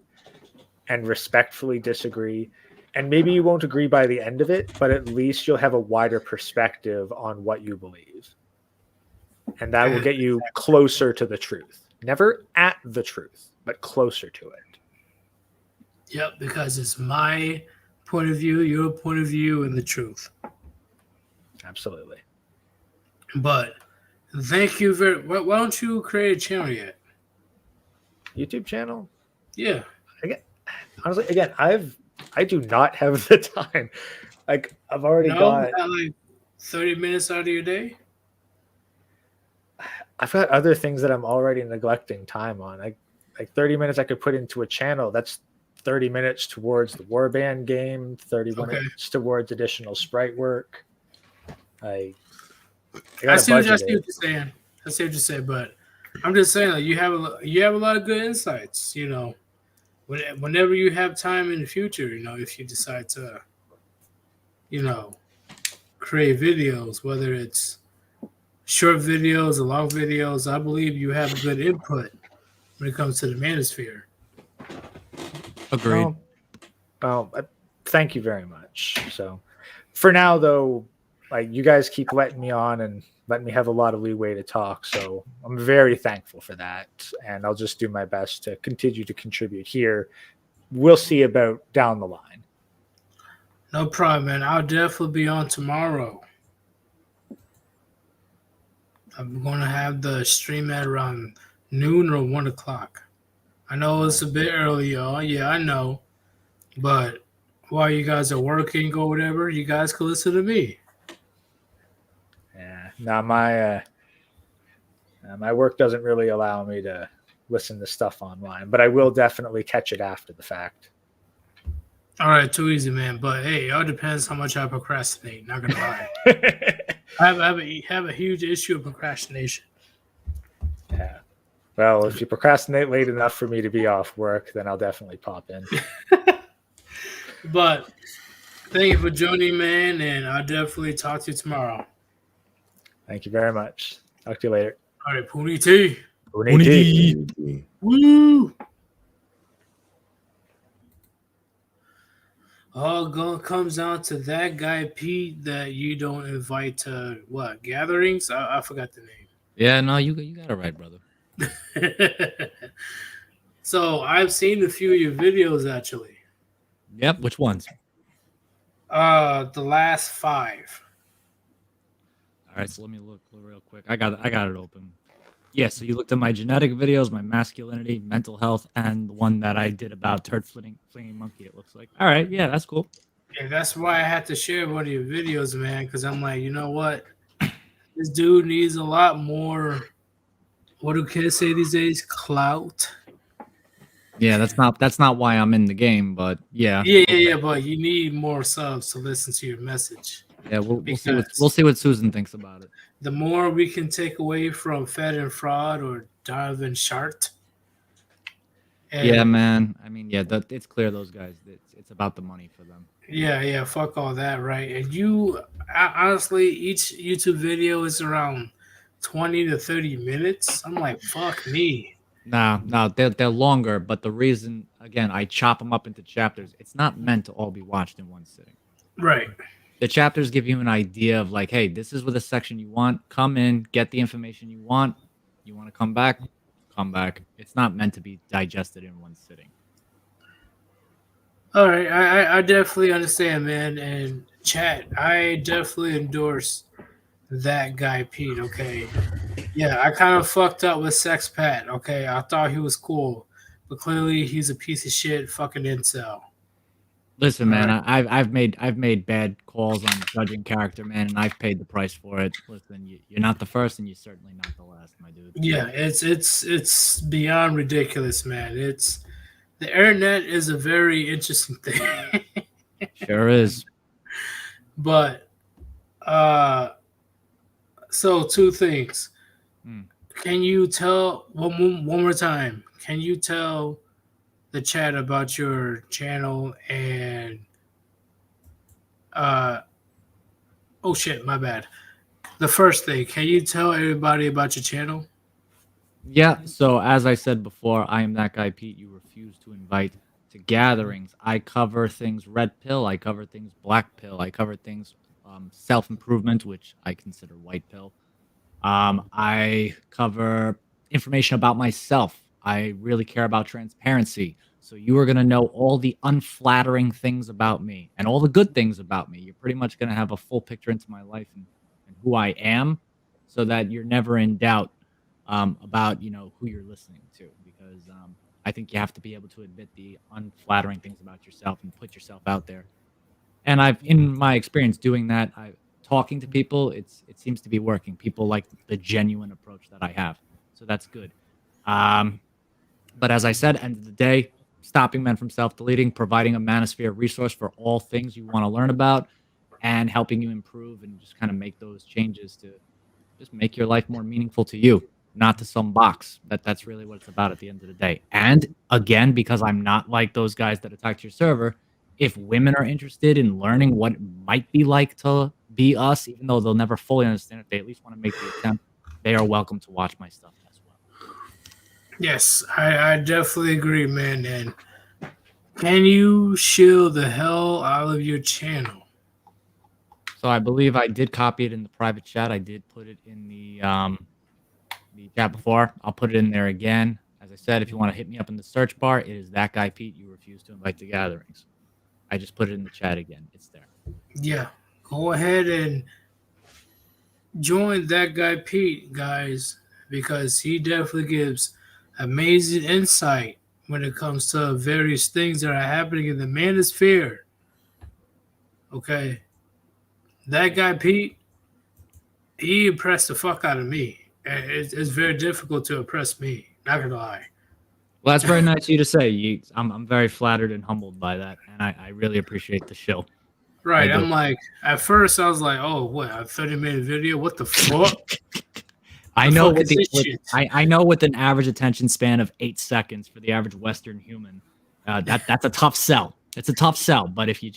and respectfully disagree. And maybe you won't agree by the end of it, but at least you'll have a wider perspective on what you believe. And that will get you closer to the truth. Never at the truth, but closer to it. Yep, because it's my point of view, your point of view, and the truth. Absolutely. But thank you very much. Why don't you create a channel yet? YouTube channel? Yeah. Honestly, again, I do not have the time. Like, I've already got like 30 minutes out of your day. I've got other things that I'm already neglecting time on. Like 30 minutes I could put into a channel. That's 30 minutes towards the Warband game, 30 minutes towards additional sprite work. I see what you're saying. I see what you're saying, but I'm just saying, like, you have a lot of good insights. You know, whenever you have time in the future, you know, if you decide to, you know, create videos, whether it's short videos or long videos, I believe you have good input when it comes to the manosphere. Agreed. Well, thank you very much. So, for now, though, like, you guys keep letting me on and letting me have a lot of leeway to talk. So I'm very thankful for that. And I'll just do my best to continue to contribute here. We'll see about down the line. No problem, man. I'll definitely be on tomorrow. I'm going to have the stream at around noon or 1 o'clock. I know it's a bit early, y'all. Yeah, I know. But while you guys are working or whatever, you guys can listen to me. Yeah. Now my work doesn't really allow me to listen to stuff online, but I will definitely catch it after the fact. All right, too easy, man. But hey, it all depends how much I procrastinate. Not gonna lie. I have a huge issue of procrastination. Yeah. Well, if you procrastinate late enough for me to be off work, then I'll definitely pop in. But thank you for joining, man, and I'll definitely talk to you tomorrow. Thank you very much. Talk to you later. All right, Poonie T. Poonie T. Woo! Comes down to that guy Pete that you don't invite to what gatherings? I forgot the name. Yeah, no, you got it right, brother. So I've seen a few of your videos actually. Yep. Which ones? The last 5. All right, so let me look real quick. I got it open. Yeah, so you looked at my genetic videos, my masculinity, mental health, and the one that I did about turd flinging monkey. It looks like. All right, yeah, that's cool. Yeah, that's why I had to share one of your videos, man, because I'm like, you know what? This dude needs a lot more. What do kids say these days? Clout. Yeah, that's not why I'm in the game, but yeah. Yeah, but you need more subs to listen to your message. Yeah, we'll see what Susan thinks about it. The more we can take away from Fed and Fraud or Donovan Shart. Yeah, man. I mean, yeah, it's clear those guys. It's about the money for them. Yeah, fuck all that, right? And honestly, each YouTube video is around 20 to 30 minutes. I'm like, fuck me. No, they're longer, but the reason, again, I chop them up into chapters. It's not meant to all be watched in one sitting. Right. The chapters give you an idea of like, hey, this is what the section you want. Come in, get the information you want. You want to come back? Come back. It's not meant to be digested in one sitting. All right, I definitely understand, man. And chat, I definitely endorse that guy Pete. Okay, yeah, I kind of fucked up with Sex Pat. Okay, I thought he was cool, but clearly he's a piece of shit, fucking incel. Listen, man, I've made bad calls on judging character, man, and I've paid the price for it. Listen, you're not the first, and you're certainly not the last, my dude. Yeah, it's beyond ridiculous, man. The internet is a very interesting thing. Sure is. But so 2 things. Can you tell one more time? Can you tell the chat about your channel and oh shit, my bad. The first thing, can you tell everybody about your channel? Yeah, so as I said before, I am that guy Pete you refuse to invite to gatherings. I cover things red pill, I cover things black pill, I cover things self-improvement, which I consider white pill. I cover information about myself. I really care about transparency. So you are going to know all the unflattering things about me and all the good things about me. You're pretty much going to have a full picture into my life and who I am, so that you're never in doubt about who you're listening to, because I think you have to be able to admit the unflattering things about yourself and put yourself out there. And in my experience doing that, talking to people, it seems to be working. People like the genuine approach that I have, so that's good. But as I said, end of the day, stopping men from self-deleting, providing a manosphere resource for all things you want to learn about, and helping you improve and just kind of make those changes to just make your life more meaningful to you, not to some box. That's really what it's about at the end of the day. And again, because I'm not like those guys that attacked your server, if women are interested in learning what it might be like to be us, even though they'll never fully understand it, they at least want to make the attempt, they are welcome to watch my stuff as well. Yes, I definitely agree, man. And can you shield the hell out of your channel? So I believe I did copy it in the private chat. I did put it in the chat before. I'll put it in there again. As I said, if you want to hit me up in the search bar, it is that guy Pete you refuse to invite to gatherings. I just put it in the chat again. It's there. Yeah, go ahead and join that guy Pete, guys, because he definitely gives amazing insight when it comes to various things that are happening in the manosphere. Okay, that guy Pete, he impressed the fuck out of me. And it's very difficult to impress me. Not gonna lie. Well, that's very nice of you to say. I'm very flattered and humbled by that, and I really appreciate the show. Right. I'm like, at first I was like, oh, what, a 30-minute video? What the fuck? I know fuck with is the this with, shit? I know with an average attention span of 8 seconds for the average Western human, that's a tough sell. It's a tough sell. But if you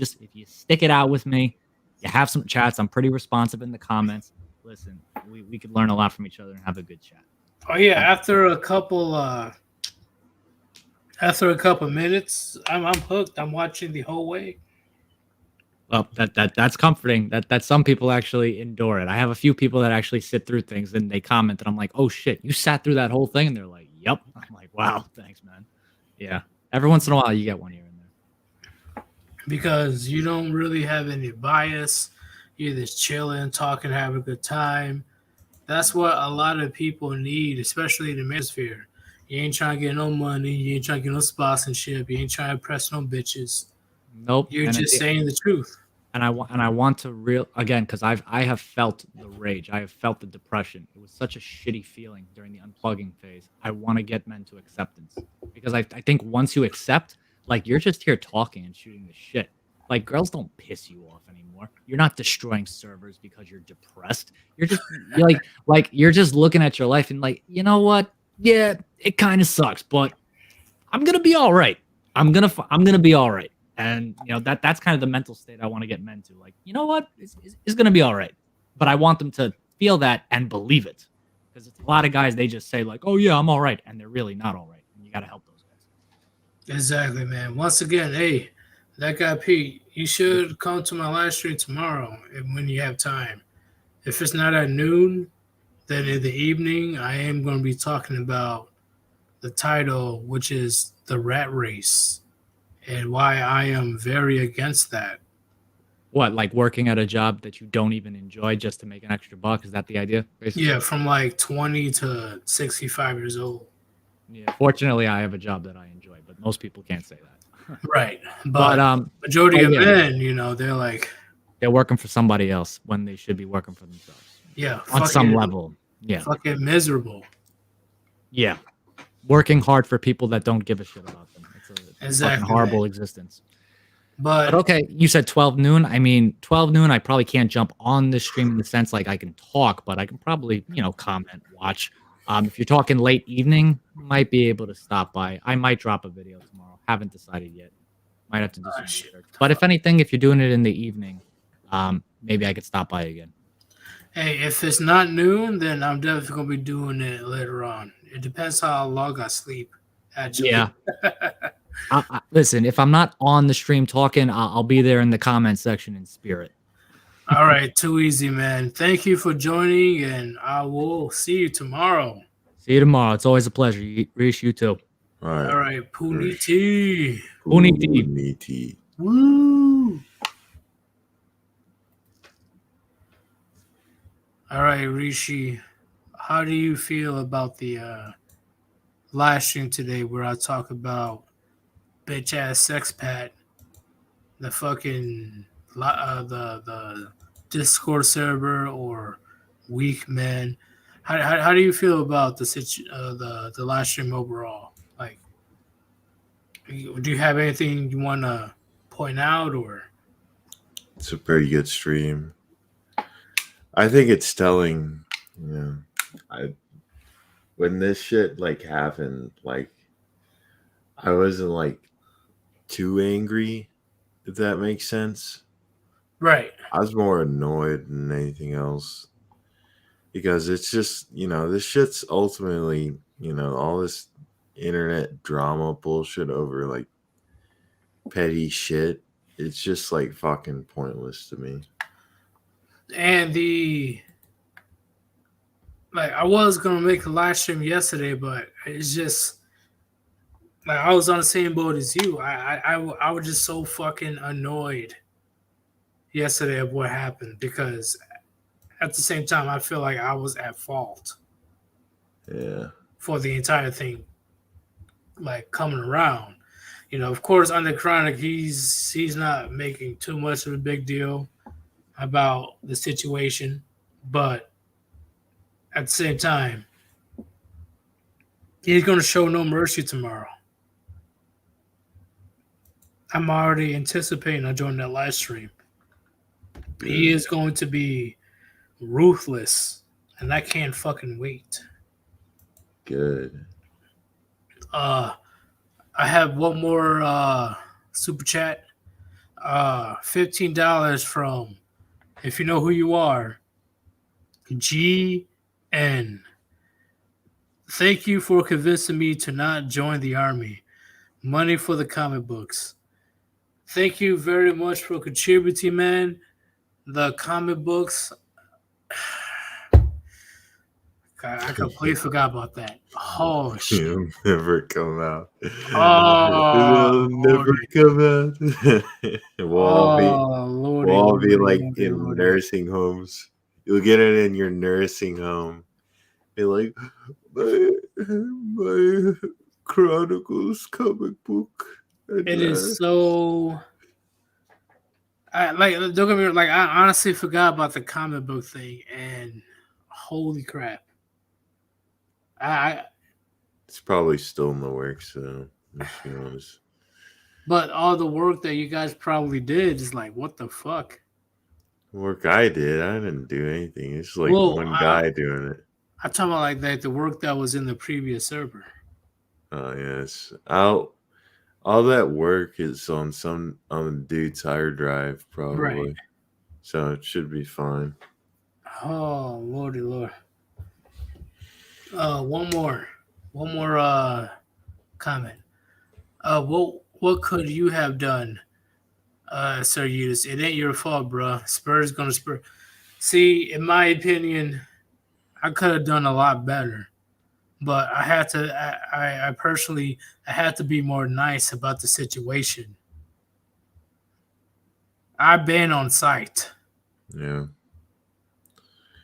stick it out with me, you have some chats. I'm pretty responsive in the comments. Listen, we could learn a lot from each other and have a good chat. Oh yeah, after a couple minutes, I'm hooked. I'm watching the whole way. Well, that's comforting. That some people actually endure it. I have a few people that actually sit through things and they comment and I'm like, oh shit, you sat through that whole thing? And they're like, yep. I'm like, wow, thanks, man. Yeah. Every once in a while you get one here and there. Because you don't really have any bias. You're just chilling, talking, having a good time. That's what a lot of people need, especially in the manosphere. You ain't trying to get no money. You ain't trying to get no sponsorship. You ain't trying to impress no bitches. Nope. You're And just saying the truth. And I want to again, because I have felt the rage. I have felt the depression. It was such a shitty feeling during the unplugging phase. I want to get men to acceptance. Because I think once you accept, like, you're just here talking and shooting the shit. Like, girls don't piss you off anymore. You're not destroying servers because you're depressed. You're like you're just looking at your life and like, you know what? Yeah, it kind of sucks, but I'm gonna be all right. I'm gonna be all right. And you know that's kind of the mental state I want to get men to. Like, you know what? It's gonna be all right. But I want them to feel that and believe it, because it's a lot of guys, they just say like, oh yeah, I'm all right, and they're really not all right. And you got to help those guys. Exactly, man. Once again, hey, that guy Pete, you should come to my live stream tomorrow when you have time. If it's not at noon, then in the evening, I am going to be talking about the title, which is The Rat Race, and why I am very against that. What, like working at a job that you don't even enjoy just to make an extra buck? Is that the idea, basically? Yeah, from like 20 to 65 years old. Yeah. Fortunately, I have a job that I enjoy, but most people can't say that. Right. But majority of men, you know, they're like, they're working for somebody else when they should be working for themselves. Yeah. On some level. Yeah. Fucking miserable. Yeah. Working hard for people that don't give a shit about them. It's a fucking horrible man. existence. But okay, you said 12 noon. I mean, 12 noon, I probably can't jump on the stream in the sense like I can talk, but I can probably, you know, comment, watch. If you're talking late evening, might be able to stop by. I might drop a video tomorrow. Haven't decided yet. Might have to do some research. But if anything, if you're doing it in the evening, maybe I could stop by again. Hey, if it's not noon, then I'm definitely gonna be doing it later on. It depends how long I sleep. Actually. Yeah. Listen, if I'm not on the stream talking, I'll be there in the comment section in spirit. All right, too easy, man. Thank you for joining, and I will see you tomorrow. See you tomorrow. It's always a pleasure. Reese, you too. All right. All right, Puniti. Puniti. Woo. All right, Rishi, how do you feel about the live stream today where I talk about bitch ass sex pat, the fucking the Discord server, or weak men? How do you feel about the live stream overall? Like, do you have anything you want to point out, or? It's a pretty good stream. I think it's telling, you know, when this shit like happened, like I wasn't like too angry, if that makes sense. Right. I was more annoyed than anything else, because it's just, you know, this shit's ultimately, you know, all this internet drama bullshit over like petty shit. It's just like fucking pointless to me. And I was gonna make a live stream yesterday, but it's just like I was on the same boat as you. I was just so fucking annoyed yesterday of what happened, because at the same time I feel like I was at fault. Yeah. For the entire thing. like coming around. You know, of course, under Chronic, he's not making too much of a big deal about the situation, but at the same time, he's going to show no mercy tomorrow. I'm already anticipating on joining that live stream. He is going to be ruthless, and I can't fucking wait. Good. I have one more super chat. $15 from, if you know who you are, GN. Thank you for convincing me to not join the army. Money for the comic books. Thank you very much for contributing, man. The comic books. I completely forgot about that. Oh shit! It'll never come out. Oh, It'll never come out. We'll all be like in Lordy. nursing homes. You'll get it in your nursing home. Be like, my Chronicles comic book. It is so. Don't get me wrong, I honestly forgot about the comic book thing, and holy crap! It's probably still in the works, so let's be honest. But all the work that you guys probably did is like, what the fuck? The work I did, I didn't do anything. It's like one guy doing it. I'm talking about like the work that was in the previous server. Oh yes, all that work is on the dude's hard drive, probably. Right. So it should be fine. Oh lordy lord. One more comment. What could you have done, Sir Yeetus? It ain't your fault, bro. Spurs gonna spur. See, in my opinion, I could have done a lot better, but I had to. I personally, I had to be more nice about the situation. I've been on site. Yeah.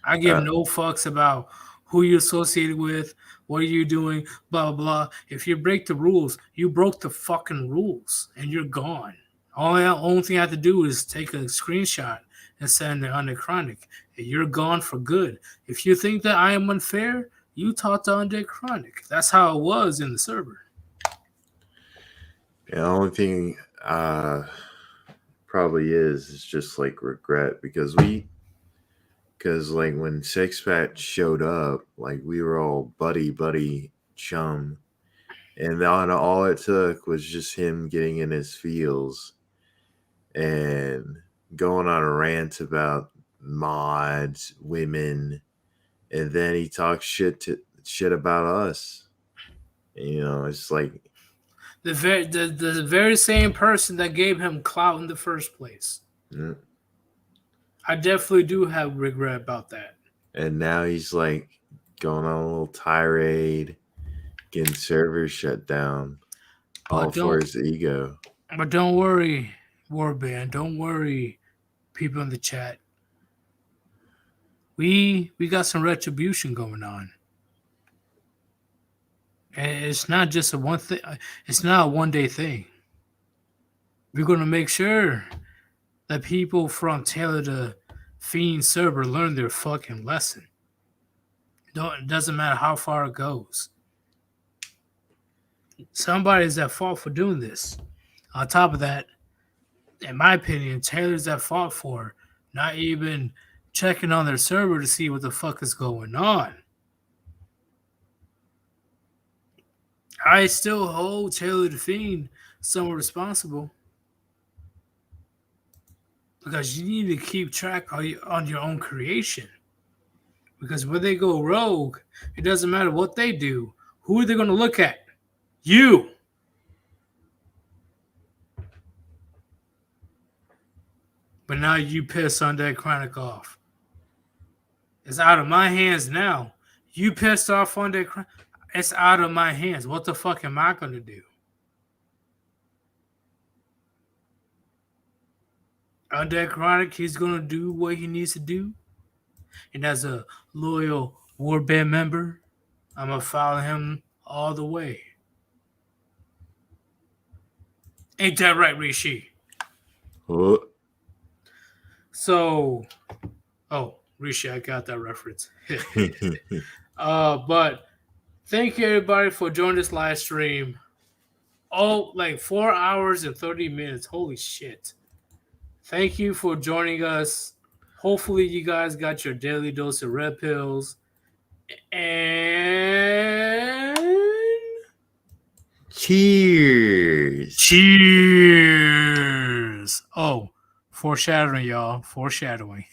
I give no fucks about who you're associated with, what are you doing, blah, blah, blah. If you break the rules, you broke the fucking rules and you're gone. Only thing I have to do is take a screenshot and send it on the Chronic, and you're gone for good. If you think that I am unfair, you talk to Undead Chronic. That's how it was in the server. The only thing probably is just like regret because like when Sixpack showed up, like we were all buddy chum, and all it took was just him getting in his feels and going on a rant about mods, women, and then he talks shit about us. You know, it's like the very same person that gave him clout in the first place. Yeah. I definitely do have regret about that. And now he's like going on a little tirade, getting servers shut down, all for his ego. But don't worry, Warband. Don't worry, people in the chat. We got some retribution going on. And it's not just a one thing. It's not a one-day thing. We're going to make sure that people from Taylor to Fiend server learn their fucking lesson. It doesn't matter how far it goes. Somebody's at fault for doing this. On top of that, in my opinion, Taylor's at fault for not even checking on their server to see what the fuck is going on. I still hold Taylor the Fiend somewhat responsible because you need to keep track on your own creation. Because when they go rogue, it doesn't matter what they do. Who are they going to look at? You. But now you piss on that Chronic off. It's out of my hands now. You pissed off on that Chronic. It's out of my hands. What the fuck am I going to do? Undead Chronic, he's going to do what he needs to do. And as a loyal Warband member, I'm going to follow him all the way. Ain't that right, Rishi? Oh, So, Rishi, I got that reference. But thank you everybody for joining this live stream. Oh, like 4 hours and 30 minutes. Holy shit. Thank you for joining us. Hopefully you guys got your daily dose of red pills. And cheers. cheers. Oh, foreshadowing, y'all. Foreshadowing.